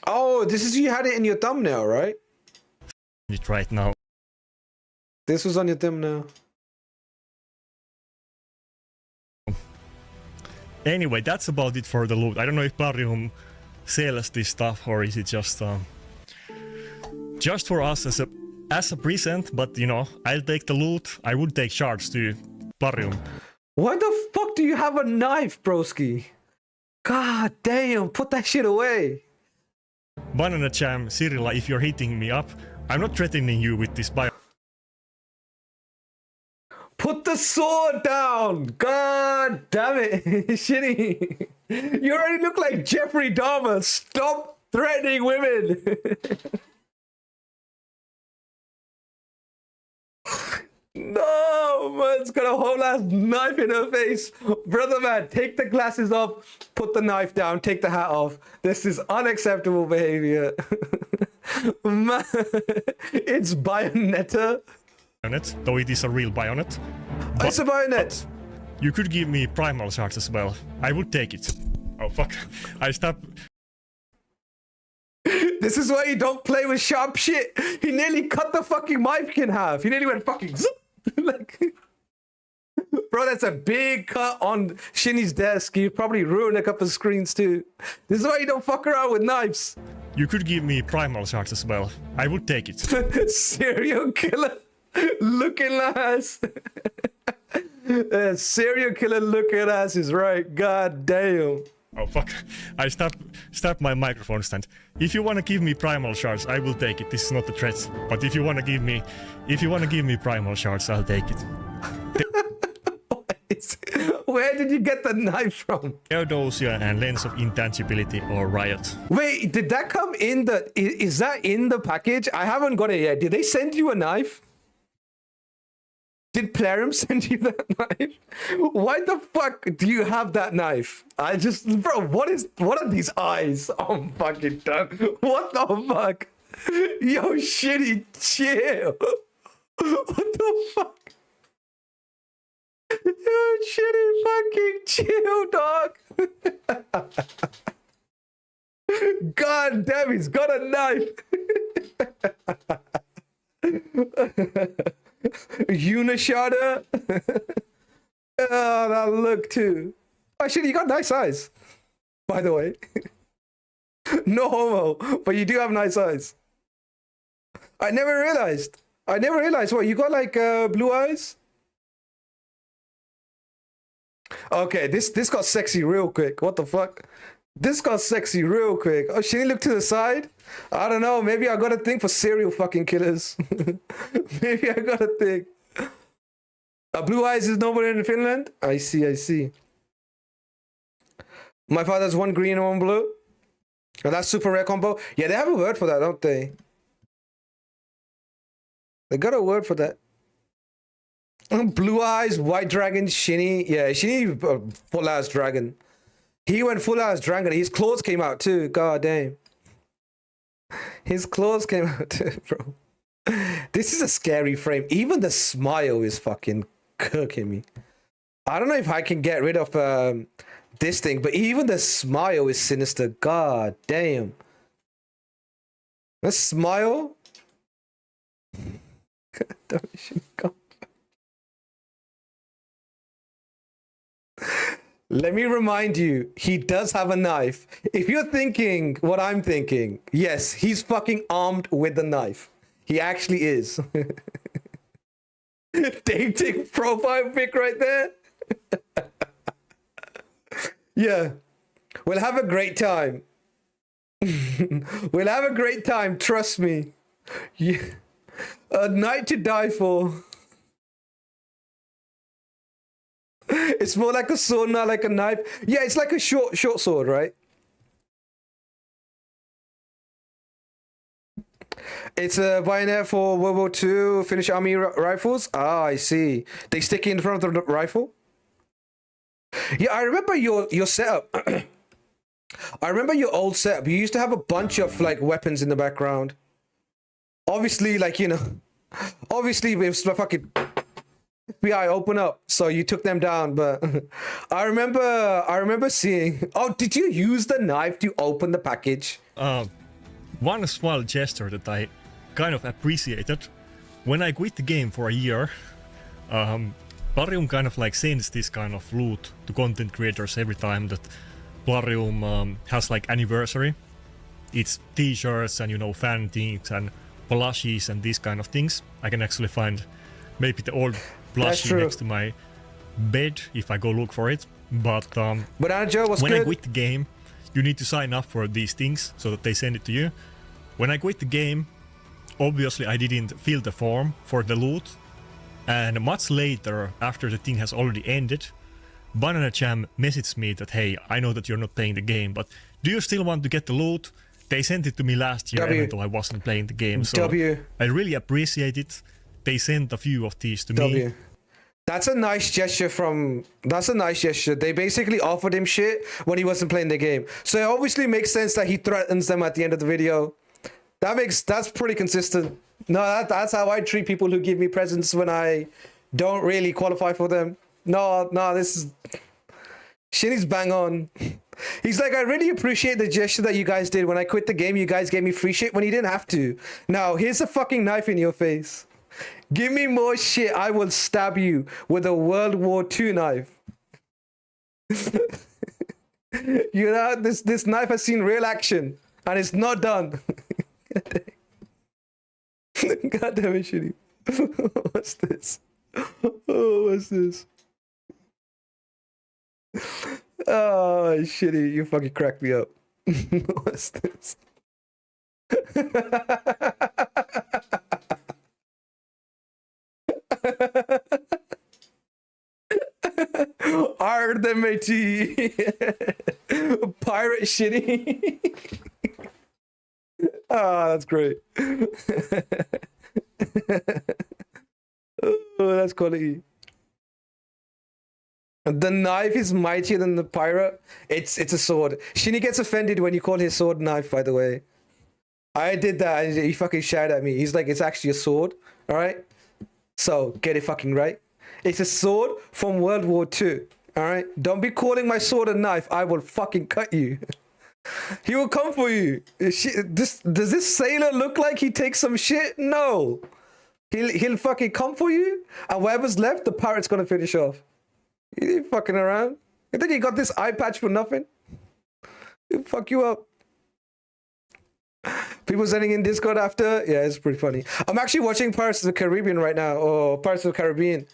Speaker 1: Oh, this is, you had it in your thumbnail, right?
Speaker 5: It right now.
Speaker 1: This was on your thumbnail.
Speaker 5: Anyway, that's about it for the loot. I don't know if Plarium sells this stuff or is it just for us as a present, but you know, I'll take the loot. I would take shards to Plarium.
Speaker 1: Why the fuck do you have a knife, broski? God damn, put that shit away.
Speaker 5: Banana Jam, Cyrilla, if you're hitting me up, I'm not threatening you with this bio.
Speaker 1: Put the sword down! God damn it, Shitty. You already look like Jeffrey Dahmer. Stop threatening women. No, man's got a whole ass knife in her face. Brother man, take the glasses off, put the knife down, take the hat off. This is unacceptable behavior. Man, it's Bayonetta.
Speaker 5: Though it is a real bayonet.
Speaker 1: It's a bayonet.
Speaker 5: You could give me primal shards as well. I would take it. Oh fuck. I stopped.
Speaker 1: This is why you don't play with sharp shit. He nearly cut the fucking mic in half. He nearly went fucking zoop. Like, bro, that's a big cut on Shinny's desk. You probably ruined a couple of screens too. This is why you don't fuck around with knives.
Speaker 5: You could give me primal shards as well. I would take it.
Speaker 1: Serial killer looking ass. Serial killer looking ass is right. God damn.
Speaker 5: Oh fuck. I stopped my microphone stand. If you wanna give me primal shards, I will take it. This is not a threat. But if you wanna give me primal shards, I'll take it.
Speaker 1: Where did you get the knife from?
Speaker 5: Theodosia and Lens of Intangibility or Riot.
Speaker 1: Wait, did that come in the... Is that in the package? I haven't got it yet. Did they send you a knife? Did Plarium send you that knife? Why the fuck do you have that knife? Bro, what are these eyes? I'm fucking done. What the fuck? Yo, Shitty, chill. What the fuck? Yo, Shitty, fucking chill, dog. God damn, he's got a knife. Unishotter. Oh, that look too. Actually, you got nice eyes, by the way. No homo, but you do have nice eyes. I never realized. What, you got like blue eyes? Okay, this got sexy real quick. What the fuck? This got sexy real quick. Oh, she didn't look to the side? I don't know. Maybe I got a thing for serial fucking killers. Maybe I got a thing. Blue eyes is nobody in Finland? I see. My father's one green and one blue. Oh, that's super rare combo. Yeah, they have a word for that, don't they? They got a word for that. Blue eyes, white dragon, Shinny. Yeah, Shinny, full ass dragon. He went full ass dragon. His claws came out too. God damn. His claws came out too, bro. This is a scary frame. Even the smile is fucking cooking me. I don't know if I can get rid of this thing, but even the smile is sinister. God damn. The smile. Let me remind you, he does have a knife. If you're thinking what I'm thinking, yes, he's fucking armed with a knife. He actually is. Dating profile pic right there. Yeah. We'll have a great time. We'll have a great time, trust me. Yeah. A night to die for. It's more like a sword, not like a knife. Yeah, it's like a short sword, right? It's a bayonet for World War II Finnish army rifles. Ah, I see. They stick it in front of the rifle. Yeah, I remember your setup. I remember your old setup. You used to have a bunch of like weapons in the background. Obviously, like, you know, obviously if fucking FBI open up, so you took them down. But I remember seeing. Oh, did you use the knife to open the package?
Speaker 5: One small gesture that I kind of appreciated. When I quit the game for a year, Plarium kind of like sends this kind of loot to content creators every time that Plarium has like anniversary. It's t-shirts and, you know, fan things and plushies and these kind of things. I can actually find maybe the old plushie next to my bed if I go look for it. But
Speaker 1: Banana Joe was
Speaker 5: when
Speaker 1: good.
Speaker 5: I quit the game, you need to sign up for these things so that they send it to you. When I quit the game, obviously I didn't fill the form for the loot. And much later, after the thing has already ended, Banana Jam messaged me that, hey, I know that you're not playing the game, but do you still want to get the loot? They sent it to me last year, even though I wasn't playing the game. So I really appreciate it. They sent a few of these to me.
Speaker 1: That's a nice gesture They basically offered him shit when he wasn't playing the game. So it obviously makes sense that he threatens them at the end of the video. That's pretty consistent. No, that's how I treat people who give me presents when I don't really qualify for them. No, this is... Shinny's bang on. He's like, I really appreciate the gesture that you guys did. When I quit the game, you guys gave me free shit when you didn't have to. Now, here's a fucking knife in your face. Give me more shit. I will stab you with a World War II knife. You know, this knife has seen real action. And it's not done. God damn it, Shitty. What's this? Oh, what's this? Oh, Shitty, you fucking cracked me up. What's this? Ard matey. Pirate Shitty. Oh, that's great. Oh, that's quality. The knife is mightier than the pirate. It's a sword. Shinny gets offended when you call his sword knife, by the way. I did that and he fucking shouted at me. He's like, it's actually a sword, alright? So, get it fucking right. It's a sword from World War II, alright? Don't be calling my sword a knife. I will fucking cut you. He will come for you. Does this sailor look like he takes some shit? No. He'll fucking come for you, and whatever's left, the pirate's gonna finish off. He ain't fucking around. You think you got this eye patch for nothing? It'll fuck you up. People sending in Discord after. Yeah, it's pretty funny. I'm actually watching Pirates of the Caribbean right now, or Pirates of the Caribbean.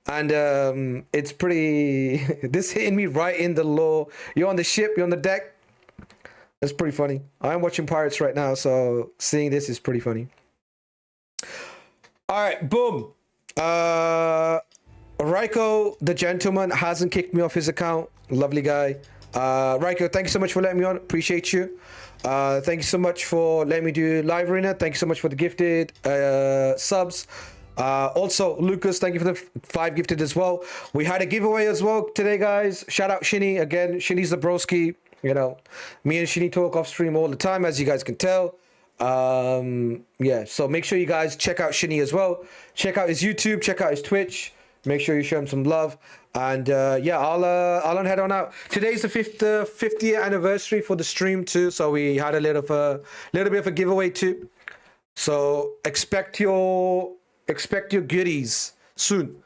Speaker 1: And it's pretty... this hitting me right in the low. You're on the ship, you're on the deck. It's pretty funny. I'm watching Pirates right now, so seeing this is pretty funny. All right, boom. Raiko, the gentleman, hasn't kicked me off his account. Lovely guy. Raiko, thank you so much for letting me on. Appreciate you. Thank you so much for letting me do live arena. Thank you so much for the gifted subs. Also, Lucas, thank you for the 5 gifted as well. We had a giveaway as well today, guys. Shout out Shinny again. Shinny's the broski. You know, me and Shinny talk off stream all the time, as you guys can tell. Yeah, so make sure you guys check out Shinny as well. Check out his YouTube. Check out his Twitch. Make sure you show him some love. And yeah, I'll head on out. Today's the 50th anniversary for the stream too, so we had a little bit of a giveaway too. So expect your goodies soon.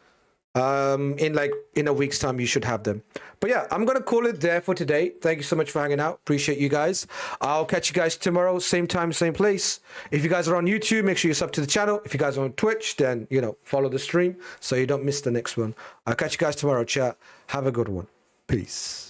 Speaker 1: In a week's time, you should have them. But yeah, I'm gonna call it there for today. Thank you so much for hanging out. Appreciate you guys. I'll catch you guys tomorrow, same time, same place. If you guys are on YouTube, make sure you sub to the channel. If you guys are on Twitch, then follow the stream so you don't miss the next one. I'll catch you guys tomorrow, chat. Have a good one. Peace.